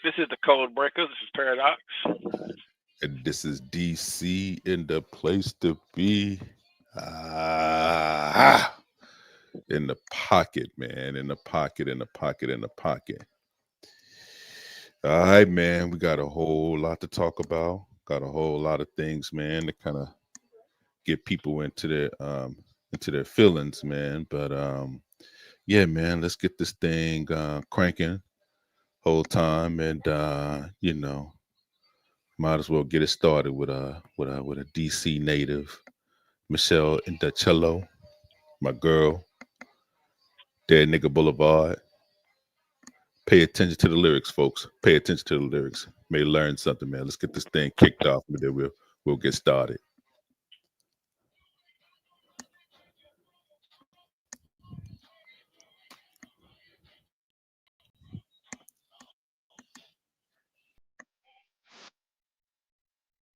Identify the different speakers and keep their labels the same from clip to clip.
Speaker 1: This is the Code Breaker. This is Paradox.
Speaker 2: And this is DC in the place to be. Ah, in the pocket, man. In the pocket, in the pocket, in the pocket. All right, man. We got a whole lot to talk about. Got a whole lot of things, man, to kind of get people into their feelings, man. But yeah, man, let's get this thing cranking whole time, and might as well get it started with a DC native, Michelle Indacello, my girl, Dead Nigga Boulevard. Pay attention to the lyrics, folks. Pay attention to the lyrics. May learn something, man. Let's get this thing kicked off, and then we'll get started.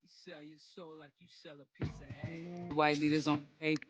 Speaker 3: Sell your soul like you sell a piece of hay. White leaders on paper.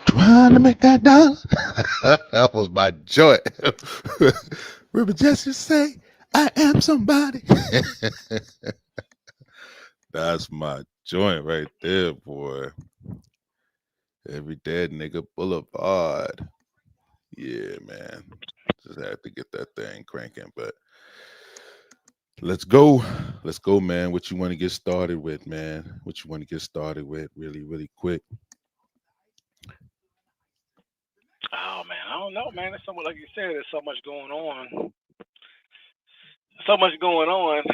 Speaker 2: Trying to make that dollar. That was my joy. Remember just say, I am somebody. That's my joint right there, boy. Every dead nigga boulevard. Yeah, man. Just had to get that thing cranking. But let's go. Let's go, man. What you want to get started with, man? What you want to get started with really, really quick.
Speaker 1: Oh man, I don't know, man. There's so much, like you said, there's so much going on. So much going on.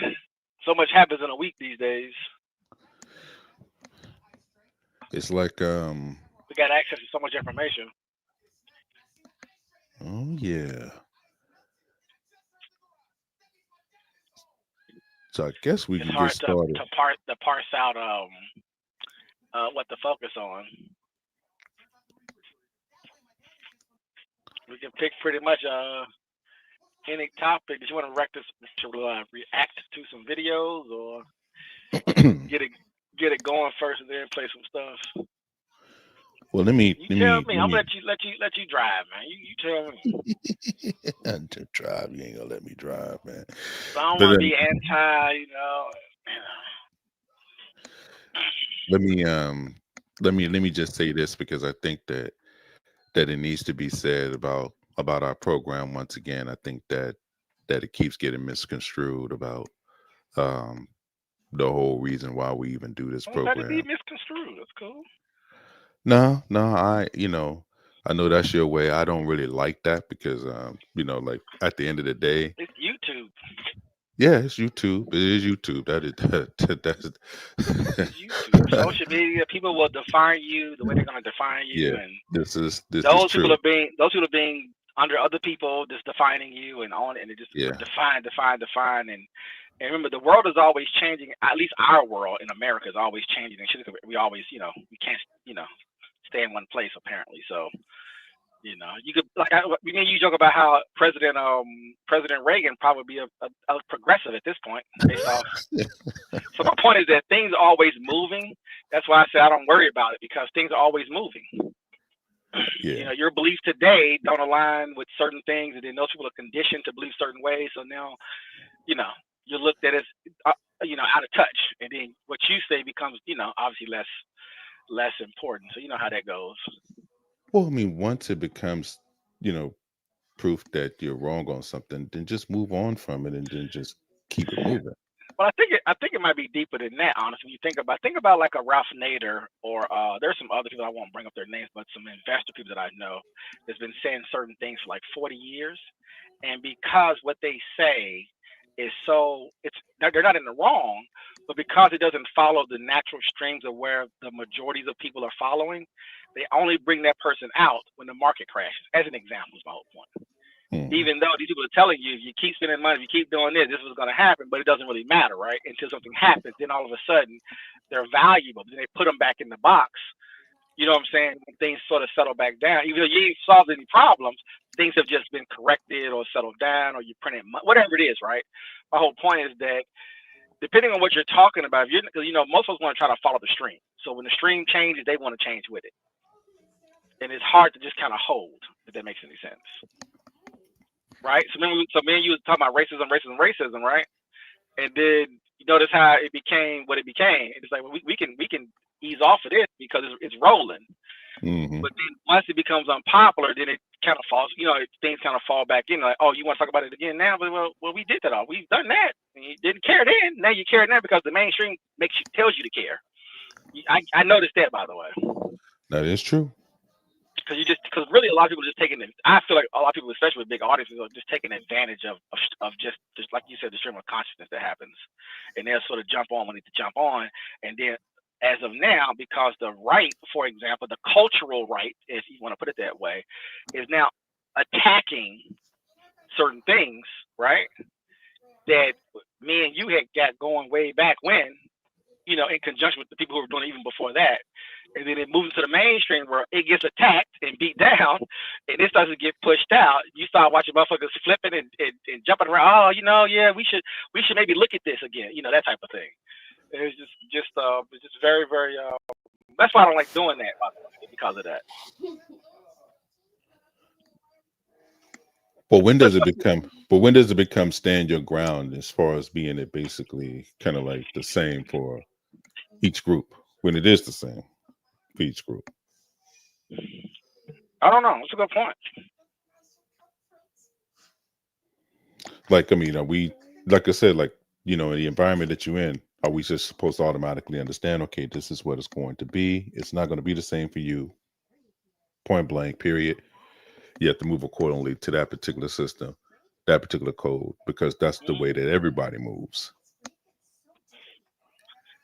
Speaker 1: So much happens in a week these days.
Speaker 2: It's like
Speaker 1: We got access to so much information.
Speaker 2: oh yeah. So I guess we
Speaker 1: It's
Speaker 2: can get
Speaker 1: hard to
Speaker 2: started.
Speaker 1: parse out what to focus on. We can pick pretty much any topic. Did you want to react to some videos or get it get it going first and then play some stuff?
Speaker 2: Well, let me
Speaker 1: You
Speaker 2: let
Speaker 1: tell
Speaker 2: me
Speaker 1: me.
Speaker 2: let
Speaker 1: I'm
Speaker 2: me
Speaker 1: let you drive, man. You tell me.
Speaker 2: to drive. You ain't gonna let me drive, man.
Speaker 1: So I don't
Speaker 2: But
Speaker 1: want to be anti.
Speaker 2: let me let me just say this because I think that it needs to be said about our program once again. I think that it keeps getting misconstrued about um the whole reason why we even do this
Speaker 1: Don't let it be
Speaker 2: program.
Speaker 1: misconstrued. That's cool.
Speaker 2: No, no, I know that's your way. I don't really like that because like at the end of the day,
Speaker 1: It's YouTube.
Speaker 2: yeah, it's YouTube. It is YouTube. That is
Speaker 1: It's YouTube.
Speaker 2: that's
Speaker 1: Social media. People will define you the way they're gonna define you,
Speaker 2: yeah.
Speaker 1: and
Speaker 2: This is true.
Speaker 1: those people are being under other people just defining you and on, and it just
Speaker 2: Yeah,
Speaker 1: define, and remember the world is always changing. At least our world in America is always changing, and we always we can't stay in one place apparently. So you could we mean you joke about how President Reagan probably be a progressive at this point based off. So my point is that things are always moving. That's why I say I don't worry about it because things are always moving.
Speaker 2: yeah.
Speaker 1: Your beliefs today don't align with certain things, and then those people are conditioned to believe certain ways. So now, you know, you're looked at as, out of touch, and then what you say becomes, obviously less important. So you know how that goes.
Speaker 2: Well, I mean, once it becomes, you know, proof that you're wrong on something, then just move on from it and then just keep it moving.
Speaker 1: But I think it might be deeper than that. Honestly, when you think about like a Ralph Nader or there's some other people I won't bring up their names, but some investor people that I know that's been saying certain things for like 40 years, and because what they say is they're not in the wrong, but because it doesn't follow the natural streams of where the majorities of people are following, they only bring that person out when the market crashes. As an example, is my whole point.
Speaker 2: Hmm.
Speaker 1: Even though these people are telling you, if you keep spending money, if you keep doing this is going to happen, but it doesn't really matter, right? Until something happens, then all of a sudden they're valuable. Then they put them back in the box. You know what I'm saying? When things sort of settle back down, even though you ain't solved any problems, things have just been corrected or settled down, or you printed whatever it is, right? My whole point is that depending on what you're talking about, if most of us want to try to follow the stream. So when the stream changes, they want to change with it, and it's hard to just kind of hold. If that makes any sense. Right? So me and you was talking about racism, right? And then you notice how it became what it became. It's like, well, we can ease off of this because it's rolling.
Speaker 2: Hmm.
Speaker 1: But then once it becomes unpopular, then it kind of falls. Things kind of fall back in. Like, oh, you want to talk about it again now? But well, we did that all. We've done that. And you didn't care then. Now you care now because the mainstream tells you to care. I noticed that, by the way.
Speaker 2: That is true.
Speaker 1: Because really a lot of people are just taking it. I feel like a lot of people, especially with big audiences, are just taking advantage of just like you said, the stream of consciousness that happens, and they'll sort of jump on when they need to jump on, and then as of now, because the right, for example, the cultural right, if you want to put it that way, is now attacking certain things, right? That me and you had got going way back when, in conjunction with the people who were doing it even before that. And then it moves into the mainstream where it gets attacked and beat down, and it starts to get pushed out. You start watching motherfuckers flipping and jumping around. Oh, yeah, we should maybe look at this again. That type of thing. It's just very, very. That's why I don't like doing that, by the way, because of that.
Speaker 2: But when does it become stand your ground as far as being it basically kind of like the same for each group when it is the same for each group?
Speaker 1: I don't know. It's a good point.
Speaker 2: Like, I mean, are we, like I said, like, in the environment that you're in, are we just supposed to automatically understand, okay, this is what it's going to be? It's not going to be the same for you, point blank, period. You have to move accordingly to that particular system, that particular code, because that's the way that everybody moves.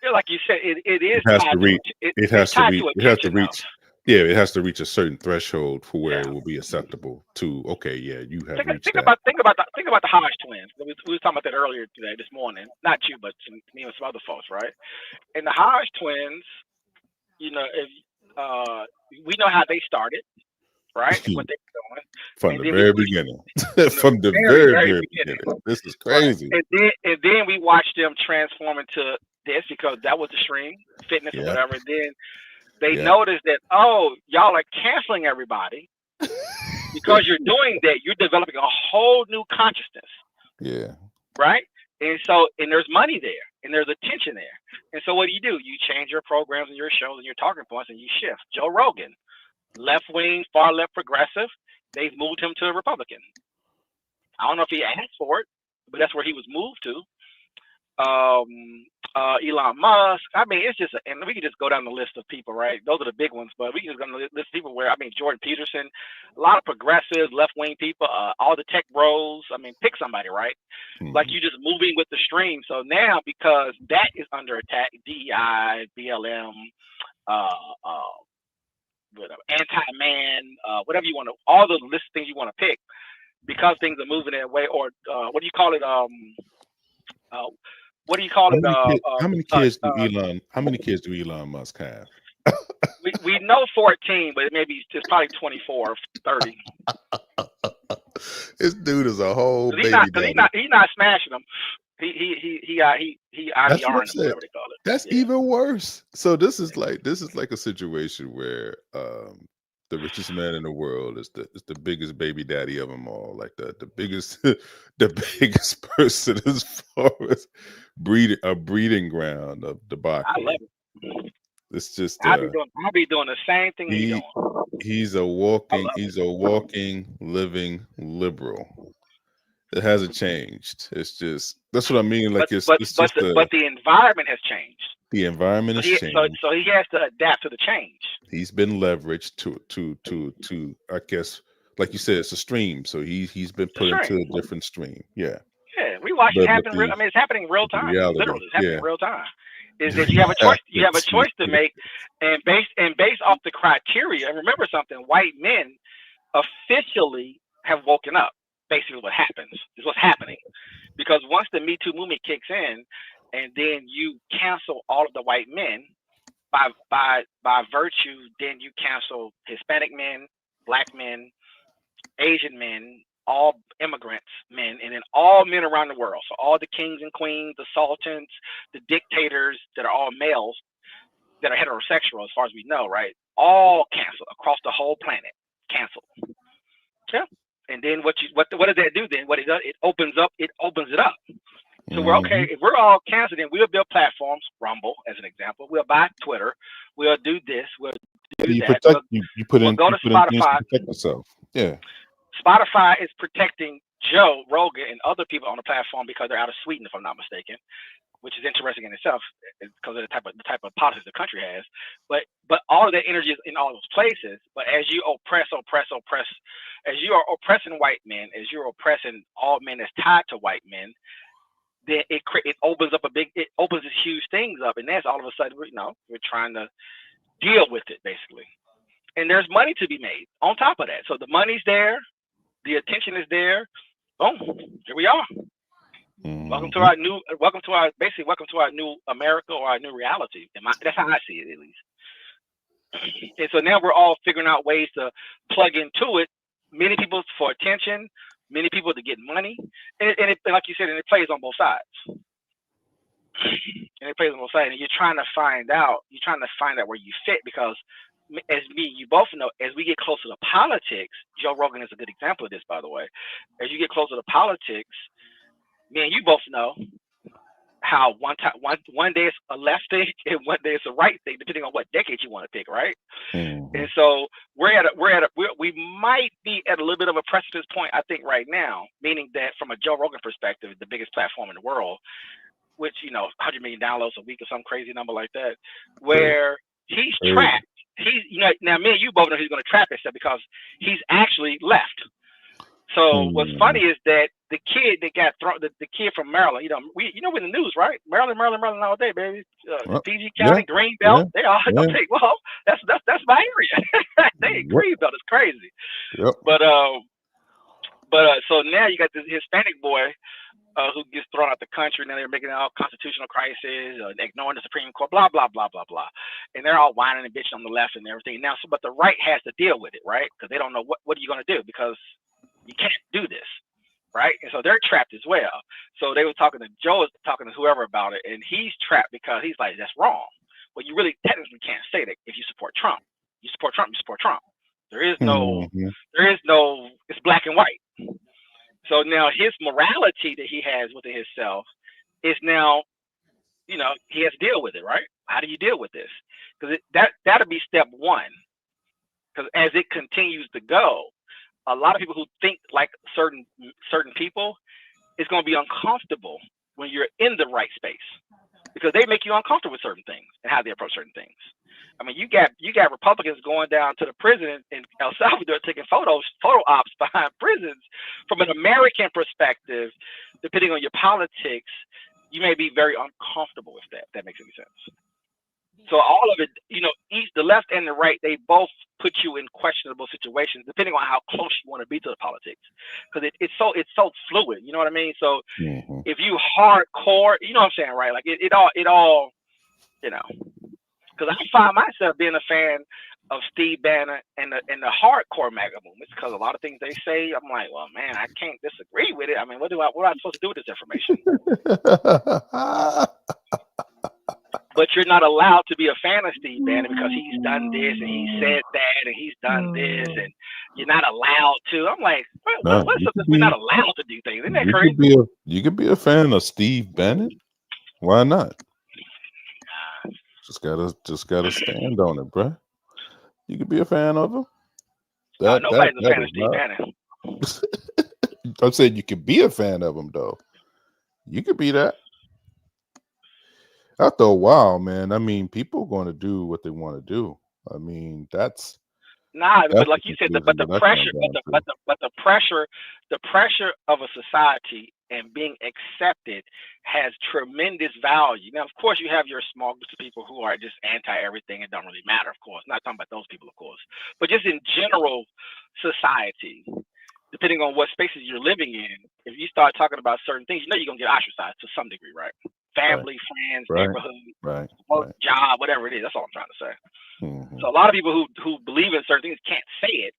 Speaker 1: Yeah, like you said, it
Speaker 2: It
Speaker 1: is
Speaker 2: has to
Speaker 1: tied to
Speaker 2: reach, it
Speaker 1: it's
Speaker 2: has to
Speaker 1: tied
Speaker 2: reach,
Speaker 1: to
Speaker 2: it has to
Speaker 1: attention, though.
Speaker 2: reach, yeah, it has to reach a certain threshold for where
Speaker 1: Yeah.
Speaker 2: it will be acceptable to, okay, yeah, you have
Speaker 1: Think,
Speaker 2: reached
Speaker 1: think
Speaker 2: that.
Speaker 1: about think about the, think about the Hodge twins. We were talking about that earlier today, this morning. Not you, but me and some other folks, right? And the Hodge twins, you know, if we know how they started, right? And what they were doing,
Speaker 2: From
Speaker 1: and
Speaker 2: the
Speaker 1: then
Speaker 2: very beginning.
Speaker 1: from the
Speaker 2: From the
Speaker 1: very,
Speaker 2: very,
Speaker 1: very
Speaker 2: very
Speaker 1: beginning,
Speaker 2: beginning. This is
Speaker 1: right?
Speaker 2: crazy.
Speaker 1: And then we watched them transform into this because that was the stream, fitness or
Speaker 2: Yeah.
Speaker 1: whatever. And then they
Speaker 2: Yeah.
Speaker 1: noticed that, oh, y'all are canceling everybody because you're doing that. You're developing a whole new consciousness,
Speaker 2: Yeah.
Speaker 1: right? And so, and there's money there, and there's attention there. And so, what do? You change your programs and your shows and your talking points, and you shift. Joe Rogan, left wing, far left progressive. They've moved him to a Republican. I don't know if he asked for it, but that's where he was moved to. Elon Musk. I mean, it's just, and we can just go down the list of people, right? Those are the big ones, but we can just go down the list of people where, I mean, Jordan Peterson, a lot of progressives, left-wing people, all the tech bros. I mean, pick somebody, right? Like you just moving with the stream. So now, because that is under attack, DEI, BLM, whatever, anti-man, whatever you want to, all the list of things you want to pick, because things are moving that way, or what do you call it? What do you call it?
Speaker 2: How many kids do Elon Musk have?
Speaker 1: We know 14, but maybe it's probably 24 or 30.
Speaker 2: This dude is a whole baby daddy.
Speaker 1: He's not smashing them. He
Speaker 2: That's what I'm
Speaker 1: IVRing them,
Speaker 2: saying.
Speaker 1: whatever they call it.
Speaker 2: That's even worse. So this is like a situation where the richest man in the world is the biggest baby daddy of them all, like the biggest the biggest person as far as breeding ground of debacle.
Speaker 1: I love it.
Speaker 2: It's just
Speaker 1: I'll be doing the same thing he's doing.
Speaker 2: He's a walking, living liberal. It hasn't changed. It's just, that's what I mean. Like
Speaker 1: but the environment has changed.
Speaker 2: The environment has changed.
Speaker 1: So he has to adapt to the change.
Speaker 2: He's been leveraged to I guess, like you said, it's a stream. So he's been put into a different stream. Yeah.
Speaker 1: Yeah, we watch it happen. I mean, it's happening in real time.
Speaker 2: Reality,
Speaker 1: Literally, it's happening in real time. Is that you have a choice? You have a choice to make, and based off the criteria. And remember something: white men officially have woken up. Basically, what happens is what's happening, because once the Me Too movement kicks in, and then you cancel all of the white men by virtue, then you cancel Hispanic men, Black men, Asian men, all immigrants men, and then all men around the world. So all the kings and queens, the sultans, the dictators that are all males, that are heterosexual as far as we know, right? All canceled across the whole planet. Canceled. Yeah. And then what does that do then? What it does, it opens it up. So we're okay. If we're all canceled, then we'll build platforms, Rumble as an example. We'll buy Twitter. We'll do this. We'll do that.
Speaker 2: We'll
Speaker 1: go to Spotify.
Speaker 2: Protect yourself. Yeah.
Speaker 1: Spotify is protecting Joe Rogan and other people on the platform because they're out of Sweden, if I'm not mistaken, which is interesting in itself because of the type of politics the country has. But all of that energy is in all those places. But as you oppress, as you are oppressing white men, as you're oppressing all men that's tied to white men, then it opens these huge things up, and that's all of a sudden we're trying to deal with it basically. And there's money to be made on top of that. So the money's there. The attention is there. Boom! Here we are. Welcome to our new America, or our new reality. That's how I see it, at least. And so now we're all figuring out ways to plug into it. Many people for attention, many people to get money, and like you said, and it plays on both sides. And you're trying to find out where you fit, because you both know, as we get closer to politics, Joe Rogan is a good example of this, by the way. As you get closer to politics, me and you both know how one day it's a left thing and one day it's a right thing, depending on what decade you want to pick, right? And so we might be at a little bit of a precipice point, I think, right now, meaning that from a Joe Rogan perspective, the biggest platform in the world, which 100 million downloads a week or some crazy number like that, where he's trapped. Now me and you both know he's going to trap himself because he's actually left. So what's funny is that the kid that got thrown, the kid from Maryland, we're in the news, right? Maryland all day, baby. PG County, Greenbelt, they all think, well, that's my area. They Greenbelt is crazy. But so now you got this Hispanic boy who gets thrown out the country, and then they're making it all constitutional crisis, ignoring the Supreme Court, blah blah blah blah blah, and they're all whining and bitching on the left and everything. Now, but the right has to deal with it, right? Because they don't know what are you going to do, because you can't do this, right? And so they're trapped as well. So they were talking to Joe, was talking to whoever about it, and he's trapped because he's like, that's wrong. Well, you really technically can't say that if you support Trump. You support Trump, you support Trump. There is no, it's black and white. So now his morality that he has within himself is now, he has to deal with it, right? How do you deal with this? Because that'll be step one. Because as it continues to go, a lot of people who think like certain people, it's going to be uncomfortable when you're in the right space, because they make you uncomfortable with certain things and how they approach certain things. I mean, you got Republicans going down to the prison in El Salvador taking photo ops behind prisons. From an American perspective, depending on your politics, you may be very uncomfortable with that. If that makes any sense. So all of it, each the left and the right, they both put you in questionable situations depending on how close you want to be to the politics, because it's so fluid. You know what I mean? So if you hardcore, you know what I'm saying, right? Like it all, because I find myself being a fan of Steve Bannon and the hardcore MAGA movements, because a lot of things they say, I'm like, well, man, I can't disagree with it. I mean, what am I supposed to do with this information? But you're not allowed to be a fan of Steve Bannon because he's done this and he said that and he's done this, and you're not allowed to. I'm like, what's up? We're not allowed to do things. Isn't that crazy?
Speaker 2: You could be a fan of Steve Bannon. Why not? Just gotta stand on it, bro. You could be a fan of him.
Speaker 1: Nobody's a fan of Steve Bannon.
Speaker 2: I'm saying you could be a fan of him, though. You could be that. After a while, man, I mean, people are going to do what they want to do. I mean, that's
Speaker 1: but like you said, the pressure of a society and being accepted has tremendous value. Now, of course, you have your small groups of people who are just anti everything and don't really matter. Of course, not talking about those people, of course, but just in general society, depending on what spaces you're living in, if you start talking about certain things, you're gonna get ostracized to some degree, right? Family, friends, neighborhood, job, whatever it is. That's all I'm trying to say. So a lot of people who believe in certain things can't say it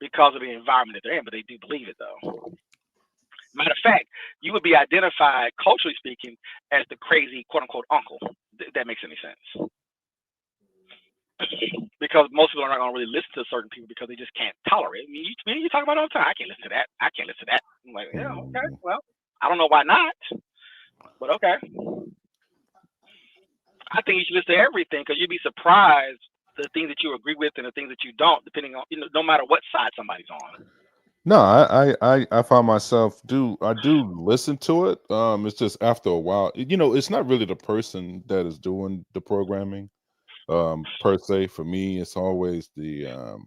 Speaker 1: because of the environment that they're in, but they do believe it, though. Matter of fact, you would be identified, culturally speaking, as the crazy quote-unquote uncle. If that makes any sense. Because most people are not going to really listen to certain people because they just can't tolerate it. I mean, you talk about it all the time. I can't listen to that. I can't listen to that. I'm like, yeah, okay, well, I don't know why not, but okay. I think you should listen to everything, because you'd be surprised the things that you agree with and the things that you don't, depending on, no matter what side somebody's on.
Speaker 2: No, I find myself I do listen to it. It's just after a while, it's not really the person that is doing the programming, per se. For me, it's always the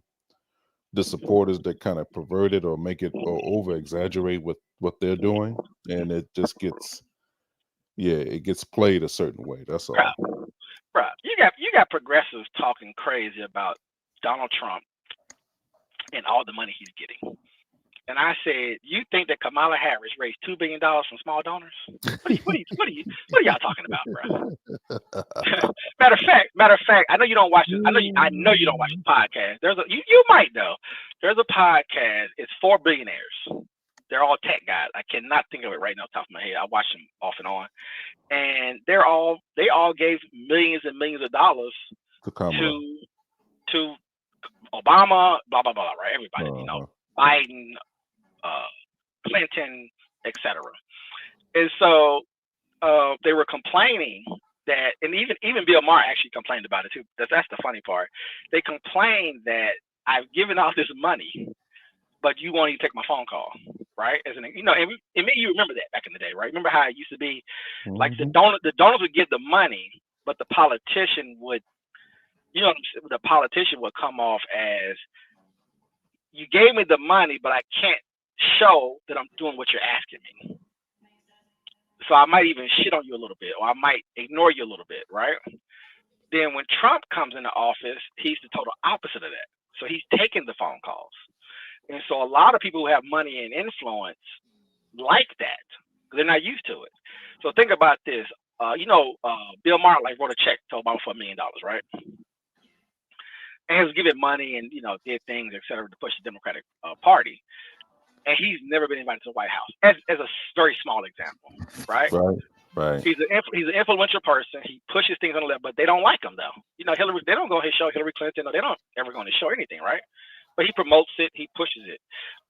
Speaker 2: supporters that kind of pervert it or make it or over exaggerate with what they're doing, and it just gets played a certain way. That's all.
Speaker 1: Bruh, you got progressives talking crazy about Donald Trump and all the money he's getting. And I said, you think that Kamala Harris raised $2 billion from small donors? What are y'all talking about, bro? Matter of fact, I know you don't watch this. I know you don't watch the podcast. You might know. There's a podcast. It's 4 billionaires. They're all tech guys. I cannot think of it right now off the top of my head. I watch them off and on, and they all gave millions and millions of dollars to Obama, blah blah blah, right? Everybody, Biden, Clinton, etc. And so they were complaining that, and even Bill Maher actually complained about it too. That's the funny part. They complained that I've given all this money, but you won't even take my phone call, right? And you remember that back in the day, right? Remember how it used to be, like the donors would get the money, but the politician would, the politician would come off as, you gave me the money, but I can't show that I'm doing what you're asking me. So I might even shit on you a little bit, or I might ignore you a little bit, right? Then when Trump comes into office, he's the total opposite of that. So he's taking the phone calls. And so a lot of people who have money and influence like that, because they're not used to it. So think about this. Bill Maher wrote a check to Obama for $1 million, right? And he was giving money and did things, et cetera, to push the Democratic Party. And he's never been invited to the White House, as a very small example, right?
Speaker 2: Right.
Speaker 1: He's an influential person. He pushes things on the left, but they don't like him though. Hillary, they don't go on his show. Hillary Clinton, they don't ever go on his show or anything, right? But he promotes it, he pushes it.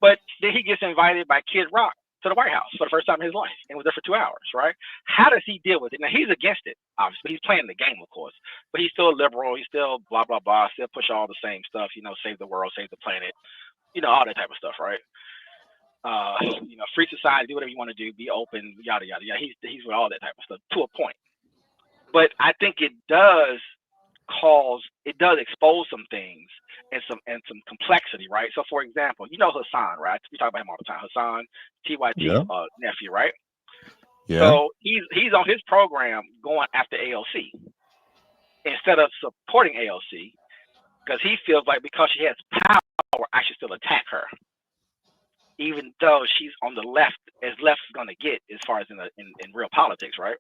Speaker 1: But then he gets invited by Kid Rock to the White House for the first time in his life and was there for 2 hours, right? How does he deal with it? Now he's against it, obviously. He's playing the game, of course, but he's still a liberal. He's still blah blah blah. Still push all the same stuff. Save the world, save the planet. All that type of stuff, right? Free society, do whatever you want to do, be open, yada yada yada. He's with all that type of stuff to a point. But I think it does expose some things and some complexity, right? So for example, Hassan, right? We talk about him all the time. Hassan, TYT's nephew, right?
Speaker 2: Yeah.
Speaker 1: So he's on his program going after AOC instead of supporting AOC because he feels like because she has power, I should still attack her, even though she's on the left, as left is going to get as far as in real politics, right?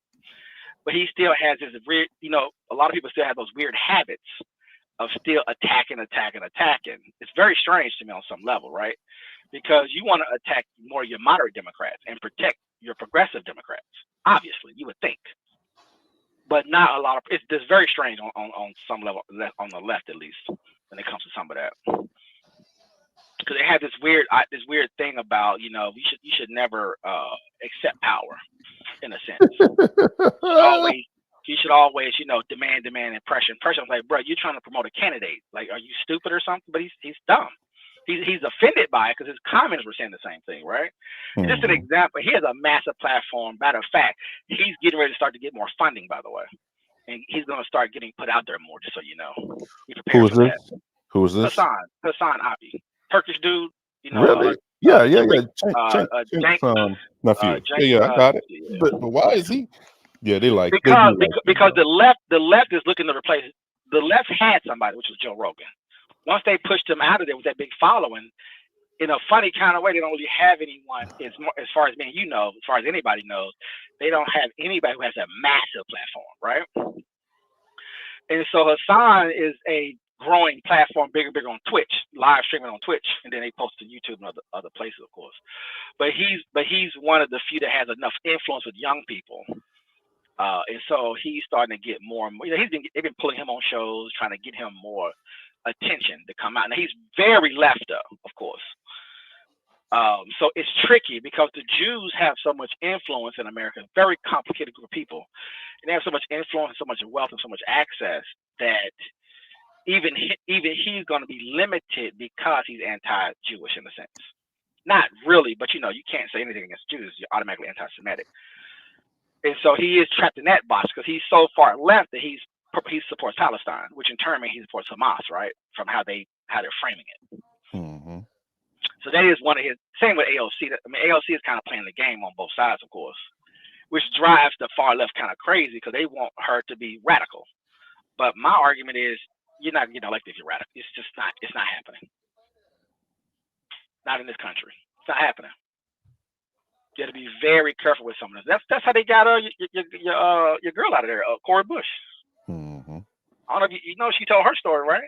Speaker 1: But he still has this weird, a lot of people still have those weird habits of still attacking. It's very strange to me on some level, right? Because you want to attack more your moderate Democrats and protect your progressive Democrats, obviously, you would think. But not a lot of, it's just very strange on some level, on the left at least, when it comes to some of that. Because they have this weird thing about, you should never accept power, in a sense. You should always, demand and pressure. I'm like, bro, you're trying to promote a candidate. Like, are you stupid or something? But he's dumb. He's offended by it because his comments were saying the same thing, right? Mm-hmm. Just an example, he has a massive platform. Matter of fact, he's getting ready to start to get more funding, by the way. And he's going to start getting put out there more, just so you know.
Speaker 2: Who is this? Who is this?
Speaker 1: Hassan Abi. Turkish dude.
Speaker 2: Really? Yeah. Cenk from nephew. I got it. But why is he? Yeah,
Speaker 1: because the left is looking to replace. The left had somebody, which was Joe Rogan. Once they pushed him out of there with that big following, in a funny kind of way, they don't really have anyone. As far as me and as far as anybody knows, they don't have anybody who has a massive platform, right? And so Hassan is a growing platform, bigger on Twitch, live streaming on Twitch, and then they post to YouTube and other places, of course. But he's one of the few that has enough influence with young people. And so he's starting to get more and more. They've been pulling him on shows, trying to get him more attention to come out. Now he's very left, though, of course. So it's tricky because the Jews have so much influence in America, very complicated group of people, and they have so much influence, so much wealth, and so much access that even he's going to be limited because he's anti-Jewish in a sense. Not really, but you can't say anything against Jews; you're automatically anti-Semitic. And so he is trapped in that box because he's so far left that he supports Palestine, which in turn means he supports Hamas, right? From how they're framing it.
Speaker 2: Mm-hmm.
Speaker 1: So that is one of his. Same with AOC. AOC is kind of playing the game on both sides, of course, which drives the far left kind of crazy because they want her to be radical. But my argument is, you're not getting elected if you're radical. It's just not. It's not happening. Not in this country. It's not happening. You got to be very careful with some of this. That's how they got your girl out of there, Cori Bush.
Speaker 2: Mm-hmm.
Speaker 1: I don't know if you know she told her story, right?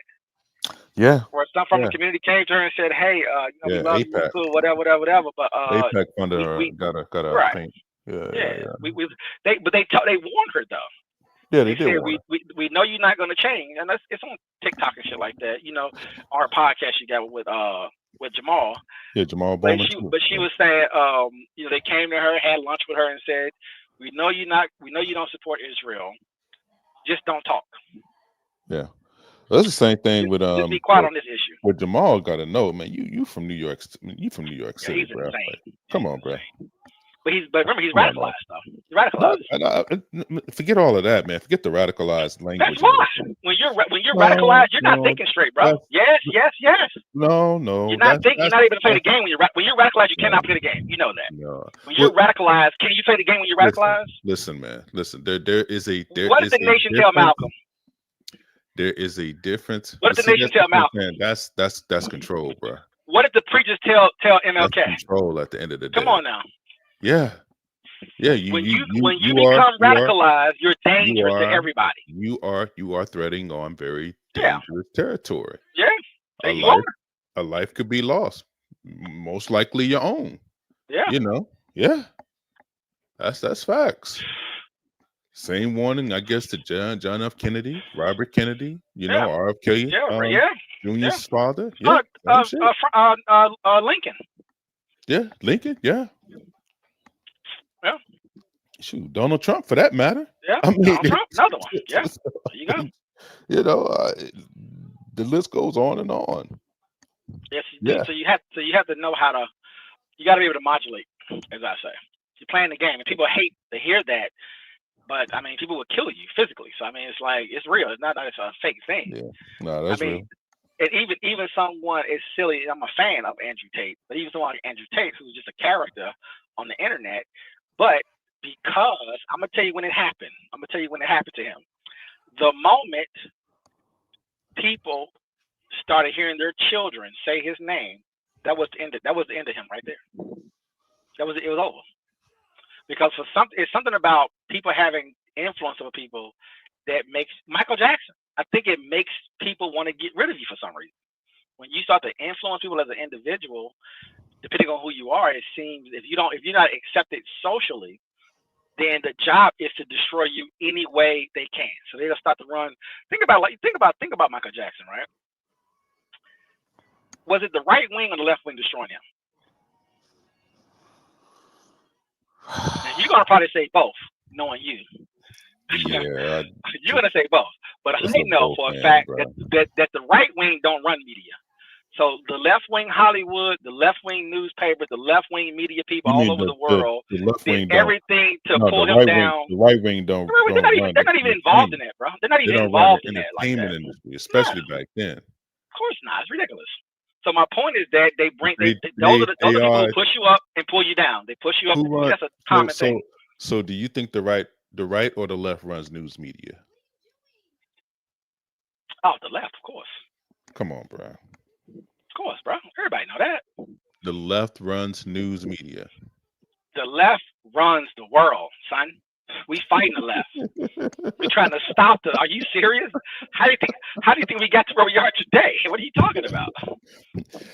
Speaker 2: Yeah.
Speaker 1: Or some from the community came to her and said, "Hey, we love you, cool, whatever." But
Speaker 2: APAC funded her, got a
Speaker 1: right.
Speaker 2: paint. Yeah.
Speaker 1: They warned her though.
Speaker 2: Yeah, they
Speaker 1: said
Speaker 2: did.
Speaker 1: We know you're not going to change, and it's on TikTok and shit like that. Our podcast you got with Jamal.
Speaker 2: Yeah, Jamal Bowman.
Speaker 1: But she was saying, they came to her, had lunch with her, and said, we know you don't support Israel. Just don't talk.
Speaker 2: Yeah. Well, that's the same thing with
Speaker 1: just be quiet on this issue.
Speaker 2: With Jamal, got to know, man. You from New York? You from New York City,
Speaker 1: he's
Speaker 2: bro?
Speaker 1: Insane.
Speaker 2: Like, come on, bro.
Speaker 1: But remember, he's radicalized though. He's radicalized.
Speaker 2: Forget all of that, man. Forget the radicalized language.
Speaker 1: That's why. When you're radicalized, you're not thinking straight, bro. Yes.
Speaker 2: No.
Speaker 1: You're not thinking. You're not able to play the game when you're radicalized. You cannot play the game. You know that.
Speaker 2: No.
Speaker 1: When you're radicalized, can you play the game when you're radicalized?
Speaker 2: Listen, man. Listen. There is a.
Speaker 1: What did the nation tell Malcolm?
Speaker 2: There is a difference.
Speaker 1: What did the nation tell Malcolm?
Speaker 2: Man, that's control, bro.
Speaker 1: What did the preachers tell MLK?
Speaker 2: That's control at the end of the day.
Speaker 1: Come on now.
Speaker 2: Yeah. Yeah,
Speaker 1: When you
Speaker 2: you
Speaker 1: become radicalized, you're dangerous to everybody.
Speaker 2: you are treading on very
Speaker 1: Yeah,
Speaker 2: dangerous territory.
Speaker 1: yeah.
Speaker 2: A
Speaker 1: You are.
Speaker 2: life could be lost, most likely your own.
Speaker 1: Yeah.
Speaker 2: Yeah, that's facts. Same warning, I guess, to John F. Kennedy, Robert Kennedy,
Speaker 1: Yeah.
Speaker 2: RFK
Speaker 1: Yeah. Yeah. Yeah.
Speaker 2: Jr.'s father. Yeah, same shit.
Speaker 1: Lincoln.
Speaker 2: Yeah, Lincoln. Yeah,
Speaker 1: Yeah.
Speaker 2: shoot, Donald Trump for that matter.
Speaker 1: Yeah.
Speaker 2: I mean,
Speaker 1: Donald Trump, another one. Yeah. There you go.
Speaker 2: you know, uh, the list goes on and on.
Speaker 1: Yes, you do.
Speaker 2: Yeah,
Speaker 1: So you have to know how to. You got to be able to modulate, as I say. You're playing the game, and people hate to hear that. But I mean, people will kill you physically. So I mean, it's like it's real. It's not that it's a fake thing.
Speaker 2: yeah. No,
Speaker 1: I
Speaker 2: that's
Speaker 1: mean,
Speaker 2: real.
Speaker 1: and even someone is silly. I'm a fan of Andrew Tate, but even someone like Andrew Tate, who's just a character on the internet. But because I'm gonna tell you when it happened. I'm gonna tell you when it happened to him. The moment people started hearing their children say his name, that was the end. That was the end of him right there. It was over. Because it's something about people having influence over people that makes Michael Jackson. I think it makes people want to get rid of you for some reason. When you start to influence people as an individual, depending on who you are, it seems if you're not accepted socially, then the job is to destroy you any way they can. So they'll start to run. Think about Michael Jackson, right? Was it the right wing or the left wing destroying him? And you're gonna probably say both, knowing you.
Speaker 2: Yeah,
Speaker 1: You're gonna say both, but I
Speaker 2: it's a
Speaker 1: know
Speaker 2: both
Speaker 1: for a
Speaker 2: man,
Speaker 1: fact
Speaker 2: bro.
Speaker 1: that the right wing don't run media. So the left wing Hollywood, the left wing newspapers, the left wing media people
Speaker 2: You
Speaker 1: all
Speaker 2: mean
Speaker 1: over the world
Speaker 2: the left
Speaker 1: did
Speaker 2: wing don't?
Speaker 1: everything to
Speaker 2: No,
Speaker 1: pull him down.
Speaker 2: the right wing don't
Speaker 1: They're not even
Speaker 2: run
Speaker 1: they're
Speaker 2: the
Speaker 1: not even involved in
Speaker 2: entertainment.
Speaker 1: that, bro. They're not
Speaker 2: They
Speaker 1: even
Speaker 2: don't run the
Speaker 1: involved in that like
Speaker 2: entertainment
Speaker 1: that.
Speaker 2: industry,
Speaker 1: Yeah,
Speaker 2: especially back then.
Speaker 1: of course not. It's ridiculous. So my point is that they bring
Speaker 2: They
Speaker 1: those are
Speaker 2: they
Speaker 1: people
Speaker 2: are
Speaker 1: who push you up and pull you down. They push you up.
Speaker 2: who run.
Speaker 1: That's a common thing.
Speaker 2: So do you think the right or the left runs news media?
Speaker 1: Oh, the left, of course.
Speaker 2: Come on, bro.
Speaker 1: Of course, bro. Everybody know that.
Speaker 2: The left runs news media.
Speaker 1: The left runs the world, son. We fighting the left. We're trying to stop the. Are you serious? How do you think we got to where we are today? What are you talking about?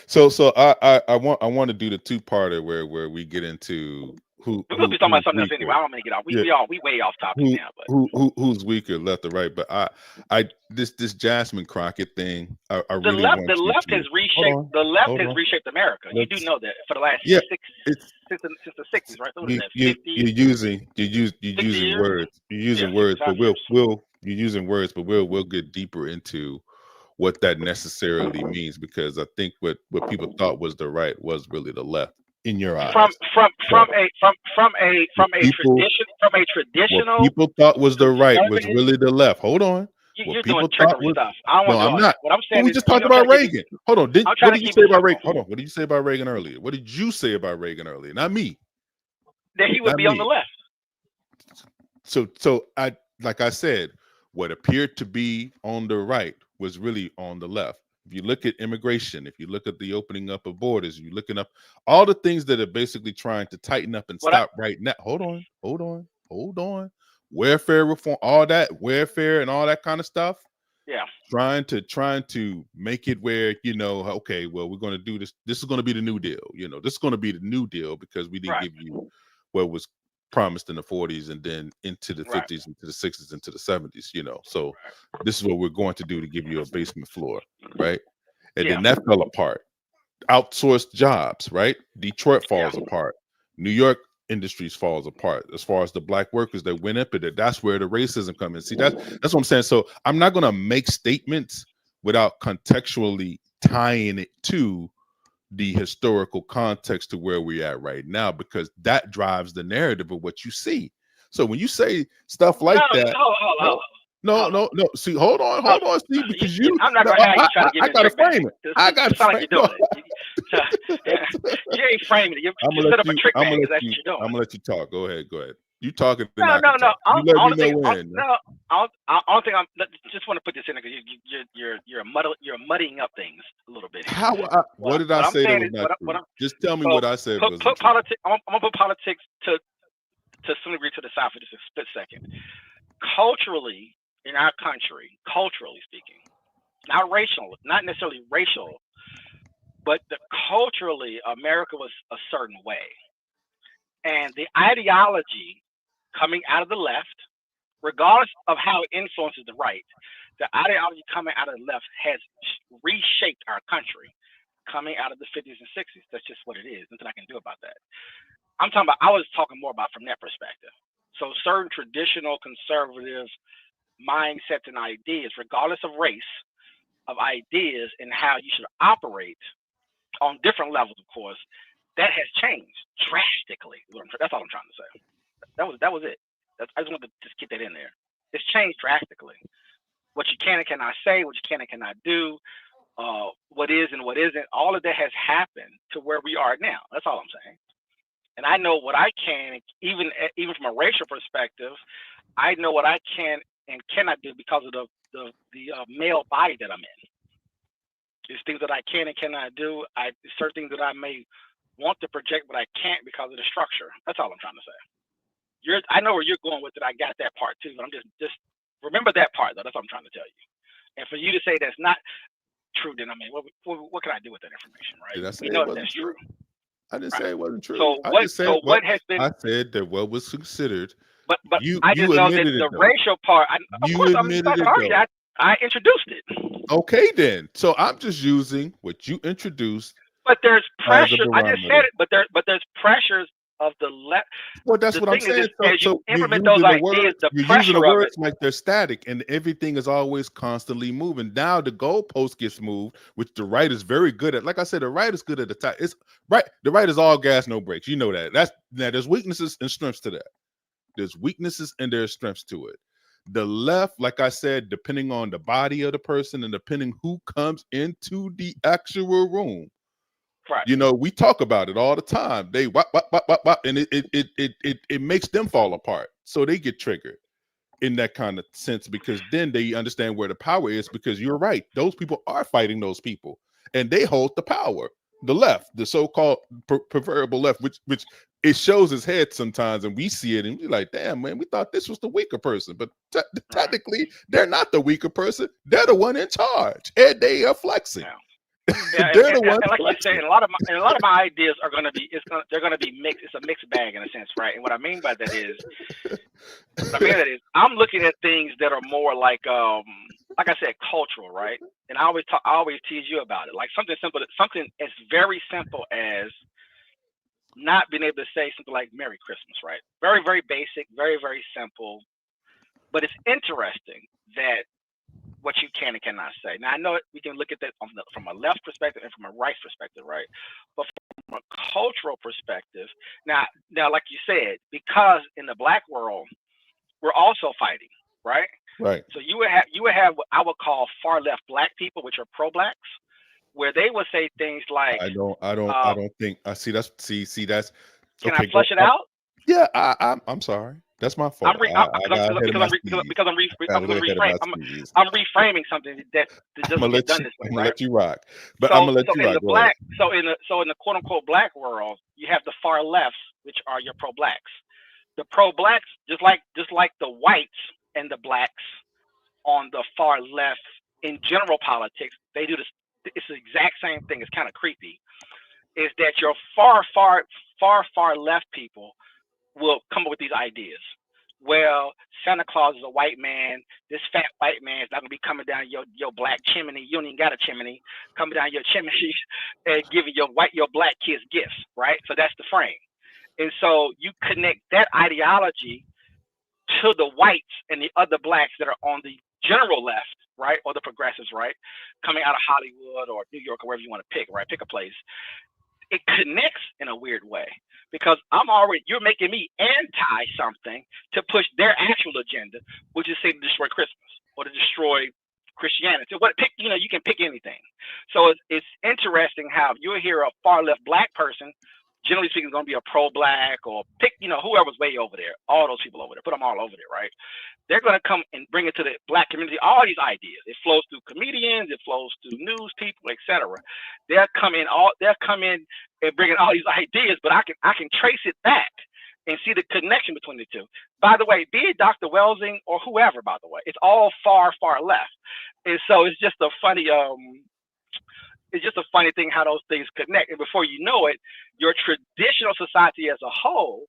Speaker 2: So I want to do the two-parter where we get into
Speaker 1: we're gonna be talking about something else
Speaker 2: weaker.
Speaker 1: anyway. I don't want to get off. We way off topic now. But
Speaker 2: who's weaker, left or right? But I this Jasmine Crockett thing. I really
Speaker 1: the
Speaker 2: want
Speaker 1: left
Speaker 2: you
Speaker 1: has
Speaker 2: to
Speaker 1: reshaped. The left has reshaped America. You do know that for the last since the 60s, right? So what is that? 50?
Speaker 2: You're using words. You're using words, but you're using words, but we'll get deeper into what that necessarily means, because I think what people thought was the right was really the left in your eyes.
Speaker 1: From a traditional.
Speaker 2: What people thought was the right was really the left. Hold on.
Speaker 1: You're doing trickery stuff. I don't want to do all that. What I'm saying
Speaker 2: we
Speaker 1: is
Speaker 2: just talked about Reagan. Hold on. What did you say about Reagan? Hold on. What did you say about Reagan earlier? What did you say about Reagan earlier? Not me.
Speaker 1: That he would be on the left.
Speaker 2: So I, like I said, what appeared to be on the right was really on the left. If you look at immigration, if you look at the opening up of borders, you're looking up all the things that are basically trying to tighten up and stop right now. Hold on. Welfare reform, all that welfare and all that kind of stuff.
Speaker 1: Yeah.
Speaker 2: Trying to make it where, okay, well, we're going to do this. This is going to be the new deal. This is going to be the new deal because we didn't give you what was promised in the 40s and then into the 50s, into the 60s, into the 70s, So this is what we're going to do to give you a basement floor, right? And then that fell apart. Outsourced jobs, right? Detroit falls apart. New York industries falls apart as far as the black workers that went up in it. That's where the racism comes in. See, that's what I'm saying. So I'm not going to make statements without contextually tying it to the historical context to where we're at right now, because that drives the narrative of what you see. So when you say stuff like that, no. See, hold on, Steve, because
Speaker 1: I'm not gonna have you try to give
Speaker 2: I gotta frame it. I gotta frame
Speaker 1: it. You ain't framing it. You set up a trick bag. That's what you're doing.
Speaker 2: I'm gonna let you talk. Go ahead. You talking?
Speaker 1: No.
Speaker 2: You let me know when.
Speaker 1: I don't think I'm. Just want to put this in because you're muddying up things a little bit.
Speaker 2: What did I say that was not true? Just tell me what I said was
Speaker 1: politics. I'm gonna put politics to to some degree to the South for just a split second. Culturally, in our country, culturally speaking, not racial, not necessarily racial, but culturally, America was a certain way. And the ideology coming out of the left, regardless of how it influences the right, the ideology coming out of the left has reshaped our country coming out of the 50s and 60s. That's just what it is. Nothing I can do about that. I was talking more about from that perspective. So certain traditional conservative mindsets and ideas, regardless of race, of ideas and how you should operate on different levels, of course, that has changed drastically. That's all I'm trying to say. That was it. I just wanted to just get that in there. It's changed drastically. What you can and cannot say, what you can and cannot do, what is and what isn't, all of that has happened to where we are now. That's all I'm saying. And I know what I can, even from a racial perspective, I know what I can and cannot do because of the male body that I'm in. There's things that I can and cannot do. Certain things that I may want to project, but I can't because of the structure. That's all I'm trying to say. I know where you're going with it. I got that part too, but I'm just remember that part though. That's what I'm trying to tell you. And for you to say that's not true, then I mean, what can I do with that information, right?
Speaker 2: Did I say
Speaker 1: We know
Speaker 2: it wasn't
Speaker 1: that's
Speaker 2: true? I didn't say it wasn't true.
Speaker 1: So
Speaker 2: I said that what was considered.
Speaker 1: But
Speaker 2: you
Speaker 1: I just know that
Speaker 2: admitted
Speaker 1: the
Speaker 2: it,
Speaker 1: racial part. Of course, I'm
Speaker 2: admitted
Speaker 1: not
Speaker 2: it,
Speaker 1: going to argue that. I introduced it.
Speaker 2: Okay, then. So I'm just using what you introduced.
Speaker 1: But there's pressure. I just said it. But there's pressures of the left.
Speaker 2: Well, that's what I'm saying.
Speaker 1: As you implement those ideas,
Speaker 2: you're using the words like they're static, and everything is always constantly moving. Now the goalpost gets moved, which the right is very good at. Like I said, the right is good at the top. It's right. The right is all gas, no brakes. You know that. There's weaknesses and strengths to that. There's weaknesses and there's strengths to it. The left, like I said, depending on the body of the person and depending who comes into the actual room.
Speaker 1: Right.
Speaker 2: You know, we talk about it all the time. They wop, and it makes them fall apart. So they get triggered in that kind of sense, because then they understand where the power is, because you're right. Those people are fighting those people and they hold the power. The left, the so-called preferable left, which it shows his head sometimes, and we see it and we're like, damn, man, we thought this was the weaker person. But technically, they're not the weaker person. They're the one in charge. And they are flexing.
Speaker 1: Yeah. Yeah,
Speaker 2: they're the ones
Speaker 1: like
Speaker 2: flexing.
Speaker 1: you say, a lot of my ideas are going to be they're going to be mixed. It's a mixed bag in a sense, right? And what I mean by that is, I'm looking at things that are more like I said, cultural, right? And I always tease you about it, like something simple, something as very simple as not being able to say something like Merry Christmas, right? Very, very basic, very, very simple. But it's interesting that what you can and cannot say. Now, I know we can look at that from a left perspective and from a right perspective, right? But from a cultural perspective, now, like you said, because in the Black world, we're also fighting, right?
Speaker 2: Right.
Speaker 1: So you would have what I would call far left Black people, which are pro-Blacks, where they would say things like,
Speaker 2: I don't think I see that's
Speaker 1: can I flush it out?
Speaker 2: Yeah, I'm sorry. That's my fault.
Speaker 1: I'm reframing something that doesn't get done this way.
Speaker 2: I'm gonna let you rock. But I'm gonna let you rock.
Speaker 1: So in the quote unquote Black world, you have the far lefts, which are your pro-Blacks. The pro-Blacks, just like the whites and the Blacks on the far left in general politics, they do this. It's the exact same thing. It's kind of creepy. Is that your far left people will come up with these ideas. Well, Santa Claus is a white man. This fat white man is not gonna be coming down your black chimney. You don't even got a chimney. Coming down your chimney and giving your black kids gifts, right? So that's the frame. And so you connect that ideology to the whites and the other Blacks that are on the general left, right, or the progressives, right, coming out of Hollywood or New York or wherever you want to pick, right? Pick a place. It connects in a weird way, because you're making me anti something to push their actual agenda, which is say to destroy Christmas or to destroy Christianity. You can pick anything. So it's interesting how you'll hear a far left Black person, generally speaking, is going to be a pro-Black, or pick, whoever's way over there, all those people over there, put them all over there, right? They're going to come and bring it to the Black community, all these ideas. It flows through comedians, it flows through news people, etc. They'll come in and bring in all these ideas, but I can trace it back and see the connection between the two. By the way, be it Dr. Welsing or whoever, by the way, it's all far, far left. And so it's just a funny thing how those things connect. And before you know it, your traditional society as a whole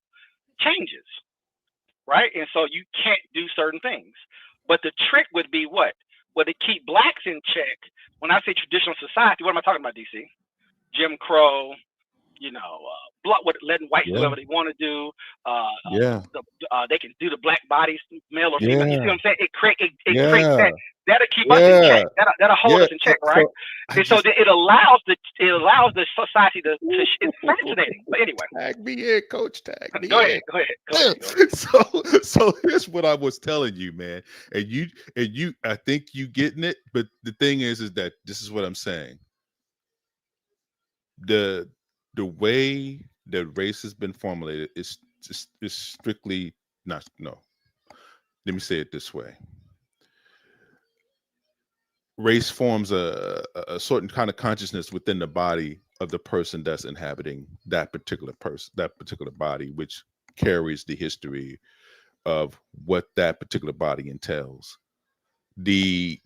Speaker 1: changes, right? And so you can't do certain things. But the trick would be what? Well, to keep blacks in check. When I say traditional society, what am I talking about, DC? Jim Crow, letting whites do
Speaker 2: Yeah.
Speaker 1: whatever they want to do.
Speaker 2: Yeah.
Speaker 1: They can do the black bodies, male or female. You see
Speaker 2: Yeah.
Speaker 1: what I'm saying? It creates
Speaker 2: Yeah.
Speaker 1: that'll keep us in
Speaker 2: Yeah.
Speaker 1: check. That'll hold
Speaker 2: Yeah.
Speaker 1: us in check,
Speaker 2: So
Speaker 1: right?
Speaker 2: I
Speaker 1: And so
Speaker 2: just
Speaker 1: it allows the society to it's fascinating. But anyway,
Speaker 2: tag me in, coach. Tag me
Speaker 1: go
Speaker 2: in.
Speaker 1: ahead, go ahead, go ahead, go ahead.
Speaker 2: So here's what I was telling you, man. And you I think you getting it, but the thing is that this is what I'm saying. The way that race has been formulated is strictly not no. Let me say it this way. Race forms a certain kind of consciousness within the body of the person that's inhabiting that particular person, that particular body, which carries the history of what that particular body entails. The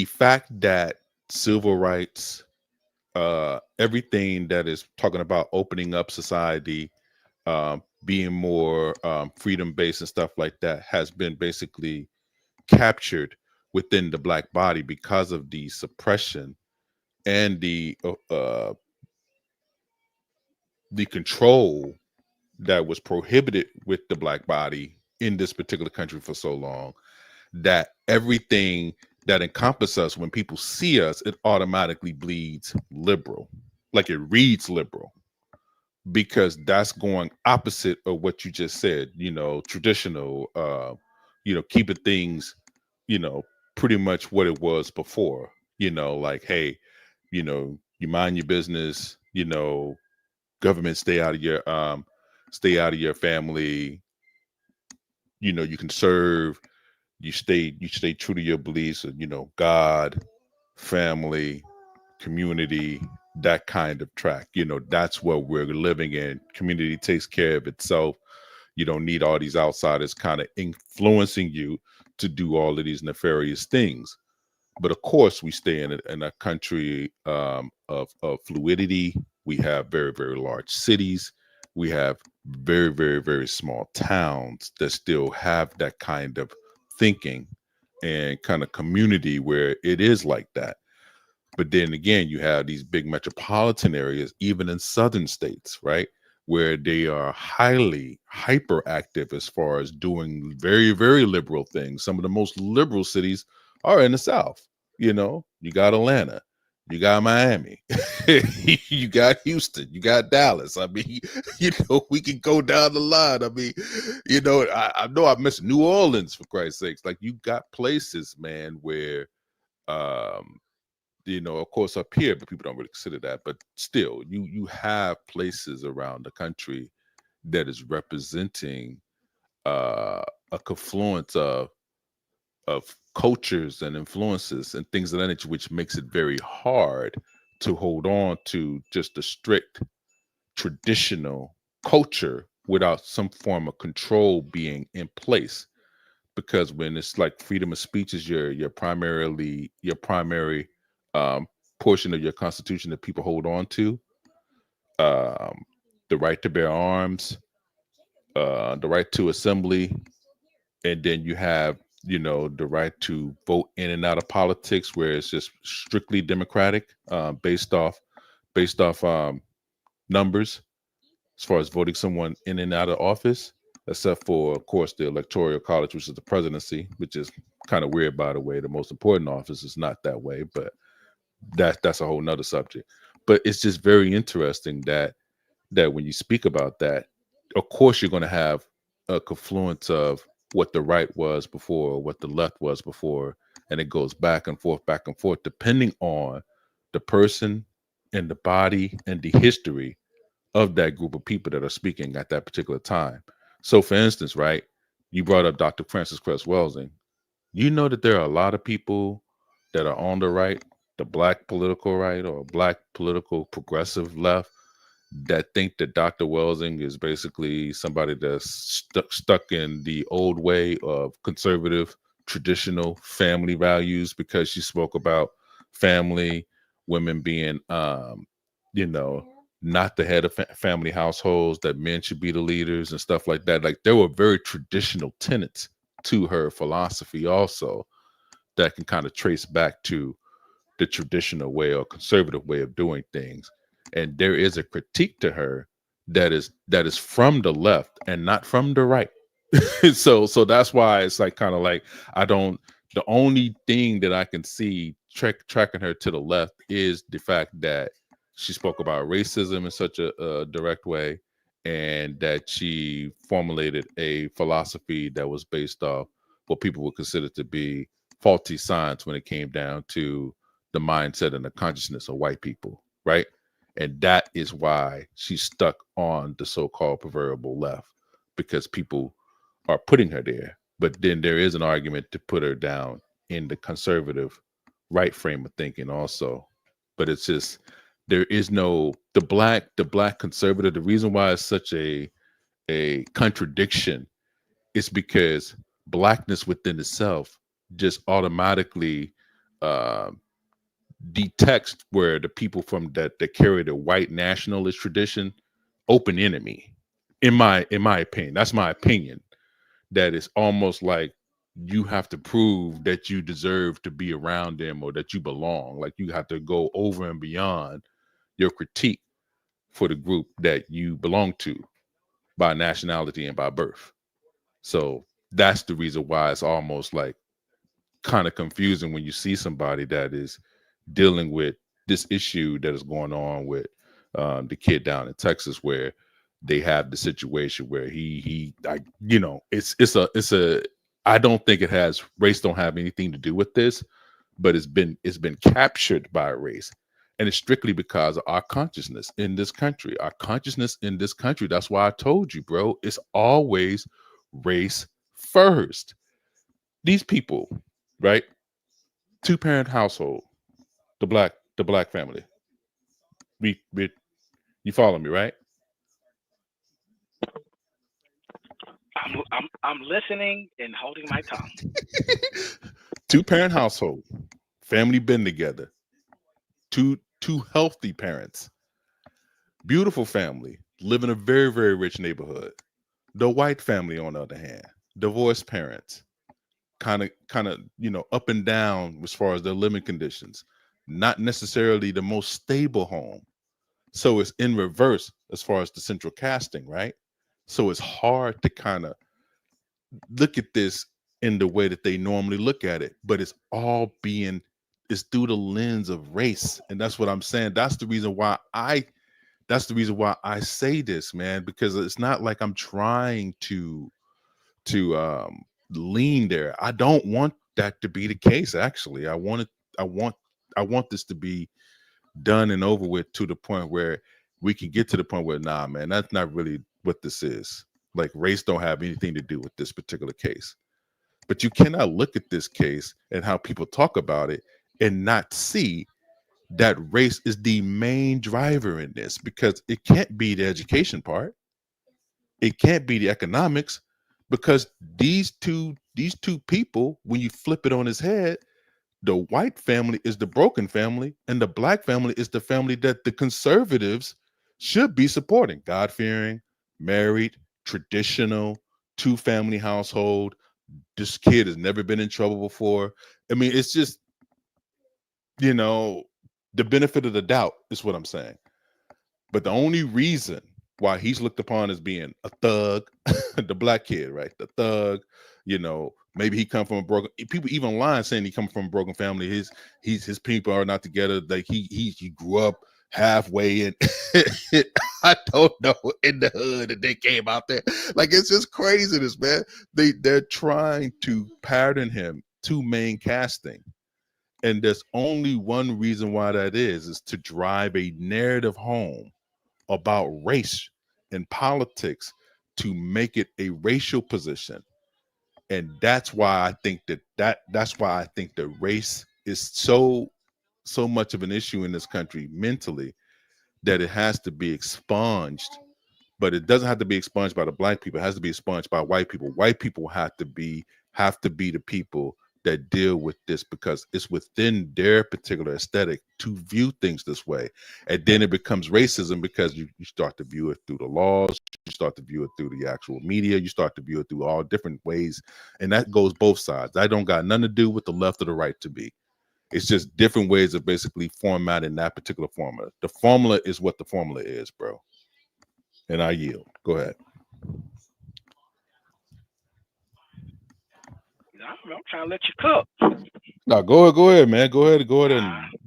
Speaker 2: fact that civil rights, everything that is talking about opening up society, being more freedom based and stuff like that, has been basically captured within the black body because of the suppression and the control that was prohibited with the black body in this particular country for so long, that everything that encompasses us, when people see us, it automatically bleeds liberal, like it reads liberal, because that's going opposite of what you just said, traditional, keeping things, you know, pretty much what it was before, like, hey, you mind your business, government stay out of your family, you can serve, you stay true to your beliefs, and God, family, community, that kind of track. That's what we're living in. Community takes care of itself. You don't need all these outsiders kind of influencing you to do all of these nefarious things. But of course, we stay in a country of fluidity. We have very, very large cities. We have very, very, very small towns that still have that kind of thinking and kind of community where it is like that. But then again, you have these big metropolitan areas, even in southern states, right? Where they are highly hyperactive as far as doing very, very liberal things. Some of the most liberal cities are in the South. You got Atlanta, you got Miami, you got Houston, you got Dallas. I mean, we can go down the line. I mean, I know I mentioned New Orleans, for Christ's sakes. Like, you got places, man, where um of course up here, but people don't really consider that. But still, you have places around the country that is representing uh, a confluence of cultures and influences and things of that nature, which makes it very hard to hold on to just a strict traditional culture without some form of control being in place. Because when it's like freedom of speech is your primary um, portion of your constitution that people hold on to, um, the right to bear arms, the right to assembly, and then you have the right to vote in and out of politics, where it's just strictly democratic, based off numbers as far as voting someone in and out of office, except for, of course, the electoral college, which is the presidency, which is kind of weird, by the way. The most important office is not that way, but that's a whole nother subject. But it's just very interesting that when you speak about that, of course, you're going to have a confluence of what the right was before, what the left was before, and it goes back and forth, depending on the person and the body and the history of that group of people that are speaking at that particular time. So, for instance, right, you brought up Dr. Francis Cress Welsing. You know that there are a lot of people that are on the right, the black political right or black political progressive left, that think that Dr. Welsing is basically somebody that's stuck in the old way of conservative, traditional family values because she spoke about family, women being, you know, not the head of family households, that men should be the leaders and stuff like that. Like there were very traditional tenets to her philosophy also that can kind of trace back to the traditional way or conservative way of doing things. And there is a critique to her that is from the left and not from the right. So that's why it's like kind of like I don't, the only thing that I can see tracking her to the left is the fact that she spoke about racism in such a direct way, and that she formulated a philosophy that was based off what people would consider to be faulty science when it came down to the mindset and the consciousness of white people, right? And that is why she's stuck on the so-called proverbial left, because people are putting her there. But then there is an argument to put her down in the conservative right frame of thinking also. But it's just there is no the black conservative. The reason why it's such a contradiction is because blackness within itself just automatically uh, detects where the people from that carry the white nationalist tradition open enemy. In my opinion, that's my opinion, that it's almost like you have to prove that you deserve to be around them or that you belong. Like you have to go over and beyond your critique for the group that you belong to by nationality and by birth. So that's the reason why it's almost like kind of confusing when you see somebody that is dealing with this issue that is going on with the kid down in Texas, where they have the situation where it's a I don't think it has race don't have anything to do with this, but it's been captured by race. And it's strictly because of our consciousness in this country. Our consciousness in this country. That's why I told you, bro, it's always race first. These people, right? Two-parent household, the black family. We you follow me, right?
Speaker 1: I'm listening and holding my tongue.
Speaker 2: Two-parent household, family been together, two healthy parents, beautiful family, live in a very, very rich neighborhood. The white family, on the other hand, divorced parents, kind of up and down as far as their living conditions, not necessarily the most stable home. So it's in reverse as far as the central casting, right? So it's hard to kind of look at this in the way that they normally look at it, but it's through the lens of race. And that's what I'm saying. That's the reason why I say this, man, because it's not like I'm trying to lean there. I don't want that to be the case. Actually, I want I want this to be done and over with, to the point where we can get to the point where, nah, man, that's not really what this is. Like race don't have anything to do with this particular case. But you cannot look at this case and how people talk about it and not see that race is the main driver in this, because it can't be the education part. It can't be the economics, because these two people, when you flip it on his head, the white family is the broken family, and the black family is the family that the conservatives should be supporting. God fearing, married, traditional, two family household. This kid has never been in trouble before. I mean, it's just, you know, the benefit of the doubt is what I'm saying. But the only reason why he's looked upon as being a thug, the black kid, right? The thug, maybe he come from a broken. People even lying saying he come from a broken family. His people are not together. Like he grew up halfway in. I don't know, in the hood, and they came out there. Like it's just craziness, man. They're trying to pattern him to main casting. And there's only one reason why that is to drive a narrative home about race and politics, to make it a racial position. And that's why I think that's why I think that race is so much of an issue in this country mentally, that it has to be expunged, but it doesn't have to be expunged by the black people. It has to be expunged by white people. White people have to be the people that deal with this, because it's within their particular aesthetic to view things this way. And then it becomes racism, because you start to view it through the laws, you start to view it through the actual media, you start to view it through all different ways. And that goes both sides. That don't got nothing to do with the left or the right to be. It's just different ways of basically formatting that particular formula. The formula is what the formula is, bro. And I yield. Go ahead.
Speaker 1: I'm trying to let you cook.
Speaker 2: No, go ahead, man. Go ahead and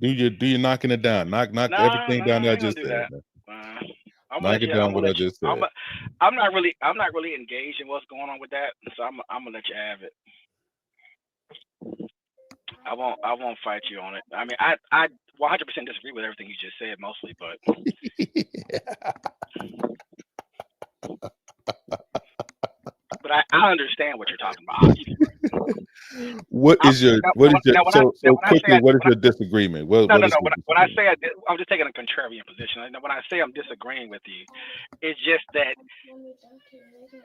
Speaker 2: do your knocking it down. Knock everything down that I just said, man.
Speaker 1: I'm
Speaker 2: Knock it down what I just said.
Speaker 1: I'm not really engaged in what's going on with that, so I'm gonna let you have it. I won't fight you on it. I mean, I 100% disagree with everything you just said, mostly, but but I understand what you're talking about.
Speaker 2: What is your disagreement?
Speaker 1: When I say I'm just taking a contrarian position. When I say I'm disagreeing with you, it's just that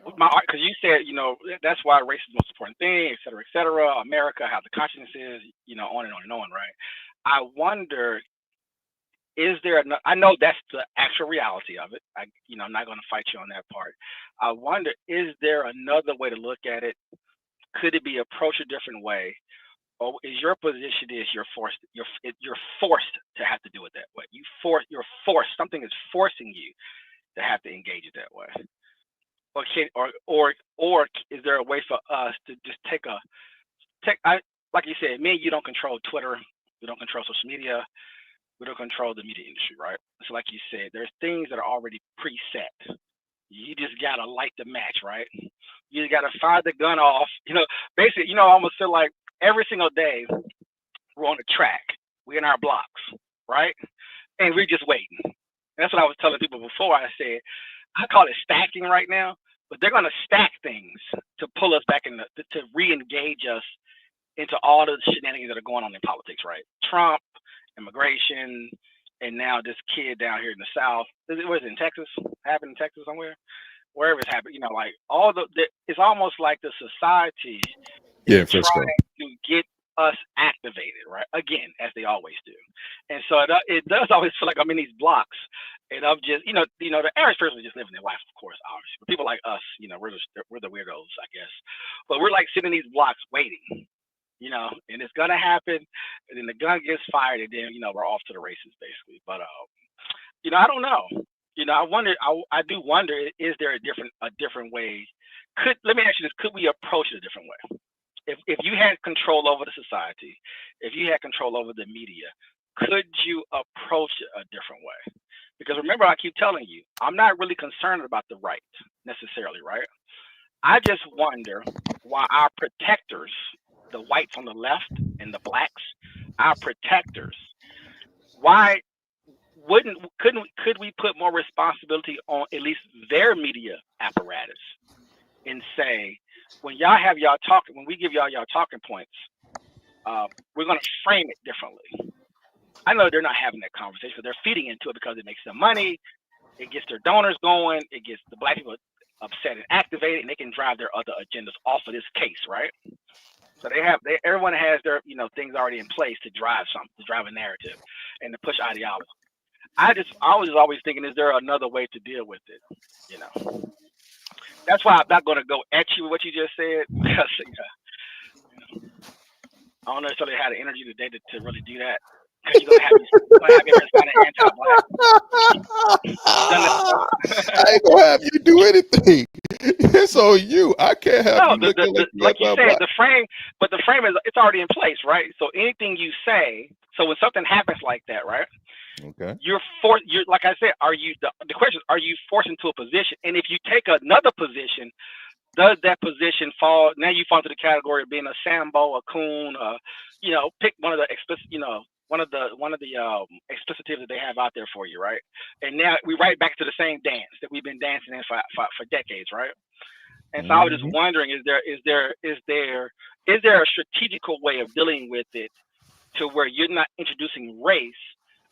Speaker 1: because you said, that's why race is the most important thing, et cetera, America, how the consciousness is, on and on and on, right? I wonder, is there I know that's the actual reality of it. I'm not going to fight you on that part. I wonder, is there another way to look at it? Could it be approached a different way? Or is your position you're forced to have to do it that way? You're forced. Something is forcing you to have to engage it that way. Or is there a way for us to just like you said, me and you don't control Twitter, we don't control social media, we don't control the media industry, right? So like you said, there's things that are already preset. You just gotta light the match, right? You just gotta fire the gun off. Basically, I almost feel like every single day we're on the track. We're in our blocks, right? And we're just waiting. And that's what I was telling people before. I said, I call it stacking right now, but they're gonna stack things to pull us back to re-engage us into all the shenanigans that are going on in politics, right? Trump, immigration, and now this kid down here in the South. Was it in Texas? Happened in Texas somewhere? Wherever it's happened, like it's almost like the society is trying to get us activated, right? Again, as they always do. And so it does always feel like I'm in these blocks, and I'm just, the average person is just living their life, of course, obviously. But people like us, we're the weirdos, I guess. But we're like sitting in these blocks waiting, and it's gonna happen, and then the gun gets fired, and then we're off to the races, basically. But I don't know. I wonder. I do wonder. Is there a different way? Let me ask you this: could we approach it a different way? If you had control over the society, if you had control over the media, could you approach it a different way? Because remember, I keep telling you, I'm not really concerned about the right necessarily, right? I just wonder why our protectors, the whites on the left and the blacks, our protectors, why could we put more responsibility on at least their media apparatus and say, when y'all have y'all talking, when we give y'all talking points, we're going to frame it differently. I know they're not having that conversation, but they're feeding into it because it makes them money, it gets their donors going, it gets the black people upset and activated, and they can drive their other agendas off of this case, right? So everyone has their things already in place to drive a narrative and to push ideology. I was always thinking, is there another way to deal with it? That's why I'm not going to go at you with what you just said, because I don't necessarily have the energy today to really do that. Because you're gonna have your kind of
Speaker 2: anti-black. I ain't gonna have you do anything. It's on you. I can't have you looking
Speaker 1: like you said, the frame is, it's already in place, right? So anything you say, so when something happens like that, right?
Speaker 2: Okay.
Speaker 1: You're like I said, the question is, are you forced into a position? And if you take another position, does that position fall? Now you fall into the category of being a Sambo, a coon, pick one of the explicit, one of the explicitives that they have out there for you, right? And now we right back to the same dance that we've been dancing in for decades, right? And so I was just wondering, is there a strategical way of dealing with it to where you're not introducing race,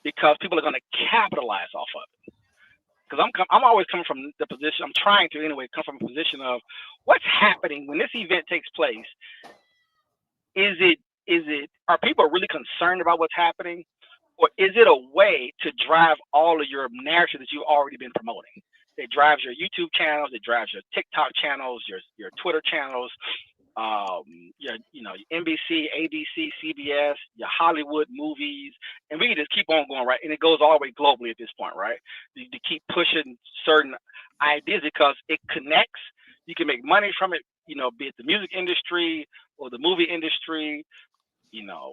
Speaker 1: because people are going to capitalize off of it. Because I'm always coming from the position, I'm trying to anyway come from a position of what's happening when this event takes place. Is it are people really concerned about what's happening, or is it a way to drive all of your narrative that you've already been promoting? It drives your YouTube channels, it drives your TikTok channels, your Twitter channels, your NBC, ABC, CBS, your Hollywood movies, and we can just keep on going, right? And it goes all the way globally at this point, right? To keep pushing certain ideas because it connects. You can make money from it, be it the music industry or the movie industry,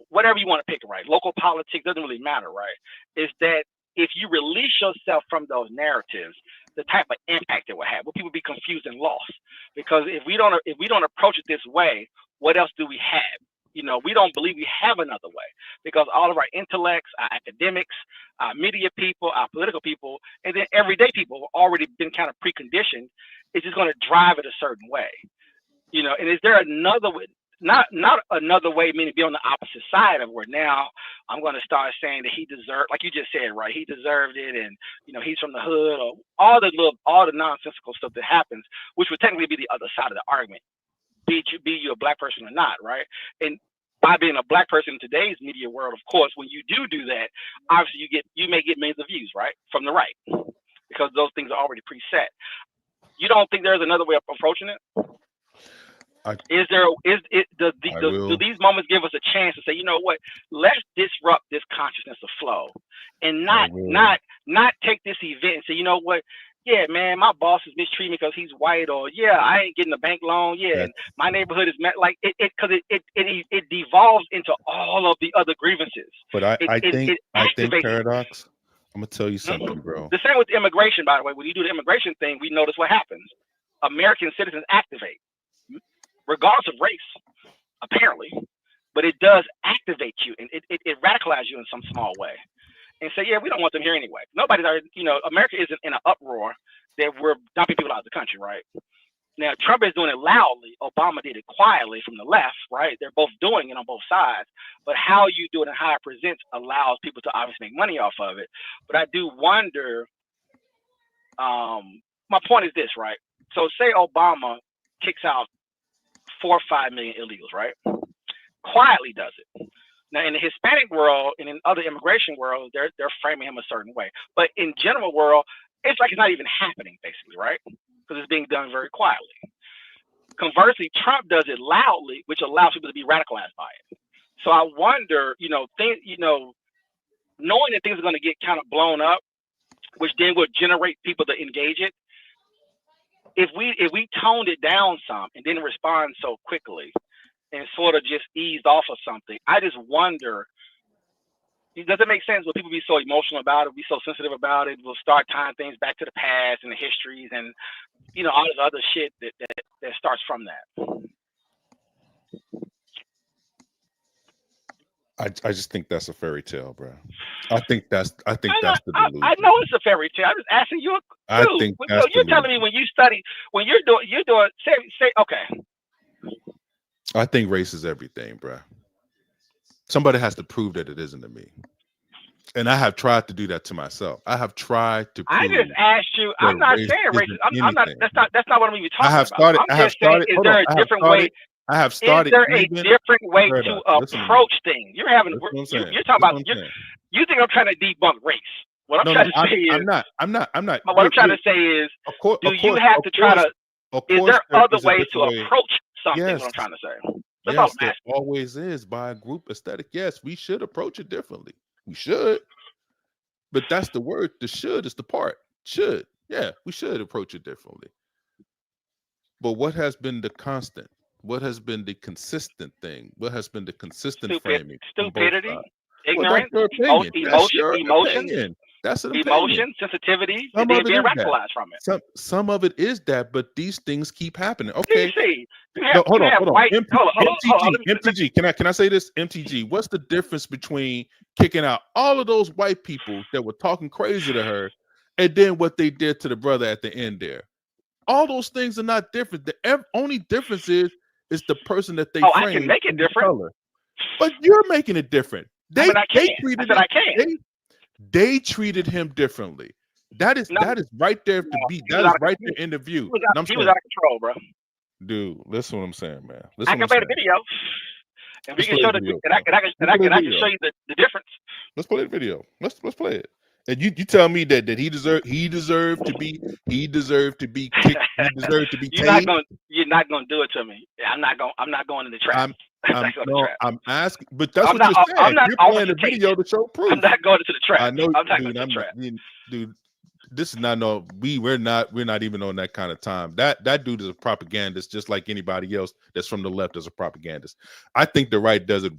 Speaker 1: whatever you want to pick, right? Local politics doesn't really matter, right? Is that if you release yourself from those narratives, the type of impact it will have, will people be confused and lost? Because if we don't approach it this way, what else do we have? We don't believe we have another way, because all of our intellects, our academics, our media people, our political people, and then everyday people have already been kind of preconditioned. It's just going to drive it a certain way, and is there another way? Not another way, meaning be on the opposite side of where now I'm going to start saying that he deserved, like you just said, right? He deserved it, and he's from the hood, or all the nonsensical stuff that happens, which would technically be the other side of the argument. Be you a black person or not, right? And by being a black person in today's media world, of course, when you do that, obviously you may get millions of views, right, from the right, because those things are already preset. You don't think there's another way of approaching it? Do these moments give us a chance to say, you know what, let's disrupt this consciousness of flow, and not take this event and say, you know what, yeah, man, my boss is mistreating me because he's white, or yeah, I ain't getting a bank loan, and my neighborhood is like it devolves into all of the other grievances.
Speaker 2: But I think Paradox, I'm gonna tell you something, bro.
Speaker 1: The same with immigration, by the way. When you do the immigration thing, we notice what happens. American citizens activate, regardless of race, apparently, but it does activate you, and it radicalizes you in some small way. And say, yeah, we don't want them here anyway. Nobody's, America isn't in an uproar that we're dumping people out of the country, right? Now, Trump is doing it loudly. Obama did it quietly from the left, right? They're both doing it on both sides. But how you do it and how it presents allows people to obviously make money off of it. But I do wonder, my point is this, right? So say Obama kicks out 4 or 5 million illegals, right? Quietly does it. Now, in the Hispanic world and in other immigration worlds, they're framing him a certain way. But in general world, it's like it's not even happening, basically, right? Because it's being done very quietly. Conversely, Trump does it loudly, which allows people to be radicalized by it. So I wonder, knowing that things are going to get kind of blown up, which then will generate people to engage it. If we toned it down some and didn't respond so quickly, and sort of just eased off of something, I just wonder, does it make sense? Will people be so emotional about it, be so sensitive about it? We'll start tying things back to the past and the histories and, all this other shit that starts from that.
Speaker 2: I just think that's a fairy tale, bro. I think that's the delusion.
Speaker 1: I know it's a fairy tale. I'm just asking you. You're telling me when you study, when you're doing, say, okay.
Speaker 2: I think race is everything, bro. Somebody has to prove that it isn't to me. And I have tried to do that to myself. I have tried to prove.
Speaker 1: I just asked you. I'm not saying racist. I'm not. That's not what I'm even talking about. I'm just saying, is there a different way?
Speaker 2: I have started.
Speaker 1: Is there a different way to approach things? You're having. You're talking about. You think I'm trying to debunk race? What I'm trying to say is. I'm not. What I'm trying to say is. Do you have to try to? Is there other ways to approach something? What I'm trying to say. That's all I'm asking.
Speaker 2: There always is by a group aesthetic. Yes, we should approach it differently. We should. But that's the word. The should is the part. Should. Yeah, we should approach it differently. But what has been the constant? What has been the consistent thing? What has been the consistent framing?
Speaker 1: Stupidity, ignorance, emotions.
Speaker 2: That's an
Speaker 1: emotion, sensitivity, and then being radicalized from it.
Speaker 2: Some of it is that, but these things keep happening. Okay.
Speaker 1: Hold on.
Speaker 2: MTG. Can I say this? MTG. What's the difference between kicking out all of those white people that were talking crazy to her, and then what they did to the brother at the end there? All those things are not different. The only difference is the person that they.
Speaker 1: I can make it different.
Speaker 2: But you're making it different.
Speaker 1: I can.
Speaker 2: They treated him differently. That is
Speaker 1: No,
Speaker 2: right there to
Speaker 1: no,
Speaker 2: be.
Speaker 1: he was
Speaker 2: That
Speaker 1: out
Speaker 2: is
Speaker 1: of
Speaker 2: right
Speaker 1: he,
Speaker 2: there in the view. And I'm
Speaker 1: he was
Speaker 2: saying,
Speaker 1: out of control, bro.
Speaker 2: dude, listen what I'm saying, man.
Speaker 1: I
Speaker 2: Listen what
Speaker 1: can
Speaker 2: I'm
Speaker 1: play the
Speaker 2: saying.
Speaker 1: video, and we
Speaker 2: Let's
Speaker 1: can
Speaker 2: play
Speaker 1: show
Speaker 2: the
Speaker 1: the
Speaker 2: video,
Speaker 1: and I
Speaker 2: bro.
Speaker 1: can and I can and
Speaker 2: Let's
Speaker 1: I
Speaker 2: play
Speaker 1: can,
Speaker 2: the
Speaker 1: I can show
Speaker 2: video.
Speaker 1: you the difference.
Speaker 2: Let's play the video. Let's play it. And you tell me that he deserved to be kicked. He deserved to be tased.
Speaker 1: You're not gonna do it to me. I'm not going in the trap.
Speaker 2: I'm
Speaker 1: I'm
Speaker 2: I'm
Speaker 1: not going to the
Speaker 2: no,
Speaker 1: trap.
Speaker 2: I'm asking, but that's what you're
Speaker 1: I'm
Speaker 2: saying.
Speaker 1: not
Speaker 2: You're playing
Speaker 1: offering
Speaker 2: the
Speaker 1: to take
Speaker 2: video
Speaker 1: it.
Speaker 2: to show
Speaker 1: I'm
Speaker 2: proof.
Speaker 1: not going into the
Speaker 2: I
Speaker 1: trap.
Speaker 2: know,
Speaker 1: I'm not going
Speaker 2: dude.
Speaker 1: to the trap.
Speaker 2: Dude. This is not no. We're not even on that kind of time. That dude is a propagandist, just like anybody else that's from the left is a propagandist. I think the right does it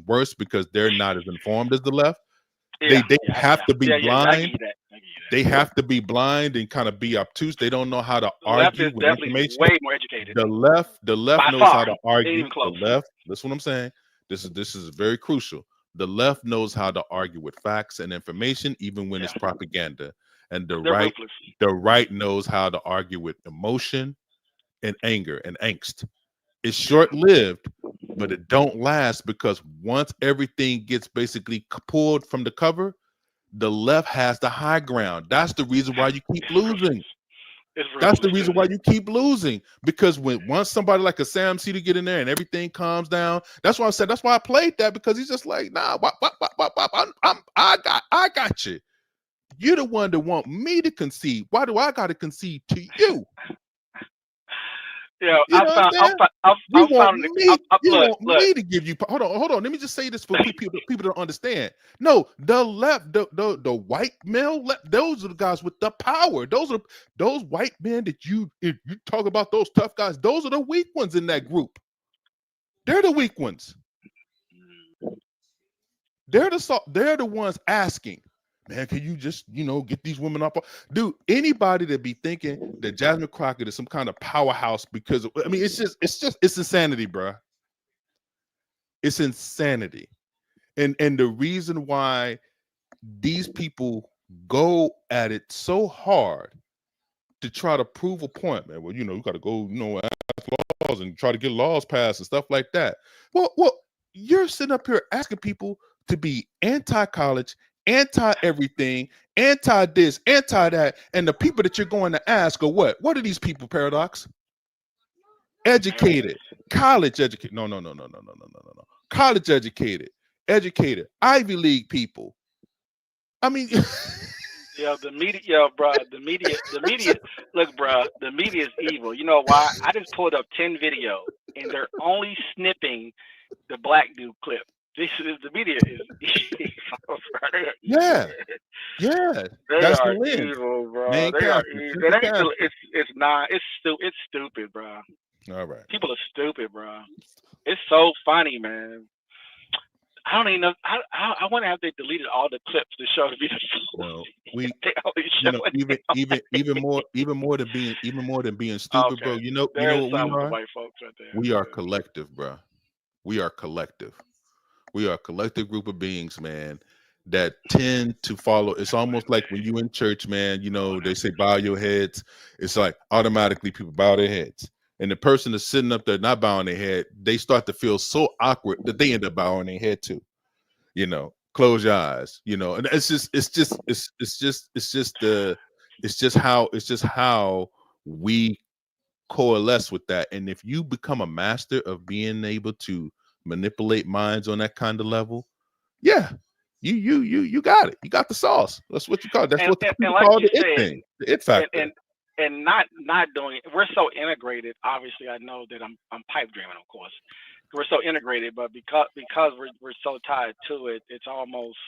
Speaker 2: worse because they're not as informed as the left. They have to be
Speaker 1: Yeah. I get
Speaker 2: blind.
Speaker 1: you that.
Speaker 2: They have to be blind and kind of be obtuse. They don't know how to
Speaker 1: The left
Speaker 2: argue
Speaker 1: is
Speaker 2: with
Speaker 1: definitely
Speaker 2: information.
Speaker 1: way more educated
Speaker 2: The left
Speaker 1: by
Speaker 2: knows
Speaker 1: far.
Speaker 2: how to
Speaker 1: Ain't
Speaker 2: argue.
Speaker 1: even
Speaker 2: The
Speaker 1: close.
Speaker 2: left, that's what I'm saying. This is very crucial. The left knows how to argue with facts and information, even when
Speaker 1: Yeah,
Speaker 2: it's propaganda. And the
Speaker 1: they're
Speaker 2: right,
Speaker 1: ruthless.
Speaker 2: knows how to argue with emotion and anger and angst. It's short-lived, but it don't last because once everything gets basically pulled from the cover, the left has the high ground. That's the reason why you keep
Speaker 1: It's
Speaker 2: losing.
Speaker 1: ruthless. It's
Speaker 2: That's the
Speaker 1: ruthless.
Speaker 2: reason why you keep losing because when once somebody like a Sam C to get in there and everything calms down, that's why I said that's why I played that because he's just like, nah, I got you. You're the one that want me to concede. Why do I got to concede to you?
Speaker 1: Yeah,
Speaker 2: You know what I'm saying?
Speaker 1: I'm found.
Speaker 2: You
Speaker 1: Look,
Speaker 2: want me to give you. Hold on. Let me just say this for people to understand. No, the left, the white male left. Those are the guys with the power. Those white men that if you talk about those tough guys. Those are the weak ones in that group. They're the weak ones. They're the ones asking, man, can you just get these women up? Dude, anybody that be thinking that Jasmine Crockett is some kind of powerhouse because I mean it's insanity, bro. It's insanity. And the reason why these people go at it so hard to try to prove a point, man. Well, you got to go, ask laws and try to get laws passed and stuff like that. Well, you're sitting up here asking people to be anti-college, anti-everything, anti-this, anti-that, and the people that you're going to ask are what? What are these people, Paradox? Educated, college educated. No. College educated, Ivy League people. I mean,
Speaker 1: yeah, the media, bro. The media. Look, bro. The media is evil. You know why? I just pulled up 10 videos, and they're only snipping the black dude clip. The media is evil, bro. They are evil,
Speaker 2: yeah,
Speaker 1: man.
Speaker 2: yeah.
Speaker 1: They
Speaker 2: That's the
Speaker 1: are
Speaker 2: lens.
Speaker 1: evil, bro.
Speaker 2: Main
Speaker 1: They are
Speaker 2: casting,
Speaker 1: evil.
Speaker 2: central
Speaker 1: They
Speaker 2: casting.
Speaker 1: it's not. It's stupid, bro.
Speaker 2: All right.
Speaker 1: People are stupid, bro. It's so funny, man. I don't even know. I wonder if they deleted all the clips to show the video.
Speaker 2: No, we,
Speaker 1: They only showing him.
Speaker 2: even more than being stupid, bro.
Speaker 1: Okay,
Speaker 2: You know
Speaker 1: there's
Speaker 2: what we
Speaker 1: some of the
Speaker 2: are?
Speaker 1: white folks right there.
Speaker 2: We are
Speaker 1: Yeah.
Speaker 2: collective, bro. We are collective. We are a collective group of beings, man, that tend to follow. It's almost like when you in church, man, they say bow your heads. It's like automatically people bow their heads. And the person that's sitting up there not bowing their head, they start to feel so awkward that they end up bowing their head too. Close your eyes, and it's just how we coalesce with that. And if you become a master of being able to manipulate minds on that kind of level, yeah, you got it. You got the sauce. That's what you call it. That's what the
Speaker 1: And
Speaker 2: people
Speaker 1: like
Speaker 2: call
Speaker 1: you
Speaker 2: the it
Speaker 1: said,
Speaker 2: thing, the it
Speaker 1: and
Speaker 2: factor.
Speaker 1: and and not doing. We're so integrated. Obviously, I know that I'm pipe dreaming, of course. We're so integrated, but because we're so tied to it, it's almost.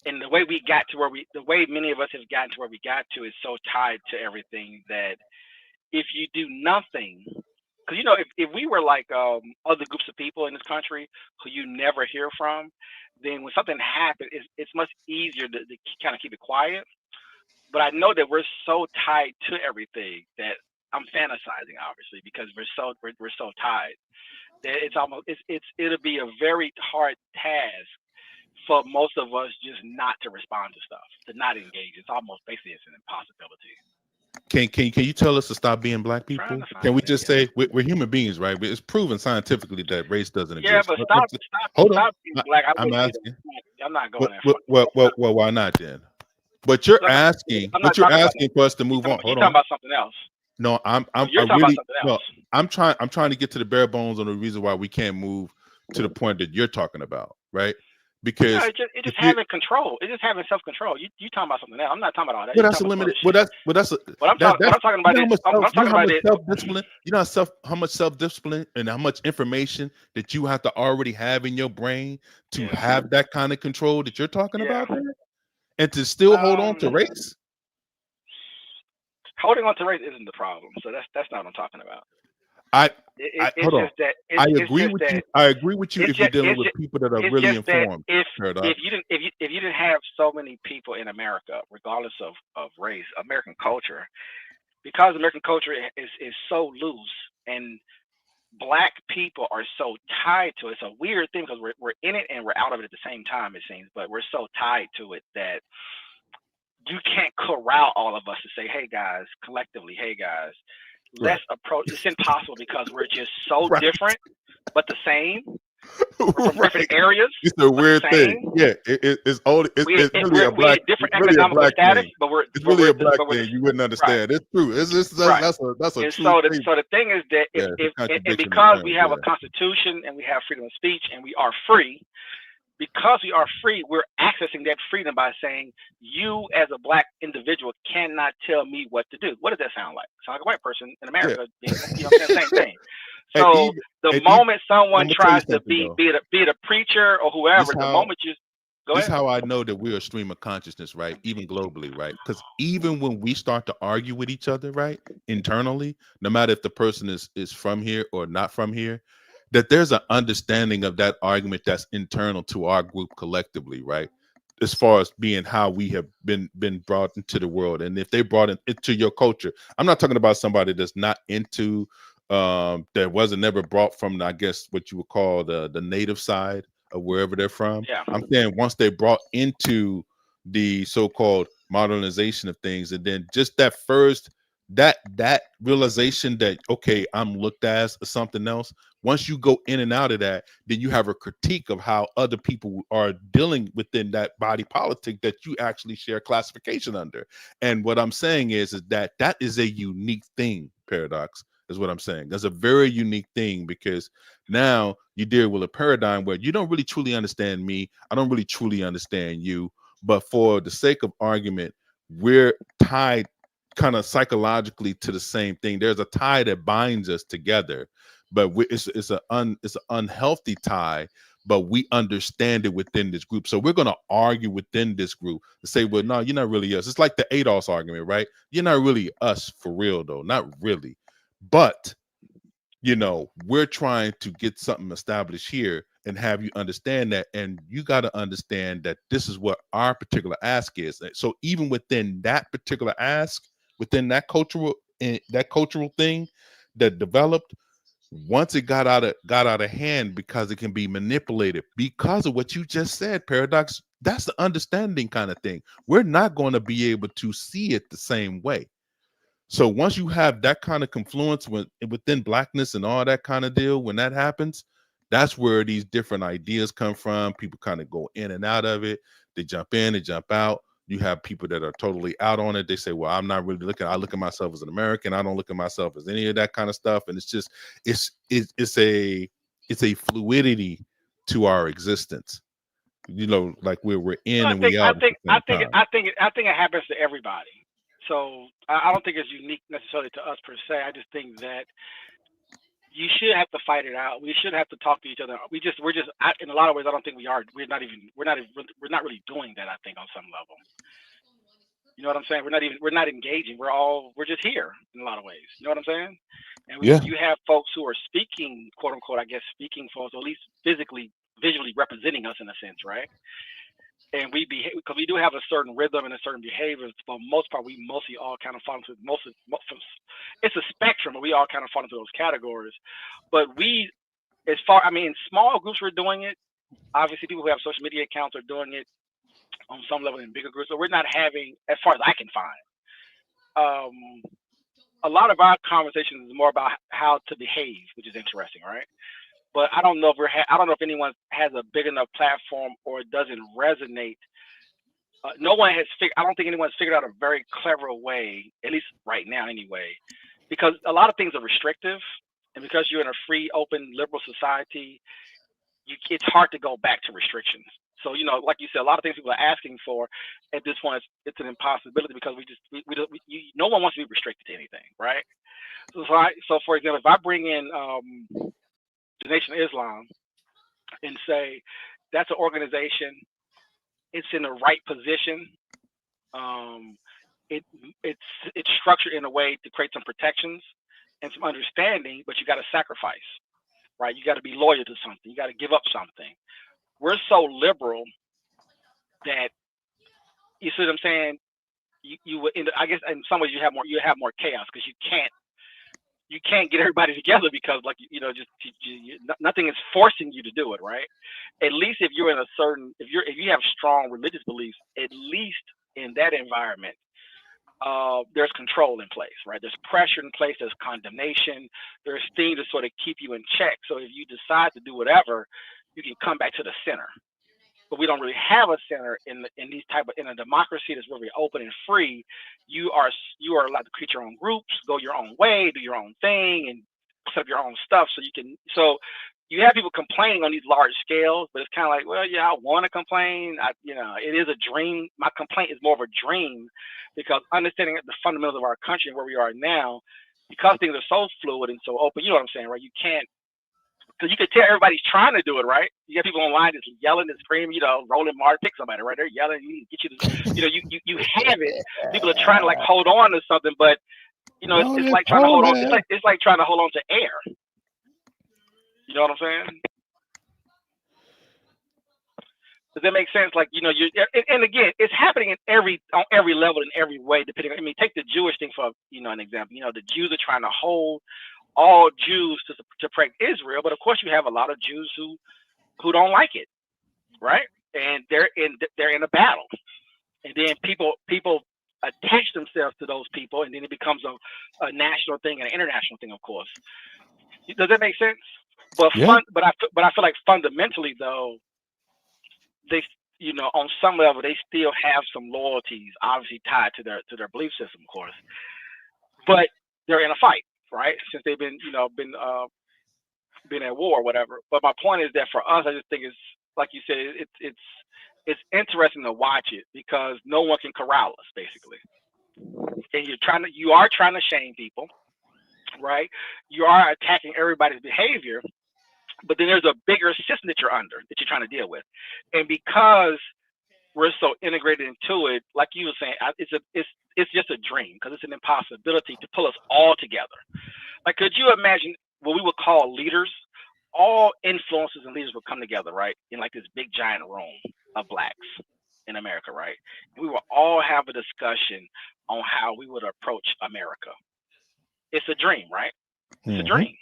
Speaker 1: And the way the way many of us have gotten to where we got to is so tied to everything that if you do nothing, because if we were like other groups of people in this country who you never hear from, then when something happens, it's much easier to kind of keep it quiet. But I know that we're so tied to everything that I'm fantasizing, obviously, because we're so tied. That it's almost it'll be a very hard task for most of us just not to respond to stuff, to not engage. It's almost basically it's an impossibility.
Speaker 2: Can you tell us to stop being black
Speaker 1: Trying
Speaker 2: people?
Speaker 1: to
Speaker 2: Can
Speaker 1: find
Speaker 2: we
Speaker 1: it.
Speaker 2: just say we're human beings, right? It's proven scientifically that race doesn't
Speaker 1: Yeah,
Speaker 2: exist.
Speaker 1: but
Speaker 2: Hold on,
Speaker 1: stop being black. I
Speaker 2: I'm
Speaker 1: wouldn't do
Speaker 2: asking.
Speaker 1: that. I'm not
Speaker 2: Well,
Speaker 1: going that
Speaker 2: well,
Speaker 1: far.
Speaker 2: well, well, well, why not then? But you're
Speaker 1: I'm not,
Speaker 2: asking,
Speaker 1: I'm not talking about that.
Speaker 2: for us to
Speaker 1: You
Speaker 2: move
Speaker 1: talking,
Speaker 2: on.
Speaker 1: about, you
Speaker 2: Hold
Speaker 1: talking
Speaker 2: on.
Speaker 1: about something else.
Speaker 2: No,
Speaker 1: Oh,
Speaker 2: I
Speaker 1: you're talking about
Speaker 2: really
Speaker 1: something
Speaker 2: no.
Speaker 1: else.
Speaker 2: I'm trying to get to the bare bones on the reason why we can't move to the point that you're talking about, right?
Speaker 1: No,
Speaker 2: Because
Speaker 1: it's
Speaker 2: if
Speaker 1: just
Speaker 2: you
Speaker 1: having control. It's just having self control. You talking about something else. I'm not talking about all that.
Speaker 2: well,
Speaker 1: You
Speaker 2: that's a
Speaker 1: talking about some
Speaker 2: limited.
Speaker 1: other shit. What
Speaker 2: That's
Speaker 1: I'm talking
Speaker 2: you
Speaker 1: about
Speaker 2: know how
Speaker 1: is
Speaker 2: much
Speaker 1: what I'm
Speaker 2: you know
Speaker 1: talking
Speaker 2: how
Speaker 1: about
Speaker 2: much
Speaker 1: is
Speaker 2: self discipline. You know how much self discipline and how much information that you have to already have in your brain to
Speaker 1: yeah,
Speaker 2: have that kind of control that you're talking
Speaker 1: yeah.
Speaker 2: about, man, and to still hold on to
Speaker 1: Um,
Speaker 2: race.
Speaker 1: holding on to race isn't the problem. So that's not what I'm talking about.
Speaker 2: I
Speaker 1: It's
Speaker 2: hold on.
Speaker 1: just that
Speaker 2: I
Speaker 1: it's
Speaker 2: agree
Speaker 1: just
Speaker 2: with you.
Speaker 1: that
Speaker 2: I agree with you
Speaker 1: it's
Speaker 2: if you're
Speaker 1: just
Speaker 2: dealing
Speaker 1: it's
Speaker 2: with
Speaker 1: just
Speaker 2: people that are
Speaker 1: it's
Speaker 2: really
Speaker 1: just that
Speaker 2: informed. Paradox.
Speaker 1: if you didn't have so many people in America, regardless of race, American culture, because American culture is so loose and black people are so tied to it. It's a weird thing because we're in it and we're out of it at the same time, it seems, but we're so tied to it that you can't corral all of us to say, hey guys, collectively, hey guys,
Speaker 2: Right.
Speaker 1: let's approach. It's impossible because we're just so
Speaker 2: Right.
Speaker 1: different, but the same. We're from different
Speaker 2: Right.
Speaker 1: areas,
Speaker 2: It's a
Speaker 1: but the
Speaker 2: weird thing.
Speaker 1: same.
Speaker 2: Yeah, it's really a
Speaker 1: We
Speaker 2: black.
Speaker 1: had different
Speaker 2: It's really a
Speaker 1: economical
Speaker 2: black
Speaker 1: status,
Speaker 2: thing. It's
Speaker 1: but
Speaker 2: really
Speaker 1: we're
Speaker 2: a black
Speaker 1: but we're
Speaker 2: thing. You wouldn't
Speaker 1: right,
Speaker 2: understand. It's true.
Speaker 1: right.
Speaker 2: That's a
Speaker 1: And
Speaker 2: true
Speaker 1: so
Speaker 2: thing.
Speaker 1: the thing is that
Speaker 2: Yeah, it's a
Speaker 1: and
Speaker 2: contradiction in
Speaker 1: because we
Speaker 2: terms.
Speaker 1: have a
Speaker 2: Yeah.
Speaker 1: constitution and we have freedom of speech and we are free, because we are free, we're accessing that freedom by saying you as a black individual cannot tell me what to do. What does that sound like? Sound like a white person in
Speaker 2: Yeah.
Speaker 1: America being, you know what I'm saying? Same thing.
Speaker 2: And
Speaker 1: So
Speaker 2: even
Speaker 1: the
Speaker 2: and even
Speaker 1: moment
Speaker 2: I'm
Speaker 1: someone
Speaker 2: gonna tell you
Speaker 1: tries to
Speaker 2: something though.
Speaker 1: be it a preacher or whoever,
Speaker 2: This
Speaker 1: the
Speaker 2: how
Speaker 1: moment you go
Speaker 2: this
Speaker 1: ahead.
Speaker 2: how I know that we're a stream of consciousness, right? Even globally, right? Because even when we start to argue with each other, right, internally, no matter if the person is from here or not from here, that there's an understanding of that argument that's internal to our group collectively, right? As far as being how we have been brought into the world, and if they brought it into your culture, I'm not talking about somebody that's not into that wasn't never brought from, I guess, what you would call the native side of wherever they're from.
Speaker 1: Yeah.
Speaker 2: I'm saying once they brought into the so-called modernization of things, and then just that first that realization that okay, I'm looked as something else. Once you go in and out of that, then you have a critique of how other people are dealing within that body politic that you actually share classification under. And what I'm saying is that that is a unique thing. Paradox is what I'm saying. That's a very unique thing because now you deal with a paradigm where you don't really truly understand me. I don't really truly understand you. But for the sake of argument, we're tied kind of psychologically to the same thing. There's a tie that binds us together, but it's an unhealthy tie. But we understand it within this group, so we're going to argue within this group to say, "Well, no, you're not really us." It's like the ADOS argument, right? You're not really us for real, though, not really. But we're trying to get something established here and have you understand that. And you got to understand that this is what our particular ask is. So even within that particular ask, within that cultural thing that developed, once it got out of hand because it can be manipulated because of what you just said, Paradox, that's the understanding kind of thing. We're not going to be able to see it the same way. So once you have that kind of confluence within blackness and all that kind of deal, when that happens, that's where these different ideas come from. People kind of go in and out of it. They jump in, they jump out. You have people that are totally out on it. They say, well, I'm not really looking. I look at myself as an American. I don't look at myself as any of that kind of stuff. And it's just, it's a fluidity to our existence. Like we're in
Speaker 1: Well,
Speaker 2: and we out at the same time.
Speaker 1: I think it happens to everybody. So I don't think it's unique necessarily to us per se. I just think that you should have to fight it out. We should have to talk to each other. In a lot of ways, I don't think we are. We're not really doing that. I think on some level. You know what I'm saying? We're not engaging. We're just here in a lot of ways. You know what I'm saying? And
Speaker 2: Yeah.
Speaker 1: you have folks who are speaking, quote unquote, I guess, speaking for us, or at least visually representing us in a sense, right? And we behave because we do have a certain rhythm and a certain behavior. For the most part, we mostly all kind of fall into it's a spectrum, but we all kind of fall into those categories. But in small groups, we're doing it. Obviously, people who have social media accounts are doing it on some level in bigger groups. So we're not having, as far as I can find, a lot of our conversations is more about how to behave, which is interesting, right? But I don't know if I don't know if anyone has a big enough platform or it doesn't resonate. No one has figured. I don't think anyone's figured out a very clever way, at least right now, anyway, because a lot of things are restrictive, and because you're in a free, open, liberal society, it's hard to go back to restrictions. So like you said, a lot of things people are asking for at this point, it's an impossibility because we don't, no one wants to be restricted to anything, right? So for example, if I bring in the Nation of Islam and say that's an organization, it's in the right position. Um, it it's structured in a way to create some protections and some understanding, but you got to sacrifice, right? You got to be loyal to something. You got to give up something. We're so liberal that you see what I'm saying. You would, I guess, in some ways you have more chaos because you can't get everybody together because like just nothing is forcing you to do it, right? At least if you're in a certain if you have strong religious beliefs, at least in that environment, there's control in place, right? There's pressure in place, there's condemnation, there's things to sort of keep you in check. So if you decide to do whatever, you can come back to the center. But we don't really have a center in these type of in a democracy that's really open and free. You are allowed to create your own groups, go your own way, do your own thing, and set up your own stuff. So you have people complaining on these large scales, but it's kind of like, well, yeah, I want to complain. It is a dream. My complaint is more of a dream because understanding the fundamentals of our country and where we are now, because things are so fluid and so open, you know what I'm saying, right? You can't. Because you can tell everybody's trying to do it, right? You got people online just yelling and screaming, Roland Martin, pick somebody, right? They're yelling, you get you to, you have it. People are trying to like hold on to something, but it's like trying to hold on. It's like trying to hold on to air. You know what I'm saying? Does that make sense? Like, and again, it's happening on every level in every way, depending. I mean, take the Jewish thing for an example. The Jews are trying to hold all Jews to protect Israel, but of course you have a lot of Jews who don't like it, right? And they're in a battle, and then people attach themselves to those people, and then it becomes a national thing and an international thing, of course. Does that make sense? But
Speaker 2: Yeah.
Speaker 1: but I feel like fundamentally though, they on some level they still have some loyalties, obviously tied to their belief system, of course. But they're in a fight, right? Since they've been been at war or whatever. But my point is that for us, I just think it's like you said, it's interesting to watch it because no one can corral us basically, and you are trying to shame people, right? You are attacking everybody's behavior, but then there's a bigger system that you're under that you're trying to deal with, and because we're so integrated into it, like you were saying, it's just a dream because it's an impossibility to pull us all together. Like, could you imagine what we would call leaders? All influences and leaders would come together, right, in like this big giant room of blacks in America, right? And we will all have a discussion on how we would approach America. It's a dream, right? It's a dream.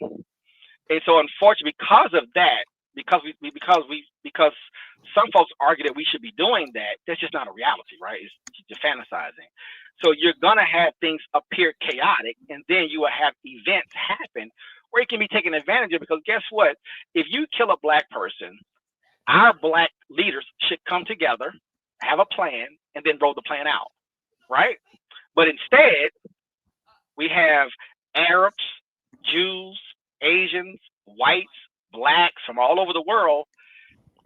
Speaker 1: And so, unfortunately, because of that, because some folks argue that we should be doing that, that's just not a reality, right? It's just fantasizing. So you're gonna have things appear chaotic, and then you will have events happen where it can be taken advantage of. Because guess what? If you kill a black person, our black leaders should come together, have a plan, and then roll the plan out, right? But instead, we have Arabs, Jews, Asians, whites, blacks from all over the world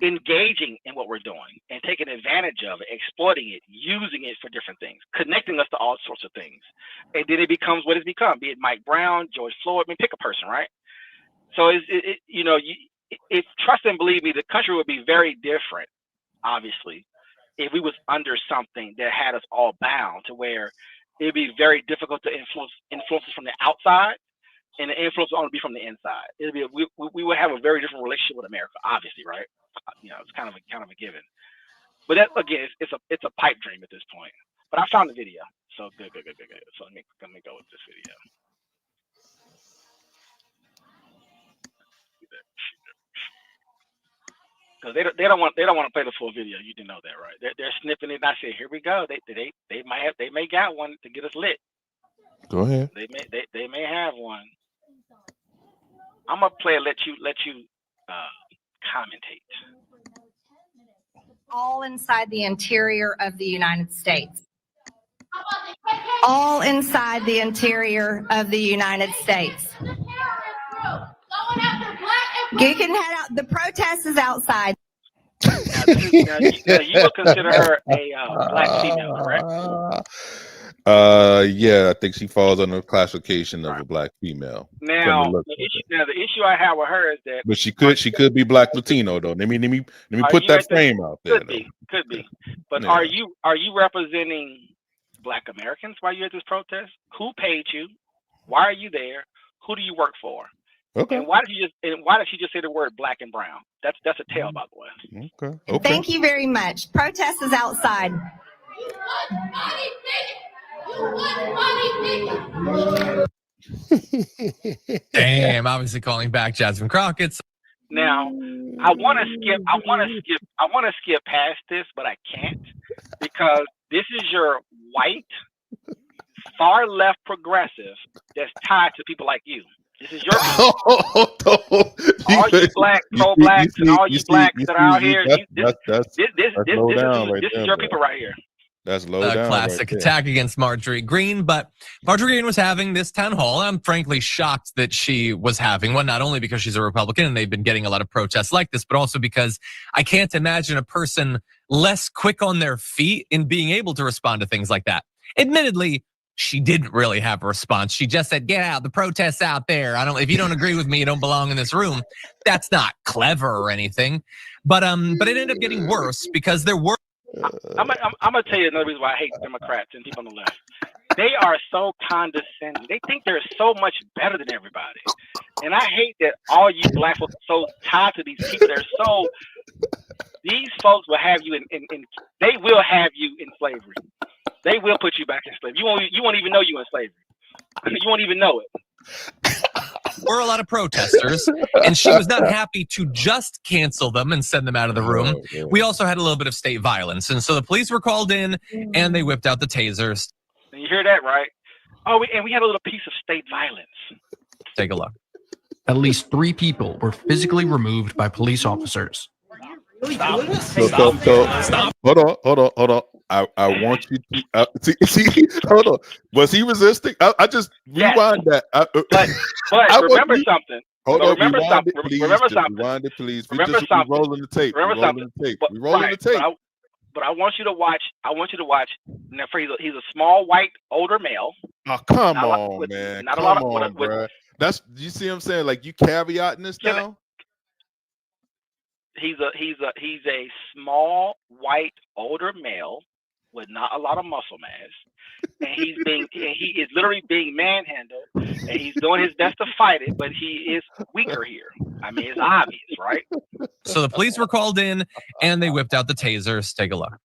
Speaker 1: engaging in what we're doing and taking advantage of it, exploiting it, using it for different things, connecting us to all sorts of things. And then it becomes what it's become, be it Mike Brown, George Floyd, I mean, pick a person, right? So it's trust and believe me, the country would be very different, obviously, if we was under something that had us all bound to where it'd be very difficult to influence from the outside, and the influence will only be from the inside. It'll be we would have a very different relationship with America, obviously, right? It's kind of a given. But that again, it's a pipe dream at this point. But I found the video, so good. So let me go with this video. Because they don't want to play the full video. You didn't know that, right? They're snipping it. And I said, here we go. They may got one to get us lit.
Speaker 2: Go ahead.
Speaker 1: They may have one. I'm gonna play it. Let you commentate.
Speaker 4: All inside the interior of the United States. All inside the interior of the United States. You can head out. The protest is outside.
Speaker 1: Now, you would consider her a black female, correct?
Speaker 2: Yeah, I think she falls under the classification of a black female.
Speaker 1: Now, the issue I have with her is that,
Speaker 2: but she could be black Latino though. Let me put that frame out there.
Speaker 1: Could be. But
Speaker 2: Yeah.
Speaker 1: are you representing Black Americans while you're at this protest? Who paid you? Why are you there? Who do you work for?
Speaker 2: Okay.
Speaker 1: And why did she just say the word black and brown? That's a tale, by the way.
Speaker 2: Okay.
Speaker 4: Thank you very much. Protest is outside.
Speaker 5: Damn, obviously calling back Jasmine Crockett.
Speaker 1: Now, I want to skip past this, but I can't, because this is your white, far left progressive that's tied to people like you. This is your people. All you black, pro-blacks, and all you blacks that are out here. This is your people right here.
Speaker 2: That's low down.
Speaker 5: Classic
Speaker 2: right
Speaker 5: attack against Marjorie Greene. But Marjorie Greene was having this town hall. I'm frankly shocked that she was having one, not only because she's a Republican and they've been getting a lot of protests like this, but also because I can't imagine a person less quick on their feet in being able to respond to things like that. Admittedly, she didn't really have a response. She just said, "Get out, the protests out there. If you don't agree with me, you don't belong in this room." That's not clever or anything. But it ended up getting worse because there were.
Speaker 1: I'm gonna tell you another reason why I hate Democrats and people on the left. They are so condescending. They think they're so much better than everybody. And I hate that all you black folks are so tied to these people. These folks will have you they will have you in slavery. They will put you back in slavery. You won't even know you're in slavery. You won't even know it.
Speaker 5: Were a lot of protesters, and she was not happy to just cancel them and send them out of the room. We also had a little bit of state violence, and so the police were called in, and they whipped out the tasers.
Speaker 1: You hear that, right? Oh, and we had a little piece of state violence.
Speaker 5: Take a look.
Speaker 6: At least 3 people were physically removed by police officers.
Speaker 2: Stop. Hold on. I want you to see. Hold on. Was he resisting? I just rewind that.
Speaker 1: But remember something.
Speaker 2: Hold on.
Speaker 1: Remember something.
Speaker 2: Rewind it, please.
Speaker 1: Remember something.
Speaker 2: We're rolling the tape. We're rolling the tape.
Speaker 1: But I want you to watch. Now, he's a small, white, older male.
Speaker 2: Oh, come on, man. Not a lot of. Bro. That's, you see what I'm saying? Like, you caveating this now.
Speaker 1: He's a small, white, older male with not a lot of muscle mass, and he is literally being manhandled, and he's doing his best to fight it, but he is weaker here. I mean, it's obvious, right?
Speaker 5: So the police were called in, and they whipped out the tasers. Take a look.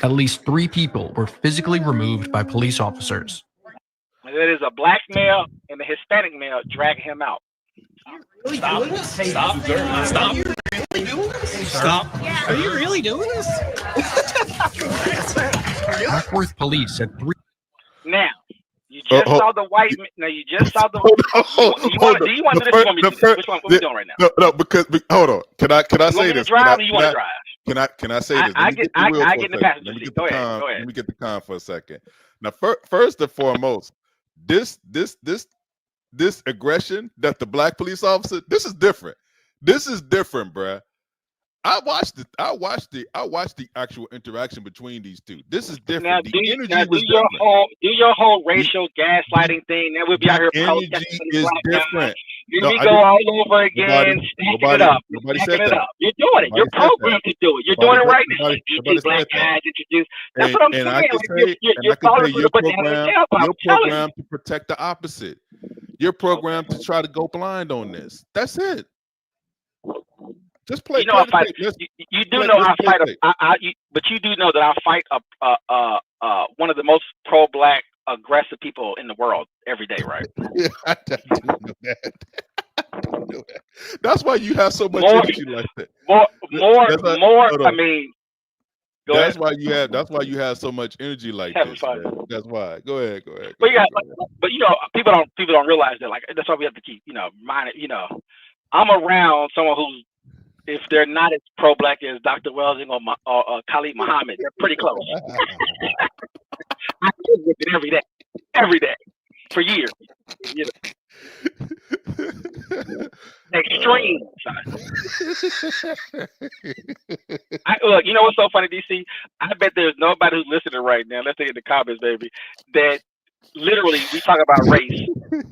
Speaker 6: At least 3 people were physically removed by police officers.
Speaker 1: There is a black male and a Hispanic male dragging him out.
Speaker 7: Stop. Are you really doing this?
Speaker 6: Hackworth police said 3.
Speaker 1: Now, you just saw the white. Now you just saw the. Do you want to do this? Which one? What are we doing right now?
Speaker 2: No, because hold on. Can I say this?
Speaker 1: You want to drive?
Speaker 2: Can I say this?
Speaker 1: I get in the passenger seat. Go ahead.
Speaker 2: Let me get the con for a second. Now, first and foremost, this aggression that the black police officer. This is different. This is different, bruh. I watched the actual interaction between these two. This is different.
Speaker 1: Now, do your whole racial gaslighting thing. Then we'll be out here protesting.
Speaker 2: Is different.
Speaker 1: Here we go all over again. Nobody said that. You're doing it. You're programmed to do it. You're doing it right now. Black guys introduced. That's what I'm saying. You're
Speaker 2: programmed to protect the opposite. You're programmed to try to go blind on this. That's it. Just play.
Speaker 1: You know, I fight. You do know I fight. But you do know that I fight one of the most pro-black, aggressive people in the world every day, right?
Speaker 2: Yeah, I do know that. That's why you have so much energy like that.
Speaker 1: More. I mean, Go
Speaker 2: That's
Speaker 1: ahead.
Speaker 2: why you have so much energy like
Speaker 1: Having
Speaker 2: this,
Speaker 1: fun.
Speaker 2: man. That's why. Go ahead.
Speaker 1: But yeah, but you know, people don't realize that. Like that's why we have to keep, mind it. I'm around someone who's, if they're not as pro-black as Dr. Welsing or Khalid Muhammad, they're pretty close. I live with it every day, for years. Extreme. Look, you know what's so funny, DC? I bet there's nobody who's listening right now. Let's say in the comments, baby, that literally we talk about race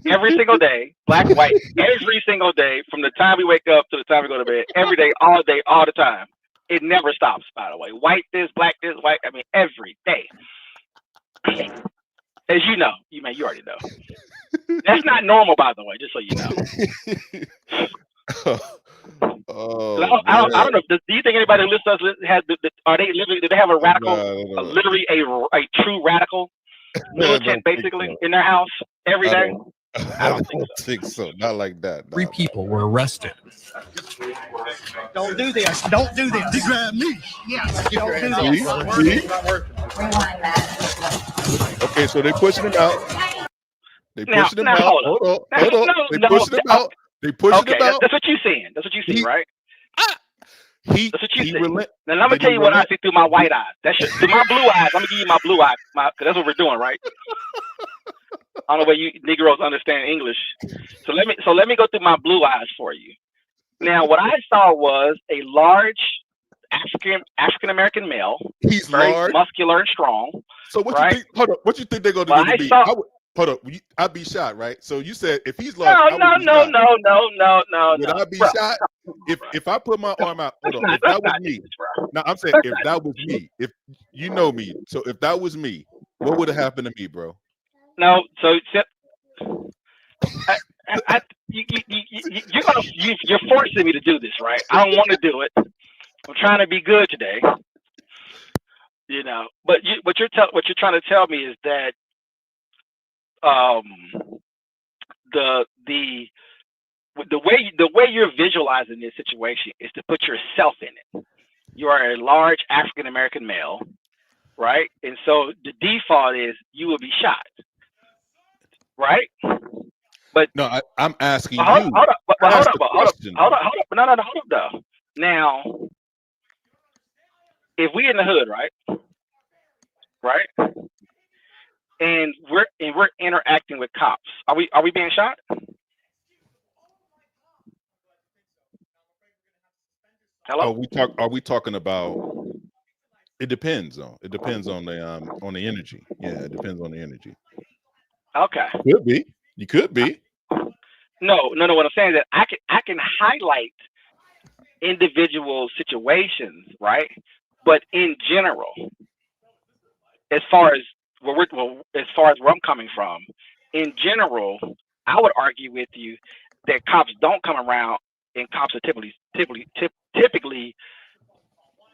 Speaker 1: every single day, black, white, every single day, from the time we wake up to the time we go to bed, every day, all the time. It never stops, by the way. White this, black this, white. I mean, every day. As you know, you already know. That's not normal, by the way, just so you know. I don't know. Do you think anybody who listens to us has? Are they living? Do they have a radical, literally a true radical militant, basically, in their house every day?
Speaker 2: I don't think so. Not like that.
Speaker 6: 3 people were arrested.
Speaker 7: Don't do this. Don't do this. He grabbed me. Yes. Don't do this.
Speaker 2: Okay, so they pushing him out. They pushing him out. Hold on. They pushing him out. They pushing him out.
Speaker 1: That's what you're seeing. That's what you see, right?
Speaker 2: That's
Speaker 1: what you see. Now let me tell you what I see through my white eyes. Through my blue eyes. I'm gonna give you my blue eyes, because that's what we're doing, right? I don't know where you Negroes understand English. So let me go through my blue eyes for you. Now, what I saw was a large African American male.
Speaker 2: He's
Speaker 1: very
Speaker 2: large,
Speaker 1: muscular and strong.
Speaker 2: So what
Speaker 1: right?
Speaker 2: you think? Hold up. What you think they're gonna do to me? Hold up. I'd be shot, right? So you said if he's large,
Speaker 1: no.
Speaker 2: Would I be shot if I put my arm out? Hold on. If that was me, now I'm saying if that was me, if you know me, so if that was me, what would have happened to me, bro?
Speaker 1: No, so you're forcing me to do this, right? I don't want to do it. I'm trying to be good today, But what you're trying to tell me is that the way you're visualizing this situation is to put yourself in it. You are a large African American male, right? And so the default is you will be shot. Right, but
Speaker 2: no, I'm asking you.
Speaker 1: Hold up. No, though. Now, if we in the hood, right, and we're interacting with cops, are we being shot? Hello?
Speaker 2: Are we talking about? It depends on. It depends on the energy. Yeah, it depends on the energy.
Speaker 1: Okay.
Speaker 2: Could be. You could be.
Speaker 1: No. What I'm saying is that I can highlight individual situations, right? But in general, as far as where I'm coming from, in general, I would argue with you that cops don't come around, and cops are typically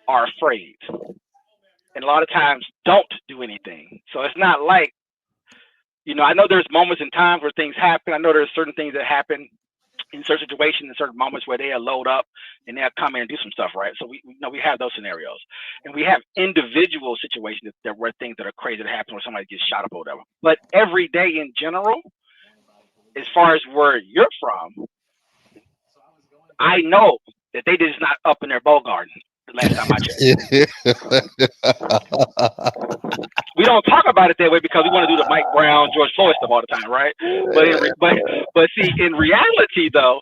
Speaker 1: are afraid, and a lot of times don't do anything. So it's not like. I know there's moments in times where things happen. I know there's certain things that happen in certain situations, in certain moments where they'll load up and they'll come in and do some stuff, right? So we have those scenarios, and we have individual situations where things that are crazy that happen, where somebody gets shot up or whatever. But every day in general, as far as where you're from, I know that they just not up in their bow garden. The last time I checked. We don't talk about it that way because we want to do the Mike Brown, George Floyd stuff all the time, right? But see, in reality, though,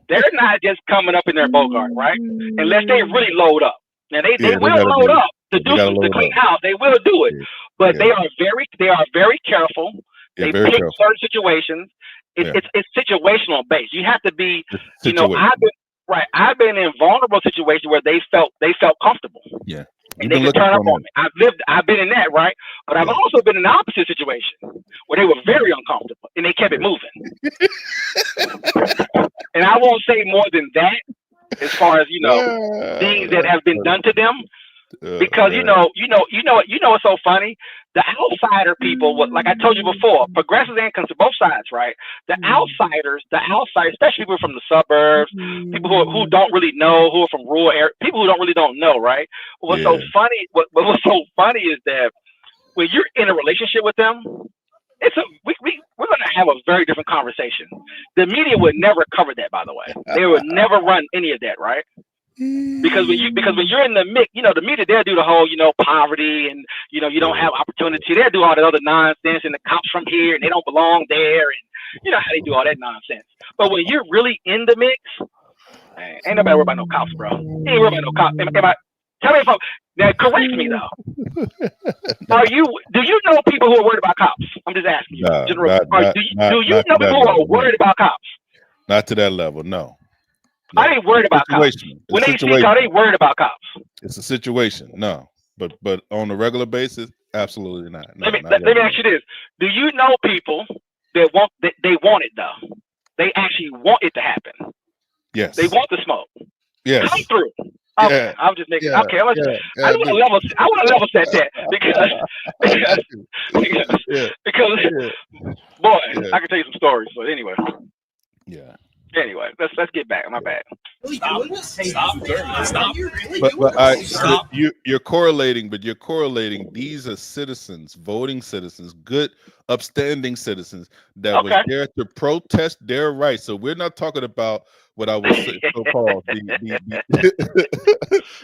Speaker 1: they're not just coming up in their Bogart, right? Unless they really load up. Now they will load up to do to clean house. They will do it, but they are very careful. They pick certain situations. It's situational based. You have to be, I've been in vulnerable situations where they felt comfortable.
Speaker 2: Yeah.
Speaker 1: And they could turn up on me. I've been in that, right? But I've also been in the opposite situation where they were very uncomfortable and they kept it moving. And I won't say more than that as far as, things that have been done to them. Because you know what's so funny? The outsider people, like I told you before, progressives and conservatives, both sides, right? The outsiders, especially people from the suburbs, people who don't really know, who are from rural areas, people who don't know, right? What's so funny? What's so funny is that when you're in a relationship with them, we're going to have a very different conversation. The media would never cover that, by the way. They would never run any of that, right? Because when you're in the mix, the media, they'll do the whole, poverty and, you don't have opportunity. They'll do all that other nonsense and the cops from here and they don't belong there. And you know how they do all that nonsense. But when you're really in the mix, man, ain't nobody worried about no cops, bro. Ain't worried about no cops. Tell me now, correct me though. Do you know people who are worried about cops? I'm just asking you. Do you know people who are worried about cops?
Speaker 2: Not to that level, no.
Speaker 1: I ain't worried about cops. When they speak out, they worried about cops.
Speaker 2: It's a situation, no. But on a regular basis, absolutely not. No,
Speaker 1: let me ask you this: do you know people that want it though? They actually want it to happen.
Speaker 2: Yes.
Speaker 1: They want the smoke.
Speaker 2: Yes.
Speaker 1: Come through. Okay,
Speaker 2: yeah.
Speaker 1: I'm just making.
Speaker 2: Yeah.
Speaker 1: Okay, I want to level set that because boy, I can tell you some stories. But anyway.
Speaker 2: Yeah.
Speaker 1: Anyway, let's get back. My bad.
Speaker 5: Stop.
Speaker 2: But you're correlating, these are citizens, voting citizens, good, upstanding citizens that was there to protest their rights. So we're not talking about what I would say so-called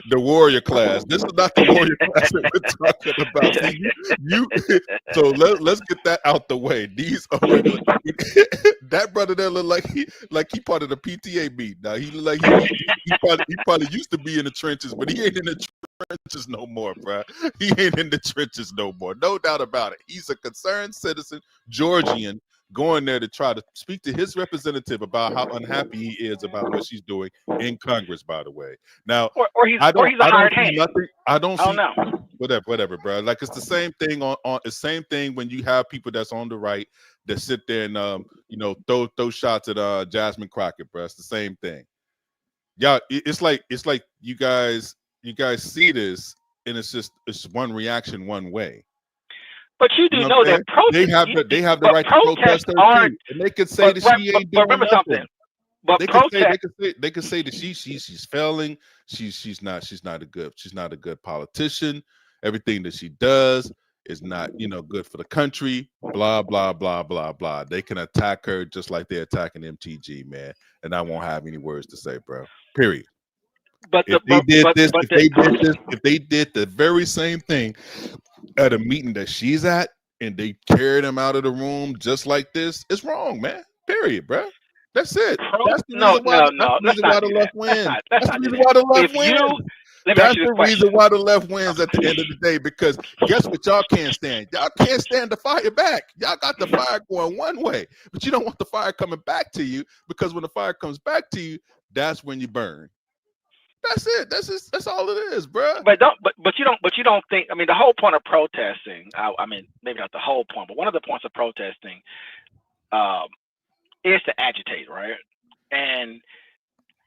Speaker 2: the warrior class. This is not the warrior class that we're talking about. See, so let's get that out the way. These are regular. That brother there look like he part of the PTA beat. Now he look like he probably used to be in the trenches, but he ain't in the trenches no more, bro. He ain't in the trenches no more. No doubt about it. He's a concerned citizen, Georgian, going there to try to speak to his representative about how unhappy he is about what she's doing in Congress, by the way. Now,
Speaker 1: or he's a hired hand.
Speaker 2: I don't see
Speaker 1: know.
Speaker 2: Whatever, bro. Like it's the same thing on the same thing when you have people that's on the right that sit there and throw shots at Jasmine Crockett, bro. It's the same thing. Yeah, it's like you guys see this and it's one reaction one way.
Speaker 1: But you do know that
Speaker 2: they have the right to protest her too, and they could say that she ain't doing nothing.
Speaker 1: Something. But
Speaker 2: they could say that she's failing. She's not a good politician. Everything that she does is not good for the country. Blah blah blah blah blah. They can attack her just like they're attacking MTG, man. And I won't have any words to say, bro. Period.
Speaker 1: But
Speaker 2: if they did the very same thing at a meeting that she's at and they carried him out of the room just like this, it's wrong, man. Period, bro. That's it. That's the reason why the left wins. That's the reason why the left wins. That's the reason why the left wins at the end of the day, because guess what y'all can't stand? Y'all can't stand the fire back. Y'all got the fire going one way, but you don't want the fire coming back to you, because when the fire comes back to you, that's when you burn. That's it. That's all it is, bro.
Speaker 1: But you don't think? I mean, the whole point of protesting. I mean, maybe not the whole point, but one of the points of protesting is to agitate, right? And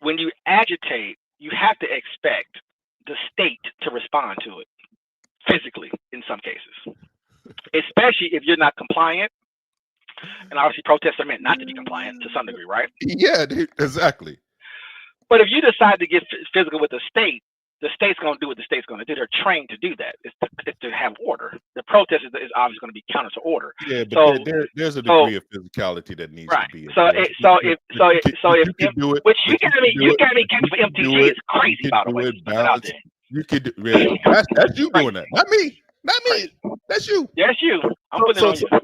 Speaker 1: when you agitate, you have to expect the state to respond to it physically in some cases, especially if you're not compliant. And obviously, protests are meant not to be compliant to some degree, right?
Speaker 2: Yeah, exactly.
Speaker 1: But if you decide to get physical with the state's going to do what the state's going to do. They're trained to do that. It's to have order. The protest is obviously going to be counter to order.
Speaker 2: Yeah, but there's a degree of physicality that needs to be.
Speaker 1: If which you got me getting for MTG is crazy, by the way.
Speaker 2: You could do, really. That's you doing that, not me. Not me. That's you.
Speaker 1: That's you. I'm putting it on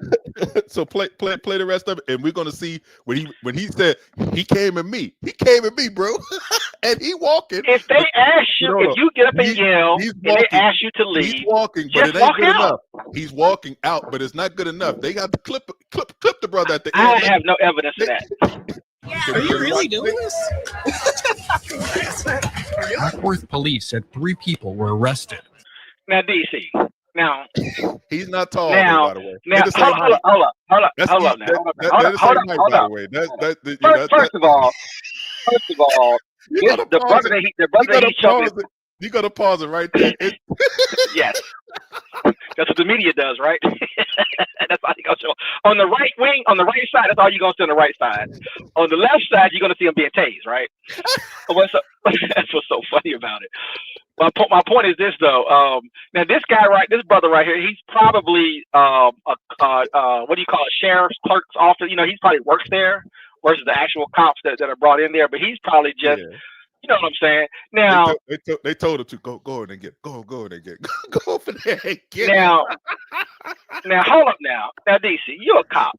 Speaker 1: you.
Speaker 2: So play the rest of it, and we're gonna see when he said he came at me. He came at me, bro. And he walking.
Speaker 1: If they ask you, if you get up and yell, and they ask you to leave,
Speaker 2: he's walking, but it ain't good enough. He's walking out, but it's not good enough. They got to clip the brother at the end.
Speaker 1: I have no evidence of that.
Speaker 3: Are you really doing this?
Speaker 6: Acworth police said 3 people were arrested.
Speaker 1: Now, DC. Now
Speaker 2: he's not tall.
Speaker 1: Now,
Speaker 2: by the way.
Speaker 1: Now, hold up. First of all, the brother that he
Speaker 2: You got to pause it right there.
Speaker 1: Yes. That's what the media does, right? That's all you're going to show. On the right wing, on the right side, that's all you're going to see on the right side. On the left side, you're going to see them being tased, right? That's what's so funny about it. My point is this, though. Now, this brother right here, he's probably, what do you call it, sheriff's clerk's office. You know, he probably works there versus the actual cops that are brought in there. But he's probably just, you know what I'm saying? Now,
Speaker 2: they told him to go over and get, go over there and get.
Speaker 1: Now, hold up now, DC, you're a cop.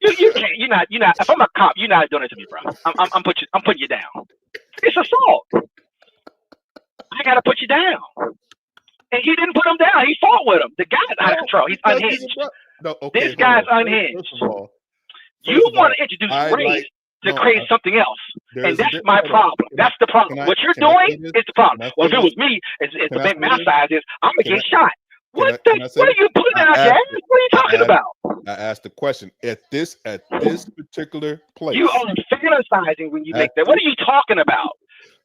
Speaker 1: You can't. You're not. If I'm a cop, you're not doing it to me, bro. I'm putting you down. It's assault. I gotta put you down. And he didn't put him down. He fought with him. The guy's out of control. He's unhinged. This guy's unhinged. You want to introduce race to create something else, and that's my problem. That's the problem. What you're doing is the problem. Well, if it was me, it's the big mass size is I'm gonna get shot. What are you putting out, Jazz? What are you talking about?
Speaker 2: I asked the question at this particular place.
Speaker 1: You are fantasizing when you make that. What are you talking about?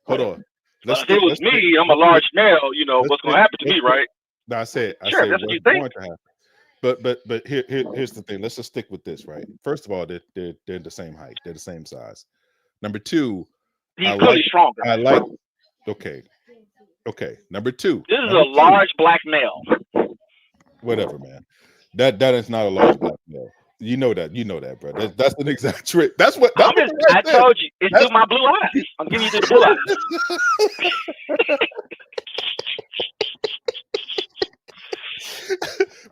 Speaker 2: Hold on.
Speaker 1: If it was me, I'm a large male. You know what's going to happen to me, right?
Speaker 2: No, I said
Speaker 1: that's what you think.
Speaker 2: But here's the thing. Let's just stick with this, right? First of all, they're the same height. They're the same size. Number two,
Speaker 1: he's clearly stronger.
Speaker 2: Okay. Number two.
Speaker 1: This is a large black male.
Speaker 2: Whatever, man. That is not a large black male. You know that, bro. That's an exact trick. I
Speaker 1: told you. It's through my blue eyes. I'm giving you the blue eyes.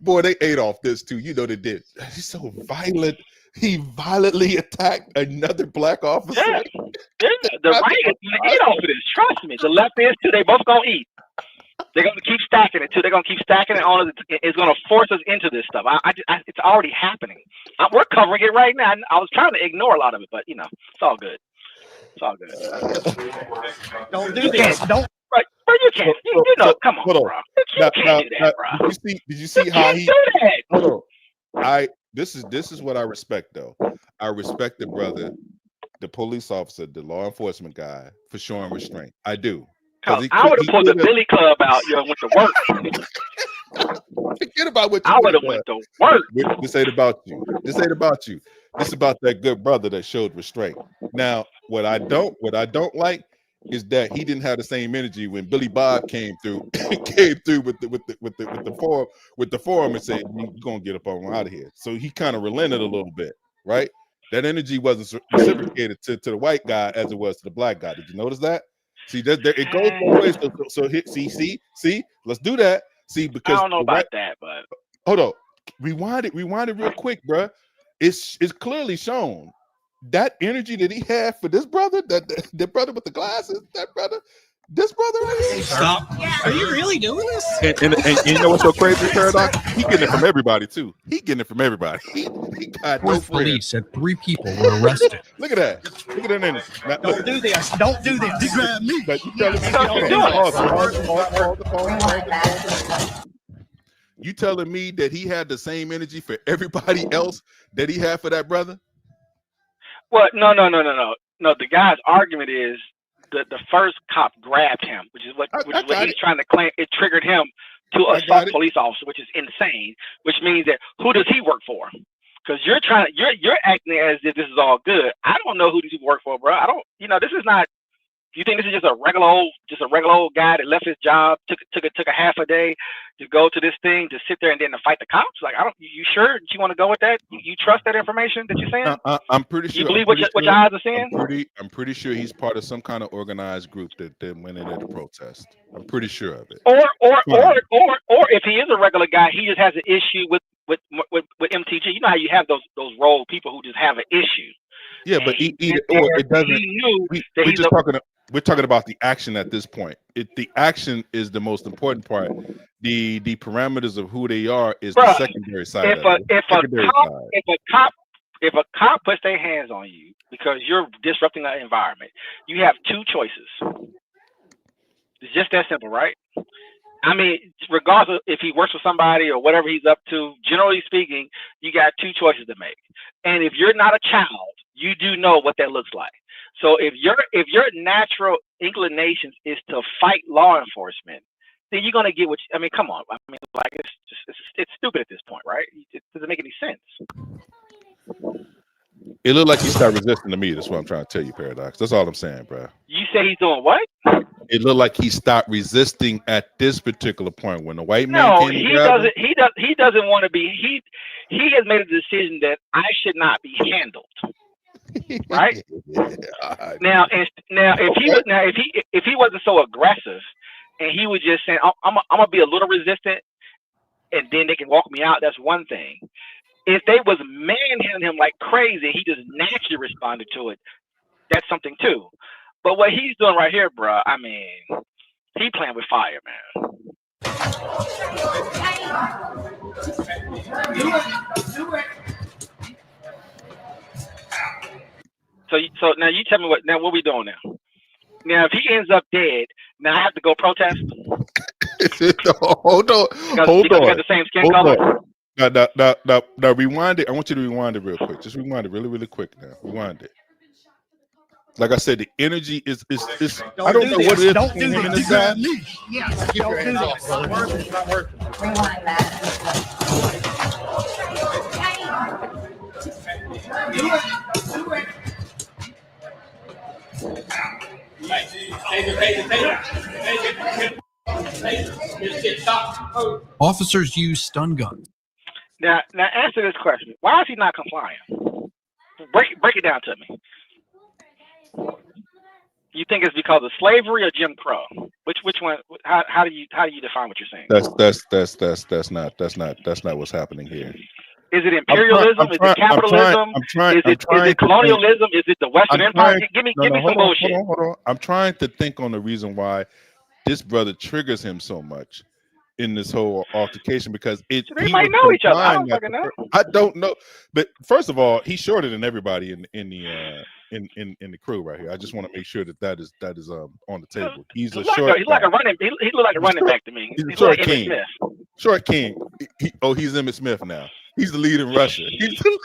Speaker 2: Boy, they ate off this too. You know they did. He's so violent. He violently attacked another black officer.
Speaker 1: Yeah. The right is gonna eat off of this. Trust me. The left is too. They both gonna eat. They're gonna keep stacking it too. They're gonna keep stacking it on. It's gonna force us into this stuff. It's already happening. We're covering it right now. I was trying to ignore a lot of it, but it's all good. It's all good.
Speaker 7: Don't do this. Don't.
Speaker 1: Right, but you can't. You know, come on, bro. You can't do that, bro.
Speaker 2: Did you see how he?
Speaker 1: Do that.
Speaker 2: Hold on. This is what I respect, though. I respect the brother, the police officer, the law enforcement guy for showing restraint. I do.
Speaker 1: I would have pulled the Billy Club out, went to work.
Speaker 2: Forget about what you
Speaker 1: I would have went to work.
Speaker 2: This ain't about you. This ain't about you. This is about that good brother that showed restraint. Now, what I don't like is that he didn't have the same energy when Billy Bob came through with the forum and said, "You're gonna get up on out of here." So he kind of relented a little bit, right? That energy wasn't reciprocated to the white guy as it was to the black guy. Did you notice that? See, it goes both ways. So see, let's do that. See, because
Speaker 1: I don't know about that, but
Speaker 2: hold on, rewind it real quick, bro. It's clearly shown that energy that he had for this brother, that brother with the glasses, this brother right here.
Speaker 7: Stop. Yeah. Are you really doing this?
Speaker 2: And you know what's so crazy, Paradox? He getting it from everybody too. He getting it from everybody. He got no
Speaker 6: police said 3 people were arrested.
Speaker 2: Look at that. Look at that energy. Now,
Speaker 7: don't do this. Don't do this. You grab me.
Speaker 2: You telling me that he had the same energy for everybody else that he had for that brother?
Speaker 1: Well, no. The guy's argument is that the first cop grabbed him, which is what he's trying to claim. It triggered him to assault police officer, which is insane. Which means that who does he work for? Because you're acting as if this is all good. I don't know who these people work for, bro. I don't. This is not. You think this is just a regular old guy that left his job, took a half a day to go to this thing to sit there and then to fight the cops? Like, you sure you want to go with that? You trust that information that you're saying?
Speaker 2: I'm pretty sure.
Speaker 1: You believe what your eyes are saying?
Speaker 2: I'm pretty sure he's part of some kind of organized group that went in there to protest. I'm pretty sure of it.
Speaker 1: Or if he is a regular guy, he just has an issue with MTG. You know how you have those rogue people who just have an issue.
Speaker 2: Yeah, but it doesn't. We're talking about the action at this point. The action is the most important part. The parameters of who they are is the secondary side. If a cop puts their hands on you because you're disrupting the environment, you have 2 choices. It's just that simple, right? I mean, regardless of if he works for somebody or whatever he's up to, generally speaking, you got 2 choices to make. And if you're not a child, you do know what that looks like.
Speaker 1: So if your natural inclinations is to fight law enforcement, then you're gonna get what I mean. Come on, I mean, like it's stupid at this point, right? It doesn't make any sense.
Speaker 2: It looked like he started resisting to me. That's what I'm trying to tell you, Paradox. That's all I'm saying, bro.
Speaker 1: You say he's doing what?
Speaker 2: It looked like he stopped resisting at this particular point when the white man
Speaker 1: No,
Speaker 2: came.
Speaker 1: he doesn't. He doesn't want to be. He has made a decision that I should not be handled. Right now, if he wasn't so aggressive, and he was just saying, I'm gonna be a little resistant, and then they can walk me out. That's one thing. If they was manhandling him like crazy, he just naturally responded to it. That's something too. But what he's doing right here, bro, I mean, he playing with fire, man. So now you tell me what we doing now? Now if he ends up dead, now I have to go protest.
Speaker 2: Hold on.
Speaker 1: Because we got the same skin color.
Speaker 2: Now rewind it. I want you to rewind it real quick. Just rewind it really quick now. Rewind it. Like I said, the energy is I don't know what it is.
Speaker 7: Don't do this. Don't do
Speaker 8: It's not working.
Speaker 4: Rewind that.
Speaker 6: Officers use stun guns.
Speaker 1: Now answer this question. Why is he not complying? Break it down to me. You think it's because of slavery or Jim Crow? Which one? How do you define what you're saying?
Speaker 2: That's not what's happening here.
Speaker 1: Is it imperialism? Is it capitalism? Is it colonialism? Is it the Western Empire? Give me some bullshit.
Speaker 2: Hold on. I'm trying to think on the reason why this brother triggers him so much in this whole altercation, because they
Speaker 1: might know each other. I don't fucking know.
Speaker 2: I don't know, but first of all, he's shorter than everybody in the crew right here. I just want to make sure that is on the table. He's a short.
Speaker 1: He's like a running. He looks like a running back to me.
Speaker 2: He's a
Speaker 1: like
Speaker 2: short king.
Speaker 1: Smith.
Speaker 2: Short king. He's Emmitt Smith now. He's the lead in Russia. He's the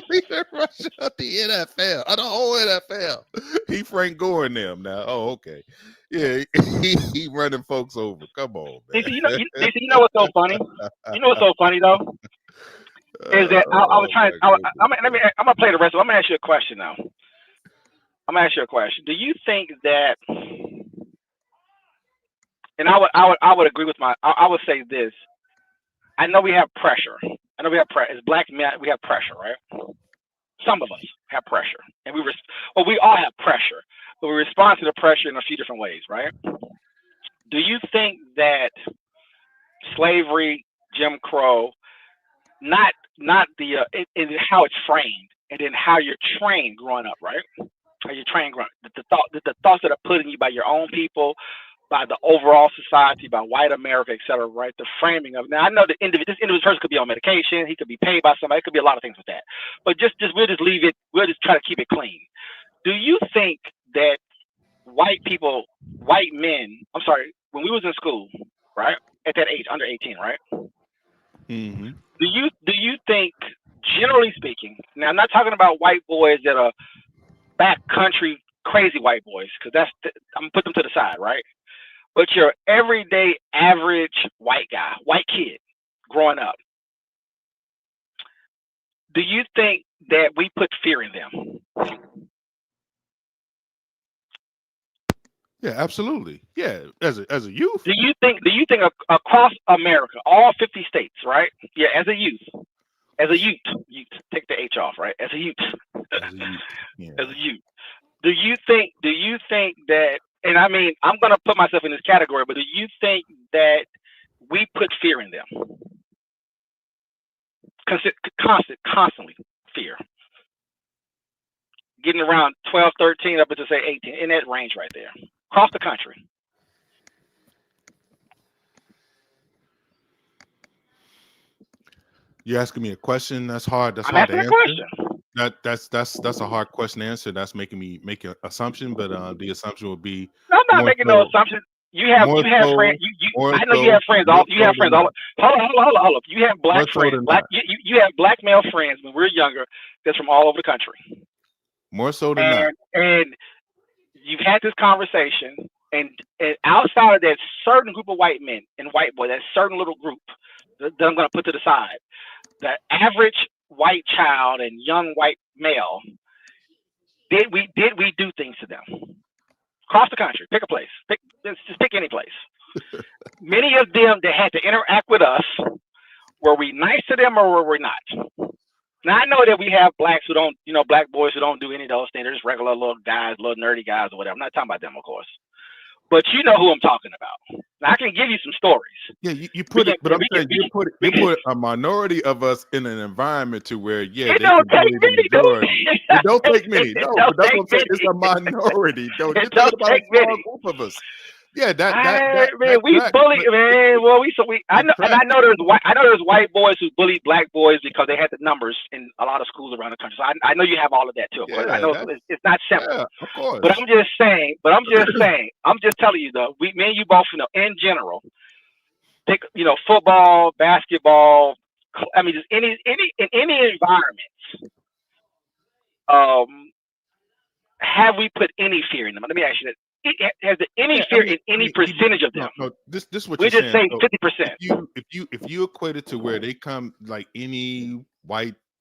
Speaker 2: lead in Russia of the NFL. Of the whole NFL. He Frank Gore in them now. Oh, okay. Yeah, he running folks over. Come on, man.
Speaker 1: You know what's so funny? You know what's so funny though? Is that I was trying. I'm gonna play the rest of it. I'm gonna ask you a question now. I'm gonna ask you a question. Do you think that? And I would agree with I would say this. I know we have pressure. I know we have pressure. As black men, we have pressure, right? Some of us have pressure, and we all have pressure, but we respond to the pressure in a few different ways, right? Do you think that slavery, Jim Crow, not the how it's framed, and then how you're trained growing up, right? How you're trained growing up, the thoughts that are put in you by your own people, by the overall society, by white America, et cetera, right? The framing of, now I know this individual person could be on medication, he could be paid by somebody, it could be a lot of things with that. But we'll just leave it, we'll just try to keep it clean. Do you think that white men, I'm sorry, when we was in school, right? At that age, under 18, right?
Speaker 2: Mm-hmm.
Speaker 1: Do you think, generally speaking, now I'm not talking about white boys that are backcountry crazy white boys, because I'm gonna put them to the side, right? But your everyday average white guy, white kid growing up, do you think that we put fear in them?
Speaker 2: Yeah, absolutely. Yeah, as a youth.
Speaker 1: Do you think across America, all 50 states, right? Yeah, as a youth, take the H off, right? As a youth,
Speaker 2: Yeah.
Speaker 1: as a youth, do you think that? And I mean, I'm gonna put myself in this category, but do you think that we put fear in them? Constantly fear. Getting around 12, 13, up to say 18, in that range right there, across the country.
Speaker 2: You're asking me a question that's hard. That's
Speaker 1: I'm
Speaker 2: hard to
Speaker 1: asking
Speaker 2: answer.
Speaker 1: a question.
Speaker 2: That's a hard question to answer. That's making me make an assumption, but the assumption would be.
Speaker 1: No, I'm not making no assumption. You have friends. I know you have friends. You have friends. Hold up. You have black friends. You have black male friends when we're younger. That's from all over the country.
Speaker 2: More so than not.
Speaker 1: And you've had this conversation, and outside of that certain group of white men and white boys, that certain little group that I'm going to put to the side, the average white child and young white male, did we do things to them across the country? Pick a place. Just pick any place. Many of them that had to interact with us, were we nice to them or were we not? Now I know that we have blacks who don't, black boys who don't do any of those things. They're just regular little guys, little nerdy guys or whatever. I'm not talking about them, of course. But you know who I'm talking about. Now I can give you some stories.
Speaker 2: Yeah, you put it, but I'm saying you put a minority of us in an environment to where,
Speaker 1: it don't take many,
Speaker 2: it don't take many. No, but that's what I'm saying. It's a minority. You're talking about a small group of us. Yeah,
Speaker 1: man, we bully, man. Well, I know there's white boys who bullied black boys because they had the numbers in a lot of schools around the country. So I know you have all of that too. Of course. I know it's not simple.
Speaker 2: Yeah, of course.
Speaker 1: But I'm just saying. I'm just telling you though. Me and you both know. In general, take football, basketball. I mean, just any in any environment. Have we put any fear in them? Let me ask you that. Has there any fear in any percentage of them?
Speaker 2: No, this is what
Speaker 1: we're
Speaker 2: you're
Speaker 1: just saying.
Speaker 2: 50%. If you equate it to where they come, like any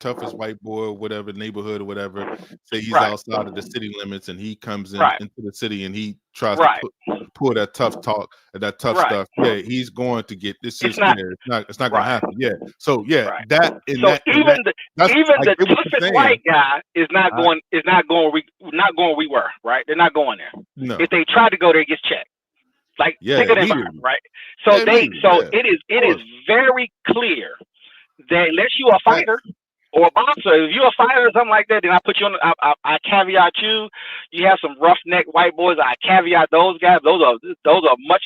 Speaker 2: toughest white boy or whatever neighborhood or whatever, say he's outside of the city limits and he comes into the city and he tries to pull that tough talk and that tough stuff. Yeah, he's going to get this. It's not going to happen. Yeah. So that in
Speaker 1: so
Speaker 2: that
Speaker 1: even the toughest white guy is not going where we were. Right? They're not going there.
Speaker 2: No.
Speaker 1: If they try to go there, it gets checked. Like pick an environment, right? So it is very clear that unless you are a fighter or a boxer, if you're a fighter or something like that, then I put you on. I caveat you. You have some roughneck white boys. I caveat those guys. Those are a much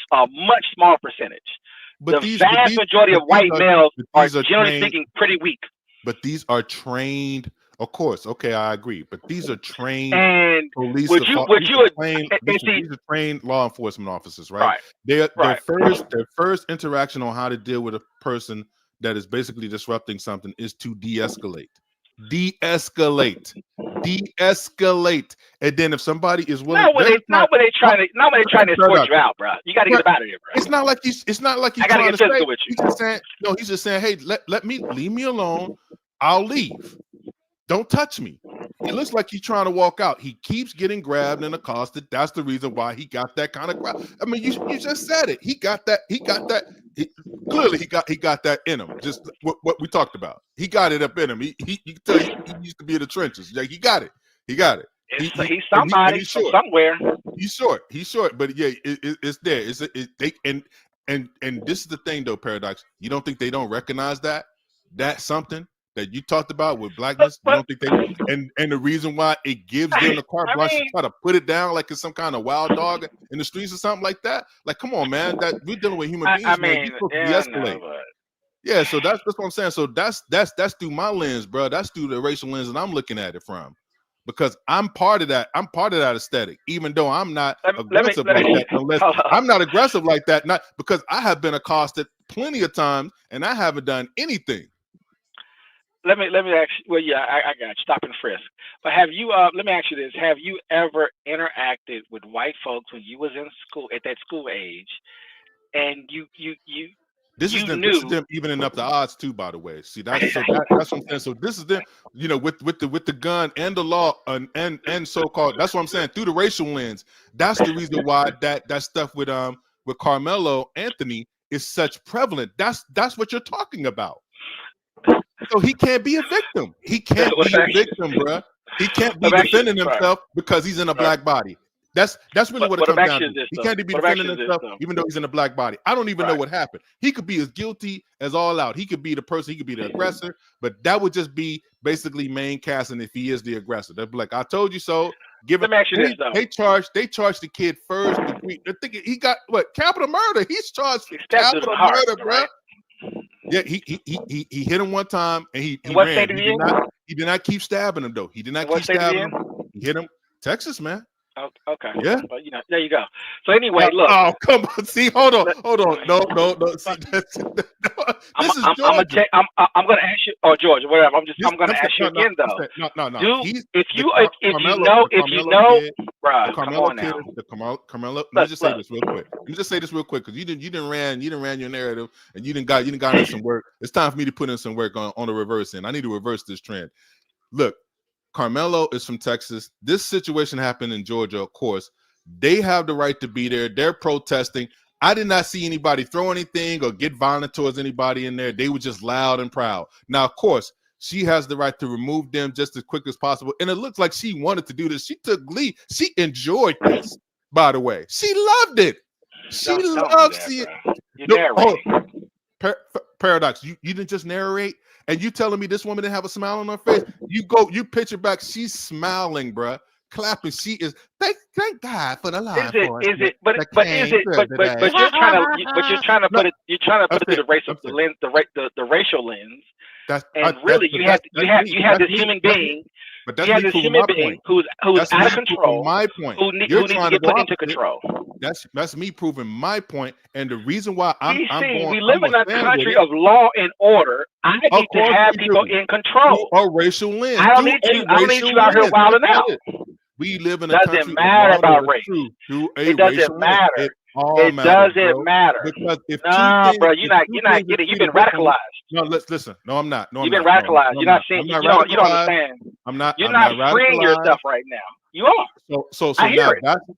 Speaker 1: smaller percentage. But the vast majority of white males are generally speaking pretty weak.
Speaker 2: But these are trained. Of course, okay, I agree. But these are trained police. These are trained law enforcement officers, right? Their first interaction on how to deal with a person that is basically disrupting something is to de-escalate. And then if somebody is willing,
Speaker 1: nobody trying to escort you out, bro. You got to get out of here, bro.
Speaker 2: It's not like he's
Speaker 1: I got to get physical with you.
Speaker 2: He's just saying, hey, leave me alone. I'll leave. Don't touch me. It looks like he's trying to walk out. He keeps getting grabbed and accosted. That's the reason why he got that kind of grab. I mean, you just said it. He got that. Clearly, he got that in him. Just what we talked about. He got it up in him. You can tell he used to be in the trenches. Like, he got it.
Speaker 1: He's somebody somewhere.
Speaker 2: He's short. But yeah, it's there. And this is the thing though, Paradox. You don't think they don't recognize that? That's something that you talked about with blackness. You don't think they and the reason why it gives them the carte blanche to try to put it down like it's some kind of wild dog in the streets or something like that. Like, come on, man. That we're dealing with human beings, man. You're supposed to de-escalate. Yeah, so that's what I'm saying. So that's through my lens, bro. That's through the racial lens that I'm looking at it from. Because I'm part of that. I'm part of that aesthetic, even though I'm not aggressive like that. Unless I'm not aggressive like that, not because I have been accosted plenty of times and I haven't done anything.
Speaker 1: Let me ask you. Well, yeah, I got you. Stop and frisk. But have you? Let me ask you this: have you ever interacted with white folks when you was in school at that school age, and
Speaker 2: This is them evening up the odds too, by the way. See, that's what I'm saying. So this is them, with the gun and the law and so-called. That's what I'm saying. Through the racial lens, that's the reason why that stuff with Carmelo Anthony is such prevalent. That's what you're talking about. So he can't be a victim. He can't be a victim, bro. He can't be defending himself because he's in a black body. That's really what it comes down to. He can't be defending himself even though he's in a black body. I don't even know what happened. He could be as guilty as all out. He could be the person. He could be the aggressor. But that would just be basically main casting if he is the aggressor. They'd be like, I told you so. Give it. They charged the kid first degree. I think he got capital murder. He's charged for capital murder, bro. Yeah, he hit him one time and he ran. He did not keep stabbing him though. He did not keep stabbing him. He hit him. Texas, man.
Speaker 1: Oh, okay.
Speaker 2: Yeah.
Speaker 1: But there you go. So anyway, look.
Speaker 2: Oh, come on. See, hold on. No. See,
Speaker 1: I'm
Speaker 2: this is
Speaker 1: gonna
Speaker 2: Georgia.
Speaker 1: ask you, or George, whatever. I'm gonna ask you again though.
Speaker 2: No.
Speaker 1: If you know,
Speaker 2: kid,
Speaker 1: bruh, come
Speaker 2: Carmelo
Speaker 1: on
Speaker 2: kid,
Speaker 1: now.
Speaker 2: Carmelo. Let me just say this real quick. Because you didn't ran your narrative, and you didn't got in some work. It's time for me to put in some work on the reverse end. I need to reverse this trend. Look, Carmelo is from Texas. This situation happened in Georgia, of course. They have the right to be there. They're protesting. I did not see anybody throw anything or get violent towards anybody in there. They were just loud and proud. Now, of course, she has the right to remove them just as quick as possible. And it looks like she wanted to do this. She took glee. She enjoyed this, by the way. She loved it. She loved seeing it. Paradox. You didn't just narrate, and you telling me this woman didn't have a smile on her face. You picture back, she's smiling, bruh, clapping. She is thank God for the life.
Speaker 1: But you're trying to put it through the racial lens, the racial lens. You had this human being.
Speaker 2: But that's me proving my point.
Speaker 1: Who's out of control.
Speaker 2: My point.
Speaker 1: Who needs to get put into control.
Speaker 2: That's me proving my point, and the reason why
Speaker 1: we live in a country of law and order. I need to have people in control.
Speaker 2: A racial lens.
Speaker 1: I don't need you out here wilding out.
Speaker 2: We live in a country.
Speaker 1: Doesn't matter about race. It doesn't matter. It doesn't matter.
Speaker 2: Because if
Speaker 1: bro, you're not getting. You've been radicalized.
Speaker 2: No, let's listen. No, I'm not. No,
Speaker 1: you've been radicalized. You're not seeing. You don't understand. You're not freeing yourself right now. You are.
Speaker 2: So now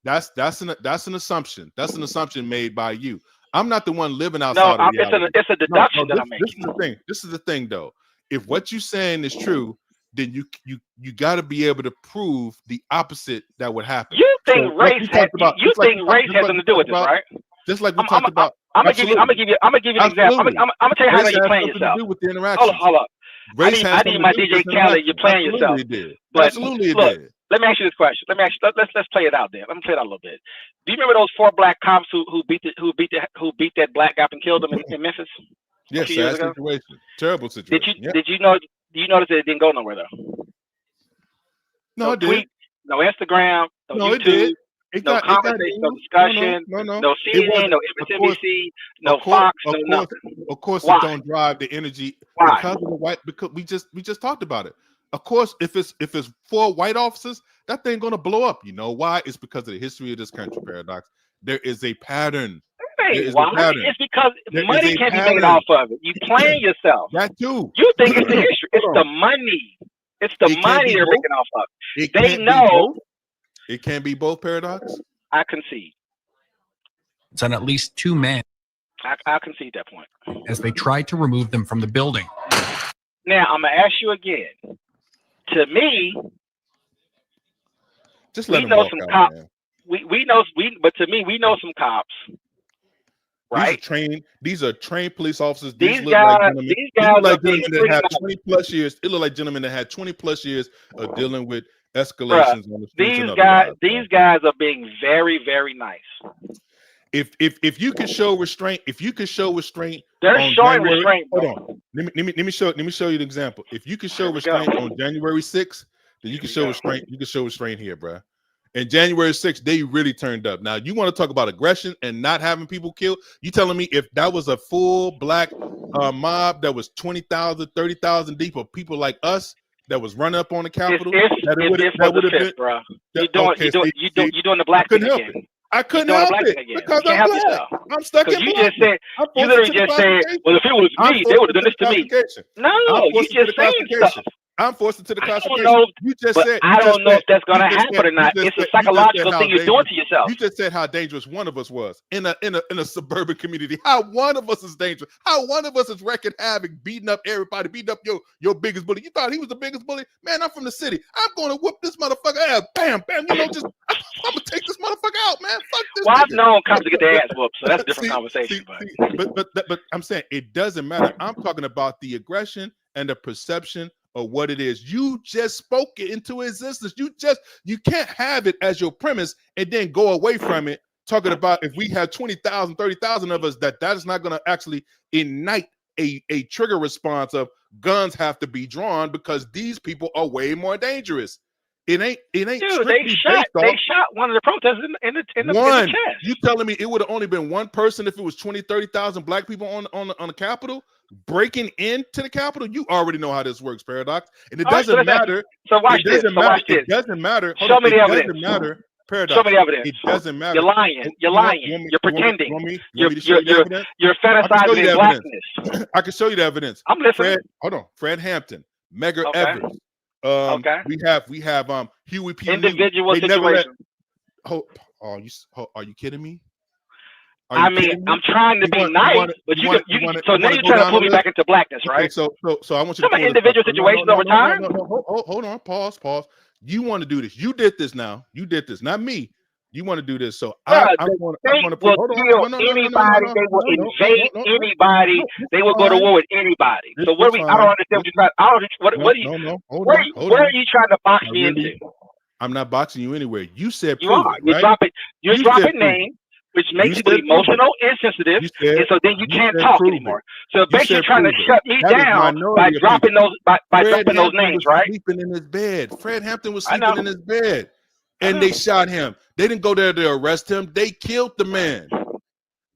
Speaker 2: that's an assumption. That's an assumption made by you. I'm not the one living outside of reality.
Speaker 1: It's a deduction that I'm making.
Speaker 2: This is the thing, though. If what you're saying is true, then you got to be able to prove the opposite that would happen.
Speaker 1: You think race has something to do with this, right?
Speaker 2: Just like we talked about.
Speaker 1: I'm gonna give you an example. I'm gonna tell you how you're playing yourself.
Speaker 2: To do with the interaction.
Speaker 1: Hold up. I need my DJ Khaled. You're playing yourself.
Speaker 2: Absolutely, it did.
Speaker 1: Let me ask you this question. Let's play it out there. Let me play it out a little bit. Do you remember those 4 black cops who beat that black guy and killed him in Memphis?
Speaker 2: Yes, sad situation. Terrible situation.
Speaker 1: Did you notice that it didn't go nowhere though?
Speaker 2: No, it did.
Speaker 1: No Instagram. No YouTube.
Speaker 2: It did.
Speaker 1: No conversation, no discussion, no CNN, no MSNBC, no Fox, no nothing.
Speaker 2: Of course, it don't drive the energy because of the white. Because we just talked about it. Of course, if it's 4 white officers, that thing gonna blow up. You know why? It's because of the history of this country. Paradox. There is a pattern.
Speaker 1: Why? It's because money can be made off of it. You playing yourself.
Speaker 2: That too.
Speaker 1: You think it's the history. It's the money. It's the money they're making off of it. They know.
Speaker 2: It can't be both, Paradox.
Speaker 1: I concede.
Speaker 6: It's on at least 2 men.
Speaker 1: I concede that point.
Speaker 6: As they tried to remove them from the building.
Speaker 1: Now, I'm going to ask you again. To me,
Speaker 2: just let
Speaker 1: we know some cops. But to me, we know some cops. Right?
Speaker 2: These are trained police officers.
Speaker 1: These guys are being
Speaker 2: that had 20 plus years. It look like gentlemen that had 20 plus years of dealing with escalations on the streets.
Speaker 1: These guys are being very, very nice.
Speaker 2: If you can show restraint,
Speaker 1: they're showing restraint.
Speaker 2: Hold on. Let me show you the example. If you can show restraint on January 6th, then you can show restraint. You can show restraint here, bro. And January 6th, they really turned up. Now, you want to talk about aggression and not having people killed? You telling me if that was a full black mob that was 20,000, 30,000 deep of people like us that was running up on the Capitol? That would have been,
Speaker 1: bro. You're doing the black thing again.
Speaker 2: I couldn't help it because I'm black. I'm stuck in black.
Speaker 1: You literally just said, well, if it was me, they would have done this to me. No, you just saying stuff.
Speaker 2: I'm forced into the classification.
Speaker 1: I don't know if that's going to happen or not. It's a psychological thing you're doing to yourself.
Speaker 2: You just said how dangerous one of us was in a suburban community. How one of us is dangerous. How one of us is wrecking havoc, beating up everybody, beating up your biggest bully. You thought he was the biggest bully? Man, I'm from the city. I'm going to whoop this motherfucker ass. Bam, bam. I'm going to take this motherfucker out, man. Fuck this.
Speaker 1: Well, I've known cops to get their ass whooped, so that's a different conversation.
Speaker 2: But I'm saying it doesn't matter. I'm talking about the aggression and the perception of what it is. You just spoke it into existence. You can't have it as your premise and then go away from it talking about if we have 20,000, 30,000 of us, that is not going to actually ignite a trigger response of guns have to be drawn because these people are way more dangerous. It ain't
Speaker 1: Dude,
Speaker 2: strictly based off
Speaker 1: they shot one of the protesters in the chest.
Speaker 2: You telling me it would have only been one person if it was 20, 30,000 black people on the Capitol breaking into the Capitol? You already know how this works, Paradox. And it doesn't matter.
Speaker 1: So watch this.
Speaker 2: It doesn't matter.
Speaker 1: Show me the evidence.
Speaker 2: It doesn't matter. Paradox.
Speaker 1: Show me the evidence.
Speaker 2: It doesn't matter.
Speaker 1: You're lying. You're lying. You're pretending. You're fantasizing blackness.
Speaker 2: I can show you the evidence.
Speaker 1: I'm listening.
Speaker 2: Hold on. Fred Hampton, Medgar Evers. We have Huey P.
Speaker 1: Individual situation.
Speaker 2: Are you kidding me?
Speaker 1: I'm trying to be nice, but so now you're trying to pull me back into blackness, right?
Speaker 2: So I want you to
Speaker 1: some individual situations over time.
Speaker 2: Hold on, pause. You want to do this? You did this now. You did this, not me. You want to do this, so I want to
Speaker 1: kill anybody. They will invade anybody. They will go to war with anybody. So what? I don't understand what you're trying. Where are you trying to box me into?
Speaker 2: I'm not boxing you anywhere. You said
Speaker 1: you are. You're dropping names, which makes you emotional, insensitive, and so then you can't talk anymore. So basically, you're trying to shut me down by dropping those names, right?
Speaker 2: Sleeping in his bed. Fred Hampton was sleeping in his bed. And they shot him. They didn't go there to arrest him. They killed the man.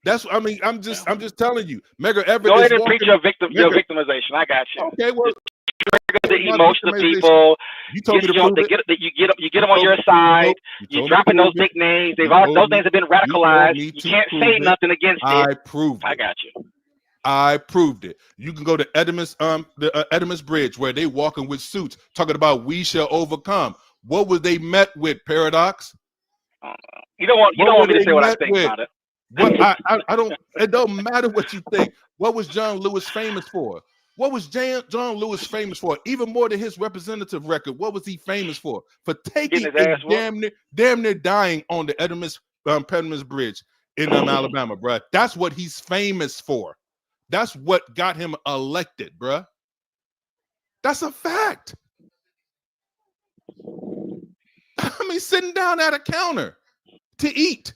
Speaker 2: I'm just telling you. Medgar Evers.
Speaker 1: Go ahead and preach your victimization. I got you.
Speaker 2: Okay, well,
Speaker 1: the emotional people.
Speaker 2: You told me to prove it.
Speaker 1: You get them on your side. You're dropping those nicknames. Those names have been radicalized. You can't say nothing against it.
Speaker 2: I proved it.
Speaker 1: I got you.
Speaker 2: I proved it. You can go to Edimus Bridge where they walking with suits talking about we shall overcome. What was they met with, Paradox?
Speaker 1: You don't want me to say what I think about it.
Speaker 2: I don't. It don't matter what you think. What was John Lewis famous for? What was John Lewis famous for? Even more than his representative record. What was he famous for? For taking damn near dying on the Edimus Bridge in Alabama, bruh. That's what he's famous for. That's what got him elected, bruh. That's a fact. Sitting down at a counter to eat,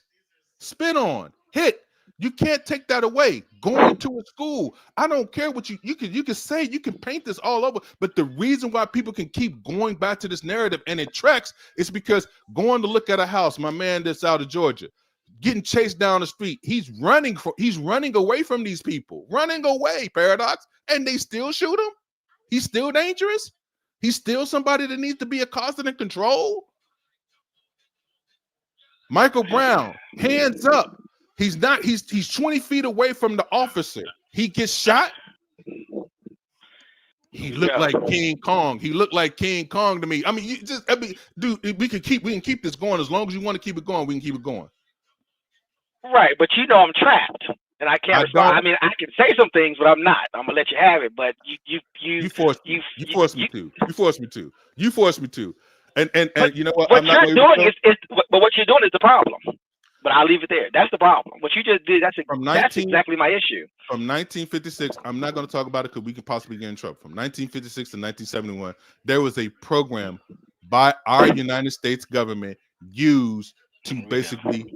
Speaker 2: spit on, hit. You can't take that away. Going to a school. I don't care what you can say, you can paint this all over, but the reason why people can keep going back to this narrative and it tracks is because going to look at a house, my man that's out of Georgia, getting chased down the street. He's running away from these people. Running away, Paradox, and they still shoot him. He's still dangerous. He's still somebody that needs to be accosted and controlled. Michael Brown, hands up. He's 20 feet away from the officer. He gets shot. He looked like King Kong. He looked like King Kong to me. Dude, we can keep this going as long as you want to keep it going. We can keep it going.
Speaker 1: Right, but I'm trapped. And I can't respond. I can say some things, but I'm not. I'm gonna let you have it. But you forced me to. You forced me to. And you know what? But
Speaker 2: what
Speaker 1: you're doing is the problem. But I'll leave it there. That's the problem. What you just did, that's exactly my issue.
Speaker 2: From 1956, I'm not going to talk about it because we could possibly get in trouble. From 1956 to 1971, there was a program by our United States government used to basically.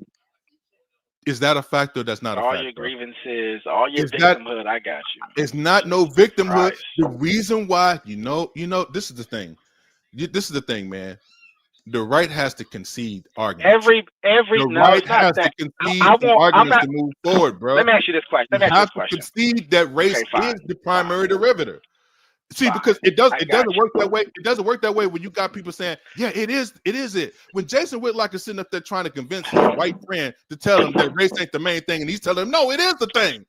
Speaker 2: Is that a factor? That's not a factor.
Speaker 1: All your grievances, all your victimhood. I got you.
Speaker 2: It's not no victimhood. Right. The reason why, this is the thing. This is the thing, man. The right has to concede arguments.
Speaker 1: The right
Speaker 2: has to concede arguments to move forward, bro.
Speaker 1: Let me ask you this question.
Speaker 2: Concede that race is the primary derivative. See, because it doesn't work that way. It doesn't work that way when you got people saying, yeah, it is it. When Jason Whitlock is sitting up there trying to convince his white friend to tell him that race ain't the main thing, and he's telling him, no, it is the thing.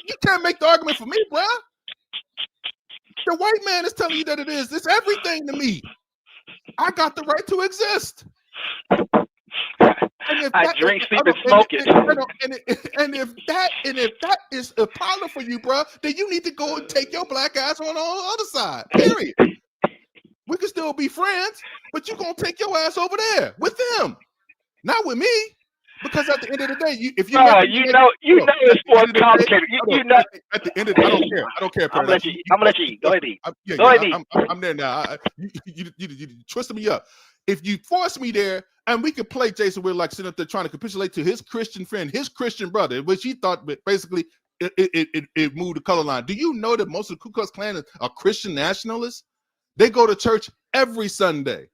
Speaker 2: You can't make the argument for me, bro. The white man is telling you that it is. It's everything to me. I got the right to exist.
Speaker 1: I drink, sleep, and smoke it.
Speaker 2: And if that is a problem for you, bro, then you need to go and take your black ass on the other side. Period. We can still be friends, but you're gonna take your ass over there with them, not with me. Because at the end of the day, it's more complicated. At the end of the day, I don't care.
Speaker 1: I'm gonna let you eat. Go ahead, eat. Go ahead, eat.
Speaker 2: I'm there now. You twisted me up. If you force me there, and we could play Jason Whitlock sitting up there trying to capitulate to his Christian friend, his Christian brother, which he thought basically it moved the color line. Do you know that most of the Ku Klux Klan are Christian nationalists? They go to church every Sunday,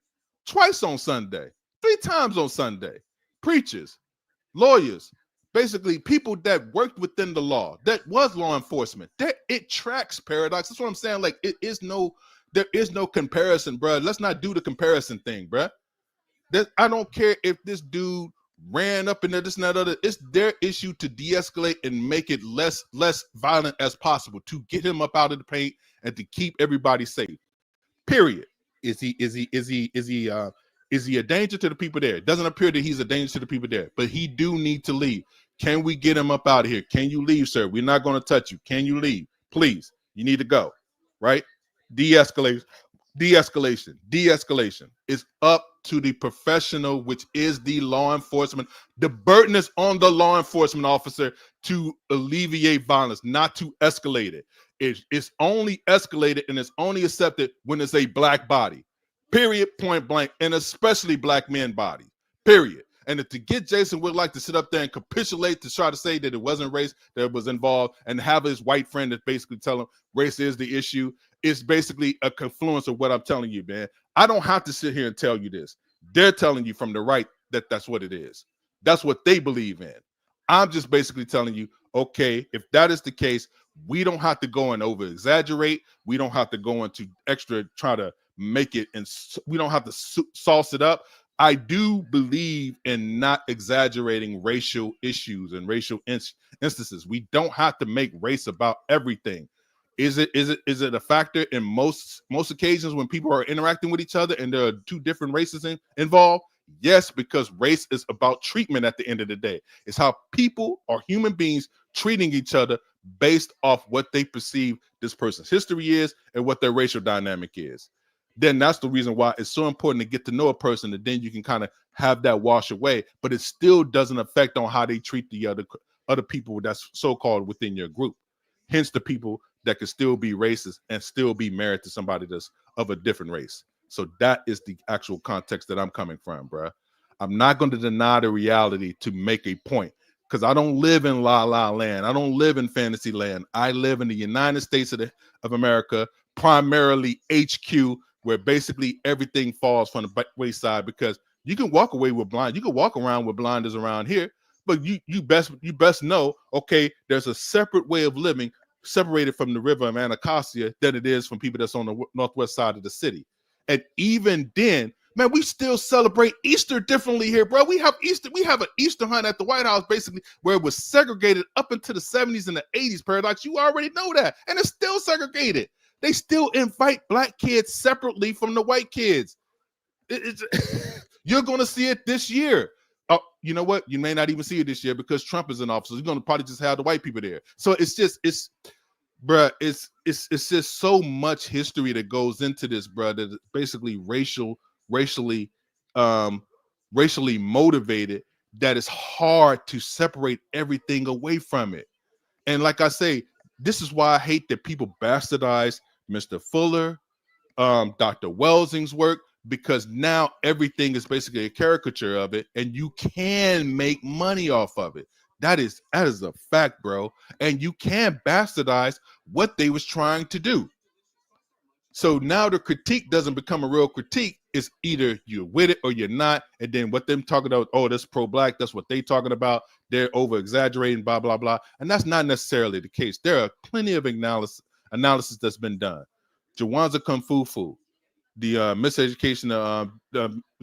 Speaker 2: twice on Sunday, 3 times on Sunday. Preachers, lawyers, basically people that worked within the law, that was law enforcement. That it tracks paradox. That's what I'm saying. Like there is no comparison, bro. Let's not do the comparison thing, bro. I don't care if this dude ran up in there, this and that other. It's their issue to de-escalate and make it less violent as possible, to get him up out of the paint and to keep everybody safe. Period. Is he a danger to the people there? It doesn't appear that he's a danger to the people there, but he do need to leave. Can we get him up out of here? Can you leave, sir? We're not going to touch you. Can you leave? Please. You need to go. Right? De-escalation. It's up to the professional, which is the law enforcement. The burden is on the law enforcement officer to alleviate violence, not to escalate it. It's only escalated and it's only accepted when it's a black body. Period, point blank, and especially black men body. Period. And to get Jason Woodlike to sit up there and capitulate to try to say that it wasn't race that was involved and have his white friend that basically tell him race is the issue, is basically a confluence of what I'm telling you, man. I don't have to sit here and tell you this. They're telling you from the right that that's what it is. That's what they believe in. I'm just basically telling you, okay, if that is the case, we don't have to go and over exaggerate. We don't have to go into extra try to make it, and we don't have to sauce it up. I do believe in not exaggerating racial issues and racial instances. We don't have to make race about everything. Is it a factor in most occasions when people are interacting with each other and there are 2 different races involved? Yes, because race is about treatment at the end of the day. It's how people or human beings treating each other based off what they perceive this person's history is and what their racial dynamic is. Then that's the reason why it's so important to get to know a person, and then you can kind of have that wash away, but it still doesn't affect on how they treat the other people that's so-called within your group. Hence the people that can still be racist and still be married to somebody that's of a different race. So that is the actual context that I'm coming from, bro. I'm not going to deny the reality to make a point, because I don't live in La La Land. I don't live in fantasy land. I live in the United States of America, primarily HQ, where basically everything falls from the wayside, because you can walk away with blind. You can walk around with blinders around here, but you best know, okay, there's a separate way of living separated from the river of Anacostia than it is from people that's on the northwest side of the city. And even then, man, we still celebrate Easter differently here, bro. We have Easter. We have an Easter hunt at the White House, basically, where it was segregated up into the 70s and the 80s. Paradox, you already know that. And it's still segregated. They still invite black kids separately from the white kids. You're going to see it this year. Oh, you know what? You may not even see it this year because Trump is in office. So you're going to probably just have the white people there. So it's just so much history that goes into this, bro, that it's basically racially motivated, that it's hard to separate everything away from it. And like I say, this is why I hate that people bastardize Mr. Fuller, Dr. Welsing's work, because now everything is basically a caricature of it, and you can make money off of it. That is a fact, bro. And you can bastardize what they was trying to do. So now the critique doesn't become a real critique. It's either you're with it or you're not. And then what them talking about, oh, that's pro-black, that's what they talking about. They're over-exaggerating, blah, blah, blah. And that's not necessarily the case. There are plenty of analysis that's been done. Jawanza Kung Fu, the miseducation of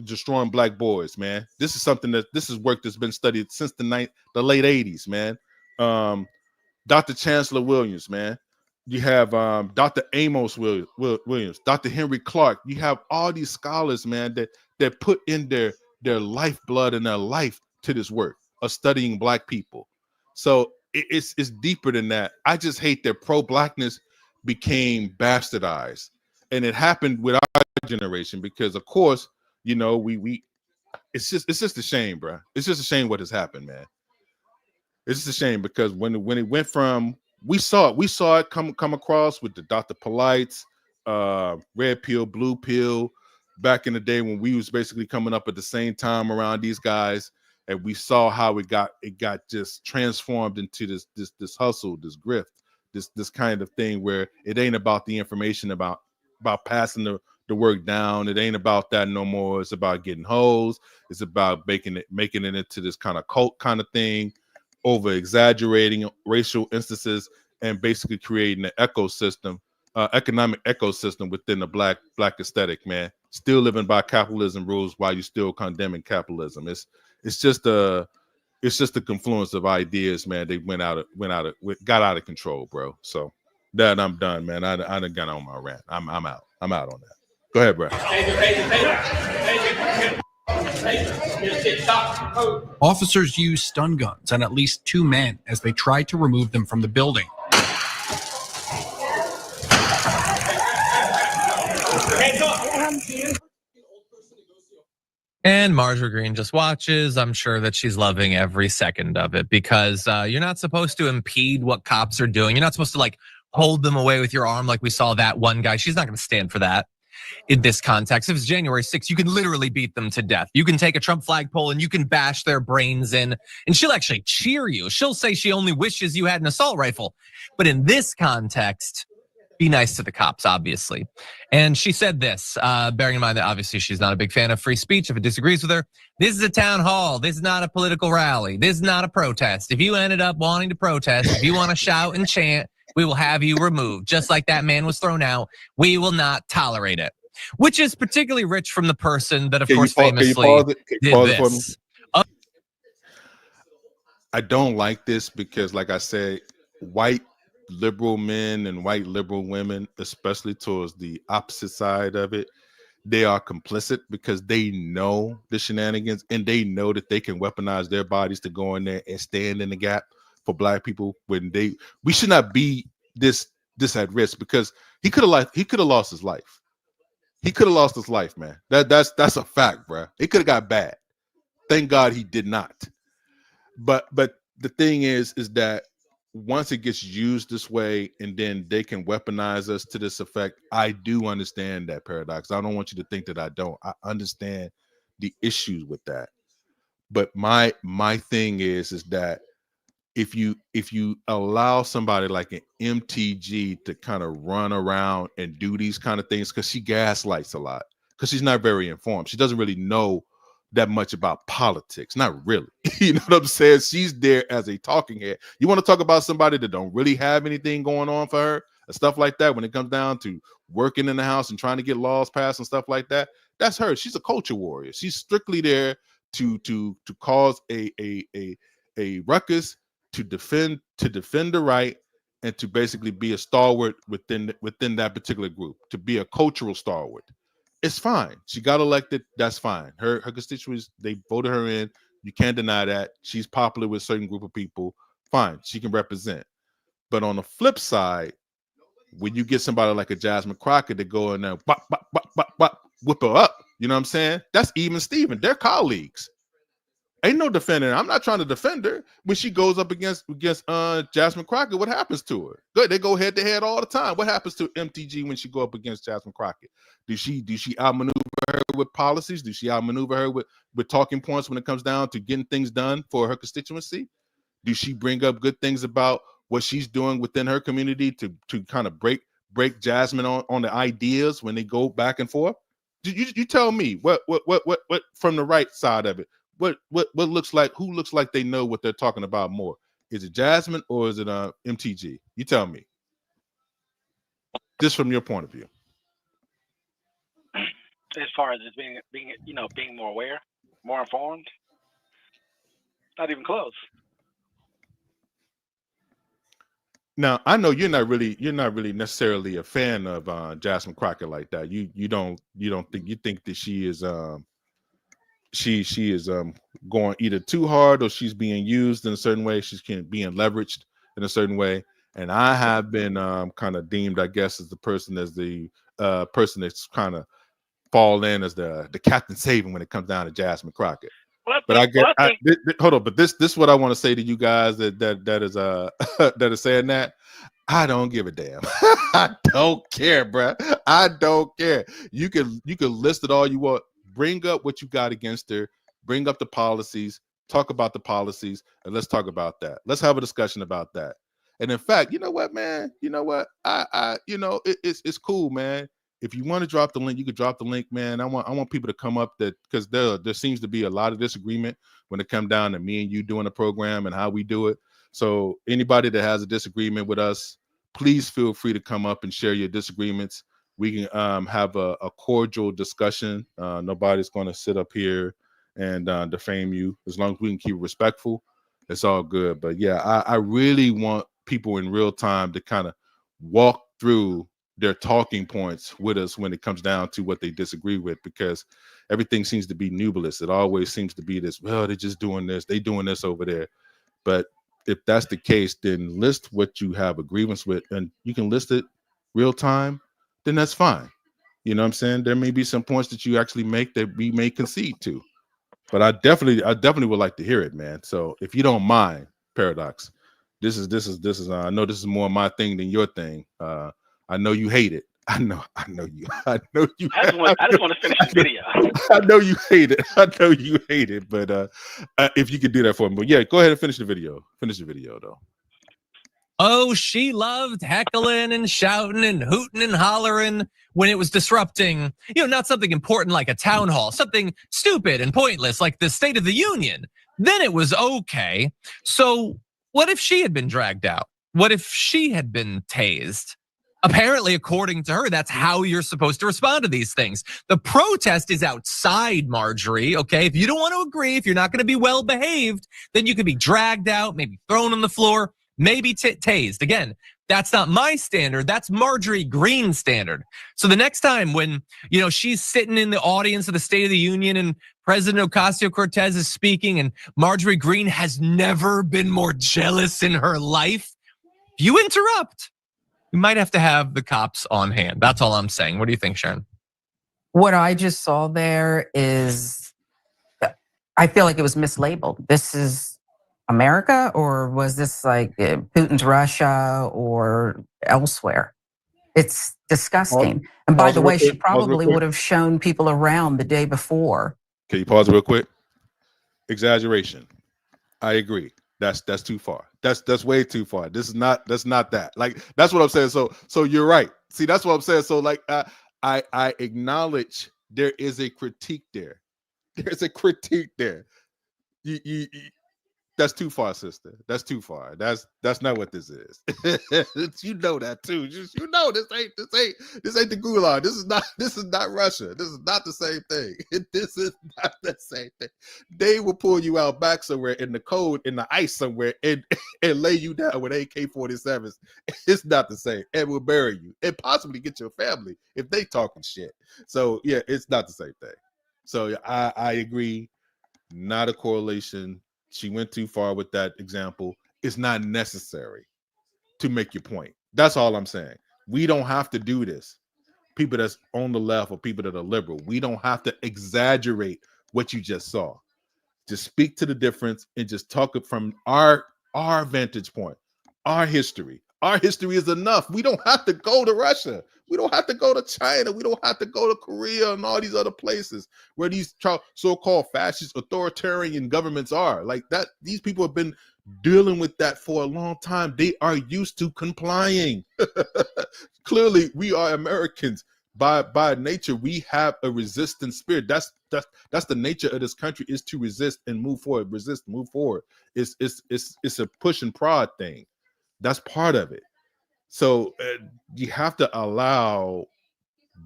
Speaker 2: destroying black boys, man. This is work that's been studied since the late 80s, man. Dr. Chancellor Williams, man. You have Dr. Amos Williams, Dr. Henry Clark. You have all these scholars, man, that put in their lifeblood and their life to this work of studying black people. So it's deeper than that. I just hate that pro-blackness became bastardized. And it happened with our generation because, of course, you know, it's just a shame, bro. It's just a shame what has happened, man. It's just a shame because when it went from, we saw it come across with the Dr. Polites, red pill, blue pill, back in the day when we was basically coming up at the same time around these guys, and we saw how it got just transformed into this hustle, this grift, this kind of thing where it ain't about the information about passing the the work down. It ain't about that no more. It's about getting hoes. It's about making it into this kind of cult kind of thing, over exaggerating racial instances, and basically creating an ecosystem, economic ecosystem within the black aesthetic, man. Still living by capitalism rules while you still condemning capitalism. It's just a confluence of ideas, man. They got out of control, bro. So that I'm done, man. I done got on my rant. I'm out. I'm out on that. Go ahead, bro.
Speaker 6: Officers used stun guns on at least 2 men as they tried to remove them from the building.
Speaker 5: And Marjorie Greene just watches. I'm sure that she's loving every second of it, because you're not supposed to impede what cops are doing. You're not supposed to like hold them away with your arm like we saw that one guy. She's not going to stand for that in this context. If it's January 6th, you can literally beat them to death. You can take a Trump flagpole and you can bash their brains in, and she'll actually cheer you. She'll say she only wishes you had an assault rifle. But in this context, be nice to the cops, obviously. And she said this, bearing in mind that obviously she's not a big fan of free speech. If it disagrees with her, this is a town hall. This is not a political rally. This is not a protest. If you ended up wanting to protest, if you want to shout and chant, we will have you removed. Just like that man was thrown out, we will not tolerate it. Which is particularly rich from the person that, of course, famously did this.
Speaker 2: I don't like this because, like I said, white liberal men and white liberal women, especially towards the opposite side of it, they are complicit because they know the shenanigans and they know that they can weaponize their bodies to go in there and stand in the gap for black people when we should not be this at risk, because he could have lost his life. He could have lost his life, man. That's a fact, bro. It could have got bad. Thank God he did not. But the thing is that once it gets used this way and then they can weaponize us to this effect, I do understand that paradox. I don't want you to think that I don't. I understand the issues with that. But my thing is that if you allow somebody like an MTG to kind of run around and do these kind of things, because she gaslights a lot, because she's not very informed. She doesn't really know that much about politics. Not really. You know what I'm saying? She's there as a talking head. You want to talk about somebody that don't really have anything going on for her and stuff like that when it comes down to working in the house and trying to get laws passed and stuff like that? That's her. She's a culture warrior. She's strictly there to cause a ruckus, to defend the right, and to basically be a stalwart within that particular group, to be a cultural stalwart. It's fine. She got elected. That's fine. Her constituents, they voted her in. You can't deny that. She's popular with a certain group of people. Fine. She can represent. But on the flip side, when you get somebody like a Jasmine Crockett to go in there, bop, bop, bop, bop, bop, whip her up, you know what I'm saying? That's even Steven. They're colleagues. Ain't no defending her. I'm not trying to defend her. When she goes up against Jasmine Crockett, what happens to her? Good, they go head to head all the time. What happens to MTG when she go up against Jasmine Crockett? Do she outmaneuver her with policies? Do she outmaneuver her with talking points when it comes down to getting things done for her constituency? Do she bring up good things about what she's doing within her community to kind of break Jasmine on the ideas when they go back and forth? You tell me what from the right side of it. What looks like, who looks like they know what they're talking about more? Is it Jasmine or is it MTG? You tell me. Just from your point of view.
Speaker 1: As far as being more aware, more informed, not even close.
Speaker 2: Now I know you're not really necessarily a fan of Jasmine Crockett like that. You think that she is she is going either too hard or she's being used in a certain way. She's being leveraged in a certain way. And I have been kind of deemed, I guess, as the person that's kind of fall in as the Captain Saving when it comes down to Jasmine Crockett. Hold on, but this is what I want to say to you guys that is that is saying that. I don't give a damn. I don't care, bro. I don't care. You can list it all you want. Bring up what you got against her. Bring up the policies. Talk about the policies, and let's talk about that. Let's have a discussion about that. And in fact, you know what, man? You know what? It's cool, man. if you want to drop the link, you could drop the link, man. I want people to come up that because there seems to be a lot of disagreement when it comes down to me and you doing the program and how we do it. So anybody that has a disagreement with us, please feel free to come up and share your disagreements. We can have a cordial discussion. Nobody's going to sit up here and defame you. As long as we can keep it respectful, it's all good. But yeah, I really want people in real time to kind of walk through their talking points with us when it comes down to what they disagree with, because everything seems to be nebulous. It always seems to be this, well, they're just doing this, they doing this over there. But if that's the case, then list what you have a grievance with, and you can list it real time, then that's fine. You know what I'm saying? There may be some points that you actually make that we may concede to, but I definitely would like to hear it, man. So if you don't mind, Paradox, this is I know this is more my thing than your thing. I know you hate it. I know you. I just
Speaker 1: want to finish the video.
Speaker 2: I know you hate it. But if you could do that for me, but yeah, go ahead and finish the video. Finish the video though.
Speaker 5: Oh, she loved heckling and shouting and hooting and hollering when it was disrupting, not something important like a town hall, something stupid and pointless like the State of the Union. Then it was okay. So what if she had been dragged out? What if she had been tased? Apparently, according to her, that's how you're supposed to respond to these things. The protest is outside, Marjorie, okay? If you don't want to agree, if you're not going to be well behaved, then you could be dragged out, maybe thrown on the floor, maybe tased. Again, that's not my standard, that's Marjorie Greene's standard. So the next time when, she's sitting in the audience of the State of the Union and President Ocasio-Cortez is speaking and Marjorie Greene has never been more jealous in her life, if you interrupt, you might have to have the cops on hand. That's all I'm saying. What do you think, Sharon?
Speaker 9: What I just saw there is, I feel like it was mislabeled. This is America, or was this like Putin's Russia or elsewhere? It's disgusting. And by the way, she probably would have shown people around the day before.
Speaker 2: Can you pause real quick? Exaggeration. I agree. That's too far. That's way too far. That's not that. Like, that's what I'm saying. So you're right. See, that's what I'm saying. So like, I acknowledge there is a critique there. There's a critique there. You that's too far, sister. That's too far. That's not what this is. You know that too. This ain't the Gulag. This is not Russia. This is not the same thing. This is not the same thing. They will pull you out back somewhere in the cold, in the ice somewhere, and lay you down with AK-47s. It's not the same. And will bury you and possibly get your family if they talking shit. So yeah, it's not the same thing. So I agree. Not a correlation. She went too far with that example. It's not necessary to make your point. That's all I'm saying. We don't have to do this. People that's on the left or people that are liberal, we don't have to exaggerate what you just saw. Just speak to the difference and just talk it from our vantage point, our history. Our history is enough. We don't have to go to Russia. We don't have to go to China. We don't have to go to Korea and all these other places where these so-called fascist authoritarian governments are. Like that, these people have been dealing with that for a long time. They are used to complying. Clearly, we are Americans. By nature, we have a resistance spirit. That's the nature of this country, is to resist and move forward. Resist, move forward. It's a push and prod thing. That's part of it. So you have to allow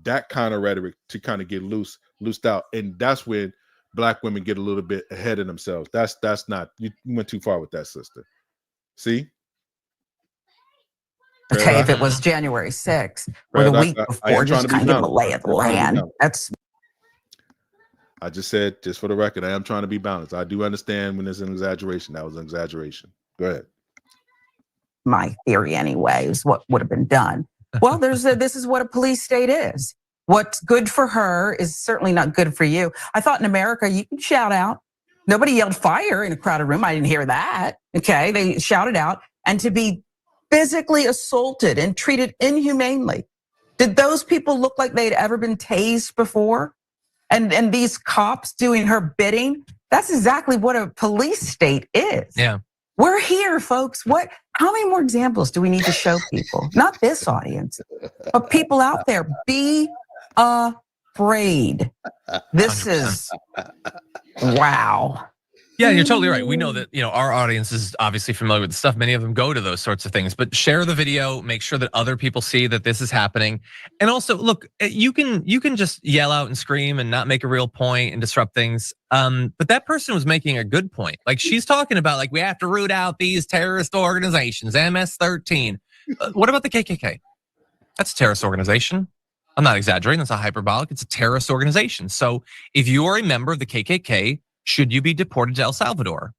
Speaker 2: that kind of rhetoric to kind of get loosed out, and that's when Black women get a little bit ahead of themselves. That's not, you went too far with that, sister. See?
Speaker 9: Okay, if it was January 6th or the week before, just kind of give them a lay of the land.
Speaker 2: I just said, just for the record, I am trying to be balanced. I do understand when there's an exaggeration. That was an exaggeration. Go ahead.
Speaker 9: My theory anyway is what would have been done. Well, this is what a police state is. What's good for her is certainly not good for you. I thought in America, you can shout out. Nobody yelled fire in a crowded room. I didn't hear that. Okay, they shouted out. And to be physically assaulted and treated inhumanely. Did those people look like they'd ever been tased before? And these cops doing her bidding? That's exactly what a police state is.
Speaker 5: Yeah.
Speaker 9: We're here, folks. How many more examples do we need to show people? Not this audience, but people out there. Be afraid. This
Speaker 5: 100%.
Speaker 9: is wow.
Speaker 5: Yeah, you're totally right. We know that, our audience is obviously familiar with the stuff. Many of them go to those sorts of things, but share the video, make sure that other people see that this is happening. And also, look, you can just yell out and scream and not make a real point and disrupt things. But that person was making a good point. Like, she's talking about, like, we have to root out these terrorist organizations, MS-13. What about the KKK? That's a terrorist organization. I'm not exaggerating, that's not hyperbolic. It's a terrorist organization. So if you are a member of the KKK, should you be deported to El Salvador?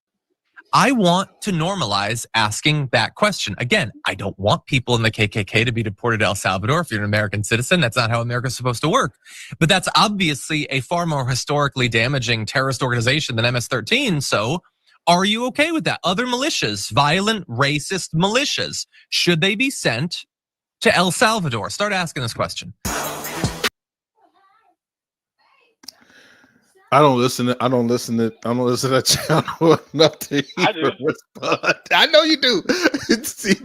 Speaker 5: I want to normalize asking that question. Again, I don't want people in the KKK to be deported to El Salvador. If you're an American citizen, that's not how America's supposed to work. But that's obviously a far more historically damaging terrorist organization than MS-13. So are you okay with that? Other militias, violent, racist militias, should they be sent to El Salvador? Start asking this question.
Speaker 2: I don't listen to that channel enough to even respond. I know you do. See,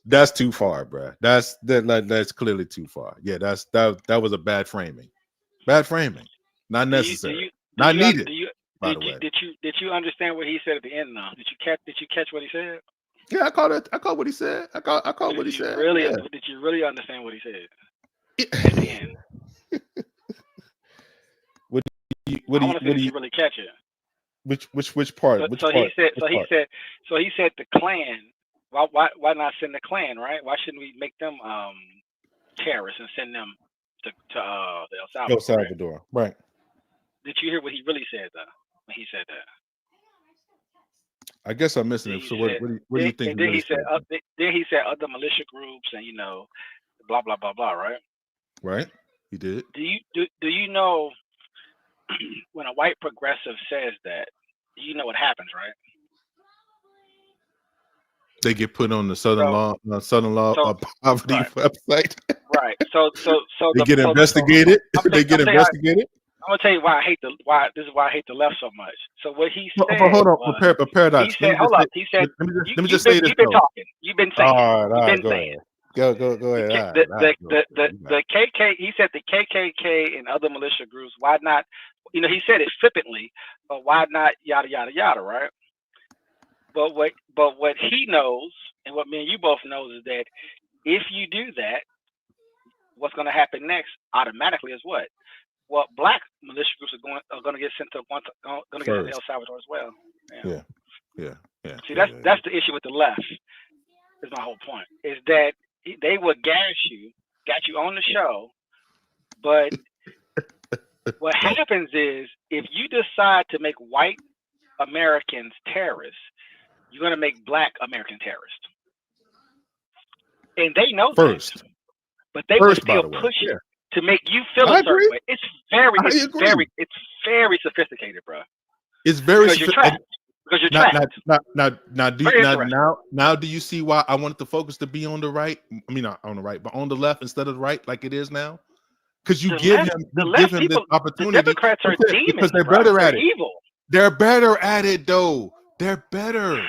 Speaker 2: that's too far, bro. That's clearly too far. Yeah, that was a bad framing. Bad framing. Not necessary. Not needed.
Speaker 1: Did you understand what he said at the end though? Did you catch what he said?
Speaker 2: Yeah, I caught what he said. I caught what he said.
Speaker 1: Really?
Speaker 2: Yeah.
Speaker 1: Did you really understand what he said at the end? What do you really catch it?
Speaker 2: Which part?
Speaker 1: He said the Klan. Why not send the Klan, right? Why shouldn't we make them terrorists and send them to El Salvador?
Speaker 2: El Salvador, right?
Speaker 1: Did you hear what he really said though when he said that?
Speaker 2: I guess I'm missing it. So what do you think?
Speaker 1: Then he said other militia groups and blah blah blah blah, right?
Speaker 2: Right. He did.
Speaker 1: Do you know when a white progressive says that? You know what happens, right?
Speaker 2: They get put on the Southern Law Poverty website.
Speaker 1: Right. So
Speaker 2: they get investigated. They get investigated.
Speaker 1: I'm gonna tell you why this is why I hate the left so much. So what he said.
Speaker 2: But hold on, Paradox.
Speaker 1: He said, hold up. He said,
Speaker 2: let me just say this.
Speaker 1: You've been talking. You've been saying.
Speaker 2: All right, go ahead. Go ahead.
Speaker 1: The KK. He said the KKK and other militia groups. Why not? He said it flippantly, but why not? Yada yada yada. Right. But what he knows and what me and you both knows is that if you do that, what's going to happen next automatically is what? Well, black militia groups are going to get sent to El Salvador as well.
Speaker 2: Yeah.
Speaker 1: See, that's the issue with the left. Is my whole point is that they would got you on the show, but what happens is if you decide to make white Americans terrorists, you're going to make black American terrorists, and they know
Speaker 2: first.
Speaker 1: That, but they will still push you to make you feel a certain way. It's very sophisticated, bro.
Speaker 2: It's very
Speaker 1: sophisticated. Because you're trapped.
Speaker 2: Now, do you see why I wanted the focus to be on the right? I mean, not on the right, but on the left instead of the right, like it is now. Because you give him this opportunity.
Speaker 1: The Democrats are demons
Speaker 2: because they're better at it.
Speaker 1: Evil.
Speaker 2: They're better at it, though. They're better.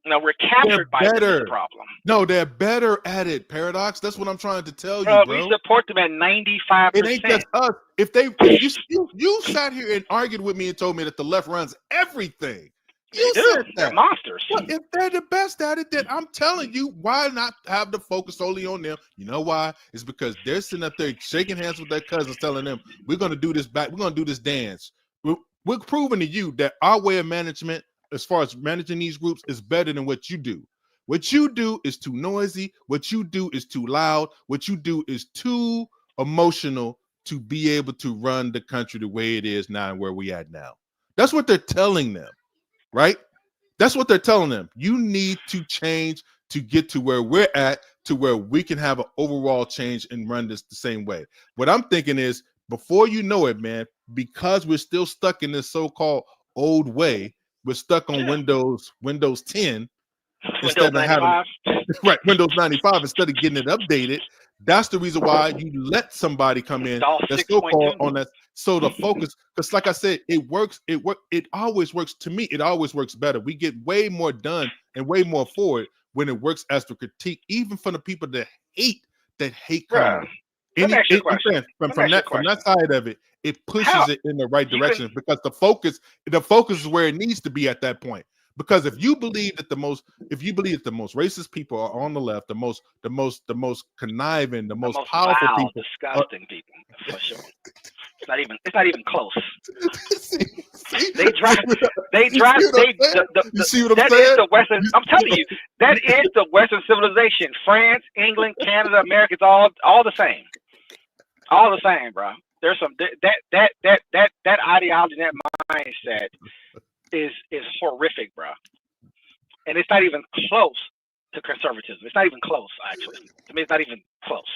Speaker 1: No, we're captured by the problem.
Speaker 2: No, they're better at it. Paradox. That's what I'm trying to tell you,
Speaker 1: bro.
Speaker 2: bro.
Speaker 1: We support them at 95%.
Speaker 2: It ain't just us. If you sat here and argued with me and told me that the left runs everything. You said that.
Speaker 1: They're monsters.
Speaker 2: Well, if they're the best at it, then I'm telling you, why not have the focus solely on them? You know why? It's because they're sitting up there shaking hands with their cousins, telling them, we're going to do this back. We're going to do this dance. We're proving to you that our way of management, as far as managing these groups, is better than what you do. What you do is too noisy. What you do is too loud. What you do is too emotional to be able to run the country the way it is now and where we at now. That's what they're telling them. Right? That's what they're telling them. You need to change to get to where we're at, to where we can have an overall change and run this the same way. What I'm thinking is, before you know it, man, because we're still stuck in this so-called old way, we're stuck on Windows 10 instead of having Windows 95 instead of getting it updated. That's the reason why you let somebody come in that's so-called on that. So the focus, because like I said, it works. It always works. To me, it always works better. We get way more done and way more forward when it works as the critique, even from the people that hate comedy.
Speaker 1: Let me ask you a question.
Speaker 2: From that side of it, it pushes it in the right direction because the focus is where it needs to be at that point. Because if you believe that the most racist people are on the left, the most conniving, the most powerful
Speaker 1: vile,
Speaker 2: people,
Speaker 1: disgusting people, for sure. It's not even close.
Speaker 2: see,
Speaker 1: they drive.
Speaker 2: You see what I'm
Speaker 1: that
Speaker 2: saying?
Speaker 1: Is the Western. I'm telling you, that is the Western civilization. France, England, Canada, America, it's all the same. All the same, bro. There's some that ideology, that mindset is horrific, bro. And it's not even close to conservatism. It's not even close, actually. To me, it's not even close.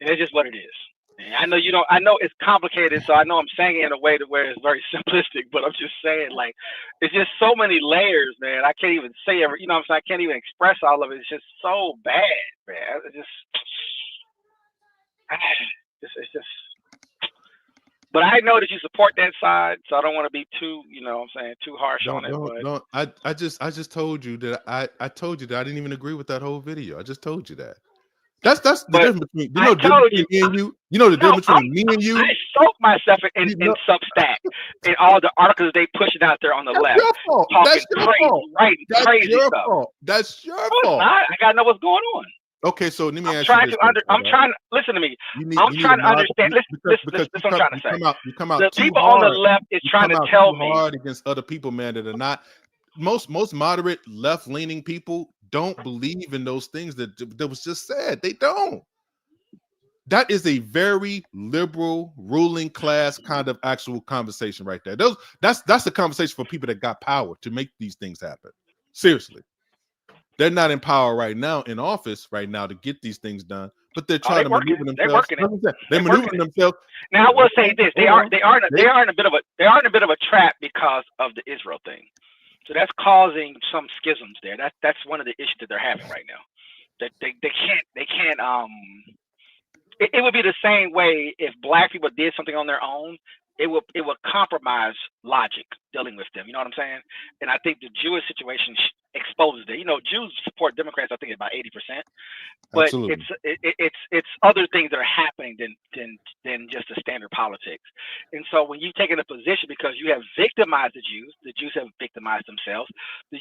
Speaker 1: And it's just what it is. And I know it's complicated, so I know I'm saying it in a way to where it's very simplistic, but I'm just saying, like, it's just so many layers, man. I can't even say every, what I'm saying? I can't even express all of it. It's just so bad, man. It's just. But I know that you support that side, so I don't want to be too, too harsh on it. But
Speaker 2: I just told you that I told you that I didn't even agree with that whole video. I just told you that. That's the difference between me and you. You know the difference between me and you.
Speaker 1: I soak myself in Substack and all the articles they pushing out there on the left.
Speaker 2: Your fault.
Speaker 1: Talking
Speaker 2: That's your fault.
Speaker 1: writing
Speaker 2: That's
Speaker 1: crazy
Speaker 2: your
Speaker 1: stuff.
Speaker 2: fault. That's your fault.
Speaker 1: It's not. I gotta know what's going on.
Speaker 2: Okay, so let me ask
Speaker 1: you
Speaker 2: this.
Speaker 1: I'm trying to listen to me. I'm trying to understand. Listen, what I'm trying to say.
Speaker 2: You come out
Speaker 1: the
Speaker 2: too
Speaker 1: people
Speaker 2: hard.
Speaker 1: on the left is trying to tell me
Speaker 2: hard against other people, man, that are not most moderate left-leaning people don't believe in those things that was just said. They don't. That is a very liberal ruling class kind of actual conversation right there. That's a conversation for people that got power to make these things happen. Seriously. They're not in power right now, in office right now to get these things done, but they're trying to maneuver themselves. They're maneuvering themselves.
Speaker 1: Now I will say this: they are in a bit of a trap because of the Israel thing. So that's causing some schisms there. That's one of the issues that they're having right now. That they can't. It would be the same way if black people did something on their own. It would compromise logic dealing with them. You know what I'm saying? And I think the Jewish situation exposes that. Jews support Democrats, I think, about 80%. But
Speaker 2: Absolutely.
Speaker 1: it's other things that are happening than just the standard politics. And so when you take in a position because you have victimized the Jews have victimized themselves. The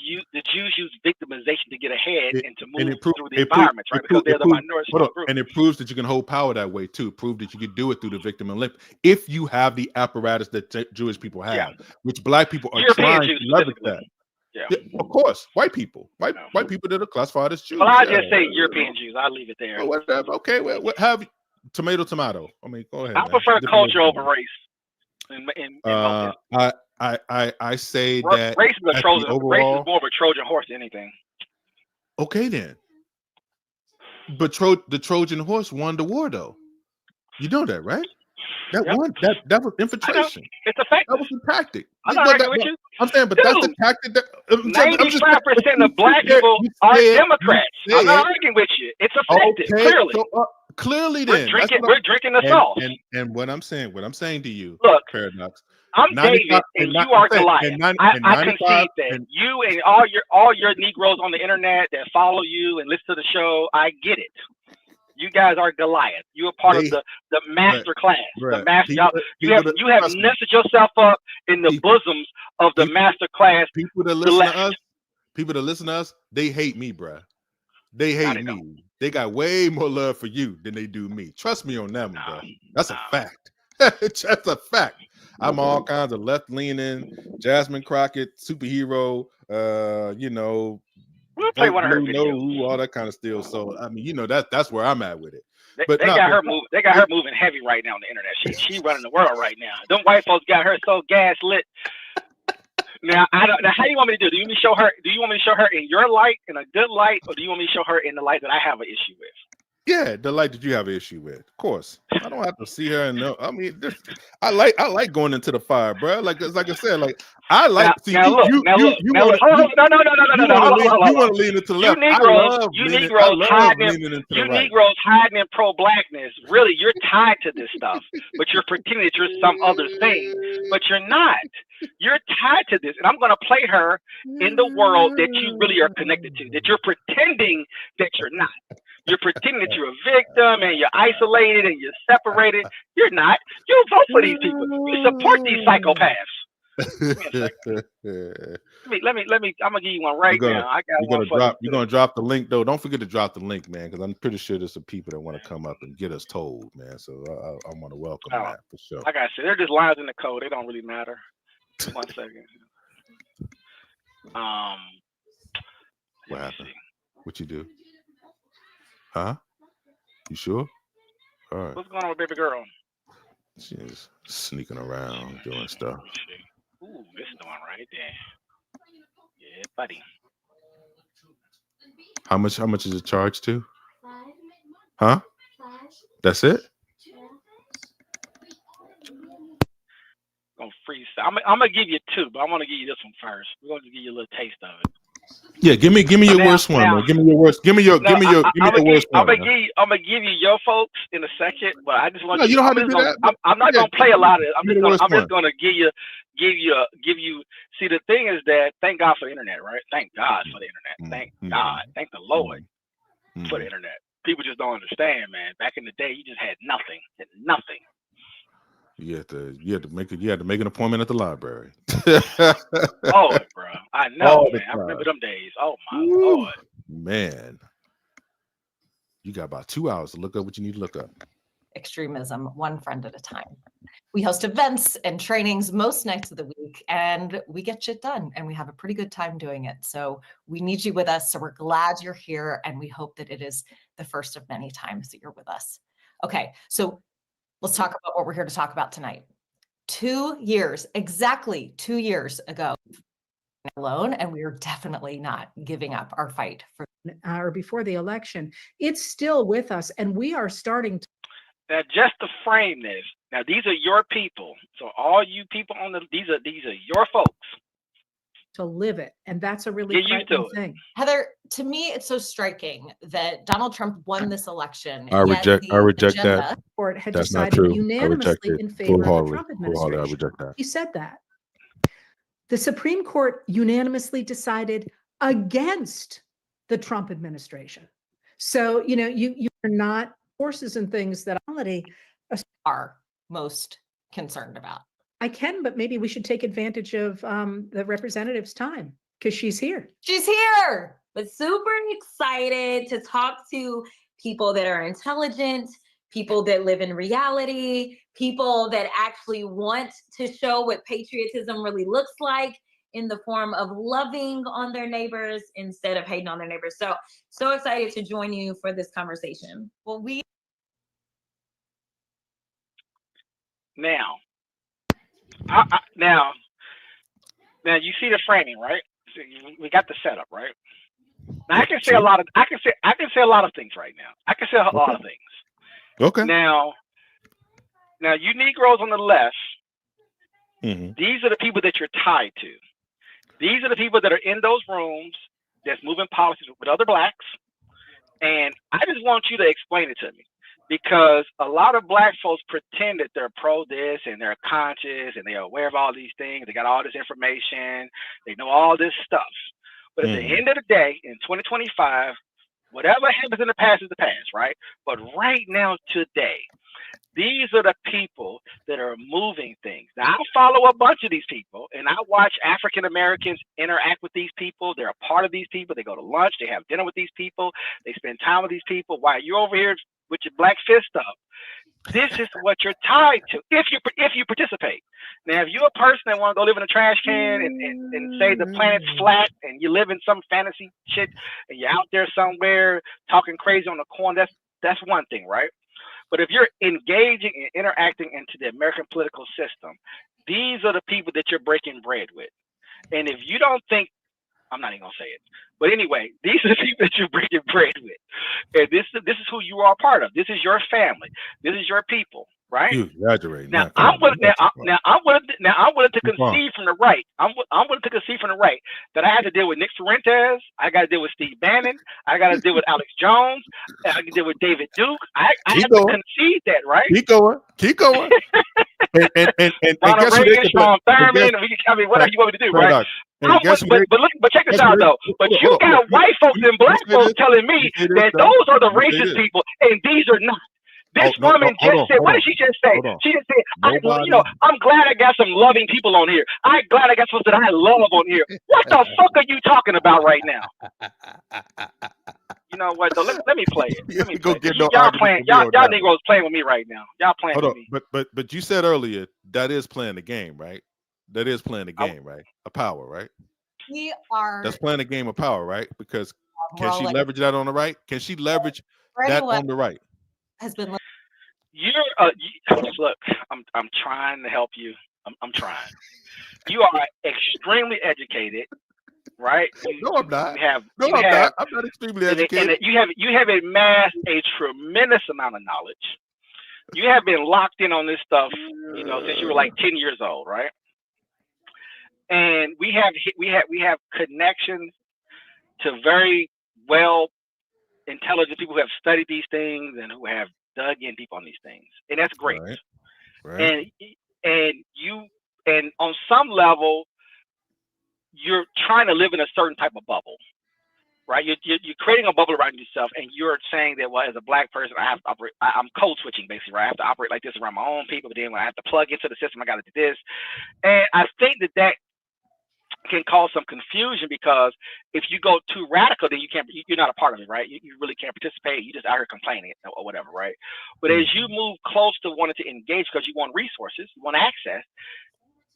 Speaker 1: Jews use victimization to get ahead and to move through the environments, right? Because they're the minority group.
Speaker 2: And it proves that you can hold power that way too. Prove that you can do it through the victim and lip if you have the apparatus that Jewish people have, which black people are
Speaker 1: European
Speaker 2: trying
Speaker 1: Jews
Speaker 2: to leverage that. Yeah, of course, white people people that are classified as Jews.
Speaker 1: Well, I just say European Jews. I'll leave it there.
Speaker 2: Well, whatever. Okay, what have you? Tomato. I mean, go ahead.
Speaker 1: I prefer culture over race.
Speaker 2: I say that
Speaker 1: race is more of a Trojan horse than anything.
Speaker 2: Okay, then. But the Trojan horse won the war, though. You know that, right? That was infiltration.
Speaker 1: It's a fact.
Speaker 2: That was the tactic.
Speaker 1: I'm not arguing with you.
Speaker 2: I'm saying, but that's the tactic.
Speaker 1: 95% of black people are Democrats. I'm not arguing with you. It's effective. Clearly. So,
Speaker 2: clearly, then
Speaker 1: we're drinking the sauce.
Speaker 2: And what I'm saying to you,
Speaker 1: look,
Speaker 2: Paradox.
Speaker 1: I'm David, and you are Goliath. I concede that you and all your Negroes on the internet that follow you and listen to the show, I get it. You guys are Goliath. You are part of the master class.
Speaker 2: Right.
Speaker 1: The master. You have nested yourself up in the bosoms of the master class.
Speaker 2: People that listen to us, they hate me, bruh. They hate me. They got way more love for you than they do me. Trust me on that one, bro. That's a fact. That's a fact. I'm all kinds of left-leaning, Jasmine Crockett, superhero,
Speaker 1: we'll play one of her videos.
Speaker 2: All that kind of stuff. So I mean, that's where I'm at with it.
Speaker 1: They got her moving heavy right now on the internet. She running the world right now. Them white folks got her so gaslit. Now how do you want me to do? Do you want me to show her? Do you want me to show her in your light, in a good light, or do you want me to show her in the light that I have an issue with?
Speaker 2: Yeah, the light that you have an issue with. Of course, I don't have to see her and know. I mean, I like going into the fire, bro. Like I said, like I like. You want to lean into the left.
Speaker 1: You Negroes hiding in pro-blackness. Really, you're tied to this stuff, but you're pretending that you're some other thing, but you're not. You're tied to this, and I'm going to play her in the world that you really are connected to. That you're pretending that you're not. You're pretending that you're a victim and you're isolated and you're separated. You're not. You vote for these people. You support these psychopaths. Let me. I'm gonna give you one right now. I got one for you.
Speaker 2: You're gonna drop the link though. Don't forget to drop the link, man, because I'm pretty sure there's some people that want to come up and get us told, man. So I want to welcome that for sure.
Speaker 1: Like I said, they're just lines in the code. They don't really matter. 1 second.
Speaker 2: What happened? What you do? Huh? You sure? All right.
Speaker 1: What's going on with baby girl?
Speaker 2: She's sneaking around doing stuff.
Speaker 1: Ooh, this one right there. Yeah, buddy.
Speaker 2: How much is it charged to? Huh? That's it?
Speaker 1: Gonna freeze. I'm gonna give you 2, but I want to give you this one first. We're gonna give you a little taste of it.
Speaker 2: Yeah, give me your worst one. Man. Give me your worst. Give me your worst one.
Speaker 1: I'm gonna give you your folks in a second, but I just want
Speaker 2: you don't have to do that.
Speaker 1: I'm not gonna play a lot of it. I'm just gonna give you. See, the thing is that thank God for the internet, right? Thank God for the internet. Thank God. Thank the Lord for the internet. People just don't understand, man. Back in the day, you just had nothing. Nothing.
Speaker 2: You had to make an appointment at the library.
Speaker 1: Oh, bro. I know, man. I remember them days. Oh my Lord.
Speaker 2: Man. You got about 2 hours to look up what you need to look up.
Speaker 4: Extremism, one friend at a time. We host events and trainings most nights of the week, and we get shit done, and we have a pretty good time doing it. So we need you with us. So we're glad you're here, and we hope that it is the first of many times that you're with us. Okay, so let's talk about what we're here to talk about tonight. 2 years, exactly 2 years ago, alone, and we are definitely not giving up our fight for
Speaker 10: or before the election. It's still with us, and we are starting to.
Speaker 1: Now, just to frame this, now these are your people. So all you people on these are your folks.
Speaker 10: To live it, and that's a really frightening thing.
Speaker 4: Heather, to me, it's so striking that Donald Trump won this election.
Speaker 2: I reject that.
Speaker 10: Court had
Speaker 2: That's
Speaker 10: decided
Speaker 2: not true.
Speaker 10: unanimously in favor of the Trump administration.
Speaker 2: I reject that.
Speaker 10: He said that. The Supreme Court unanimously decided against the Trump administration. So, you are not forces and things that
Speaker 4: are most concerned about.
Speaker 10: I can, but maybe we should take advantage of the representative's time because she's here.
Speaker 11: She's here, but super excited to talk to people that are intelligent, people that live in reality, people that actually want to show what patriotism really looks like in the form of loving on their neighbors instead of hating on their neighbors. So excited to join you for this conversation. Well,
Speaker 1: now you see the framing, right? So we got the setup, right? Now I can say a lot of things right now. I can say a lot of things.
Speaker 2: Okay.
Speaker 1: Now you Negroes on the left, these are the people that you're tied to. These are the people that are in those rooms that's moving policies with other blacks. And I just want you to explain it to me. Because a lot of black folks pretend that they're pro this and they're conscious and they're aware of all these things. They got all this information. They know all this stuff. But at the end of the day, in 2025, whatever happens in the past is the past, right? But right now, today, these are the people that are moving things. Now, I follow a bunch of these people, and I watch African Americans interact with these people. They're a part of these people. They go to lunch. They have dinner with these people. They spend time with these people. While you're over here with your black fist up, this is what you're tied to if you participate. Now, if you're a person that want to go live in a trash can and say the planet's flat and you live in some fantasy shit and you're out there somewhere talking crazy on the corner, that's one thing, right? But if you're engaging and interacting into the American political system, these are the people that you're breaking bread with. And if you don't think, I'm not even gonna say it, but anyway, these are the people that you're breaking bread with, and this is who you are a part of. This is your family. This is your people, right?
Speaker 2: You exaggerate.
Speaker 1: Now I'm willing to concede from the right. I'm willing to concede from the right that I had to deal with Nick Fuentes. I got to deal with Steve Bannon. I got to deal with Alex Jones. I can deal with David Duke. I have to concede that, right?
Speaker 2: Keep going. and
Speaker 1: Ronald Reagan, Sean Thurman. Whatever you want me to do, right?
Speaker 2: And guess who
Speaker 1: but check this out though. But you got white folks and black folks telling me that those are the racist people and these are not. This woman just said, what did she just say? She just said, I'm glad I got some loving people on here. I'm glad I got folks that I love on here. What the fuck are you talking about right now? You know what though? Let me play it. Let me play it. Y'all Negroes playing with me right now. Y'all playing with me.
Speaker 2: But you said earlier that is playing the game, right? That is playing the game, right? A power, right?
Speaker 4: We are.
Speaker 2: That's playing a game of power, right? Because can she leverage that on the right? Can she leverage that on the right?
Speaker 4: Has been.
Speaker 1: Look, I'm trying to help you. I'm trying. You are extremely educated, right?
Speaker 2: No, I'm not.
Speaker 1: I'm
Speaker 2: not extremely educated.
Speaker 1: And you have amassed a tremendous amount of knowledge. You have been locked in on this stuff, since you were like 10 years old, right? And we have connections to very well intelligent people who have studied these things and who have dug in deep on these things, and that's great. Right. And on some level, you're trying to live in a certain type of bubble, right? You're creating a bubble around yourself, and you're saying that, well, as a black person, I have to operate. I'm code switching basically, right? I have to operate like this around my own people, but then when I have to plug into the system, I got to do this. And I think that can cause some confusion, because if you go too radical, then you're not a part of it, right? You really can't participate. You just out here complaining or whatever, right? But as you move close to wanting to engage because you want resources, you want access,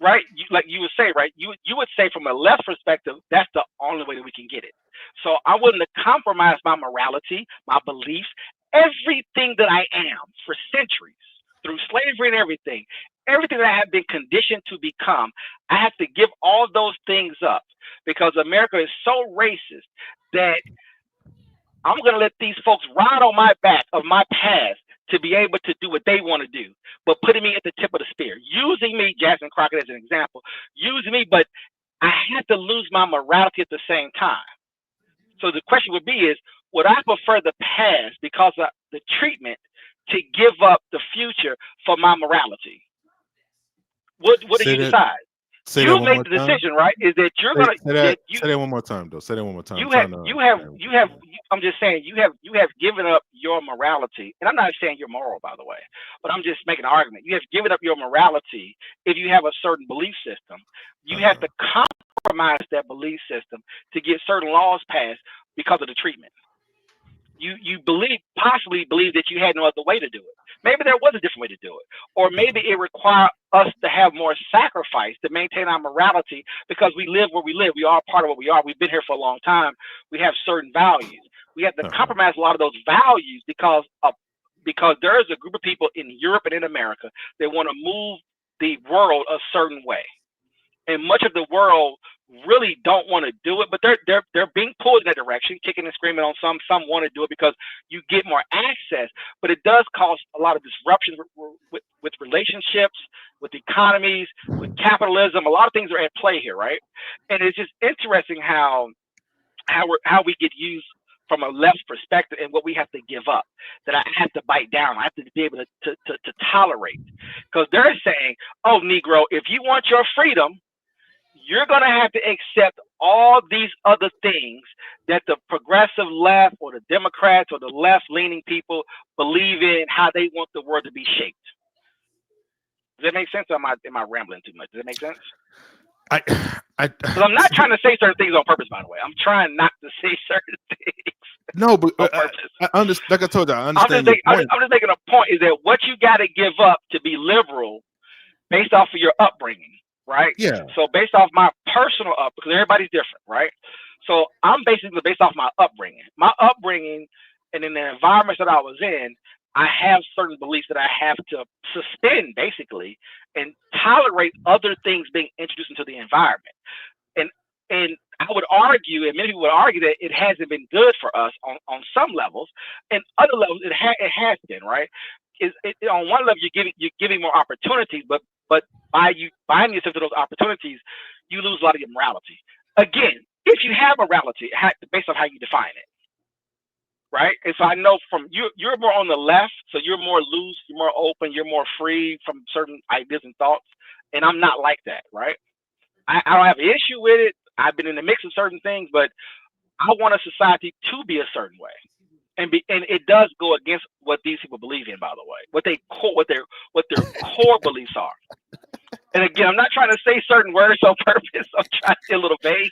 Speaker 1: right? Like you would say, right? You would say from a left perspective, that's the only way that we can get it. So I wouldn't compromise my morality, my beliefs, everything that I am for centuries through slavery and everything that I have been conditioned to become. I have to give all those things up because America is so racist that I'm going to let these folks ride on my back of my past to be able to do what they want to do, but putting me at the tip of the spear, using me, Jackson Crockett, as an example, using me, but I have to lose my morality at the same time. So the question would be would I prefer the past because of the treatment to give up the future for my morality? What do you decide? You make the decision, right? Is that you're gonna
Speaker 2: say that one more time, though. Say that one more time.
Speaker 1: You have. I'm just saying you have given up your morality, and I'm not saying you're moral, by the way, but I'm just making an argument. You have given up your morality if you have a certain belief system. You have to compromise that belief system to get certain laws passed because of the treatment. You possibly believe that you had no other way to do it. Maybe there was a different way to do it. Or maybe it required us to have more sacrifice to maintain our morality because we live where we live. We are part of what we are. We've been here for a long time. We have certain values. We have to compromise a lot of those values because there is a group of people in Europe and in America that want to move the world a certain way. And much of the world really don't want to do it, but they're being pulled in that direction, kicking and screaming on some want to do it because you get more access, but it does cause a lot of disruption with relationships, with economies, with capitalism. A lot of things are at play here, right? And it's just interesting how we get used from a left perspective and what we have to give up, that I have to bite down. I have to be able to tolerate, because they're saying, oh, Negro, if you want your freedom, you're going to have to accept all these other things that the progressive left or the Democrats or the left-leaning people believe in, how they want the world to be shaped. Does that make sense? Or am I rambling too much? Does that make sense? Because I'm not trying to say certain things on purpose, by the way. I'm trying not to say certain things.
Speaker 2: No, but I understand. Like I told you, I understand.
Speaker 1: I'm just making a point, is that what you got to give up to be liberal based off of your upbringing. Right?
Speaker 2: Yeah.
Speaker 1: So based off my personal because everybody's different, right? So I'm basically based off my upbringing. My upbringing, and in the environments that I was in, I have certain beliefs that I have to suspend, basically, and tolerate other things being introduced into the environment. And I would argue, and many people would argue, that it hasn't been good for us on some levels, and other levels it has been, right? On one level you're giving more opportunities, but by you binding yourself to those opportunities, you lose a lot of your morality. Again, if you have morality, based on how you define it, right? And so I know from you're more on the left, so you're more loose, you're more open, you're more free from certain ideas and thoughts, and I'm not like that, right? I don't have an issue with it. I've been in the mix of certain things, but I want a society to be a certain way, and it does go against what these people believe in. By the way, what their core beliefs are. And again, I'm not trying to say certain words on purpose. I'm trying to be a little vague.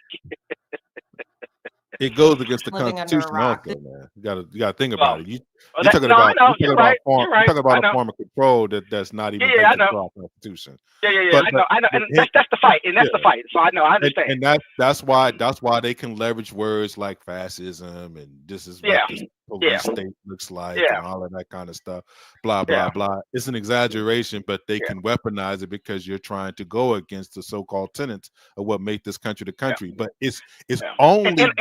Speaker 2: It goes against the
Speaker 4: Living under a
Speaker 2: Constitution
Speaker 4: rock.
Speaker 2: also, man. You gotta think about it. You're
Speaker 1: I
Speaker 2: talking
Speaker 1: know.
Speaker 2: about
Speaker 1: You're right. You're right.
Speaker 2: a
Speaker 1: I know.
Speaker 2: form of control that's not even
Speaker 1: Yeah, I
Speaker 2: based
Speaker 1: know.
Speaker 2: into our Constitution.
Speaker 1: Yeah. I know. And that's the fight. And that's the fight. So I know. I understand.
Speaker 2: And that's why they can leverage words like fascism and this is what this police state looks like and all of that kind of stuff. Blah blah blah. It's an exaggeration, but they can weaponize it because you're trying to go against the so-called tenets of what make this country the country. But it's only because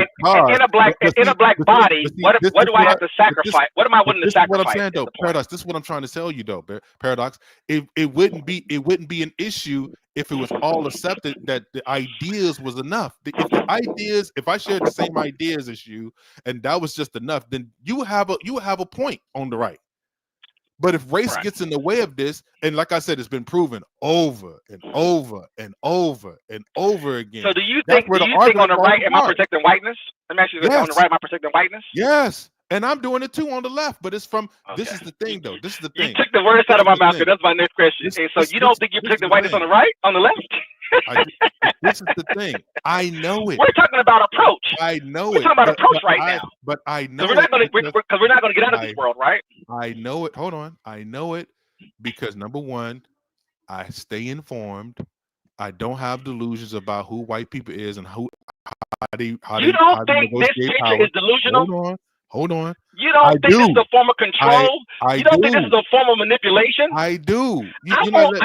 Speaker 1: in a black body. What do I have to sacrifice? What am I willing to sacrifice?
Speaker 2: What I'm saying though, Paradox. This is what I'm trying to tell you though, Paradox. It wouldn't be an issue if it was all accepted that the ideas was enough. If I shared the same ideas as you and that was just enough, then you have a point on the right. But if race gets in the way of this, and like I said, it's been proven over and over and over and over again.
Speaker 1: So do you think on the right, am I protecting whiteness? Let me ask you this: on the right, am I protecting whiteness?
Speaker 2: Yes. And I'm doing it too on the left, but it's from this is the thing though. This is the thing.
Speaker 1: You took the words out of my mouth, that's my next question. And so you don't think you're protecting whiteness on the right, on the left?
Speaker 2: This is the thing. I know it.
Speaker 1: We're talking about approach.
Speaker 2: I know
Speaker 1: We're
Speaker 2: it.
Speaker 1: talking about approach right now.
Speaker 2: But I know
Speaker 1: we're not going to get out of this world, right?
Speaker 2: I know it. Hold on. I know it because number one, I stay informed. I don't have delusions about who white people is and how
Speaker 1: you don't think this picture is delusional?
Speaker 2: Hold on.
Speaker 1: You don't think this is a form of control? You don't think this is a form of manipulation?
Speaker 2: I do.
Speaker 1: I want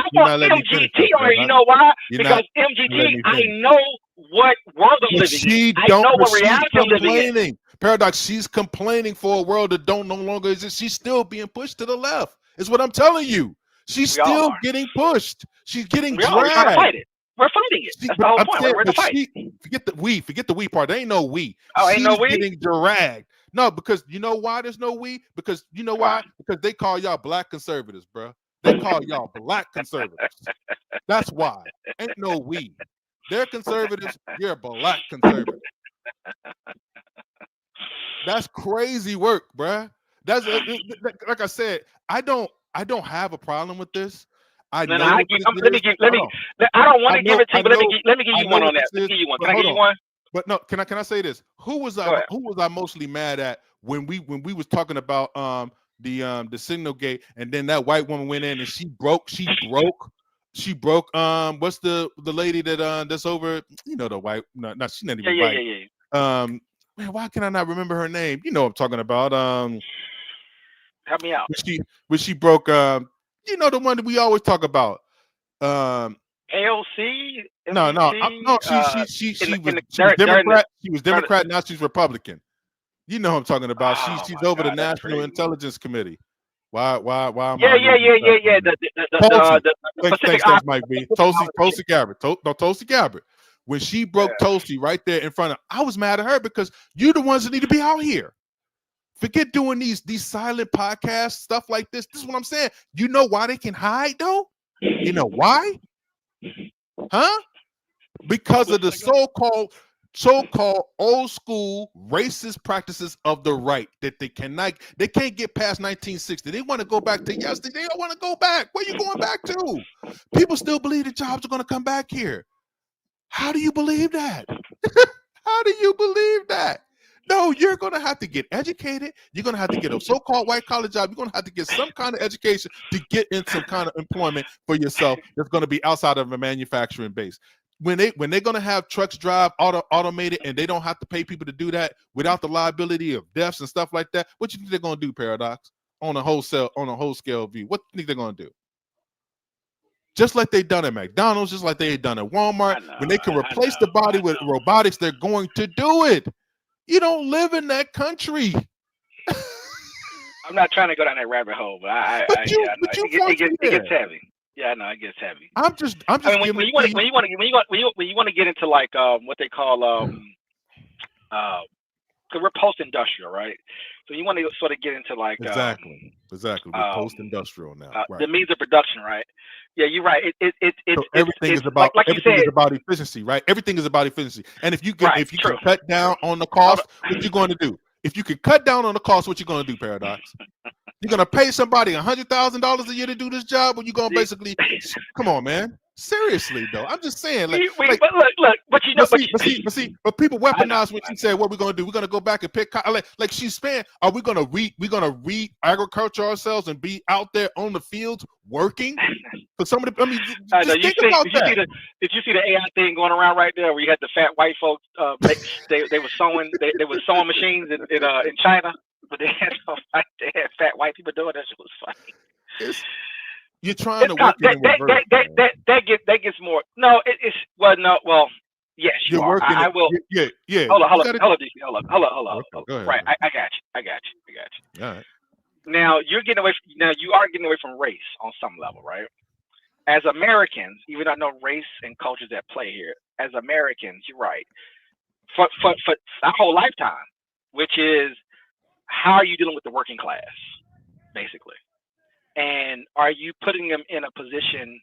Speaker 1: MGT on here. You know why? Because MGT, I know what world I'm living in. I know what reality I'm living in.
Speaker 2: Paradox, she's complaining for a world that no longer exist. She's still being pushed to the left. Is what I'm telling you. She's still getting pushed. She's getting dragged.
Speaker 1: We're trying to fight it. We're fighting it. That's the whole point. We're in the fight.
Speaker 2: Forget the we part. There ain't no we.
Speaker 1: Oh, ain't no we?
Speaker 2: She's getting dragged. No, because you know why there's no we? Because you know why? Because they call y'all black conservatives, bro. They call y'all black conservatives. That's why. Ain't no we. They're conservatives. You're a black conservative. That's crazy work, bro. That's like I said. I don't have a problem with this. I don't want to give it to you, but let me give you one on that. Let me give you one. Can I give you one? But no, can I say this? Who was I mostly mad at when we was talking about the signal gate and then that white woman went in and she broke what's the lady that's over, you know, the white she's not even white. Man, why can I not remember her name? You know what I'm talking about.
Speaker 1: Help me out.
Speaker 2: When she broke you know the one that we always talk about.
Speaker 1: AOC?
Speaker 2: No. She was Democrat. She was Democrat. Now she's Republican. You know what I'm talking about. She's over the National Intelligence Committee. Why?
Speaker 1: Yeah.
Speaker 2: Thanks, Mike B. Tulsi Gabbard. Tulsi Gabbard. When she broke Tulsi right there in front of, I was mad at her because you're the ones that need to be out here. Forget doing these silent podcasts, stuff like this. This is what I'm saying. You know why they can hide though? You know why? Huh? Because of the so-called old school racist practices of the right that they can't get past 1960. They want to go back to yesterday. They don't want to go back. Where you going back to? People still believe the jobs are going to come back here. How do you believe that? How do you believe that? No, you're going to have to get educated. You're going to have to get a so-called white collar job. You're going to have to get some kind of education to get in some kind of employment for yourself that's going to be outside of a manufacturing base. When they're going to have trucks drive automated and they don't have to pay people to do that without the liability of deaths and stuff like that, what you think they're going to do, Paradox? On a whole scale view, what do you think they're going to do? Just like they done at McDonald's, just like they done at Walmart, when they can replace the body with robotics, they're going to do it. You don't live in that country.
Speaker 1: I'm not trying to go down that rabbit hole, but it gets heavy. Yeah, I know it gets heavy.
Speaker 2: I'm just. I mean,
Speaker 1: when you want to get into like what they call because we're post-industrial, right? So you want to sort of get into like
Speaker 2: exactly. We're post-industrial now, right?
Speaker 1: The means of production, right? Yeah, you're right.
Speaker 2: So everything is about
Speaker 1: like
Speaker 2: everything
Speaker 1: you said,
Speaker 2: is about efficiency, right? Everything is about efficiency. And if you can
Speaker 1: right, true.
Speaker 2: cut down on the cost, what you going to do? If you can cut down on the cost, what you going to do, Paradox? You're going to pay somebody $100,000 a year to do this job, or you going to basically come on, man? Seriously though, I'm just saying. Like,
Speaker 1: but look, but you know,
Speaker 2: but people weaponize what you said. What we're gonna do? We're gonna go back and pick like she's saying. Are we gonna re-agriculture ourselves and be out there on the fields working for somebody? I mean, just think about that.
Speaker 1: Did you see the AI thing going around right there, where you had the fat white folks? They were sewing. They were sewing machines in China, but they had fat white people doing that. It was funny.
Speaker 2: You're trying to work it in reverse.
Speaker 1: That gets more. No, it's well, no, well, yes, you are. I will.
Speaker 2: Yeah.
Speaker 1: Hold on, DC. Hold on.
Speaker 2: Go ahead.
Speaker 1: Right, I got you.
Speaker 2: All right.
Speaker 1: Now you are getting away from race on some level, right? As Americans, even though I know race and cultures at play here, as Americans, you're right. For our whole lifetime, which is how are you dealing with the working class, basically. And are you putting them in a position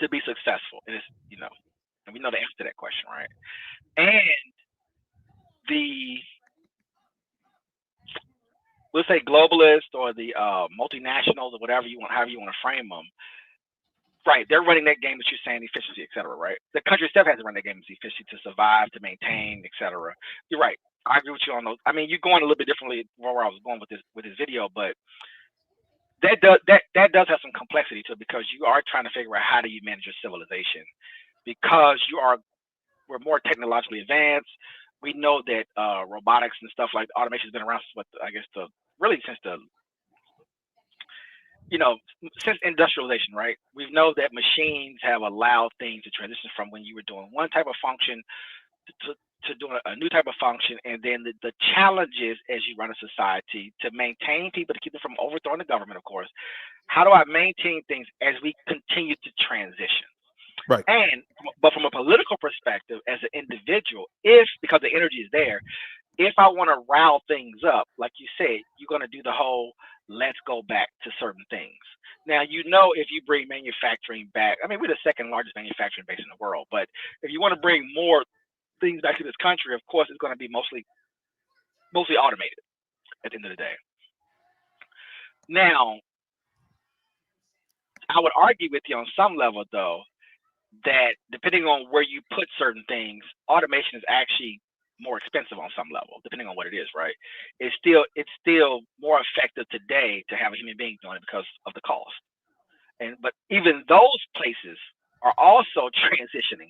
Speaker 1: to be successful? And and we know the answer to that question, right? And let's say globalists or the multinationals or however you want to frame them, right? They're running that game that you're saying, efficiency, et cetera, right? The country itself has to run that game of efficiency to survive, to maintain, et cetera. You're right. I agree with you on those. I mean, you're going a little bit differently where I was going with this video, but that does have some complexity to it, because you are trying to figure out how do you manage your civilization, because we're more technologically advanced. We know that robotics and stuff like automation has been around since industrialization, right? We know that machines have allowed things to transition from when you were doing one type of function to doing a new type of function, and then the challenges as you run a society to maintain people, to keep them from overthrowing the government, of course. How do I maintain things as we continue to transition?
Speaker 2: Right.
Speaker 1: But from a political perspective, as an individual, because the energy is there, if I want to rile things up, like you said, you're going to do the whole let's go back to certain things. Now, if you bring manufacturing back, I mean, we're the second largest manufacturing base in the world, but if you want to bring more things back to this country, of course, it's going to be mostly automated at the end of the day. Now, I would argue with you on some level, though, that depending on where you put certain things, automation is actually more expensive on some level, depending on what it is, right? It's still more effective today to have a human being doing it because of the cost. But even those places are also transitioning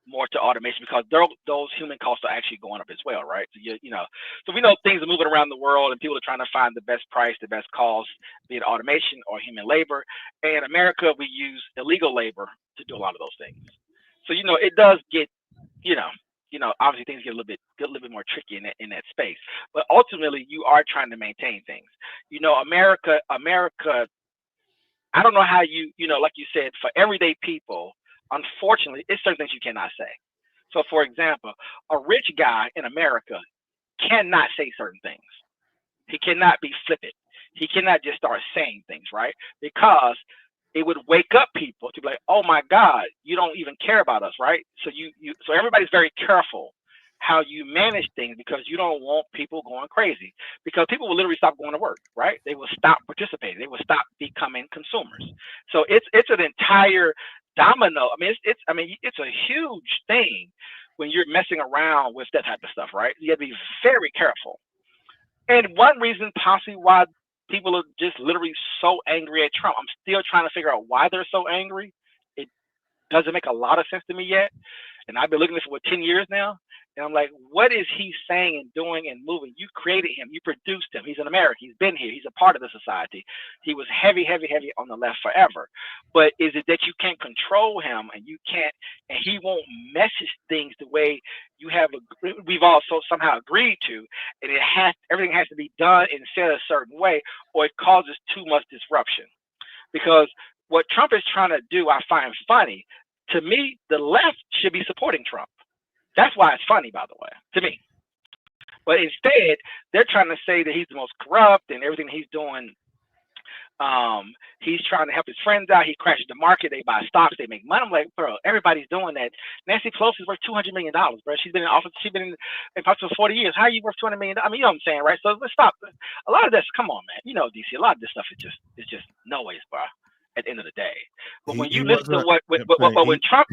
Speaker 1: more to automation, because those human costs are actually going up as well, right? So so we know things are moving around the world, and people are trying to find the best price, the best cost, be it automation or human labor. And in America, we use illegal labor to do a lot of those things. So it does get, obviously things get a little bit more tricky in that space. But ultimately, you are trying to maintain things. America. I don't know how like you said, for everyday people, unfortunately, it's certain things you cannot say. So, for example, a rich guy in America cannot say certain things. He cannot be flippant. He cannot just start saying things, right? Because it would wake up people to be like, oh my God, you don't even care about us, right? So so everybody's very careful how you manage things, because you don't want people going crazy, because people will literally stop going to work, right? They will stop participating. They will stop becoming consumers. So it's an entire domino. I mean, it's a huge thing when you're messing around with that type of stuff, right? You have to be very careful. And one reason possibly why people are just literally so angry at Trump, I'm still trying to figure out why they're so angry. It doesn't make a lot of sense to me yet. And I've been looking at this for 10 years now. And I'm like, what is he saying and doing and moving? You created him. You produced him. He's an American. He's been here. He's a part of the society. He was heavy on the left forever. But is it that you can't control him, and he won't message things the way we've also somehow agreed to, and everything has to be done and said a certain way, or it causes too much disruption. Because what Trump is trying to do, I find funny. To me, the left should be supporting Trump. That's why it's funny, by the way, to me. But instead, they're trying to say that he's the most corrupt and everything he's doing. He's trying to help his friends out. He crashes the market. They buy stocks. They make money. I'm like, bro, everybody's doing that. Nancy Pelosi is worth $200 million, bro. She's been in office. She's been in office for 40 years. How are you worth $200 million? I mean, you know what I'm saying, right? So let's stop. A lot of this, come on, man. You know, DC. A lot of this stuff is just noise, bro. At the end of the day, but when you listen to when Trump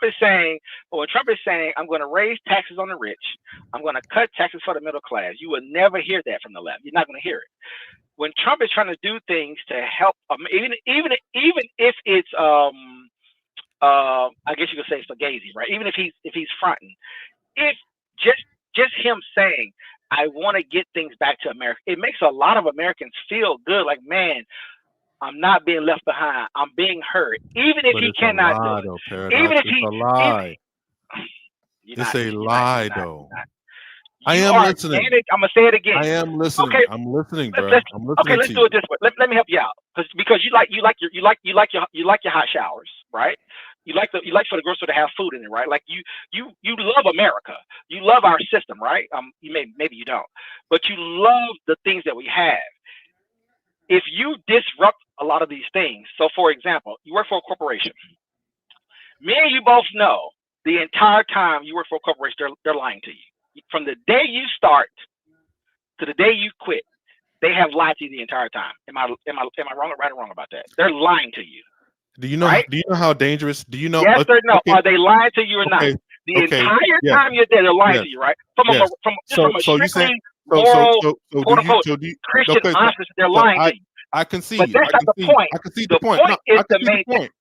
Speaker 1: is saying, I'm going to raise taxes on the rich, I'm going to cut taxes for the middle class, you will never hear that from the left. You're not going to hear it. When Trump is trying to do things to help, even if it's I guess you could say fugazi, right? Even if he's fronting, if just him saying, I want to get things back to America, it makes a lot of Americans feel good. Like, man, I'm not being left behind. I'm being heard, even if he cannot do it. Even if he,
Speaker 2: a lie. It's a lie, though. I am listening.
Speaker 1: I'm gonna say it again.
Speaker 2: I am listening.
Speaker 1: Okay.
Speaker 2: I'm listening, bro. I'm listening.
Speaker 1: Okay, let's do it this way. Let me help you out, because you like your hot showers, right? You like for the girls to have food in it, right? Like you love America. You love our system, right? Maybe you don't, but you love the things that we have. If you disrupt a lot of these things, so for example, you work for a corporation. Me and you both know the entire time you work for a corporation, they're lying to you. From the day you start to the day you quit, they have lied to you the entire time. Am I wrong, right or wrong about that? They're lying to you.
Speaker 2: Do you know?
Speaker 1: Right?
Speaker 2: Do you know how dangerous? Do you know?
Speaker 1: Yes or no?
Speaker 2: Okay.
Speaker 1: Are they lying to you or not? The entire time you're there, they're lying to you, right? From a strictly moral, quote unquote, Christian honest, they're lying to you.
Speaker 2: I can see.
Speaker 1: But that's not the point.
Speaker 2: I can see the point.
Speaker 1: Is the main point.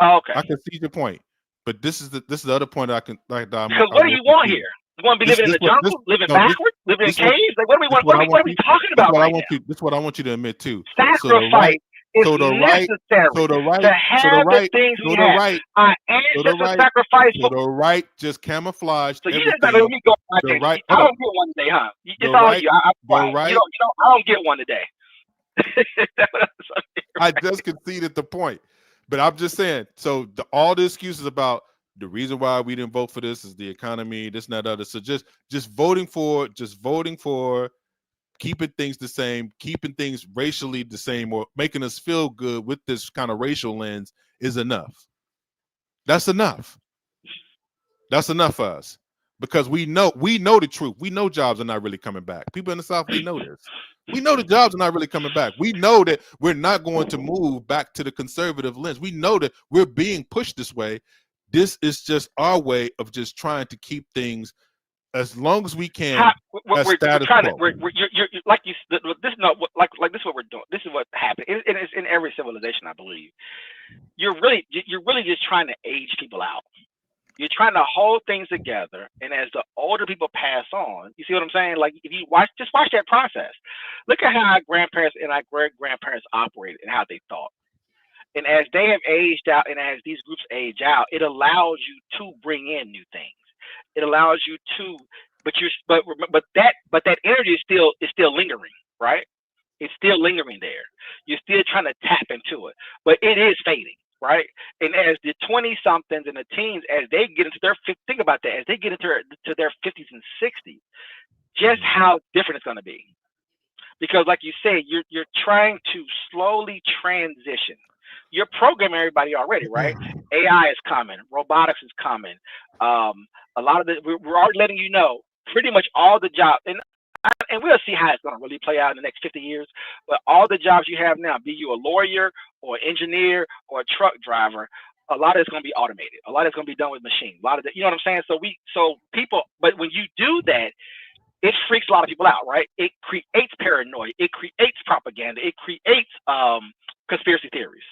Speaker 1: Oh, okay.
Speaker 2: I can see your point. But this is the other point I can like.
Speaker 1: Because what do you want here? You want to be living in the jungle, living backwards, living in caves? Like, what are we talking about right now?
Speaker 2: This is what I want you to admit too.
Speaker 1: Sacrifice is necessary to have the things we have. Our ancestors sacrificed.
Speaker 2: So the right just camouflaged.
Speaker 1: So you just gotta let me go. I don't get one today, huh? It's all you. I don't get one today.
Speaker 2: I just conceded the point, but I'm just saying. So all the excuses about the reason why we didn't vote for this is the economy, this and that other. So just voting for keeping things the same, keeping things racially the same, or making us feel good with this kind of racial lens is enough. That's enough. That's enough for us, because we know the truth. We know jobs are not really coming back. People in the South, we know this. We know the jobs are not really coming back. We know that we're not going to move back to the conservative lens. We know that we're being pushed this way. This is just our way of just trying to keep things as long as we can. This is what we're doing. This is what happened. It's in every civilization, I believe. You're really just trying to age people out. You're trying to hold things together, and as the older people pass on, you see what I'm saying? Like, if you watch that process. Look at how our grandparents and our great-grandparents operated and how they thought. And as they have aged out, and as these groups age out, it allows you to bring in new things. It allows you to, but that energy is still lingering, right? It's still lingering there. You're still trying to tap into it, but it is fading, right? And as the 20-somethings and the teens, as they get into think about that, as they get into their 50s and 60s, just how different it's going to be. Because, like you said, you're trying to slowly transition. You're programming everybody already, right? AI is coming, robotics is coming. A lot of we're already letting you know pretty much all the jobs, and we'll see how it's going to really play out in the next 50 years. But all the jobs you have now, be you a lawyer or engineer or a truck driver, a lot of it's going to be automated. A lot of it's going to be done with machines. A lot of you know what I'm saying? So people, but when you do that, it freaks a lot of people out, right? It creates paranoia. It creates propaganda. It creates conspiracy theories.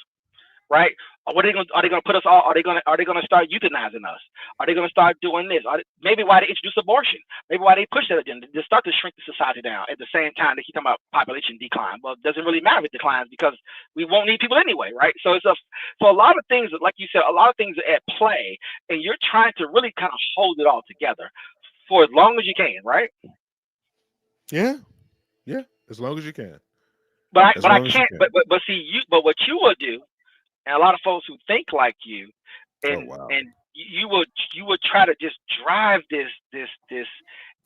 Speaker 2: Right? Are they going to put us all? Are they going to start euthanizing us? Are they going to start doing this? Maybe why they introduce abortion? Maybe why they push that agenda? They start to shrink the society down. At the same time, they keep talking about population decline. Well, it doesn't really matter if it declines, because we won't need people anyway, right? So so a lot of things, like you said, a lot of things are at play, and you're trying to really kind of hold it all together for as long as you can, right? Yeah, as long as you can.
Speaker 1: But I can't. But what you will do. And a lot of folks who think like you, and you would try to just drive this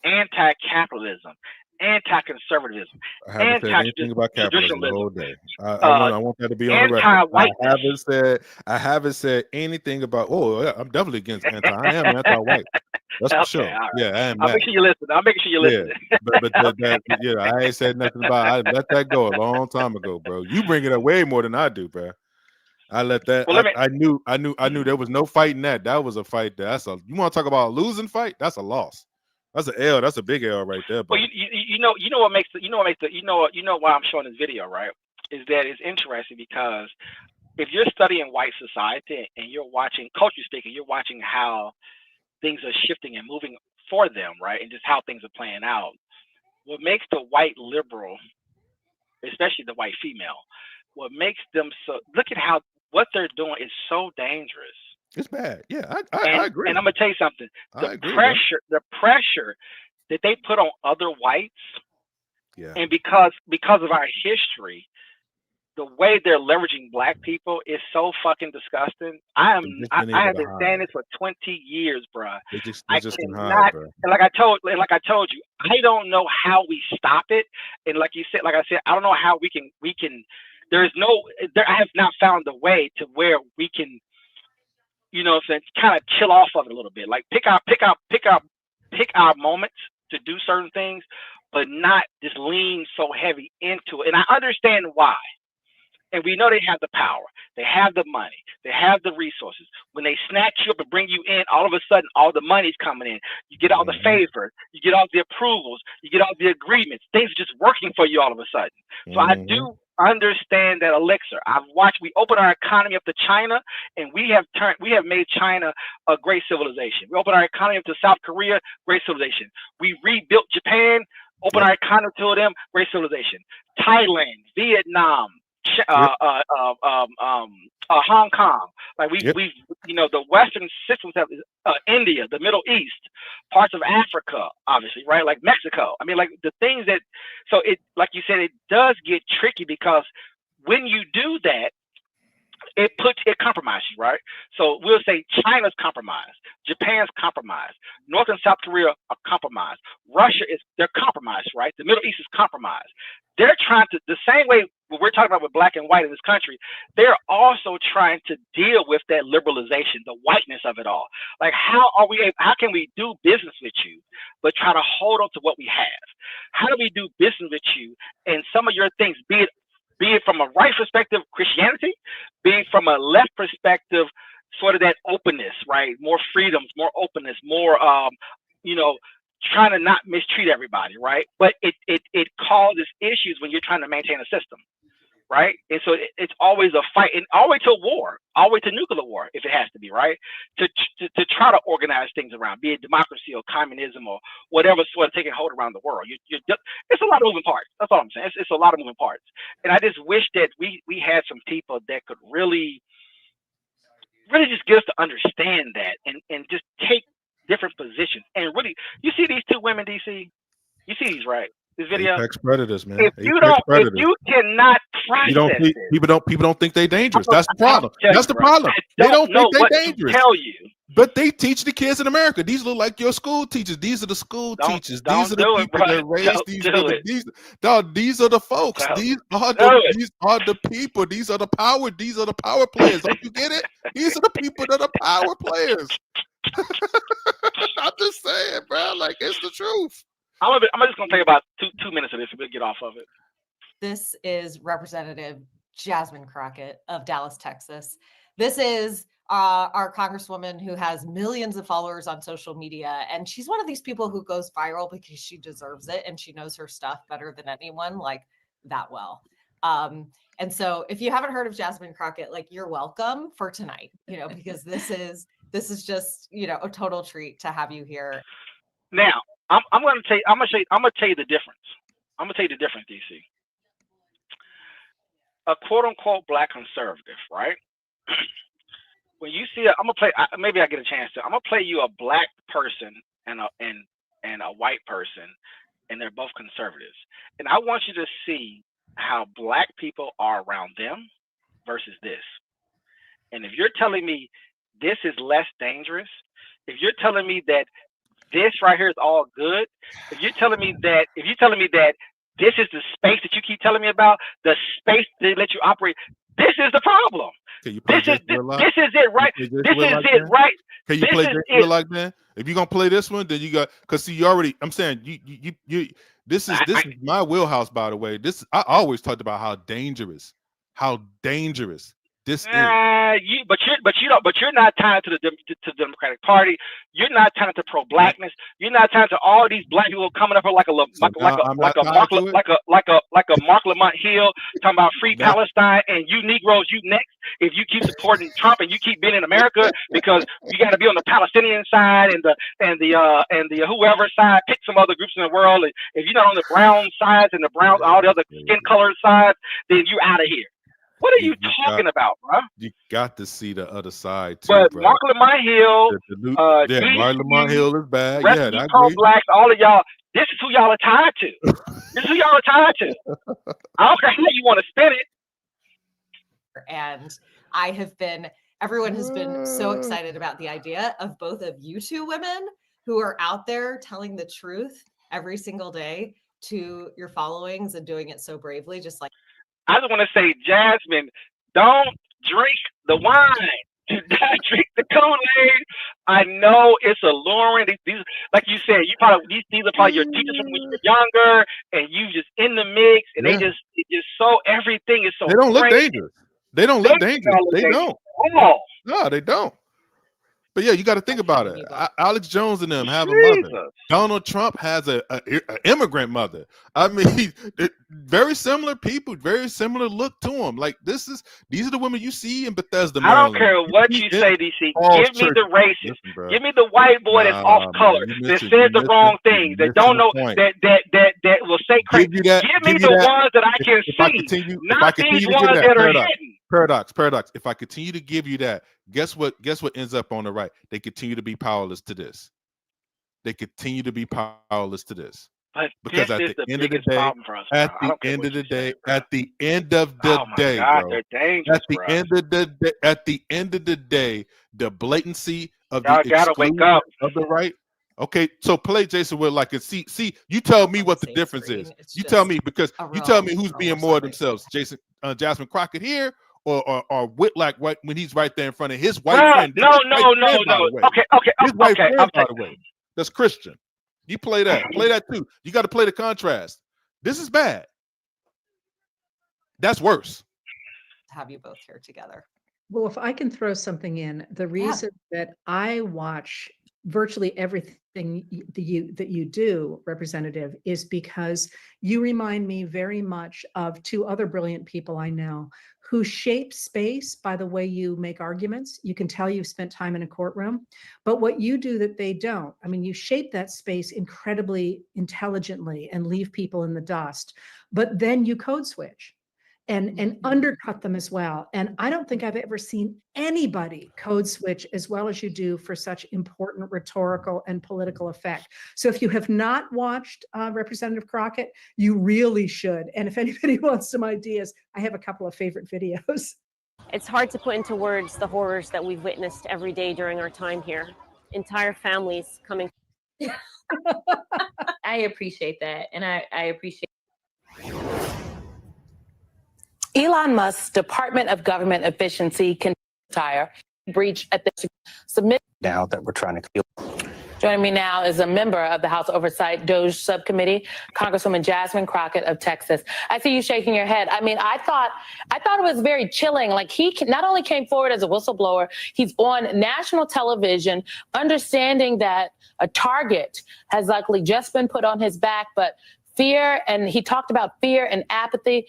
Speaker 1: anti-capitalism, anti-conservatism,
Speaker 2: I haven't said anything about capitalism the
Speaker 1: anti-traditionalism,
Speaker 2: whole day. I want that to be on the record.
Speaker 1: anti-whiteness.
Speaker 2: I haven't said anything about. Oh, yeah, I'm definitely against anti. I am anti-white. That's for
Speaker 1: Okay,
Speaker 2: sure.
Speaker 1: all right.
Speaker 2: Yeah, I am
Speaker 1: I'll
Speaker 2: that.
Speaker 1: make sure you listen. I'll make sure you listen.
Speaker 2: But yeah, I ain't said nothing about. I let that go a long time ago, bro. You bring it up way more than I do, bro. I let that.
Speaker 1: Well,
Speaker 2: I knew there was no fighting that. That was a fight. You want to talk about a losing fight? That's a loss. That's an L. That's a big L right there.
Speaker 1: Well, you know what makes why I'm showing this video, right? Is that it's interesting because if you're studying white society and you're watching, culturally speaking, you're watching how things are shifting and moving for them, right? And just how things are playing out. What makes the white liberal, especially the white female, what makes them so, look at how what they're doing is so dangerous.
Speaker 2: It's bad. Yeah, I agree.
Speaker 1: And I'm gonna tell you something. The pressure that they put on other whites, and because of our history, the way they're leveraging black people is so fucking disgusting. I have been saying this for 20 years, bro. I cannot. And like I told you, I don't know how we stop it. And like I said, I don't know how we can. I have not found a way to where we can, kind of chill off of it a little bit. Like pick our moments to do certain things, but not just lean so heavy into it. And I understand why. And we know they have the power, they have the money, they have the resources. When they snatch you up and bring you in, all of a sudden, all the money's coming in. You get all the favors, you get all the approvals, you get all the agreements. Things are just working for you all of a sudden. So I do understand that elixir. We open our economy up to China, and we have made China a great civilization. We open our economy up to South Korea, great civilization. We rebuilt Japan, open our economy to them, great civilization. Thailand, Vietnam, Hong Kong, like we've the Western systems have India, the Middle East, parts of Africa, obviously, right? Like Mexico. I mean, like the things that, so it, like you said, it does get tricky because when you do that, it compromises you, right? So we'll say China's compromised, Japan's compromised, North and South Korea are compromised, they're compromised, right? The Middle East is compromised. They're trying to, the same way we're talking about with black and white in this country, they're also trying to deal with that liberalization, the whiteness of it all. Like how can we do business with you, but try to hold on to what we have? How do we do business with you and some of your things, be it from a right perspective, Christianity, be it from a left perspective, sort of that openness, right? More freedoms, more openness, more, trying to not mistreat everybody, right? But it causes issues when you're trying to maintain a system, right? And so it's always a fight, and all the way to war, all the way to nuclear war, if it has to be, right? To try to organize things around, be it democracy or communism or whatever sort of taking hold around the world. It's a lot of moving parts. That's all I'm saying. It's a lot of moving parts. And I just wish that we had some people that could really just get us to understand that and just take different positions. And really, you see these two women, DC? You see these, right? This video.
Speaker 2: Apex predators, man.
Speaker 1: If you cannot process
Speaker 2: people don't think they're dangerous. That's the problem. That's the problem. They don't think they're dangerous.
Speaker 1: Tell you.
Speaker 2: But they teach the kids in America. These look like your school teachers. These are the school teachers. These are the people that raise these are the folks. These are the people. These are the power. These are the power players. Don't you get it? These are the people that are power players. I'm just saying, bro. Like, it's the truth.
Speaker 1: I'm just gonna tell you about two minutes of this and we'll get off of it.
Speaker 4: This is Representative Jasmine Crockett of Dallas, Texas. This is our congresswoman who has millions of followers on social media. And she's one of these people who goes viral because she deserves it. And she knows her stuff better than anyone, like that well. And so if you haven't heard of Jasmine Crockett, like, you're welcome for tonight, because this is just, a total treat to have you here.
Speaker 1: Now, I'm gonna tell you the difference. I'm gonna tell you the difference, DC. A quote unquote black conservative, right? When you see maybe I get a chance to. I'm gonna play you a black person and a white person, and they're both conservatives. And I want you to see how black people are around them versus this. And if you're telling me this is less dangerous, if you're telling me that this right here is all good, if you're telling me that this is the space that you keep telling me about, the space they let you operate, this is the problem.
Speaker 2: Can you play
Speaker 1: This is it, right? This is it, right?
Speaker 2: Can you play this one like that? If you're gonna play this one, then you got, because see, you already, I'm saying you this is my wheelhouse, by the way. I always talked about how dangerous this is.
Speaker 1: But you're not tied to the Democratic Party. You're not tied to pro-blackness. You're not tied to all these black people coming up here like a Mark Lamont Hill talking about free Palestine, and you Negroes, you next. If you keep supporting Trump and you keep being in America, because you got to be on the Palestinian side and the whoever side, pick some other groups in the world. And if you're not on the brown sides and all the other skin color sides, then you're out of here. What are you talking about, bro?
Speaker 2: You got to see the other side too,
Speaker 1: but
Speaker 2: bro.
Speaker 1: Mark Lamont Hill,
Speaker 2: Mark Lamont Hill is bad.
Speaker 1: Yeah, I agree. Blacks, all of y'all. This is who y'all are tied to. This is who y'all are tied to. I don't care how you want to spin it.
Speaker 4: And everyone has been so excited about the idea of both of you two women who are out there telling the truth every single day to your followings and doing it so bravely, just like.
Speaker 1: I just want to say, Jasmine, don't drink the wine. Do not drink the Kool-Aid. I know it's alluring. These, like you said, these are probably your teachers from when you were younger, and you just in the mix, and they just so everything is so.
Speaker 2: They don't look dangerous. They don't look dangerous. They don't.
Speaker 1: Oh.
Speaker 2: No, they don't. But yeah, you got to think about it. Alex Jones and them have a mother. Donald Trump has an immigrant mother. I mean, very similar people, very similar look to them. Like these are the women you see in Bethesda, Maryland.
Speaker 1: I don't care what you say, DC. Give me the racist. Listen, give me the white boy that's off color, that says the wrong things, that don't know, that will say crazy. Give me the ones that I can see, not these ones that are hidden.
Speaker 2: Paradox. If I continue to give you that, guess what ends up on the right? They continue to be powerless to this. They continue to be powerless to this.
Speaker 1: But
Speaker 2: because at the end of the day, at the end of the day, at the end of the day, the blatancy of the exclusion of the right. Okay, so play Jason with like a see. You tell me what the difference is. You tell me, because you tell me who's being more themselves. Jasmine Crockett here, or Whitlock when he's right there in front of his white friend.
Speaker 1: No. Okay.
Speaker 2: His white friend, by the way, that's Christian. You play that too. You got to play the contrast. This is bad. That's worse.
Speaker 4: Have you both here together?
Speaker 10: Well, if I can throw something in, the reason that I watch virtually everything that you do, Representative, is because you remind me very much of two other brilliant people I know who shape space by the way you make arguments. You can tell you've spent time in a courtroom, but what you do that they don't, I mean, you shape that space incredibly intelligently and leave people in the dust, but then you code switch and undercut them as well. And I don't think I've ever seen anybody code switch as well as you do for such important rhetorical and political effect. So if you have not watched Representative Crockett, you really should. And if anybody wants some ideas, I have a couple of favorite videos.
Speaker 12: It's hard to put into words the horrors that we've witnessed every day during our time here. Entire families coming.
Speaker 11: I appreciate that. And I appreciate
Speaker 13: Elon Musk's Department of Government Efficiency can retire breach at the submit.
Speaker 14: Now that we're trying to kill.
Speaker 13: Joining me now is a member of the House Oversight DOJ Subcommittee, Congresswoman Jasmine Crockett of Texas. I see you shaking your head. I mean, I thought it was very chilling. Like, he not only came forward as a whistleblower, he's on national television, understanding that a target has likely just been put on his back, but fear, and he talked about fear and apathy.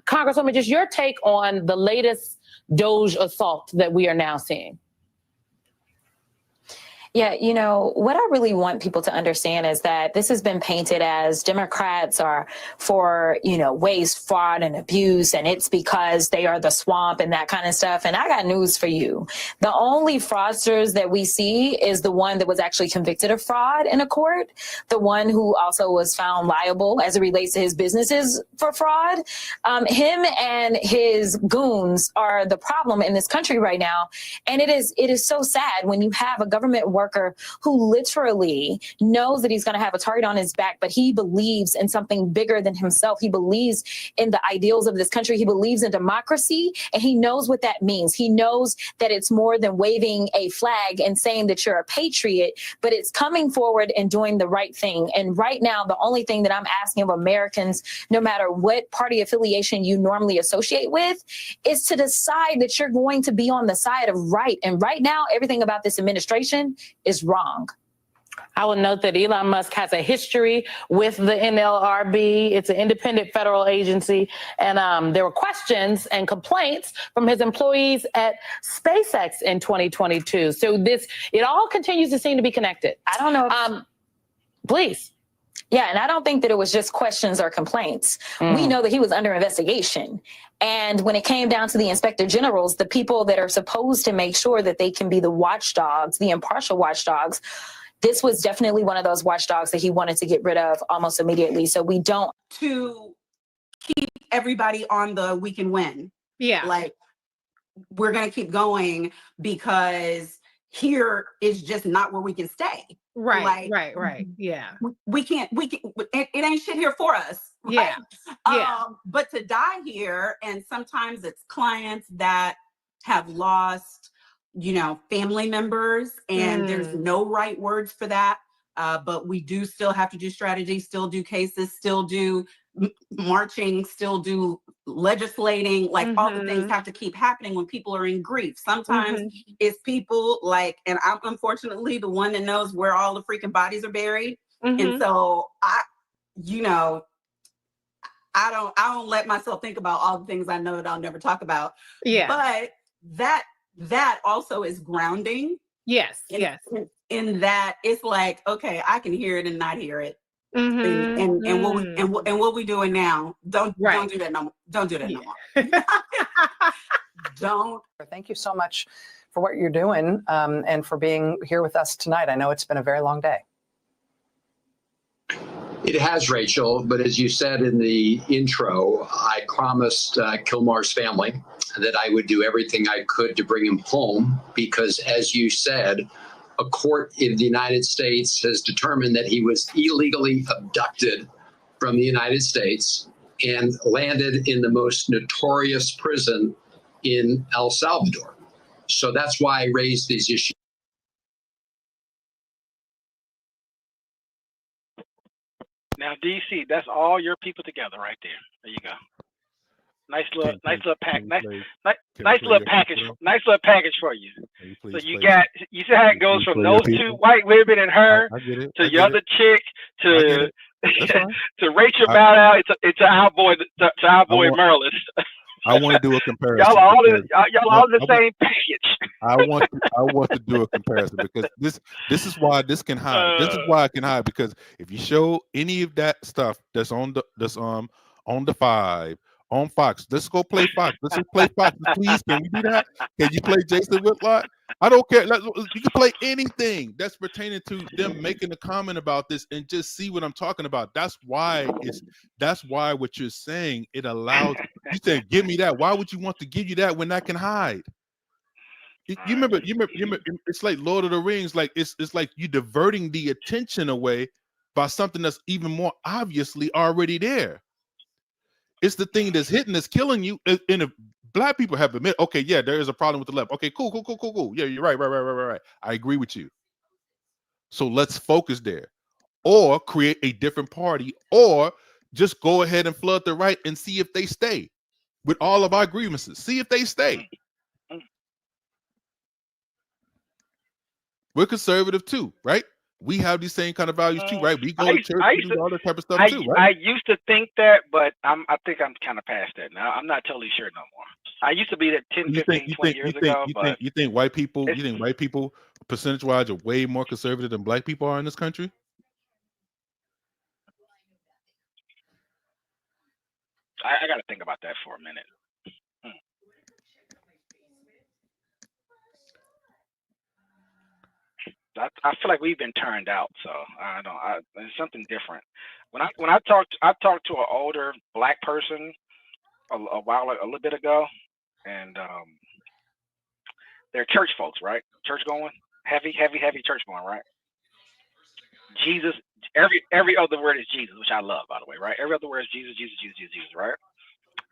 Speaker 13: Congresswoman, just your take on the latest DOJ assault that we are now seeing.
Speaker 11: Yeah, you know, what I really want people to understand is that this has been painted as Democrats are for, you know, waste, fraud, and abuse, and it's because they are the swamp and that kind of stuff. And I got news for you. The only fraudsters that we see is the one that was actually convicted of fraud in a court, the one who also was found liable as it relates to his businesses for fraud. Him and his goons are the problem in this country right now. And it is so sad when you have a government worker worker who literally knows that he's going to have a target on his back, but he believes in something bigger than himself. He believes in the ideals of this country. He believes in democracy, and he knows what that means. He knows that it's more than waving a flag and saying that you're a patriot, but it's coming forward and doing the right thing. And right now, the only thing that I'm asking of Americans, no matter what party affiliation you normally associate with, is to decide that you're going to be on the side of right. And right now, everything about this administration is wrong.
Speaker 13: I will note that Elon Musk has a history with the NLRB. It's an independent federal agency. And there were questions and complaints from his employees at SpaceX in 2022. So it all continues to seem to be connected.
Speaker 11: I don't know.
Speaker 13: Please.
Speaker 11: Yeah, and I don't think that it was just questions or complaints. We know that he was under investigation. And when it came down to the inspector generals, the people that are supposed to make sure that they can be the watchdogs, the impartial watchdogs, this was definitely one of those watchdogs that he wanted to get rid of almost immediately. So we don't.
Speaker 15: To keep everybody on the we can win.
Speaker 16: Yeah.
Speaker 15: Like, we're going to keep going because here is just not where we can stay.
Speaker 16: Right, right. Yeah.
Speaker 15: We can't, it ain't shit here for us. Right?
Speaker 16: Yeah.
Speaker 15: But to die here, and sometimes it's clients that have lost, family members, and there's no right words for that. But we do still have to do strategy, still do cases, still do marching, still do legislating, like all the things have to keep happening when people are in grief. Sometimes it's people and I'm unfortunately the one that knows where all the freaking bodies are buried. And so I don't let myself think about all the things I know that I'll never talk about.
Speaker 16: Yeah.
Speaker 15: But that also is grounding.
Speaker 16: Yes.
Speaker 15: In that it's like, okay, I can hear it and not hear it. And what we doing now? Don't do that no more. Don't do that no more. Don't.
Speaker 17: Thank you so much for what you're doing and for being here with us tonight. I know it's been a very long day.
Speaker 18: It has, Rachel, but as you said in the intro, I promised Kilmar's family that I would do everything I could to bring him home because, as you said, a court in the United States has determined that he was illegally abducted from the United States and landed in the most notorious prison in El Salvador. So that's why I raised these issues.
Speaker 1: Now, DC, that's all your people together right there. There you go. Nice little package for you. So you see how it goes from those two white women and her to the other chick to Rachel Maddow. It's our boy Merlis.
Speaker 2: I want to do a comparison.
Speaker 1: Y'all all the same package.
Speaker 2: I want to do a comparison because this is why this can hide. This is why I can hide, because if you show any of that stuff that's on the 5 on Fox, let's go play Fox. Let's just play Fox, please. Can we do that? Can you play Jason Whitlock? I don't care. You can play anything that's pertaining to them making a comment about this and just see what I'm talking about. That's why what you're saying, it allows you saying, give me that. Why would you want to give you that when that can hide? You remember, it's like Lord of the Rings, like it's like you diverting the attention away by something that's even more obviously already there. It's the thing that's hitting, that's killing you. And if Black people have admitted, okay, yeah, there is a problem with the left. Okay, cool. Yeah, you're right. I agree with you. So let's focus there, or create a different party, or just go ahead and flood the right and see if they stay with all of our grievances. See if they stay. We're conservative too, right? We have these same kind of values too, right? We go to church, we do all that type of stuff too, right?
Speaker 1: I used to think that, but I think I'm kind of past that now. I'm not totally sure no more. I used to be that 10, 15, 20 years ago.
Speaker 2: You think white people percentage-wise are way more conservative than Black people are in this country?
Speaker 1: I got to think about that for a minute. I feel like we've been turned out, so I don't. It's something different. When I talked to an older Black person a little bit ago, and they're church folks, right? Church going, heavy church going, right? Jesus, every other word is Jesus, which I love, by the way, right? Every other word is Jesus, Jesus, Jesus, Jesus, Jesus, right?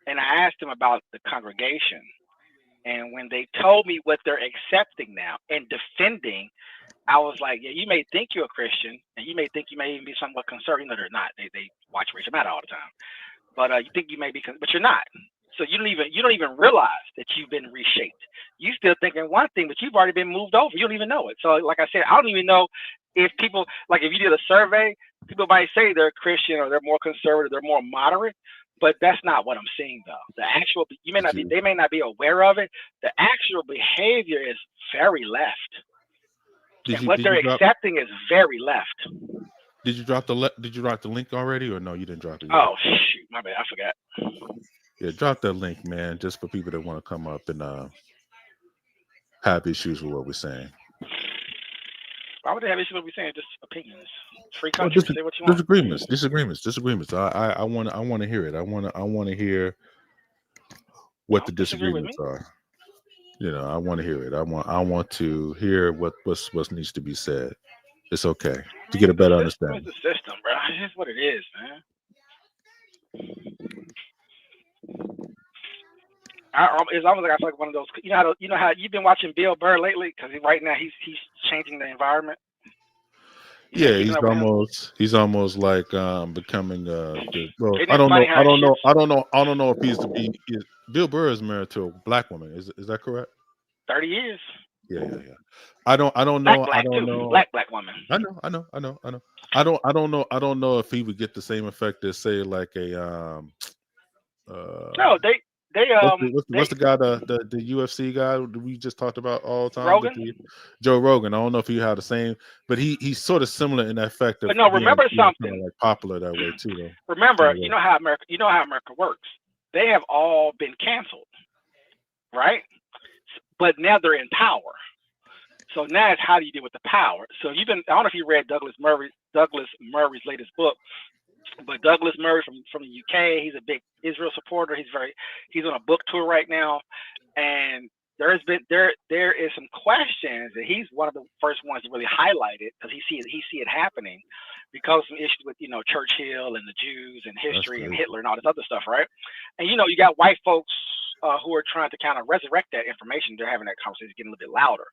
Speaker 1: And I asked him about the congregation, and when they told me what they're accepting now and defending, I was like, yeah, you may think you're a Christian, and you may think you may even be somewhat conservative. No, they're not. They watch Rachel Maddow all the time, but you think you may be, but you're not. So you don't even realize that you've been reshaped. You still thinking one thing, but you've already been moved over. You don't even know it. So like I said, I don't even know if people, like if you did a survey, people might say they're Christian or they're more conservative, they're more moderate, but that's not what I'm seeing though. The actual, they may not be aware of it. The actual behavior is very left. And what they're accepting is very left.
Speaker 2: Did you drop the link already, or no? You didn't drop it yet?
Speaker 1: Oh shoot, my bad, I forgot.
Speaker 2: Yeah, drop that link, man, just for people that want to come up and have issues with what we're saying.
Speaker 1: Why would they have issues with what we're saying? Just opinions. Free country. Say what you want.
Speaker 2: Disagreements. I want to hear it. I want to hear what the disagreements are. You know, I want to hear it. I want to hear what needs to be said. It's okay to get a better understanding.
Speaker 1: It's the system, bro. It's just what it is, man. It's almost like I feel like one of those. You know how you've been watching Bill Burr lately, because right now he's changing the environment.
Speaker 2: Yeah, he's almost like becoming well. I don't know if he's Bill Burr is married to a black woman. Is that correct?
Speaker 1: 30 years.
Speaker 2: Yeah. I don't know.
Speaker 1: Black woman.
Speaker 2: I know. I don't know if he would get the same effect as say like a
Speaker 1: no,
Speaker 2: what's the guy the UFC guy we just talked about all the time?
Speaker 1: Rogan?
Speaker 2: Joe Rogan. I don't know if he had the same, but he's sort of similar in that effect.
Speaker 1: But no, remember something.
Speaker 2: Kind of like popular that way too, though.
Speaker 1: Remember, you know how America works. They have all been canceled, right? But now they're in power. So now it's how do you deal with the power? So I don't know if you read Douglas Murray's latest book, but Douglas Murray from the UK, he's a big Israel supporter. He's on a book tour right now, and there is some questions, and he's one of the first ones to really highlight it because he see it happening because of some issues with Churchill and the Jews and history and Hitler and all this other stuff, right? And you got white folks who are trying to kind of resurrect that information. They're having that conversation, getting a little bit louder.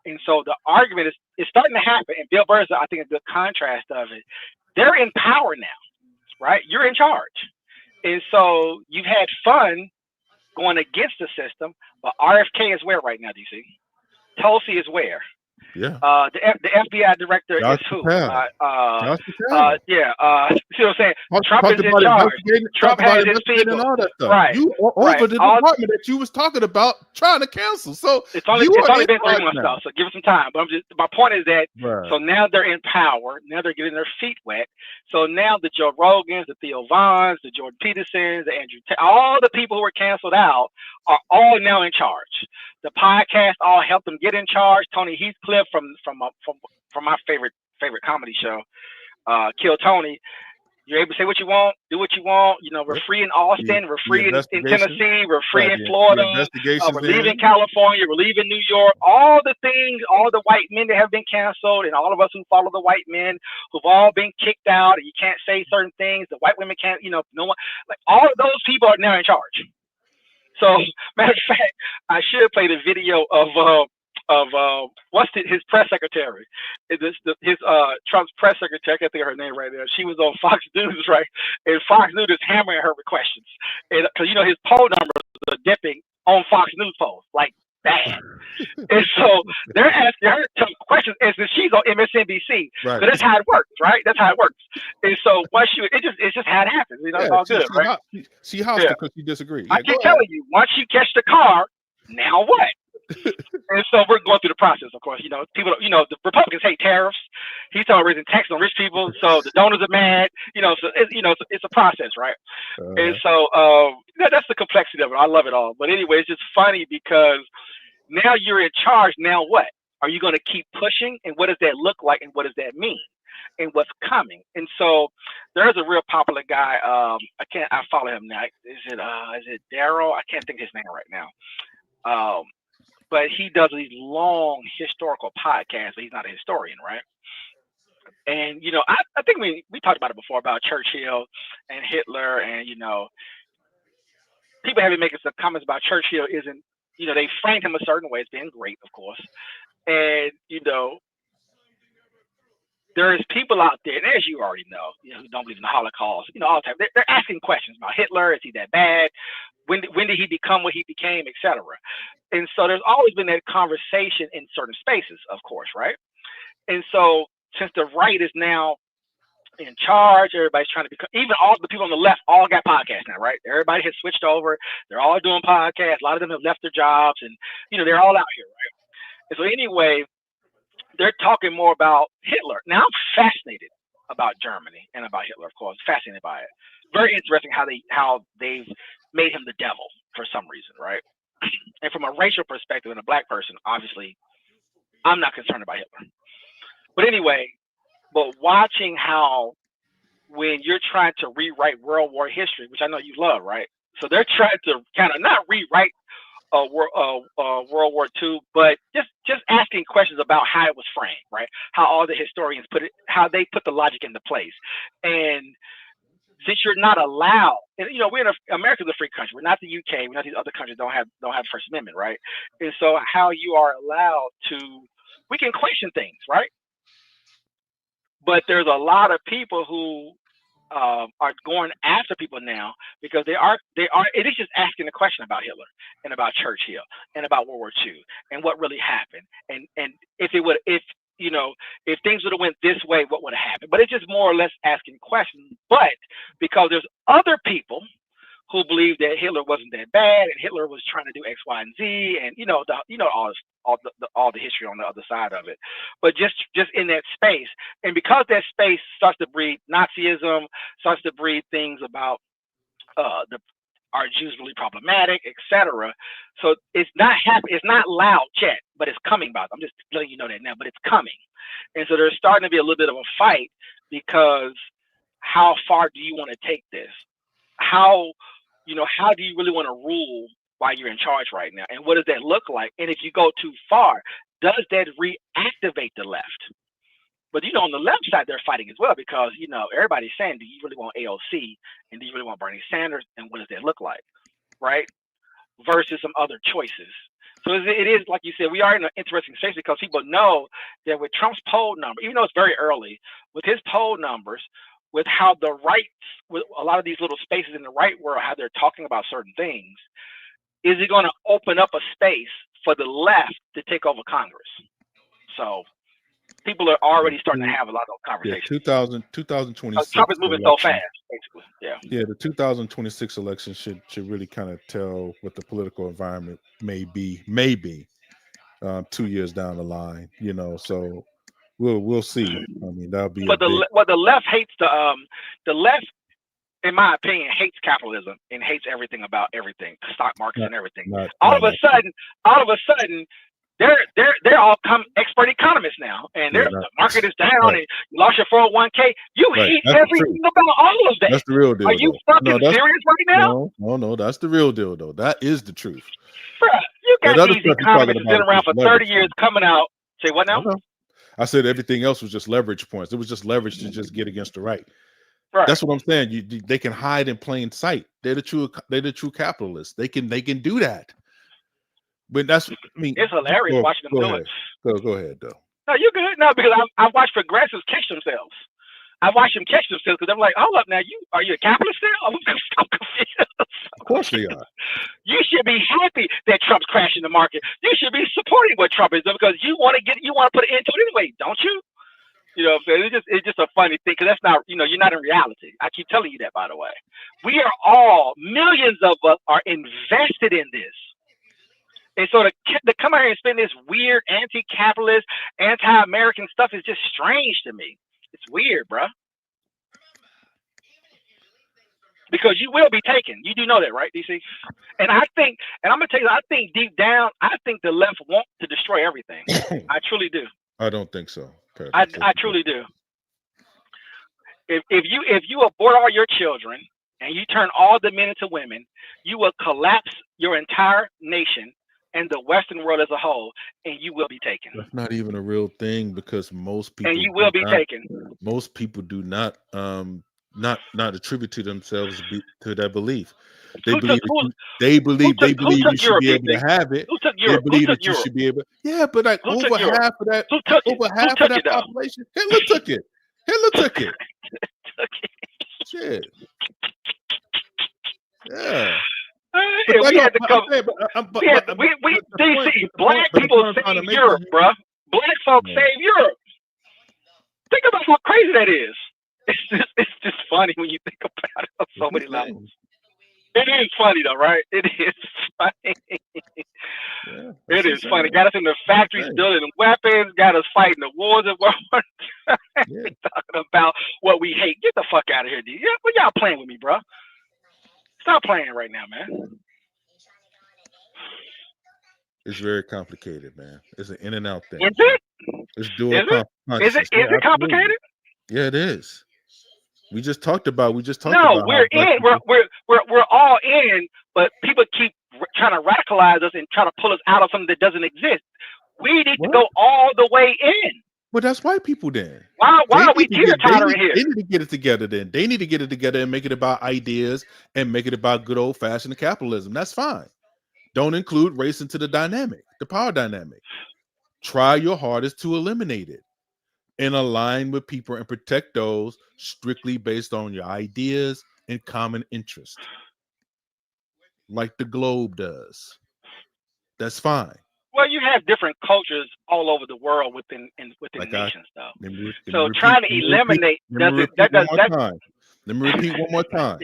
Speaker 1: And so the argument is starting to happen. And Bill Burr is, I think, a good contrast of it. They're in power now, right? You're in charge. And so you've had fun going against the system, but RFK is where right now, DC? Tulsi is where?
Speaker 2: Yeah.
Speaker 1: The FBI director is who? See what I'm saying? Trump is in charge. Trump has his people.
Speaker 2: And all that stuff.
Speaker 1: Right.
Speaker 2: You over the department that you was talking about trying to cancel. So
Speaker 1: it's only been 3 months though, so give it some time. But my point is that so now they're in power. Now they're getting their feet wet. So now the Joe Rogans, the Theo Vons, the Jordan Petersons, the Andrew, all the people who were canceled out are all now in charge. The podcast all helped them get in charge. Tony Heathcliff from my favorite comedy show, Kill Tony. You're able to say what you want, do what you want. We're free in Austin, we're free in Tennessee, we're free in Florida, we're leaving California, we're leaving New York. All the things, all the white men that have been canceled, and all of us who follow the white men who've all been kicked out, and you can't say certain things. The white women can't, no one. Like all of those people are now in charge. So, matter of fact, I should play the video of his press secretary. Trump's press secretary, I can't think of her name right now. She was on Fox News, right? And Fox News is hammering her with questions. And because his poll numbers are dipping on Fox News polls, like bad. And so they're asking her tough questions as if she's on MSNBC. Right. So that's how it works, right? That's how it works. And so it's just how it happens. It's all good, right?
Speaker 2: She housed because she disagreed.
Speaker 1: I keep telling you, once you catch the car, now what? And so we're going through the process, of course. People, the Republicans hate tariffs. He's talking raising taxes on rich people, so the donors are mad. So it's a process, right? And so that's the complexity of it. I love it all. But anyway, it's just funny because now you're in charge. Now what? Are you going to keep pushing? And what does that look like? And what does that mean? And what's coming? And so there's a real popular guy. I follow him now. Is it Daryl? I can't think of his name right now. but he does these long historical podcasts, but he's not a historian, right? And I think we talked about it before about Churchill and Hitler, and people have been making some comments about Churchill isn't, they framed him a certain way as being great, of course, and there's people out there, and as you already know, who don't believe in the Holocaust, all the time. They're asking questions about Hitler. Is he that bad? When did he become what he became, etc. And so there's always been that conversation in certain spaces, of course, right? And so since the right is now in charge, everybody's trying to become, even all the people on the left all got podcasts now, right? Everybody has switched over. They're all doing podcasts. A lot of them have left their jobs, and they're all out here, right? And so anyway, they're talking more about Hitler. Now I'm fascinated about Germany and about Hitler, of course, fascinated by it. Very interesting how they've made him the devil for some reason, right? And from a racial perspective and a black person, obviously, I'm not concerned about Hitler. But anyway, watching how when you're trying to rewrite World War history, which I know you love, right? So they're trying to kind of not rewrite World War II, but just asking questions about how it was framed, right? How all the historians how they put the logic into place. And since you're not allowed, and America's a free country. We're not the UK. We're not these other countries don't have First Amendment, right? And so how you are allowed to, we can question things, right? But there's a lot of people who are going after people now because they are it is just asking a question about Hitler and about Churchill and about World War II and what really happened, and if things would have went this way, what would have happened. But it's just more or less asking questions. But because there's other people who believe that Hitler wasn't that bad and Hitler was trying to do X, Y, and Z, and all the history on the other side of it. But just in that space, and because that space starts to breed Nazism, starts to breed things about are Jews really problematic, etc. So it's not loud yet, but it's coming about. I'm just letting you know that now, but it's coming. And so there's starting to be a little bit of a fight because how far do you want to take this? How do you really want to rule while you're in charge right now? And what does that look like? And if you go too far, does that reactivate the left? But on the left side, they're fighting as well because everybody's saying, do you really want AOC and do you really want Bernie Sanders, and what does that look like, right? Versus some other choices. So it is like you said, we are in an interesting space because people know that with Trump's poll number, even though it's very early, with his poll numbers, with how the right, with a lot of these little spaces in the right world, how they're talking about certain things, is it going to open up a space for the left to take over Congress? So people are already starting to have a lot of conversations.
Speaker 2: Yeah, 2026.
Speaker 1: Trump is moving so fast, basically. Yeah.
Speaker 2: Yeah, the 2026 election should really kind of tell what the political environment may be 2 years down the line. So we'll see. I mean, that'll be.
Speaker 1: But the left hates the left, in my opinion, hates capitalism and hates everything about everything, stock markets and everything. All of a sudden, they're all expert economists now, and the market is down, and you lost your 401k. You hate everything about all of that.
Speaker 2: That's the real deal.
Speaker 1: Are you fucking serious right now?
Speaker 2: No, that's the real deal, though. That is the truth.
Speaker 1: Bruh, you got these economists who've been around for 30 years coming out. Say what now?
Speaker 2: I said everything else was just leverage points. It was just leverage to just get against the right.
Speaker 1: Right.
Speaker 2: That's what I'm saying. They can hide in plain sight. They're the true capitalists. They can do that. But it's
Speaker 1: hilarious watching them do it.
Speaker 2: Go ahead, though.
Speaker 1: No, you're good. No, because I watch progressives catch themselves. I watch them catch themselves because I'm like, hold up, now are you a capitalist now? I'm confused.
Speaker 2: Of course they are.
Speaker 1: You should be happy that Trump's crashing the market. You should be supporting what Trump is doing because you want to put an end to it anyway, don't you? It's just a funny thing because that's not, you're not in reality. I keep telling you that, by the way. We are all, millions of us are invested in this. And so to come out here and spend this weird anti-capitalist, anti-American stuff is just strange to me. It's weird, bro. Because you will be taken. You do know that, right, DC? And I'm gonna tell you, I think deep down, I think the left want to destroy everything. I truly do.
Speaker 2: I don't think so.
Speaker 1: I truly do. If you abort all your children and you turn all the men into women, you will collapse your entire nation and the Western world as a whole, and you will be taken.
Speaker 2: That's not even a real thing because most people
Speaker 1: And you will be taken.
Speaker 2: Most people do not attribute to themselves to that belief. They believe you should be able to have it. They believe that you should be able. Yeah, but like over half of that population, Hitler took it. Shit. Yeah.
Speaker 1: DC, black people save Europe, bruh. Black folks save Europe. Think about how crazy that is. It's just funny when you think about it on so many levels. It is funny though, right? It is funny. It is funny. Got us in the factories building weapons, got us fighting the wars of World War II. Talking about what we hate. Get the fuck out of here, dude. What y'all playing with me, bro? Stop playing right now, man.
Speaker 2: It's very complicated, man. It's an in and out thing.
Speaker 1: Is it?
Speaker 2: It's dual
Speaker 1: Is it complicated?
Speaker 2: Yeah, it is. We just talked about.
Speaker 1: No, we're in. We're all in, but people keep trying to radicalize us and try to pull us out of something that doesn't exist. We need to go all the way in.
Speaker 2: But that's white people then.
Speaker 1: Why are we teeter-tottering here?
Speaker 2: They need to get it together then. They need to get it together and make it about ideas and make it about good old-fashioned capitalism. That's fine. Don't include race into the dynamic, the power dynamic. Try your hardest to eliminate it and align with people and protect those strictly based on your ideas and common interest, like the globe does. That's fine.
Speaker 1: Well, you have different cultures all over the world within nations, though. So trying to eliminate doesn't.
Speaker 2: Let me repeat one more time,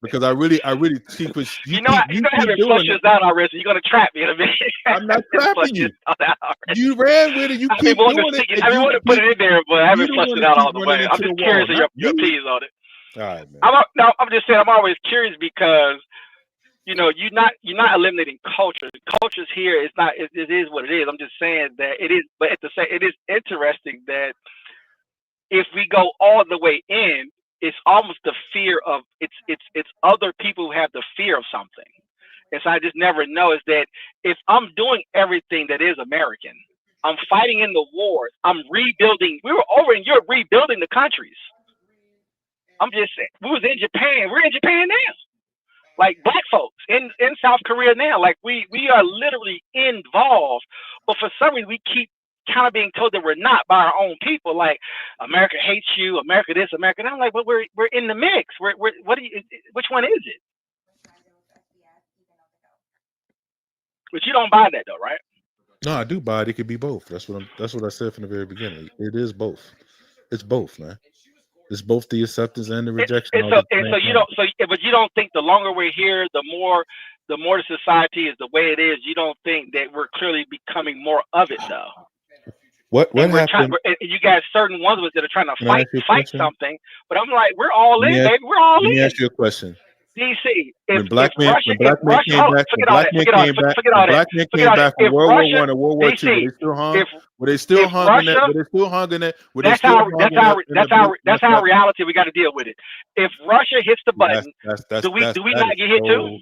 Speaker 2: because I really see what
Speaker 1: you know. You haven't flushed this out already. So you're gonna trap me in a minute.
Speaker 2: I'm not trapping you. You ran with it. You keep doing it.
Speaker 1: I didn't want to put it in there, but I haven't flushed it out all the way. I'm just curious of your opinions on it.
Speaker 2: All right, man.
Speaker 1: I'm just saying. I'm always curious because you're not eliminating culture. Cultures here is not. It is what it is. I'm just saying that it is. But at the same, it is interesting that if we go all the way in, it's almost the fear of it's other people who have the fear of something. And so I just never know is that if I'm doing everything that is American, I'm fighting in the wars, I'm rebuilding. We were over in Europe rebuilding the countries. I'm just saying, we was in Japan. We're in Japan now. Like black folks in South Korea now. Like we are literally involved. But for some reason we keep kind of being told that we're not by our own people. Like America hates you, America this, America that. I'm like, but we're in the mix. Which one is it? But you don't buy that though, right?
Speaker 2: No, I do buy it. It could be both. That's what I said from the very beginning. It is both. It's both, man. It's both the acceptance and the rejection.
Speaker 1: But you don't think the longer we're here, the more the society is the way it is. You don't think that we're clearly becoming more of it though.
Speaker 2: What happened?
Speaker 1: You got certain ones of us that are trying to fight something, but I'm like, we're all in, baby. We're all in.
Speaker 2: Let me ask you a question.
Speaker 1: DC,
Speaker 2: when black men came back from World War I and World War II, were they still hung in it?
Speaker 1: That's our reality. We got to deal with it. If Russia hits the button, do we not get hit too?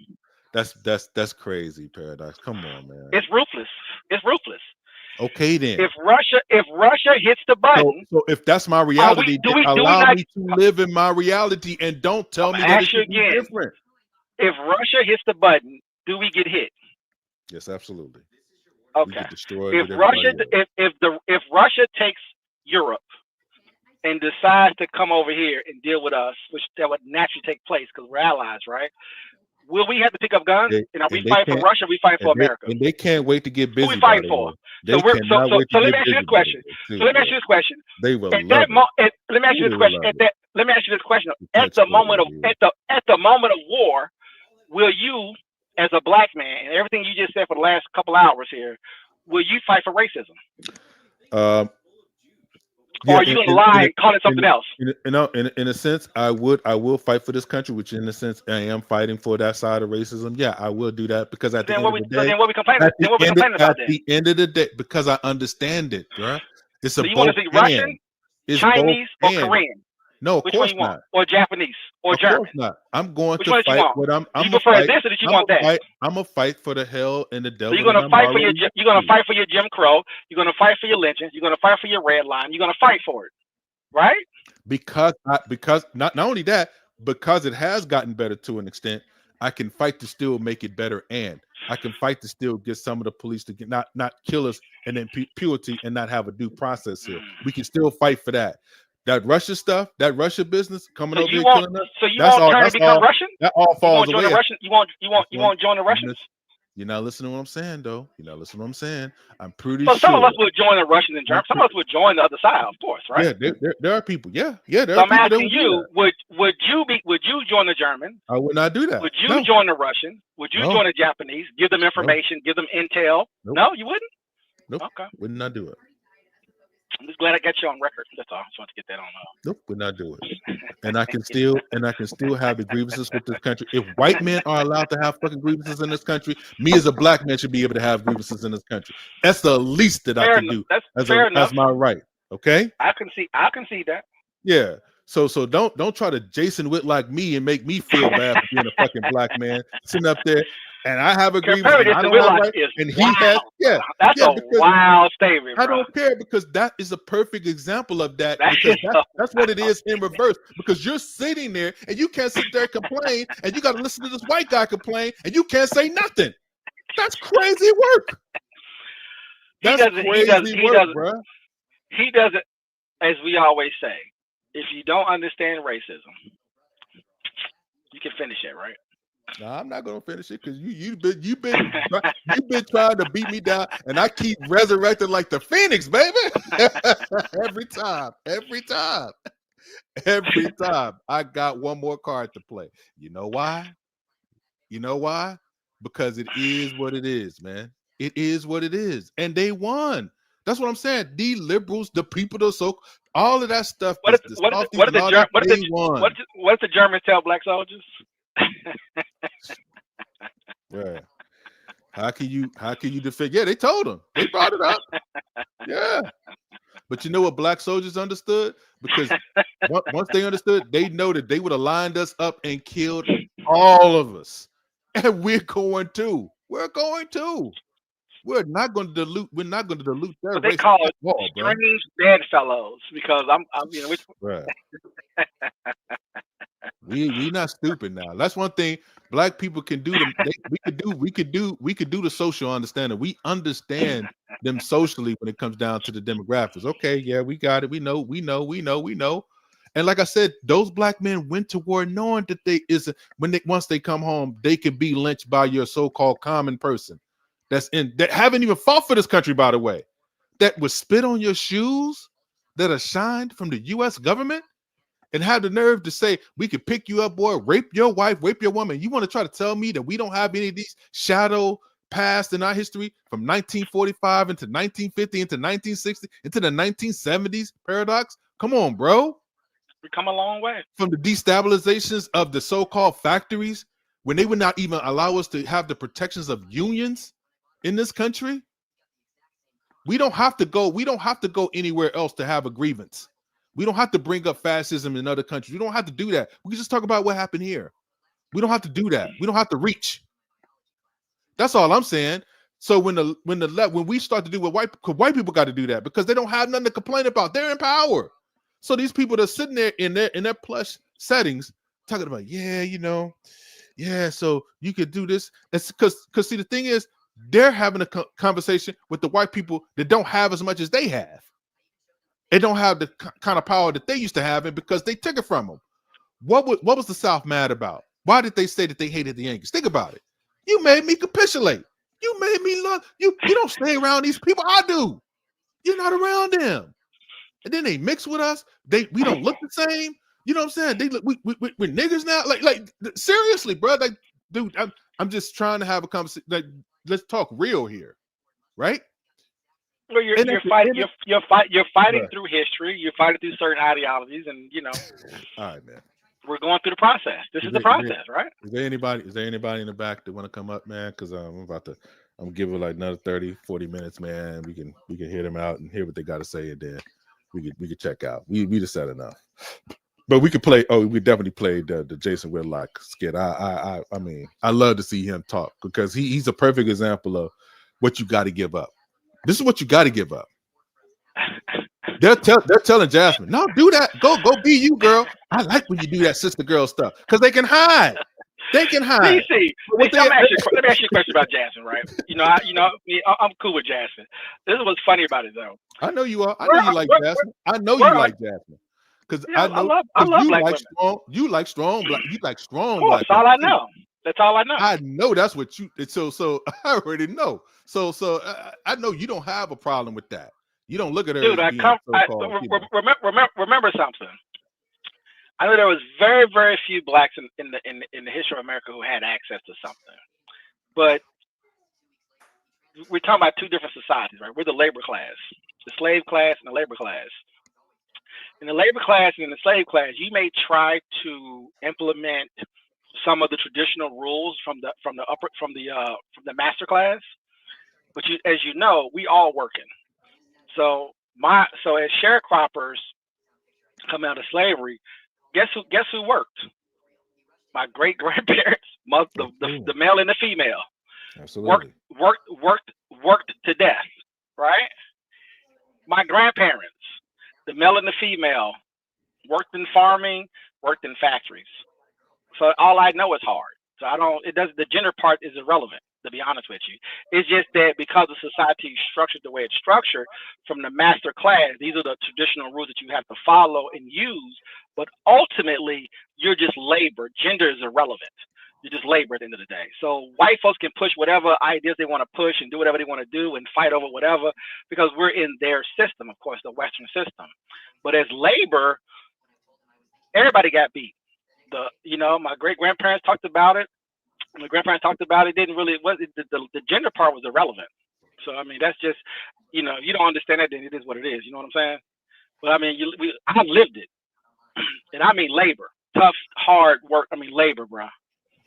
Speaker 2: That's crazy, Paradise. Come on, man.
Speaker 1: It's ruthless. It's ruthless.
Speaker 2: Okay, then.
Speaker 1: If Russia hits the button,
Speaker 2: so if that's my reality, allow me to live in my reality and don't tell me that it's different.
Speaker 1: If Russia hits the button, do we get hit?
Speaker 2: Yes, absolutely.
Speaker 1: Okay. If Russia takes Europe and decides to come over here and deal with us, which that would naturally take place because we're allies, right? Will we have to pick up guns? And are we fighting for Russia? Or we fighting for America?
Speaker 2: And they can't wait to get busy.
Speaker 1: Who we fighting for? So let me ask you this question. Let me ask you this question. At the moment of war, will you, as a black man, and everything you just said for the last couple hours here, will you fight for racism? Or are you going to lie and call it something else?
Speaker 2: In a sense, I will fight for this country, which in a sense I am fighting for that side of racism. Yeah, I will do that because at the end of the day,
Speaker 1: then what we complaining about?
Speaker 2: At the end of the day, because I understand it, right? It's
Speaker 1: so you want to see Russian, Chinese, or Korean?
Speaker 2: No, of
Speaker 1: Which one
Speaker 2: course
Speaker 1: you want?
Speaker 2: not.
Speaker 1: Or Japanese or
Speaker 2: Of
Speaker 1: German?
Speaker 2: course not. I'm going
Speaker 1: Which
Speaker 2: to
Speaker 1: one do you
Speaker 2: fight
Speaker 1: want?
Speaker 2: what I'm
Speaker 1: Do you
Speaker 2: a
Speaker 1: prefer
Speaker 2: fight.
Speaker 1: this or did you want that?
Speaker 2: I'm a fight for the hell and the
Speaker 1: So
Speaker 2: devil
Speaker 1: you're gonna
Speaker 2: that I'm
Speaker 1: fight for your
Speaker 2: already
Speaker 1: you're gonna
Speaker 2: to.
Speaker 1: fight for your Jim Crow. You're gonna fight for your lynchings. You're gonna fight for your red line. You're gonna fight for it, right?
Speaker 2: Because not only that, because it has gotten better to an extent, I can fight to still make it better, and I can fight to still get some of the police to get not kill us and then impunity and not have a due process here. We can still fight for that. That Russia stuff, that Russia business coming over here killing us.
Speaker 1: So you
Speaker 2: That's
Speaker 1: won't
Speaker 2: all.
Speaker 1: turn
Speaker 2: That's
Speaker 1: to become
Speaker 2: all.
Speaker 1: Russian?
Speaker 2: That all
Speaker 1: You
Speaker 2: falls
Speaker 1: won't join
Speaker 2: away.
Speaker 1: the Russian? You won't join the Russians?
Speaker 2: You're not listening to what I'm saying, though. You're not listening to what I'm saying. I'm pretty
Speaker 1: So
Speaker 2: sure.
Speaker 1: some of us would join the Russians and Germans. Some of us would join the other side, of course, right?
Speaker 2: Yeah, there are people. Yeah, there
Speaker 1: So
Speaker 2: are
Speaker 1: I'm
Speaker 2: people that
Speaker 1: asking
Speaker 2: would do
Speaker 1: you,
Speaker 2: that.
Speaker 1: would you join the Germans?
Speaker 2: I would not do that.
Speaker 1: Would you
Speaker 2: No.
Speaker 1: join the Russians? Would you
Speaker 2: No.
Speaker 1: join the Japanese? Give them information, give them intel?
Speaker 2: Nope.
Speaker 1: No, you wouldn't?
Speaker 2: Nope.
Speaker 1: Okay.
Speaker 2: Would not do it.
Speaker 1: I'm just glad I got you on record. That's all. I just want to get that on.
Speaker 2: Nope, would not do it. And I can still have the grievances with this country. If white men are allowed to have fucking grievances in this country, me as a black man should be able to have grievances in this country. That's the least that I can do.
Speaker 1: That's
Speaker 2: as
Speaker 1: fair enough.
Speaker 2: As my right. Okay.
Speaker 1: I can see that.
Speaker 2: Yeah. So don't try to Jason Whitlock me and make me feel bad for being a fucking black man sitting up there. And I have a grievance. And I don't have right, and he has,
Speaker 1: that's a wild statement.
Speaker 2: I don't care because that is a perfect example of that. Because that's what it is in reverse. Because you're sitting there and you can't sit there and complain, and you got to listen to this white guy complain, and you can't say nothing. That's crazy work. That's crazy work, bro.
Speaker 1: He doesn't, as we always say, if you don't understand racism, you can finish it, right?
Speaker 2: No, I'm not gonna finish it because you've been trying to beat me down, and I keep resurrecting like the phoenix, baby. every time. I got one more card to play. You know why? Because it is what it is, man. It is what it is, and they won. That's what I'm saying. The liberals, the people, all of that stuff.
Speaker 1: What does the Germans tell black soldiers?
Speaker 2: Right. How can you defend? Yeah, they told them. They brought it up. Yeah. But you know what black soldiers understood? Because once they understood, they know that they would have lined us up and killed all of us. And we're going to. We're not going to dilute. We're not going to dilute their
Speaker 1: race. They call it strange bedfellows because I'm
Speaker 2: right. We not stupid now. That's one thing black people can do. We could do the social understanding. We understand them socially when it comes down to the demographics. Okay, yeah, we got it. We know. And like I said, those black men went to war knowing that once they come home, they could be lynched by your so-called common person that haven't even fought for this country, by the way, that would spit on your shoes that are shined from the U.S. government. And have the nerve to say we could pick you up, boy, rape your wife, rape your woman. You want to try to tell me that we don't have any of these shadow past in our history from 1945 into 1950 into 1960 into the 1970s paradox? Come on, bro.
Speaker 1: We come a long way.
Speaker 2: From the destabilizations of the so-called factories when they would not even allow us to have the protections of unions in this country. We don't have to go anywhere else to have a grievance. We don't have to bring up fascism in other countries. We don't have to do that. We can just talk about what happened here. We don't have to do that. We don't have to reach. That's all I'm saying. So when we start to do what white people got to do that because they don't have nothing to complain about. They're in power. So these people that are sitting there in their plush settings talking about, so you could do this. That's because see, the thing is, they're having a conversation with the white people that don't have as much as they have. They don't have the kind of power that they used to have, and because they took it from them. What was the South mad about? Why did they say that they hated the Yankees? Think about it. You made me capitulate. You made me love you. You don't stay around these people. I do. You're not around them, and then they mix with us. We don't look the same. You know what I'm saying? We're niggers now. Like seriously, bro. Like, dude, I'm just trying to have a conversation. Like, let's talk real here, right?
Speaker 1: Well, you're fighting through history. You're fighting through certain ideologies, and
Speaker 2: All right, man.
Speaker 1: We're going through the process. This is the process, right?
Speaker 2: Is there anybody in the back that want to come up, man? Because I'm giving like another 30, 40 minutes, man. We can hear them out and hear what they got to say, and then we could check out. We just said enough. But we could play. Oh, we definitely played the Jason Whitlock skit. I mean, I love to see him talk because he's a perfect example of what you got to give up. This is what you got to give up. They're telling Jasmine, no, do that. Go be you, girl. I like when you do that sister girl stuff because they can hide. They can hide.
Speaker 1: Let me ask you a question about Jasmine, right? I'm cool with Jasmine. This is what's funny about it, though.
Speaker 2: I know you are. I know you like Jasmine. I know you like Jasmine because I know
Speaker 1: I love
Speaker 2: you
Speaker 1: black
Speaker 2: like
Speaker 1: women.
Speaker 2: strong. You like strong black. You like strong.
Speaker 1: Of course,
Speaker 2: black
Speaker 1: all I
Speaker 2: women.
Speaker 1: know. That's all I know.
Speaker 2: I know that's what you. So I already know. So I know you don't have a problem with that. You don't look at her
Speaker 1: Dude,
Speaker 2: as being so-called.
Speaker 1: Remember something. I know there was very, very few blacks in the history of America who had access to something, but we're talking about two different societies, right? We're the labor class, the slave class, and the labor class. In the labor class and in the slave class, you may try to implement some of the traditional rules from the master class, but as you know, we all working. So as sharecroppers coming out of slavery, guess who worked? My great grandparents, the male and the female,
Speaker 2: absolutely
Speaker 1: worked to death, right? My grandparents, the male and the female, worked in farming, worked in factories. So all I know is hard. So the gender part is irrelevant, to be honest with you. It's just that because the society is structured the way it's structured, from the master class, these are the traditional rules that you have to follow and use. But ultimately, you're just labor. Gender is irrelevant. You're just labor at the end of the day. So white folks can push whatever ideas they want to push and do whatever they want to do and fight over whatever because we're in their system, of course, the Western system. But as labor, everybody got beat. My great grandparents talked about it. My grandparents talked about it. The gender part was irrelevant. So I mean, that's just you don't understand that, then it is what it is. You know what I'm saying? But I mean, I lived it, and I mean labor, tough, hard work. I mean labor, bro,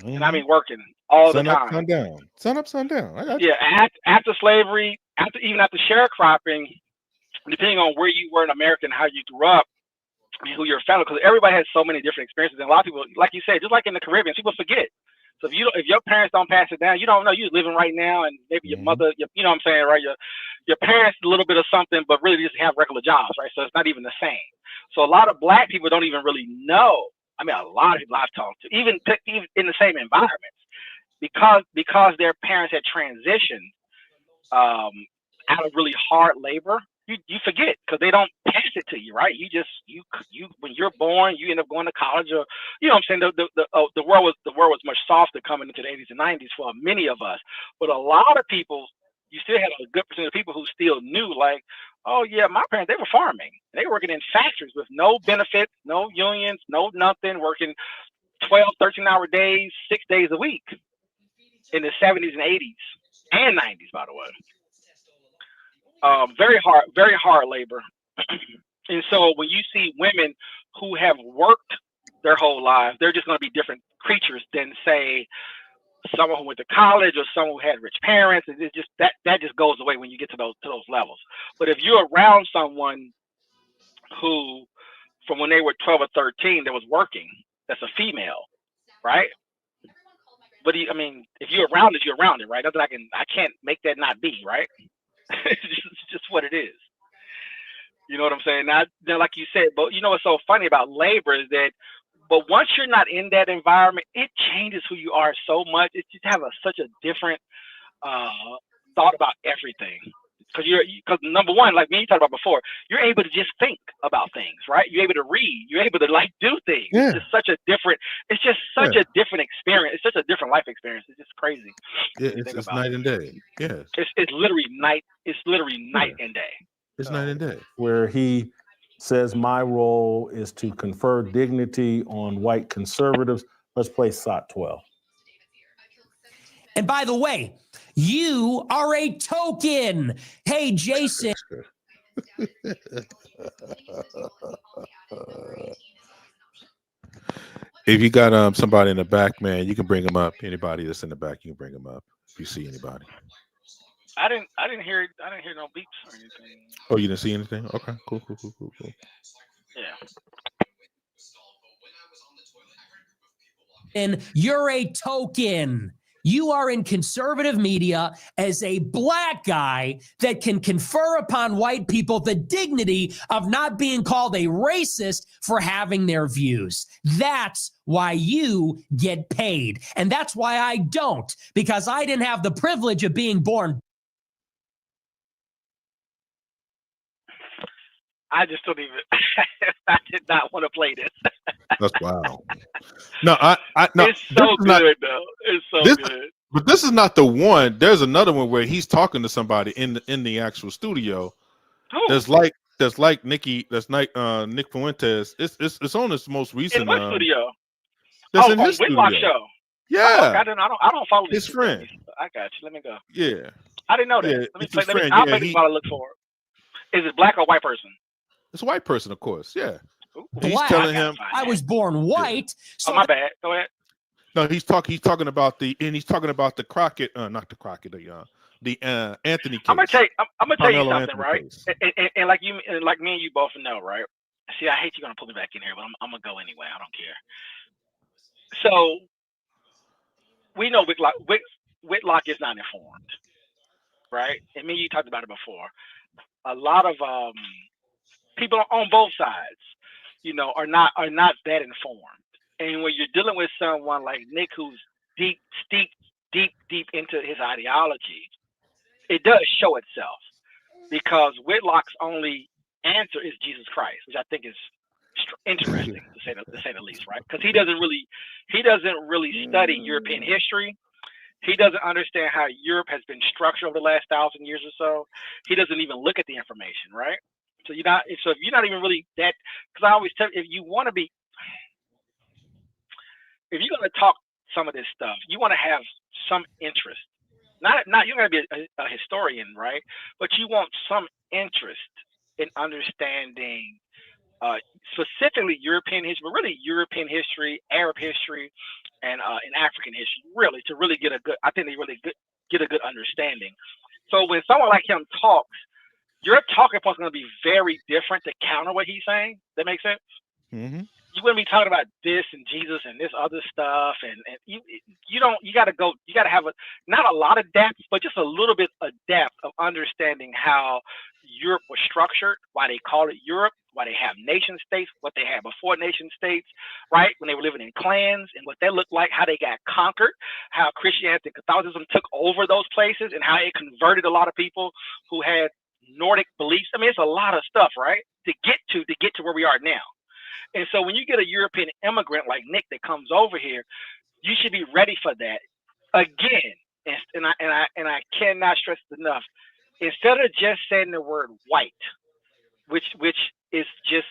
Speaker 1: and I mean working all the time.
Speaker 2: Sun up, sun down. Sun up, sun down. I got you.
Speaker 1: Yeah, after slavery, even after sharecropping, depending on where you were in America and how you grew up, I mean, who your family, because everybody has so many different experiences, and a lot of people, like you said, just like in the Caribbean, people forget. So if your parents don't pass it down, you don't know. You're living right now, and maybe your mother, you know what I'm saying, right? Your parents a little bit of something, but really just have regular jobs, right? So it's not even the same. So a lot of black people don't even really know. I mean, a lot of people I've talked to, even in the same environments, because their parents had transitioned out of really hard labor. You forget because they don't pass it to you, right? You when you're born, you end up going to college, or you know what I'm saying. The world was much softer coming into the 80s and 90s for many of us, but a lot of people, you still had a good percentage of people who still knew, like, oh yeah, my parents, they were farming, they were working in factories with no benefits, no unions, no nothing, working 12, 13-hour days, 6 days a week in the 70s and 80s and 90s, by the way. Very hard labor. And so when you see women who have worked their whole lives, they're just going to be different creatures than, say, someone who went to college or someone who had rich parents. It's just that just goes away when you get to those levels. But if you're around someone who, from when they were 12 or 13, that was working, that's a female, right? But I mean, if you're around it, you're around it, right? Nothing I can't make that not be, right? It's just what it is. You know what I'm saying? Now, like you said, but you know what's so funny about labor is that, but once you're not in that environment, it changes who you are so much. It just have such a different thought about everything. Because number one, like me you talked about before, you're able to just think about things, right? You're able to read. You're able to do things. Yeah. It's just such a different experience. It's such a different life experience. It's just crazy.
Speaker 2: Yeah, it's night and day. Yeah.
Speaker 1: It's literally night. It's literally night and day.
Speaker 2: It's night and day.
Speaker 19: Where he says my role is to confer dignity on white conservatives. Let's play SOT 12.
Speaker 20: And by the way, you are a token. Hey, Jason.
Speaker 2: If you got somebody in the back, man, you can bring them up. Anybody that's in the back, you can bring them up if you see anybody.
Speaker 1: I didn't hear no beeps or anything.
Speaker 2: Oh, you didn't see anything? Okay, cool.
Speaker 1: Yeah.
Speaker 20: And you're a token. You are in conservative media as a black guy that can confer upon white people the dignity of not being called a racist for having their views. That's why you get paid. And that's why I don't, because I didn't have the privilege of being born.
Speaker 1: I just don't even. I did not want to play this.
Speaker 2: That's wow. No, no.
Speaker 1: It's so good, though. It's so good.
Speaker 2: But this is not the one. There's another one where he's talking to somebody in the actual studio. That's like Nikki. That's like Nick Fuentes. It's on his most recent.
Speaker 1: In what studio?
Speaker 2: That's in
Speaker 1: on
Speaker 2: his
Speaker 1: Whitlock
Speaker 2: studio.
Speaker 1: show.
Speaker 2: Yeah.
Speaker 1: Oh, okay, I don't follow
Speaker 2: his friend.
Speaker 1: Things. I got you. Let me go.
Speaker 2: Yeah.
Speaker 1: I didn't know that.
Speaker 2: Yeah,
Speaker 1: Let me
Speaker 2: it's
Speaker 1: play.
Speaker 2: his friend.
Speaker 1: I'll
Speaker 2: Yeah,
Speaker 1: play this while I look for it. Is it black or white person?
Speaker 2: It's a white person, of course. Yeah.
Speaker 20: Black.
Speaker 2: He's telling him.
Speaker 20: I was born white. So
Speaker 1: oh, my bad. Go ahead.
Speaker 2: No, he's talking about the Crockett, not the Crockett, the Anthony case.
Speaker 1: I'm gonna tell you
Speaker 2: Carmelo
Speaker 1: something,
Speaker 2: Anthony
Speaker 1: right?
Speaker 2: case.
Speaker 1: And like you, and like me and you both know, right? See, I hate you gonna pull me back in here, but I'm gonna go anyway. I don't care. So we know Whitlock is not informed, right? And me and you talked about it before. A lot of people on both sides, are not that informed. And when you're dealing with someone like Nick, who's deep into his ideology, it does show itself, because Whitlock's only answer is Jesus Christ, which I think is interesting to say the least, right? Because he doesn't really study European history. He doesn't understand how Europe has been structured over the last 1,000 years or so. He doesn't even look at the information, right? So if you're not even really that, because I always tell you, if you're going to talk some of this stuff, you want to have some interest. Not you're going to be a historian, right? But you want some interest in understanding specifically European history, but really European history, Arab history, and African history, really, to really get a good understanding. So when someone like him talks, your talking point's going to be very different to counter what he's saying. That makes sense?
Speaker 2: Mm-hmm.
Speaker 1: You wouldn't be talking about this and Jesus and this other stuff, and you got to have not a lot of depth, but just a little bit of depth of understanding how Europe was structured, why they call it Europe, why they have nation states, what they had before nation states, right? When they were living in clans and what they looked like, how they got conquered, how Christianity and Catholicism took over those places, and how it converted a lot of people who had Nordic beliefs. I mean, it's a lot of stuff, right? To get to where we are now. And so when you get a European immigrant like Nick that comes over here, you should be ready for that. Again, and I cannot stress it enough. Instead of just saying the word white, which is just,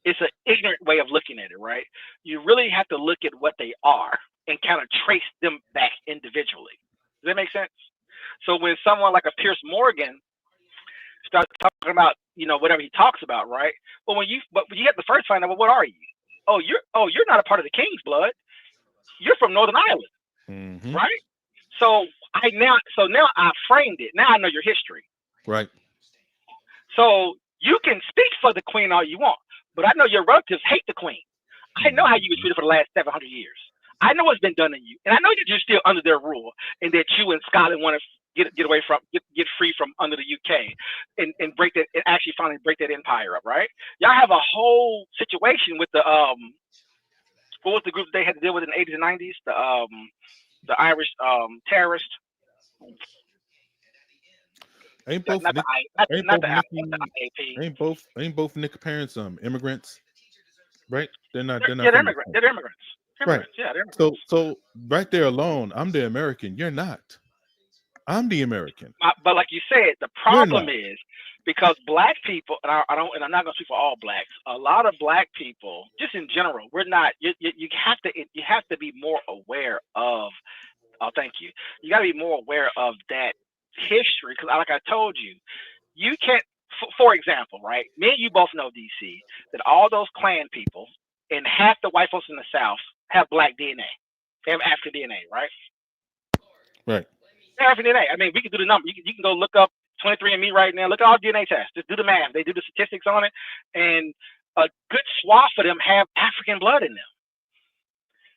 Speaker 1: it's an ignorant way of looking at it, right? You really have to look at what they are and kind of trace them back individually. Does that make sense? So when someone like a Pierce Morgan starts talking about, whatever he talks about, right? But when you have to first find out, well, what are you? Oh, you're not a part of the King's blood. You're from Northern Ireland,
Speaker 2: mm-hmm.
Speaker 1: right? So now I framed it. Now I know your history.
Speaker 2: Right.
Speaker 1: So you can speak for the Queen all you want, but I know your relatives hate the Queen. I know how you were treated for the last 700 years. I know what's been done to you, and I know that you're still under their rule, and that you and Scotland want to get free from under the UK, and break that, and actually finally break that empire up, right? Y'all have a whole situation with the what was the group they had to deal with in the 80s and 90s? The Irish terrorists.
Speaker 2: Ain't both Nick parents immigrants, right? They're not.
Speaker 1: They're immigrants. They're immigrants.
Speaker 2: Right.
Speaker 1: Yeah, they're immigrants.
Speaker 2: So right there alone, I'm the American. You're not. I'm the American.
Speaker 1: But like you said, the problem is because black people, and I'm not going to speak for all blacks. A lot of black people, just in general, we're not. You have to be more aware of. Oh, thank you. You got to be more aware of that history, because like I told you, you can't. For example, right? Me and you both know, DC, that all those Klan people and half the white folks in the South have black DNA. They have African DNA, right?
Speaker 2: Right.
Speaker 1: African DNA. I mean, we can do the number. You can go look up 23andMe right now. Look at all DNA tests. Just do the math. They do the statistics on it, and a good swath of them have African blood in them.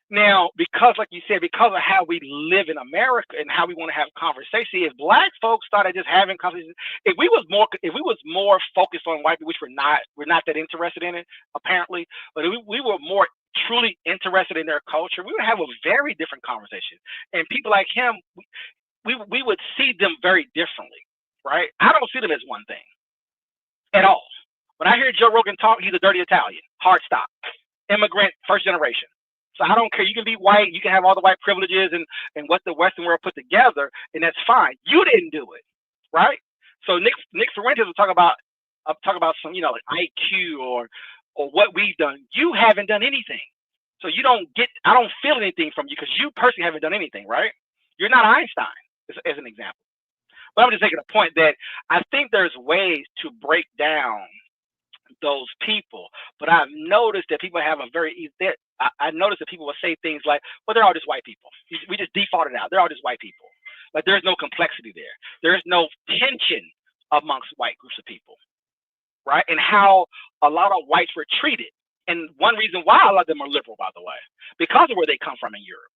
Speaker 1: Now, because, like you said, because of how we live in America and how we want to have conversation, if Black folks started just having conversations, if we was more focused on white people, which we're not that interested in it, apparently, but if we were more truly interested in their culture, we would have a very different conversation. And people like him, we would see them very differently, right? I don't see them as one thing at all. When I hear Joe Rogan talk, he's a dirty Italian, hard stop, immigrant, first generation. So I don't care. You can be white. You can have all the white privileges and what the Western world put together, and that's fine. You didn't do it, right? So Nick Fuentes will talk about some, like IQ or what we've done. You haven't done anything, so I don't feel anything from you because you personally haven't done anything, right? You're not Einstein, as an example. But I'm just making a point that I think there's ways to break down those people, but I've noticed that people have I noticed that people will say things like, well, they're all just white people. We just defaulted out. They're all just white people. Like, there's no complexity there. There's no tension amongst white groups of people, right? And how a lot of whites were treated. And one reason why a lot of them are liberal, by the way, because of where they come from in Europe.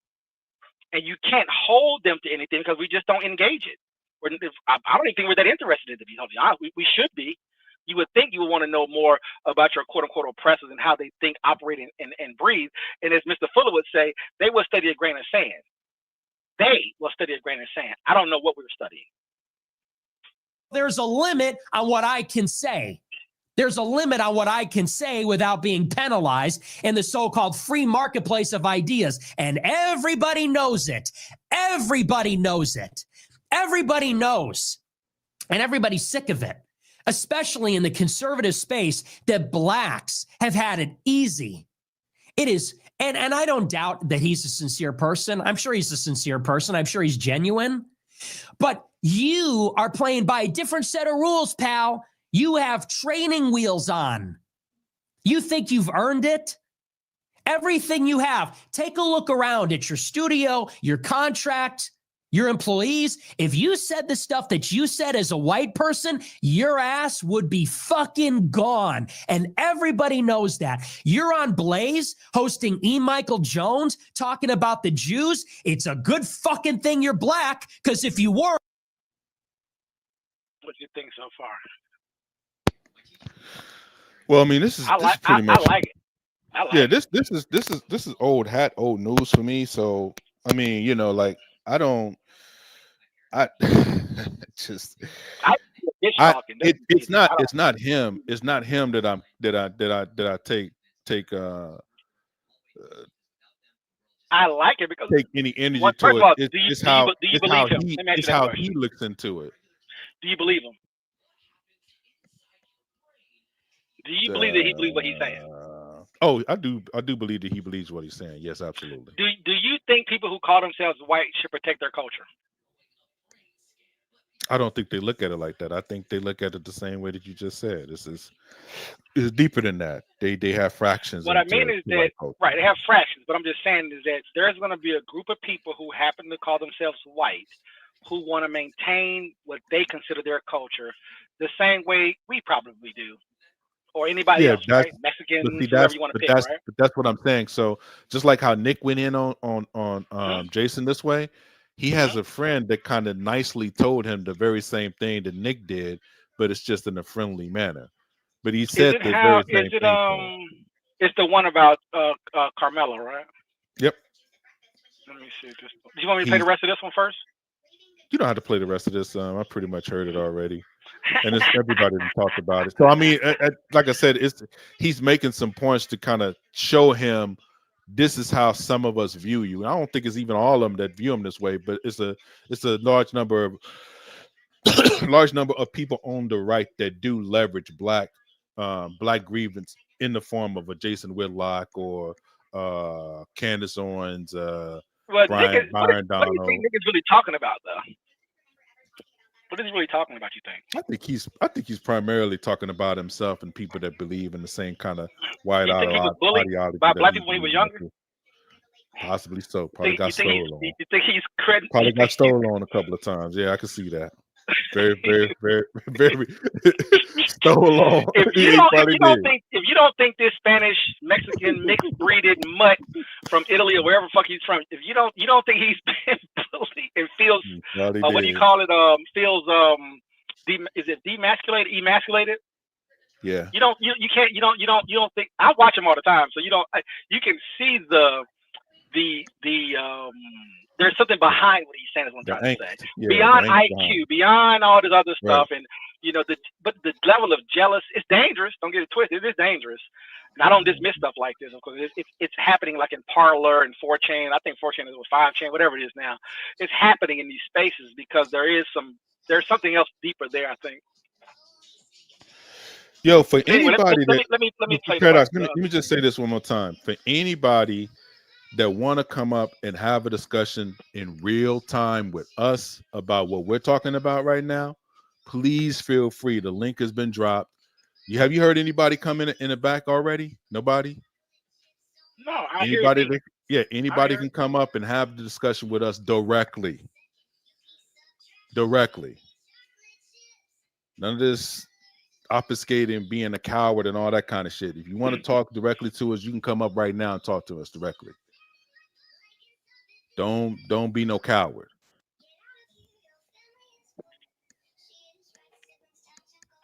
Speaker 1: And you can't hold them to anything because we just don't engage it. I don't even think we're that interested in it, to be totally honest. We should be. You would think you would want to know more about your quote-unquote oppressors and how they think, operate, and breathe. And as Mr. Fuller would say, they will study a grain of sand. They will study a grain of sand. I don't know what we're studying.
Speaker 20: There's a limit on what I can say. There's a limit on what I can say without being penalized in the so-called free marketplace of ideas. And everybody knows it. Everybody knows it. Everybody knows. And everybody's sick of it. Especially in the conservative space, that Blacks have had it easy. It is, and I don't doubt that he's a sincere person. I'm sure he's a sincere person. I'm sure he's genuine. But you are playing by a different set of rules, pal. You have training wheels on. You think you've earned it? Everything you have. Take a look around at your studio, your contract, your employees. If you said the stuff that you said as a white person, your ass would be fucking gone. And everybody knows that. You're on Blaze hosting E. Michael Jones talking about the Jews. It's a good fucking thing you're Black, because if you were.
Speaker 1: What do you think so far?
Speaker 2: Well, I mean, this is pretty much.
Speaker 1: I like it.
Speaker 2: Yeah, this is old hat, old news for me. So I mean, it's not him that I take
Speaker 1: I like it because
Speaker 2: take any energy
Speaker 1: first
Speaker 2: to
Speaker 1: of all,
Speaker 2: it.
Speaker 1: do you
Speaker 2: It's
Speaker 1: believe him? Let me ask you that
Speaker 2: how
Speaker 1: question.
Speaker 2: he looks into it.
Speaker 1: Do you believe him? Do you believe that he believes what he's saying?
Speaker 2: Oh, I do believe that he believes what he's saying. Yes, absolutely.
Speaker 1: Do you think people who call themselves white should protect their culture?
Speaker 2: I don't think they look at it like that. I think they look at it the same way that you just said. It's deeper than that. They have fractions.
Speaker 1: What I mean is that, right, they have fractions, but I'm just saying is that there's going to be a group of people who happen to call themselves white who want to maintain what they consider their culture the same way we probably do, or anybody else, right? Mexicans, whoever you want to pick, right?
Speaker 2: But that's what I'm saying. So just like how Nick went in on Jason this way, he has a friend that kind of nicely told him the very same thing that Nick did, but it's just in a friendly manner. But he said the very same thing.
Speaker 1: It's the one about Carmelo, right?
Speaker 2: Yep.
Speaker 1: Let me see this. Do you want me to play the rest of this one first?
Speaker 2: You don't have to play the rest of this. I pretty much heard it already, and it's everybody talked about it. So I mean, like I said, he's making some points to kind of show him this is how some of us view you. And I don't think it's even all of them that view him this way, but it's a large number of people on the right that do leverage black grievance in the form of a Jason Whitlock or Candace Owens, Byron Donald.
Speaker 1: What do you think Nick is really talking about, though? What is he really talking about, you think?
Speaker 2: I think he's primarily talking about himself and people that believe in the same kind of white ideology.
Speaker 1: He was bullied by black people when he was younger?
Speaker 2: Possibly so. Probably got stolen on.
Speaker 1: You think he's crediting?
Speaker 2: Probably got stolen on a couple of times. Yeah, I can see that. very, very, very, very stole on.
Speaker 1: If you don't think this Spanish Mexican mixed breeded mutt from Italy or wherever the fuck he's from, if you don't think he's been bullied and feels what do you call it? Feels is it emasculated?
Speaker 2: Yeah.
Speaker 1: You don't think. I watch him all the time, so you can see there's something behind what he's saying is what I'm trying to say.
Speaker 2: Yeah,
Speaker 1: beyond IQ, beyond all this other stuff, and but the level of jealous, it's dangerous. Don't get it twisted. It is dangerous. And I don't dismiss stuff like this because it's happening like in Parler and 4chan. I think 4chan is 5chan, whatever it is now. It's happening in these spaces because there's something else deeper there, I think.
Speaker 2: Yo, for
Speaker 1: anyway,
Speaker 2: anybody
Speaker 1: let me play
Speaker 2: Paradox, let me just say this one more time. For anybody that want to come up and have a discussion in real time with us about what we're talking about right now, please feel free. The link has been dropped. Have you heard anybody come in the back already? Nobody?
Speaker 1: No,
Speaker 2: anybody can come up and have the discussion with us directly. None of this obfuscating, being a coward and all that kind of shit. If you want to talk directly to us, you can come up right now and talk to us directly. Don't be no coward.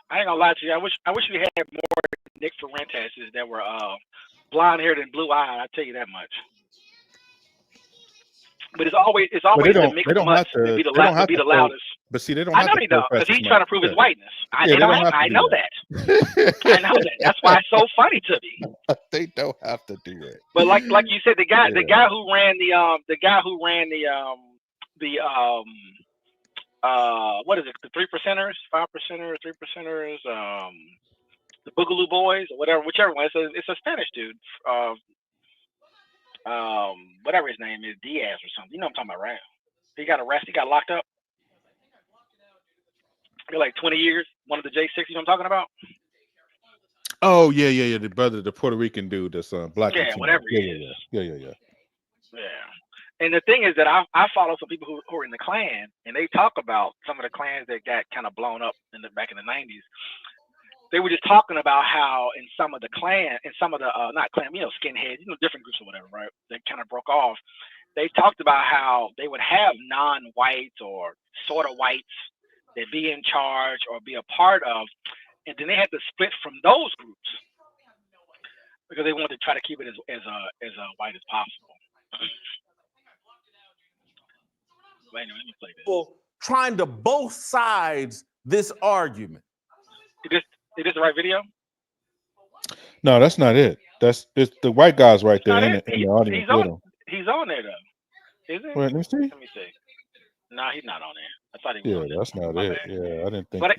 Speaker 1: I ain't gonna lie to you. I wish we had more Nick Ferrentases that were blonde haired and blue eyed. I tell you that much. But it's always the mixed mutts that be the loudest.
Speaker 2: But see, they don't.
Speaker 1: I know they don't, because he's trying to prove his whiteness. I know that. I know that. That's why it's so funny to me.
Speaker 2: They don't have to do it.
Speaker 1: But like you said, the guy who ran what is it? The 3%ers, 5%ers, 3%ers, the Boogaloo Boys, or whichever one. It's a Spanish dude. Whatever his name is, Diaz or something. You know what I'm talking about, right? He got arrested. He got locked up. For like 20 years. One of the J6. You know what I'm talking about?
Speaker 2: Oh yeah. The brother, the Puerto Rican dude that's black.
Speaker 1: Yeah, whatever he is.
Speaker 2: Yeah.
Speaker 1: And the thing is that I follow some people who are in the Klan, and they talk about some of the clans that got kind of blown up back in the 90s. They were just talking about how in some of the Klan, in some of the not Klan, skinheads, different groups or whatever, right? That kind of broke off. They talked about how they would have non-whites or sort of whites that be in charge or be a part of, and then they had to split from those groups because they wanted to try to keep it as white as possible. Wait, let me play this.
Speaker 19: Trying to both sides this argument.
Speaker 1: Is this the right video?
Speaker 2: No, that's not it. It's the white guy's right there in the audience with him.
Speaker 1: He's on there though. Is it?
Speaker 2: Wait, let me see.
Speaker 1: No, he's not on there. I thought he was.
Speaker 2: Yeah, that's not it. Bad. Yeah, I didn't think.
Speaker 1: But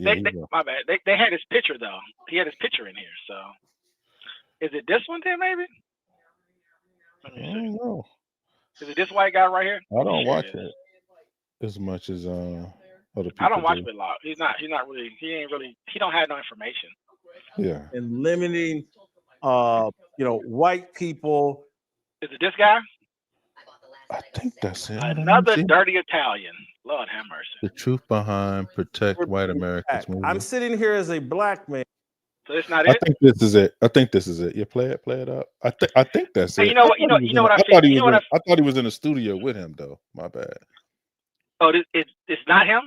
Speaker 1: my bad. They had his picture though. He had his picture in here. So, is it this one then? Maybe.
Speaker 2: I don't know.
Speaker 1: Is it this white guy right here?
Speaker 2: I don't watch it as much as other people.
Speaker 1: I don't watch it a lot. He's not really. He don't have no information.
Speaker 2: Yeah.
Speaker 19: And limiting, white people.
Speaker 1: Is it this guy?
Speaker 2: I think that's it.
Speaker 1: Another dirty Italian. Lord have mercy.
Speaker 2: The truth behind Protect White Americans movement.
Speaker 19: I'm sitting here as a black man.
Speaker 1: So it's not it.
Speaker 2: I think this is it. Yeah, play it up. I think that's it.
Speaker 1: You know what? You know what I
Speaker 2: thought I thought he was in the studio with him though. My bad.
Speaker 1: Oh, it's not him.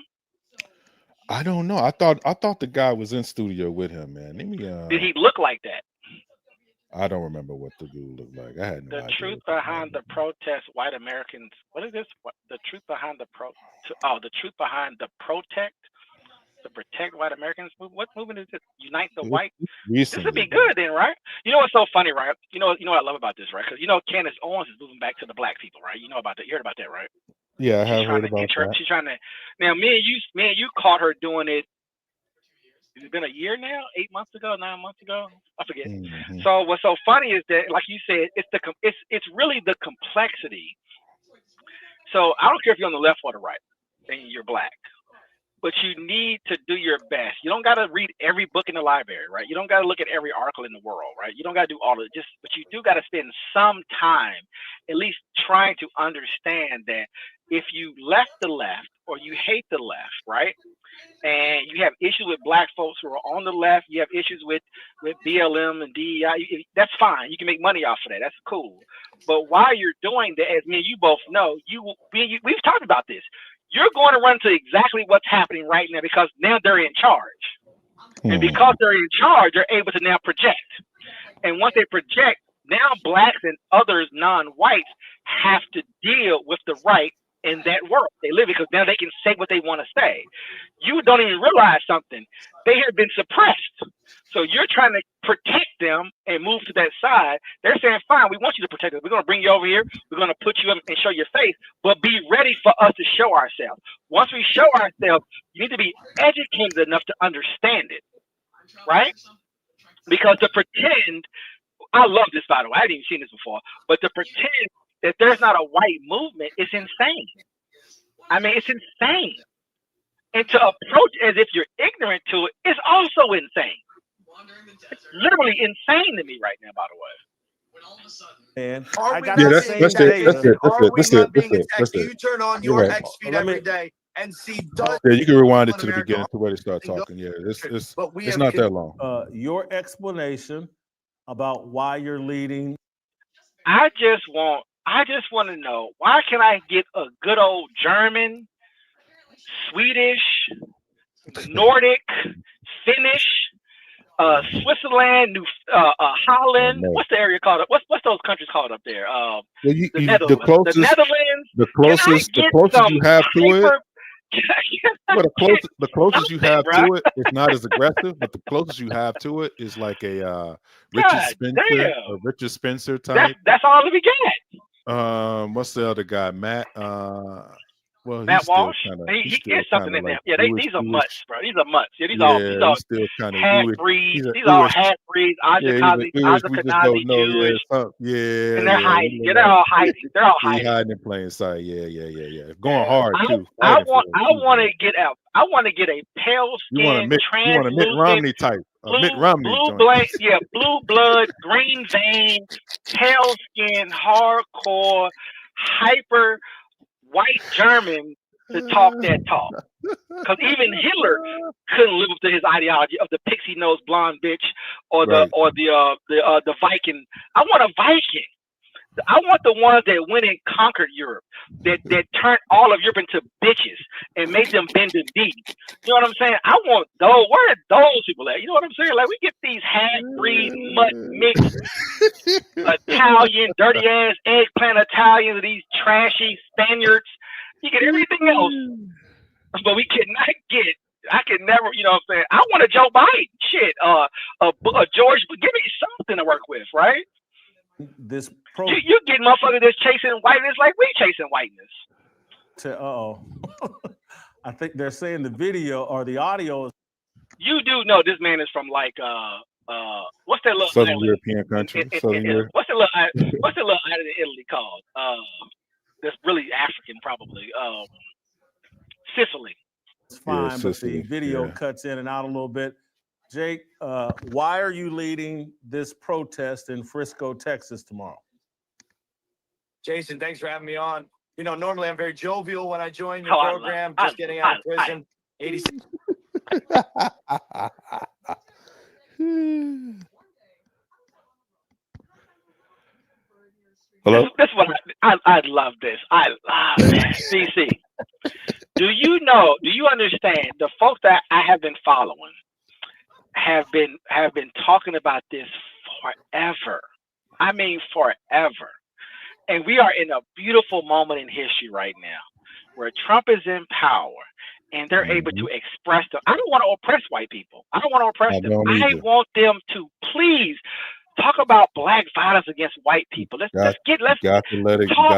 Speaker 2: I don't know. I thought the guy was in studio with him, man. Let me.
Speaker 1: Did he look like that?
Speaker 2: I don't remember what the dude looked like. I had no idea.
Speaker 1: The truth behind the protest, white Americans. What is this? The truth behind the truth behind the protect. To protect white Americans. What movement is this? Unite the white. This would be good then, right? You know what's so funny, right? You know what I love about this, right? Because Candace Owens is moving back to the black people, right? You know about that. You heard about that, right?
Speaker 2: Yeah, I have heard about that.
Speaker 1: She's trying to. Now, me and you caught her doing it. Has it been a year now? 8 months ago? 9 months ago? I forget.
Speaker 2: Mm-hmm.
Speaker 1: So what's so funny is that, like you said, it's really the complexity. So I don't care if you're on the left or the right, and you're black. But you need to do your best. You don't got to read every book in the library, right? You don't got to look at every article in the world, right? You don't got to do all of it. But you do got to spend some time at least trying to understand that if you left the left or you hate the left, right? And you have issues with black folks who are on the left, you have issues with BLM and DEI, that's fine. You can make money off of that. That's cool. But while you're doing that, as me and you both know, we've talked about this. You're going to run into exactly what's happening right now because now they're in charge. And because they're in charge, they're able to now project. And once they project, now blacks and others non-whites have to deal with the right in that world they live in, because now they can say what they want to say. You don't even realize something. They have been suppressed. So you're trying to protect them and move to that side. They're saying, fine, we want you to protect us. We're going to bring you over here. We're going to put you up and show your face, but be ready for us to show ourselves. Once we show ourselves, you need to be educated enough to understand it, right? Because to pretend, I love this, by the way, I hadn't even seen this before, but to pretend that there's not a white movement is insane. I mean, it's insane. And to approach as if you're ignorant to it is also insane. It's literally insane to me right now, by the way.
Speaker 19: And
Speaker 8: Are we
Speaker 19: got
Speaker 8: not
Speaker 19: the
Speaker 8: being
Speaker 19: same
Speaker 8: attacked?
Speaker 19: days.
Speaker 8: Are we not being attacked? Do you turn on your
Speaker 2: Right.
Speaker 8: X feed every day and see dozens
Speaker 2: Yeah, you can rewind it to
Speaker 8: in
Speaker 2: the
Speaker 8: America
Speaker 2: beginning to where they start talking. Yeah, it's
Speaker 8: But we
Speaker 2: it's
Speaker 8: have
Speaker 2: not that long.
Speaker 19: Your explanation about why you're leading.
Speaker 1: I just want to know, why can I get a good old German, Swedish, Nordic, Finnish, Switzerland, Holland? What's the area called? What's those countries called up there? The Netherlands. The Netherlands.
Speaker 2: The closest you have to it. Well, the closest you have to it, it's not as aggressive, but the closest you have to it is like a Richard Spencer type.
Speaker 1: That's all we get.
Speaker 2: What's the other guy? Matt. Well,
Speaker 1: Matt Walsh.
Speaker 2: He
Speaker 1: is something in there. Yeah, these are mutts, bro. These are mutts. Yeah, these
Speaker 2: yeah,
Speaker 1: are
Speaker 2: still kind of
Speaker 1: half breeds. These are all half breeds. Ashkenazi Jewish.
Speaker 2: Yeah,
Speaker 1: and they're hiding. Yeah, they're all hiding. They're all hiding.
Speaker 2: Hiding in plain sight. Yeah. Going hard too.
Speaker 1: I want to get out. I want to get a pale skin,
Speaker 2: you want a Mitt Romney type. Mitt Romney.
Speaker 1: Blue blood, green vein, pale skin, hardcore, hyper white German to talk that talk. Because even Hitler couldn't live up to his ideology of the pixie nose blonde bitch or the Viking. I want a Viking. I want the ones that went and conquered Europe, that turned all of Europe into bitches and made them bend the knee. You know what I'm saying? I want those. Where are those people at? You know what I'm saying? Like, we get these half-breed, mutt mixed Italian, dirty ass eggplant Italians, these trashy Spaniards. You get everything else, but we cannot get. I can never, you know what I'm saying? I want a Joe Biden, shit, a George, give me something to work with, right? You get motherfuckers that's chasing whiteness like we chasing whiteness.
Speaker 19: I think they're saying the video or the audio is.
Speaker 1: You do know this man is from like what's that little
Speaker 2: Southern
Speaker 1: island?
Speaker 2: European country? Southern Europe.
Speaker 1: What's the little island in Italy called? That's really African, probably. Sicily.
Speaker 19: It's fine, but the video cuts in and out a little bit. Jake, why are you leading this protest in Frisco, Texas tomorrow?
Speaker 8: Jason, thanks for having me on. You know, normally I'm very jovial when I join your program, just getting out of prison. 86.
Speaker 2: Hello?
Speaker 1: This is what I love this. I love this. DC. Do you understand the folks that I have been following have been talking about this forever. I mean forever. And we are in a beautiful moment in history right now where Trump is in power and they're able to express them. I don't want to oppress white people. I don't want to oppress them. I want them to please talk about black violence against white people. Let's talk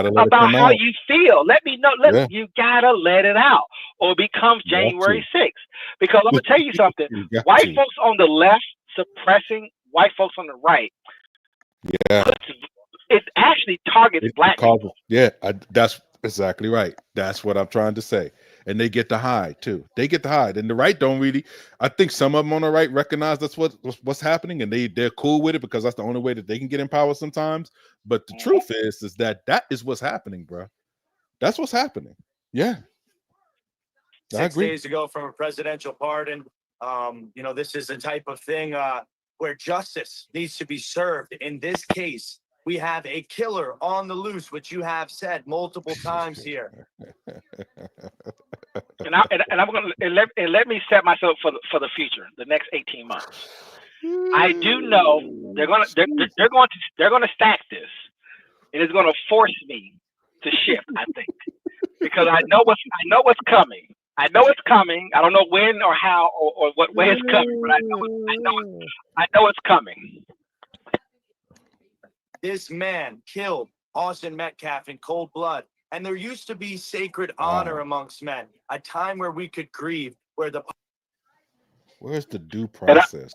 Speaker 1: about how you feel. Let me know. You gotta let it out, or it becomes January 6th. Because I'm gonna tell you something. White folks on the left suppressing white folks on the right.
Speaker 2: Yeah,
Speaker 1: it actually targets black people.
Speaker 2: Yeah, that's exactly right. That's what I'm trying to say. And they get to hide too. They get to hide, and the right don't really. I think some of them on the right recognize that's what's happening, and they're cool with it because that's the only way that they can get in power sometimes. But the truth is that is what's happening, bro. That's what's happening. Yeah. I
Speaker 8: 6
Speaker 2: agree.
Speaker 8: days ago from a presidential pardon. This is the type of thing where justice needs to be served. In this case, we have a killer on the loose, which you have said multiple times here.
Speaker 1: Let me set myself for the future, the next 18 months. I do know they're going to stack this, and it's going to force me to shift. I think because I know what's coming. I know it's coming. I don't know when or how or what way it's coming, but I know it's coming.
Speaker 8: This man killed Austin Metcalf in cold blood. And there used to be sacred honor amongst men, a time where we could grieve, where the...
Speaker 2: Where's the due process?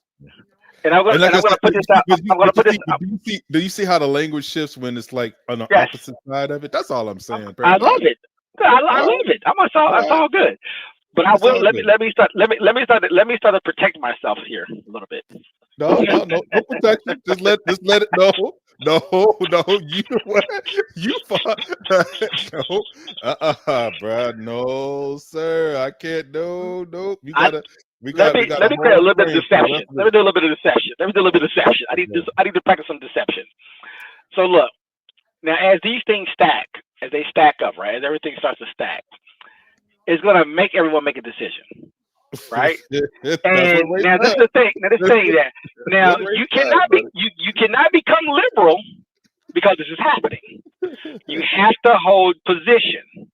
Speaker 1: And I'm going to put this out. I'm going to put this up.
Speaker 2: Do you see how the language shifts when it's like on the opposite side of it? That's all I'm saying.
Speaker 1: I love it. I love it. That's all good. But I will let me start to protect myself here a little bit.
Speaker 2: No protection. Just let it. No. You what? You fought. No. Bro. No, sir. I can't. No. You gotta.
Speaker 1: Let me create a little bit of deception. Let me do a little bit of deception. I need to practice some deception. So look, now as these things stack, as they stack up, right? As everything starts to stack, it's gonna make everyone make a decision, right? And now this is the thing. Now you cannot become liberal because this is happening. You have to hold position,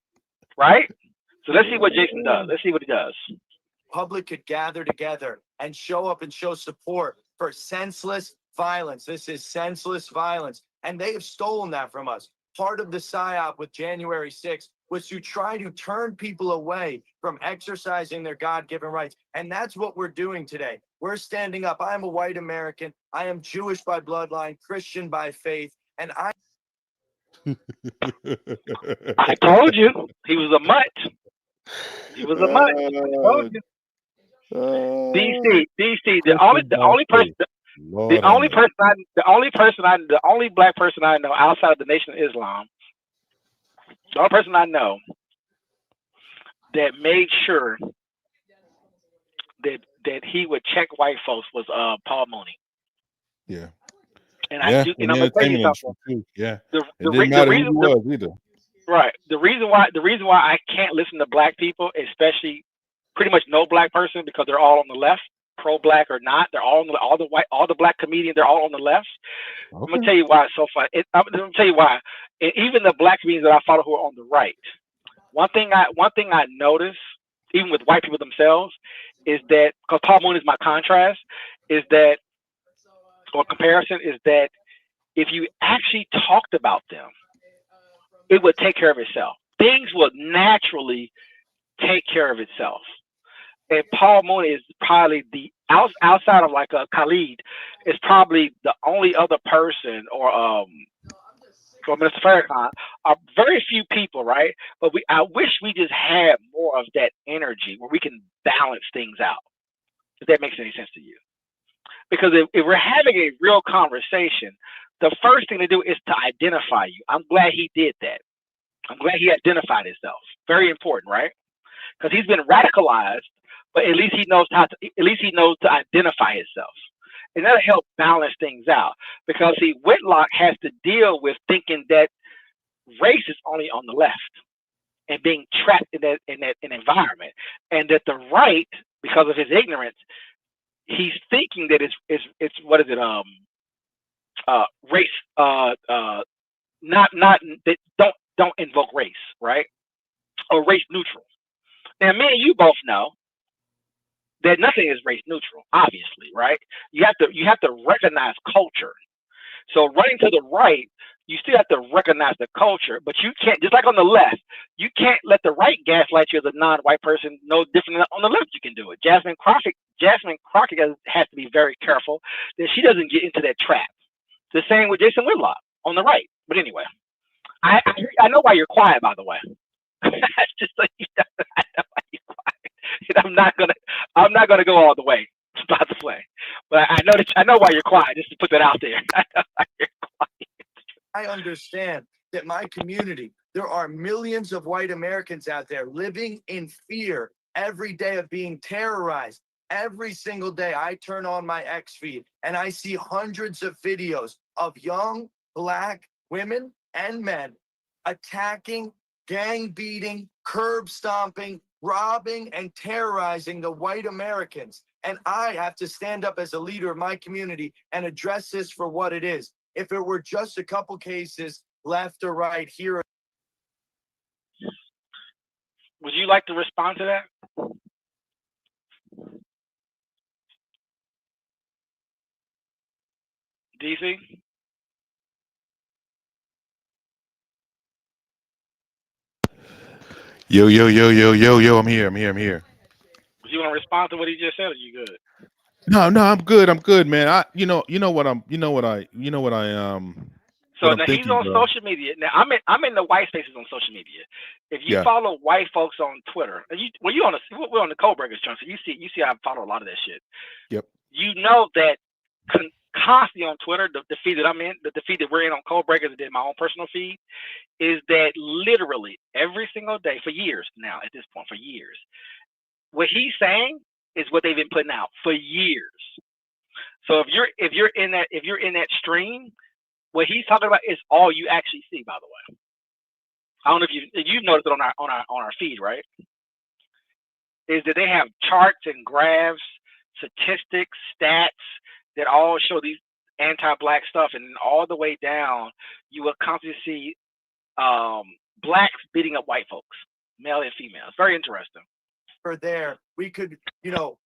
Speaker 1: right? So let's see what Jason does. Let's see what he does.
Speaker 8: Public could gather together and show up and show support for senseless violence. This is senseless violence. And they have stolen that from us. Part of the PSYOP with January 6th was to try to turn people away from exercising their God-given rights. And that's what we're doing today. We're standing up. I am a white American. I am Jewish by bloodline, Christian by faith. And I
Speaker 1: told you he was a mutt. He was a mutt. I told you. DC. The only black person I know outside of the Nation of Islam, the only person I know that made sure that he would check white folks was Paul Mooney.
Speaker 2: Yeah.
Speaker 1: And I'm gonna tell you something.
Speaker 2: Yeah.
Speaker 1: The
Speaker 2: reason who was either.
Speaker 1: Right. The reason why I can't listen to black people, especially pretty much no black person, because they're all on the left, pro-black or not, they're all all the black comedians, they're all on the left. Okay. I'm gonna tell you why it's so fun. I'm gonna tell you why. And even the black comedians that I follow who are on the right, one thing I notice, even with white people themselves, is that because Paul Moon is my contrast, is that or comparison is that if you actually talked about them, it would take care of itself. Things would naturally take care of itself. And Paul Mooney is probably the outside of like a Khalid, is probably the only other person or Mr. Farrakhan are very few people, right? But I wish we just had more of that energy where we can balance things out. If that makes any sense to you. Because if we're having a real conversation, the first thing to do is to identify you. I'm glad he did that. I'm glad he identified himself. Very important, right? Because he's been radicalized, but at least he knows to identify himself. And that'll help balance things out. Because see, Whitlock has to deal with thinking that race is only on the left and being trapped in that environment. And that the right, because of his ignorance, he's thinking that it's what is it? Race not don't invoke race, right? Or race neutral. Now me and you both know that nothing is race neutral, obviously, right? You have to recognize culture. So running to the right, you still have to recognize the culture, but you can't, just like on the left, you can't let the right gaslight you as a non-white person no different than on the left you can do it. Jasmine Crockett has to be very careful that she doesn't get into that trap. The same with Jason Whitlock on the right. But anyway, I know why you're quiet, by the way. Just so you know, I know why you're quiet. I'm not gonna go all the way, by the way. But I know why you're quiet, just to put that out there. I know why you're quiet.
Speaker 8: I understand that my community There are millions of white Americans out there living in fear every day of being terrorized. Every single day I turn on my X feed and I see hundreds of videos of young Black women and men attacking, gang beating, curb stomping, robbing, and terrorizing the white Americans. And I have to stand up as a leader of my community and address this for what it is. If it were just a couple cases left or right here.
Speaker 1: Would you like to respond to that? DC?
Speaker 2: Yo, yo, yo, yo, yo, yo, I'm here.
Speaker 1: Do you want to respond to what he just said, or you good?
Speaker 2: No, I'm good, man. You know what I
Speaker 1: So
Speaker 2: what I'm
Speaker 1: now he's
Speaker 2: thinking,
Speaker 1: on
Speaker 2: bro.
Speaker 1: social media. Now I'm in the white spaces on social media. If you
Speaker 2: Yeah.
Speaker 1: follow white folks on Twitter, and we're on the Code Breakers channel, so you see I follow a lot of that shit.
Speaker 2: Yep.
Speaker 1: You know that constantly on Twitter, the feed that I'm in, the feed that we're in on Code Breakers, and then my own personal feed, is that literally every single day for years now. At this point, for years, what he's saying is what they've been putting out for years. So if you're in that stream, what he's talking about is all you actually see. By the way, I don't know if you've noticed it on our feed, right? Is that they have charts and graphs, statistics, stats that all show these anti-black stuff, and then all the way down, you will constantly see blacks beating up white folks, male and female. It's very interesting.
Speaker 8: For there, we could,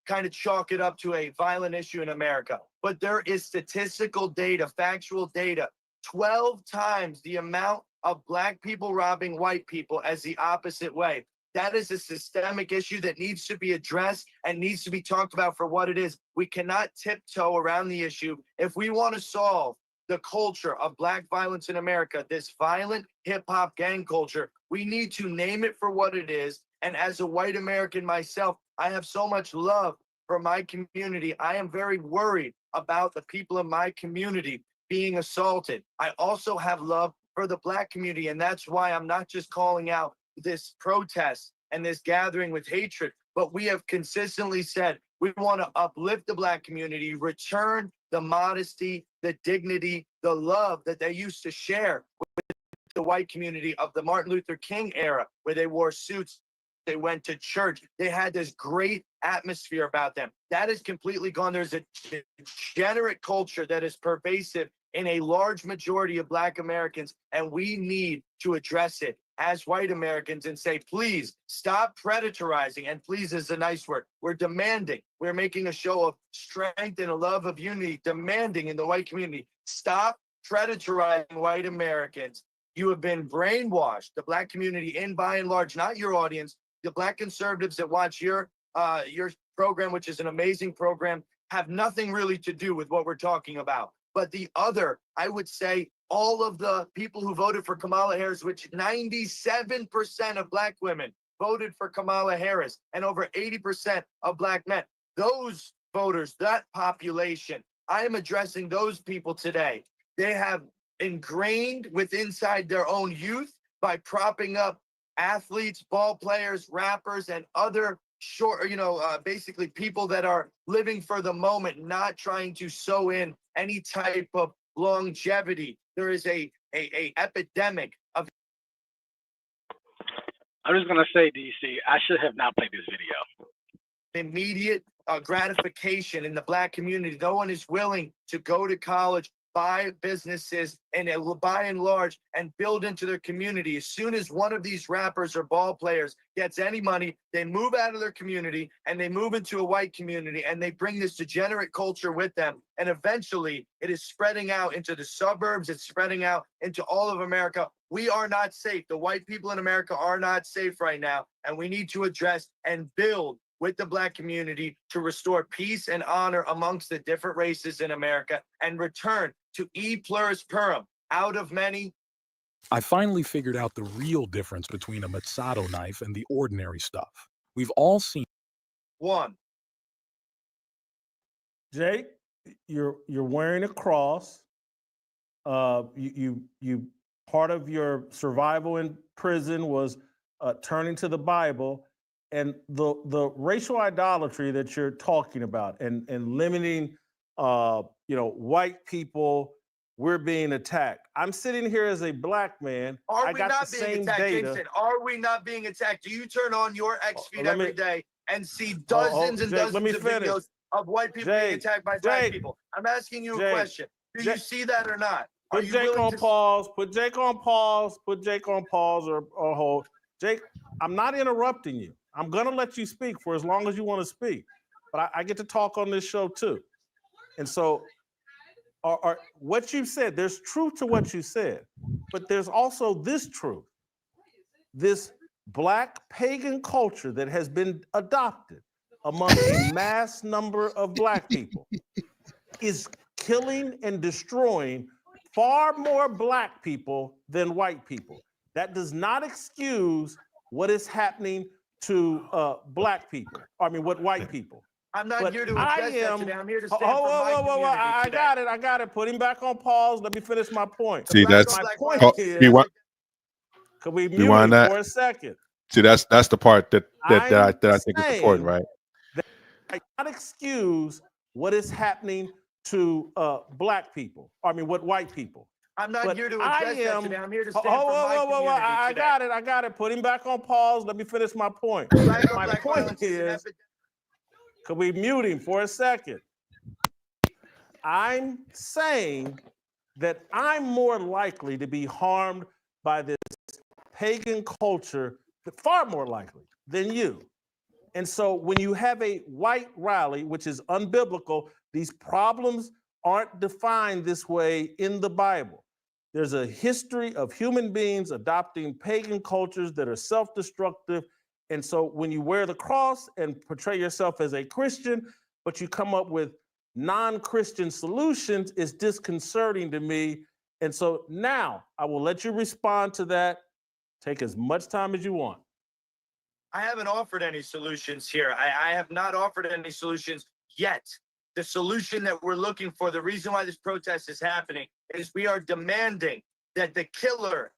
Speaker 8: kind of chalk it up to a violent issue in America. But there is statistical data, factual data, 12 times the amount of Black people robbing white people as the opposite way. That is a systemic issue that needs to be addressed and needs to be talked about for what it is. We cannot tiptoe around the issue. If we want to solve the culture of Black violence in America, this violent hip-hop gang culture, we need to name it for what it is. And as a white American myself, I have so much love for my community. I am very worried about the people in my community being assaulted. I also have love for the Black community, and that's why I'm not just calling out this protest and this gathering with hatred, but we have consistently said we want to uplift the Black community, return the modesty, the dignity, the love that they used to share with the white community of the Martin Luther King era, where they wore suits, they went to church, they had this great atmosphere about them. That is completely gone. There's a degenerate culture that is pervasive in a large majority of Black Americans, and we need to address it as white Americans and say, please stop predatorizing. And please is a nice word. We're demanding, we're making a show of strength and a love of unity, demanding in the white community, stop predatorizing white Americans. You have been brainwashed, the Black community, in by and large, not your audience, the Black conservatives that watch your program, which is an amazing program, have nothing really to do with what we're talking about. But the other, I would say, all of the people who voted for Kamala Harris, which 97% of Black women voted for Kamala Harris, and over 80% of Black men, those voters, that population, I am addressing those people today. They have ingrained inside their own youth by propping up athletes, ball players, rappers, and other basically people that are living for the moment, not trying to sew in any type of longevity. There is a epidemic of.
Speaker 1: I'm just gonna say, DC, I should have not played this video.
Speaker 8: Immediate gratification in the Black community. No one is willing to go to college, buy businesses, and it will by and large and build into their community. As soon as one of these rappers or ball players gets any money, they move out of their community and they move into a white community, and they bring this degenerate culture with them. And eventually it is spreading out into the suburbs. It's spreading out into all of America. We are not safe. The white people in America are not safe right now. And we need to address and build with the Black community to restore peace and honor amongst the different races in America and return to e pluribus plurum, out of many.
Speaker 21: I finally figured out the real difference between a Mazzato knife and the ordinary stuff. We've all seen.
Speaker 8: One.
Speaker 19: Jake, you're wearing a cross. You part of your survival in prison was turning to the Bible, and the racial idolatry that you're talking about, and limiting, white people. We're being attacked. I'm sitting here as a black man.
Speaker 8: Are
Speaker 19: I
Speaker 8: we
Speaker 19: got
Speaker 8: not
Speaker 19: the
Speaker 8: being
Speaker 19: same
Speaker 8: attacked,
Speaker 19: data.
Speaker 8: Jason? Are we not being attacked? Do you turn on your X feed
Speaker 19: let me-
Speaker 8: every day and see dozens and
Speaker 19: Jake, let
Speaker 8: dozens
Speaker 19: me
Speaker 8: of
Speaker 19: finish.
Speaker 8: videos of white people being
Speaker 19: Jake,
Speaker 8: attacked by black
Speaker 19: Jake,
Speaker 8: people? I'm asking you a
Speaker 19: Jake,
Speaker 8: question. Do you
Speaker 19: Jake-
Speaker 8: see that or not? Are
Speaker 19: Put
Speaker 8: you
Speaker 19: Jake
Speaker 8: willing
Speaker 19: on
Speaker 8: to
Speaker 19: pause. Put Jake on pause. Put Jake on pause or hold. Jake, I'm not interrupting you. I'm gonna let you speak for as long as you want to speak, but I get to talk on this show too. And so, what you said, there's truth to what you said, but there's also this truth. This black pagan culture that has been adopted among a mass number of black people is killing and destroying far more black people than white people. That does not excuse what is happening to black people. What white people.
Speaker 8: I'm not
Speaker 19: But
Speaker 8: here to address that today. I'm here to stand for my community
Speaker 19: I
Speaker 8: today.
Speaker 19: got it. Put him back on pause. Let me finish my point.
Speaker 2: See, that's
Speaker 19: my point is.
Speaker 2: rewind,
Speaker 19: Could we mute
Speaker 2: rewind
Speaker 19: him
Speaker 2: that.
Speaker 19: for a second?
Speaker 2: See, that's the part that I think is
Speaker 19: saying
Speaker 2: important, right?
Speaker 19: That I cannot excuse what is happening to black people. What white people.
Speaker 8: I'm not
Speaker 19: But
Speaker 8: here to address that today. I'm here to stand for my community
Speaker 19: I
Speaker 8: today.
Speaker 19: got it. Put him back on pause. Let me finish my point.
Speaker 8: Black on
Speaker 19: My
Speaker 8: black
Speaker 19: point
Speaker 8: violence is an
Speaker 19: is, could we mute him for a second? I'm saying that I'm more likely to be harmed by this pagan culture, far more likely than you. And so when you have a white rally, which is unbiblical, these problems aren't defined this way in the Bible. There's a history of human beings adopting pagan cultures that are self-destructive. And so when you wear the cross and portray yourself as a Christian, but you come up with non-Christian solutions, it's disconcerting to me. And so now I will let you respond to that. Take as much time as you want.
Speaker 8: I haven't offered any solutions here. I have not offered any solutions yet. The solution that we're looking for, the reason why this protest is happening, is we are demanding that the killer,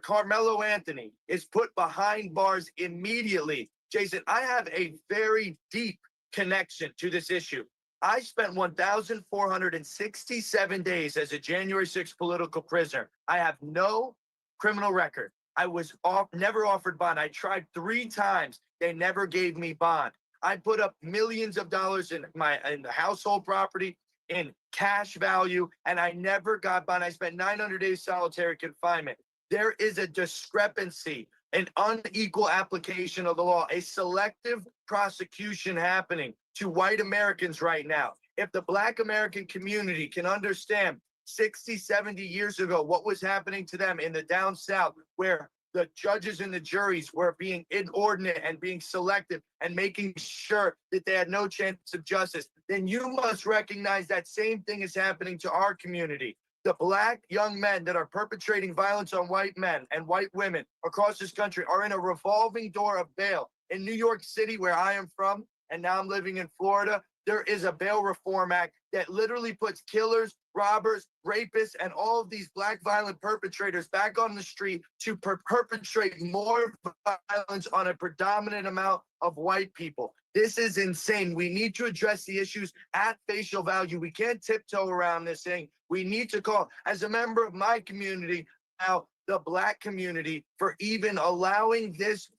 Speaker 8: Carmelo Anthony, is put behind bars immediately. Jason, I have a very deep connection to this issue. I spent 1,467 days as a January 6th political prisoner. I have no criminal record. I was never offered bond. I tried 3 times. They never gave me bond. I put up millions of dollars in the household property, in cash value, and I never got bond. I spent 900 days solitary confinement. There is a discrepancy, an unequal application of the law, a selective prosecution happening to white Americans right now. If the Black American community can understand 60, 70 years ago what was happening to them in the down South, where the judges and the juries were being inordinate and being selective and making sure that they had no chance of justice, then you must recognize that same thing is happening to our community. The Black young men that are perpetrating violence on white men and white women across this country are in a revolving door of bail. In New York City, where I am from, and now I'm living in Florida, there is a bail reform act that literally puts killers, robbers, rapists, and all of these Black violent perpetrators back on the street to perpetrate more violence on a predominant amount of white people. This is insane. We need to address the issues at facial value. We can't tiptoe around this thing. We need to call, as a member of my community, now the Black community, for even allowing this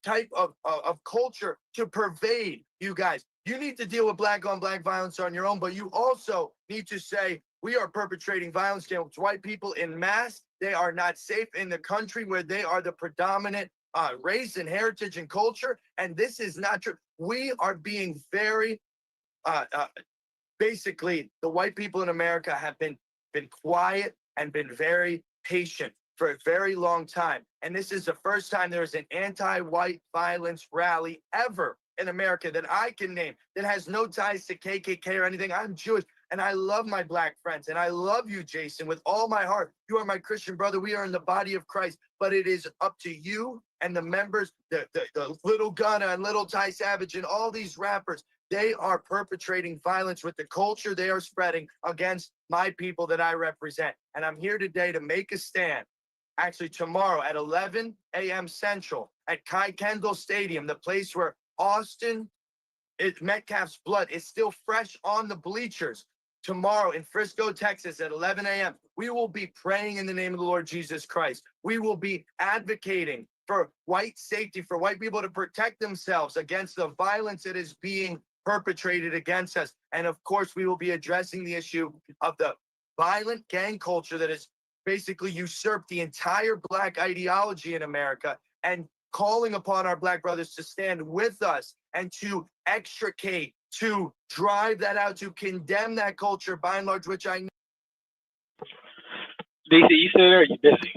Speaker 8: type of culture to pervade you guys. You need to deal with Black on Black violence on your own, but you also need to say, we are perpetrating violence against white people in mass. They are not safe in the country where they are the predominant race and heritage and culture. And this is not true. We are being very, basically, the white people in America have been quiet and been very patient for a very long time. And this is the first time there is an anti-white violence rally ever in America that I can name, that has no ties to KKK or anything. I'm Jewish and I love my Black friends, and I love you, Jason, with all my heart. You are my Christian brother. We are in the body of Christ, but it is up to you and the members, the Little Gunna and Little Ty Savage and all these rappers They are perpetrating violence with the culture they are spreading against my people that I represent. And I'm here today to make a stand. Actually, tomorrow at 11 a.m. Central at Kai Kendall Stadium, the place where Metcalf's blood is still fresh on the bleachers. Tomorrow in Frisco, Texas at 11 a.m., we will be praying in the name of the Lord Jesus Christ. We will be advocating for white safety, for white people to protect themselves against the violence that is being perpetrated against us. And of course, we will be addressing the issue of the violent gang culture that has basically usurped the entire Black ideology in America, and calling upon our Black brothers to stand with us and to extricate, to drive that out, to condemn that culture by and large, which I know.
Speaker 1: DC, you still there? Or you busy?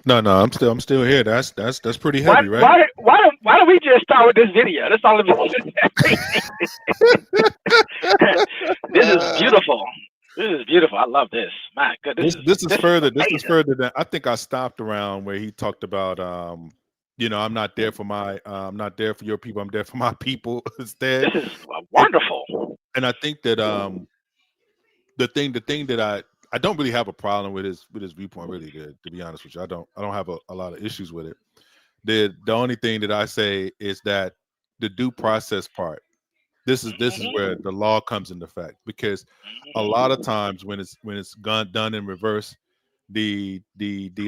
Speaker 2: No, I'm still here. That's pretty heavy, right?
Speaker 1: Why don't we just start with this video? That's all it is. This is beautiful. This is beautiful. I love this. My goodness.
Speaker 2: This is further than I think I stopped around where he talked about I'm not there for I'm not there for your people, I'm there for my people instead.
Speaker 1: This is wonderful.
Speaker 2: And I think that the thing that I don't really have a problem with his viewpoint, really, to be honest with you. I don't have a lot of issues with it. The only thing that I say is that the due process part, this is where the law comes into effect, because a lot of times when it's done in reverse, the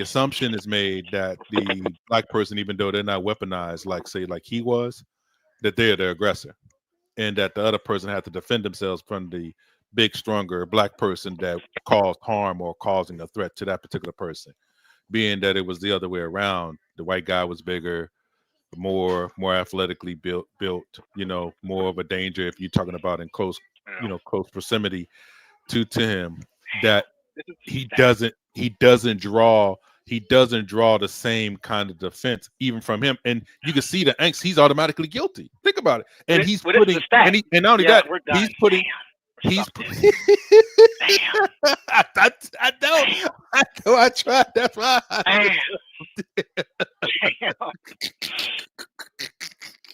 Speaker 2: assumption is made that the Black person, even though they're not weaponized like he was, that they're the aggressor, and that the other person had to defend themselves from the big, stronger Black person that caused harm or causing a threat to that particular person. Being that it was the other way around, the white guy was bigger, more athletically built, more of a danger if you're talking about in close proximity to him, that he doesn't draw the same kind of defense even from him, and you can see the angst. He's automatically guilty. Think about it, and he's putting, and not only that, he's putting. I know. I tried. That's why.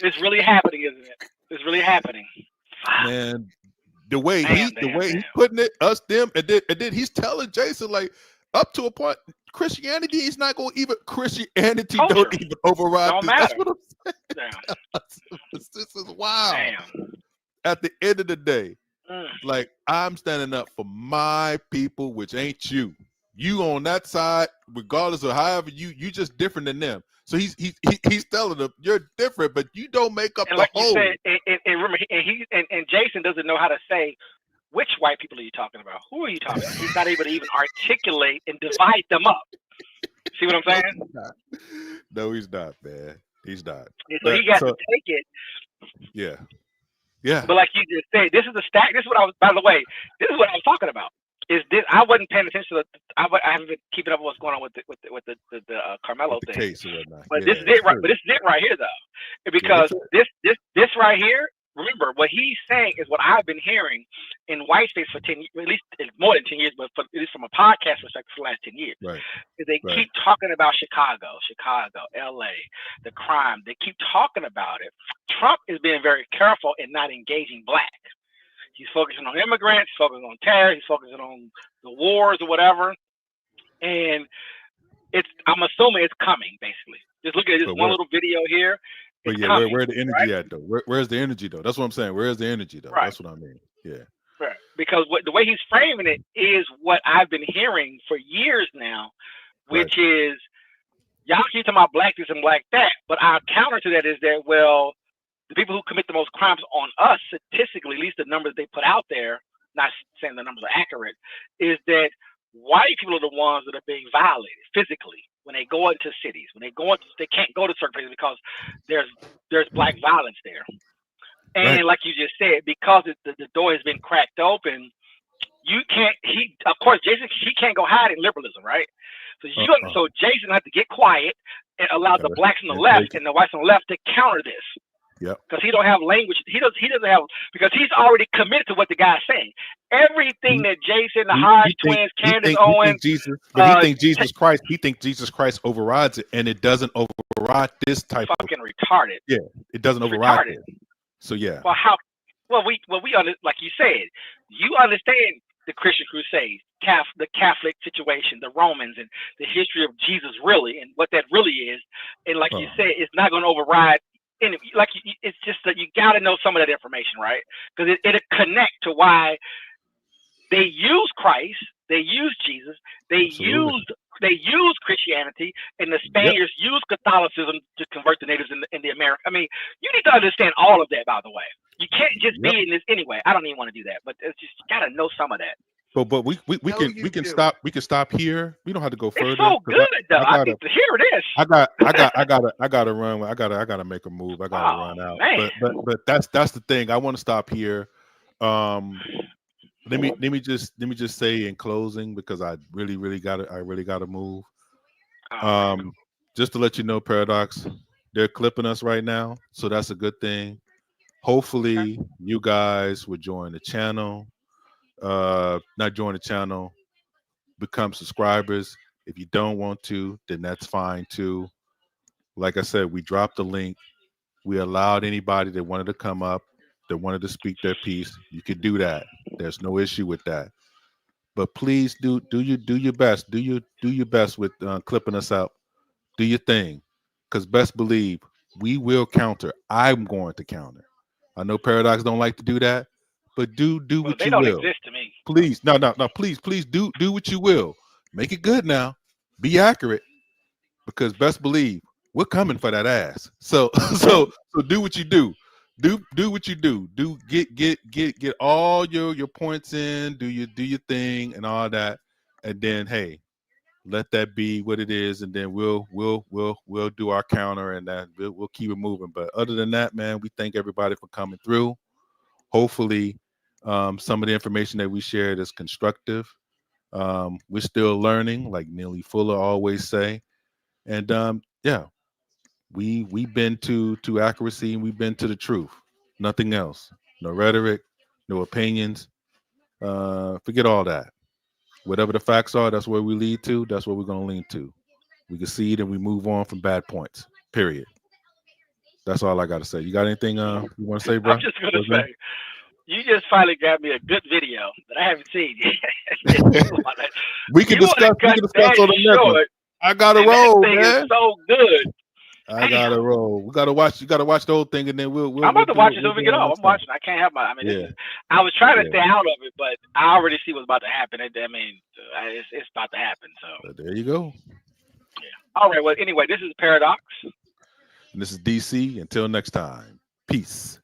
Speaker 1: It's really happening, isn't it? It's really happening.
Speaker 2: Man, the way he's putting it, us, them, and then he's telling Jason, like, up to a point, Christianity is not going to even. Christianity don't even override.
Speaker 1: Don't matter.
Speaker 2: That's what I'm saying. This is wild.
Speaker 1: Damn.
Speaker 2: At the end of the day, like, I'm standing up for my people, which ain't you. You on that side, regardless of however you just different than them. So he's telling them you're different, but you don't make up
Speaker 1: and
Speaker 2: the
Speaker 1: like
Speaker 2: whole.
Speaker 1: You said, and remember, and Jason doesn't know how to say which white people are you talking about. Who are you talking about? He's not able to even articulate and divide them up. See what I'm saying?
Speaker 2: No, he's not, man. He's not.
Speaker 1: So he got to take it.
Speaker 2: Yeah. Yeah.
Speaker 1: But like you just said, this is the stack. This is what I was. By the way, this is what I was talking about. Is this? I wasn't paying attention to. I haven't been keeping up with what's going on with the Carmelo thing.
Speaker 2: Case or whatnot.
Speaker 1: But this is it right. But this is it right here, though, because this right here. Remember, what he's saying is what I've been hearing in white space for 10 years, at least more than 10 years, but at least from a podcast perspective for the last 10 years.
Speaker 2: Right.
Speaker 1: Is they keep talking about Chicago, LA, the crime. They keep talking about it. Trump is being very careful in not engaging Black. He's focusing on immigrants, he's focusing on terror, he's focusing on the wars or whatever. And I'm assuming it's coming, basically. Just look at this one little video here.
Speaker 2: But yeah, where the energy at though? Where's the energy though? That's what I'm saying. Where's the energy though?
Speaker 1: Right.
Speaker 2: That's what I mean. Yeah.
Speaker 1: Right. Because the way he's framing it is what I've been hearing for years now, which is y'all keep talking about Black this and Black that, but our counter to that is that, well, the people who commit the most crimes on us, statistically, at least the numbers they put out there, not saying the numbers are accurate, is that white people are the ones that are being violated physically when they go into cities, when they can't go to certain places because there's Black violence there. And like you just said, because the door has been cracked open, you can't. Of course, Jason, he can't go hide in liberalism, right? So Jason has to get quiet and allow the Blacks on the left and the whites on the left to counter this.
Speaker 2: Yep.
Speaker 1: Because he don't have language. He doesn't have, because he's already committed to what the guy's saying. Everything that Jason, the Hodge twins, Candace Owens,
Speaker 2: he thinks Jesus Christ overrides it, and it doesn't override this type
Speaker 1: fucking retarded.
Speaker 2: Yeah, it doesn't override it. So yeah.
Speaker 1: Well, how like you said, you understand the Christian Crusades, the Catholic situation, the Romans, and the history of Jesus really, and what that really is. And like you said, it's not going to override. And it's just that you got to know some of that information, right? Because it'll connect to why they use Christ, they use Jesus, they use Christianity, and the Spaniards use Catholicism to convert the natives in the America. I mean, you need to understand all of that, by the way. You can't just be in this anyway. I don't even want to do that, but it's just you got to know some of that.
Speaker 2: But we can stop here. We don't have to go further.
Speaker 1: It's so good though. I need to hear this.
Speaker 2: I gotta run. I gotta make a move. I gotta run out.
Speaker 1: Man.
Speaker 2: But that's the thing. I want to stop here. Let me just say in closing, because I really gotta move. Just to let you know, Paradox, they're clipping us right now, so that's a good thing. Hopefully you guys will join the channel. Not join the channel, become subscribers. If you don't want to, then that's fine too. Like I said, we dropped the link. We allowed anybody that wanted to come up, that wanted to speak their piece. You could do that. There's no issue with that. But please do your best. Do your best with clipping us out. Do your thing, because best believe we will counter. I'm going to counter. I know Paradox don't like to do that, but do what you will.
Speaker 1: They don't exist to me.
Speaker 2: Please, no. Please do what you will. Make it good now. Be accurate, because best believe we're coming for that ass. So do what you do. Do what you do. Do get all your points in. Do your thing and all that, and then hey, let that be what it is, and then we'll do our counter, and then we'll keep it moving. But other than that, man, we thank everybody for coming through. Hopefully, some of the information that we shared is constructive. We're still learning, like Neely Fuller always say, and yeah, we've been to accuracy, and we've been to the truth. Nothing else. No rhetoric, no opinions. Forget all that. Whatever the facts are, that's where we lead to. That's what we're going to lean to. We concede and we move on from bad points. Period. That's all I got to say. You got anything you want to say, bro?
Speaker 1: I'm just going to say, you just finally got me a good video that I haven't seen yet.
Speaker 2: we can discuss on the next one. I got to roll, man.
Speaker 1: Is so good.
Speaker 2: I gotta roll. You gotta watch the whole thing, and then we'll
Speaker 1: I'm about to watch it when we get off. I'm watching. I can't help my. I mean, I was trying to stay out of it, but I already see what's about to happen. I mean, it's about to happen. So
Speaker 2: there you go.
Speaker 1: Yeah. All right. Well, anyway, this is Paradox,
Speaker 2: and this is DC. Until next time, peace.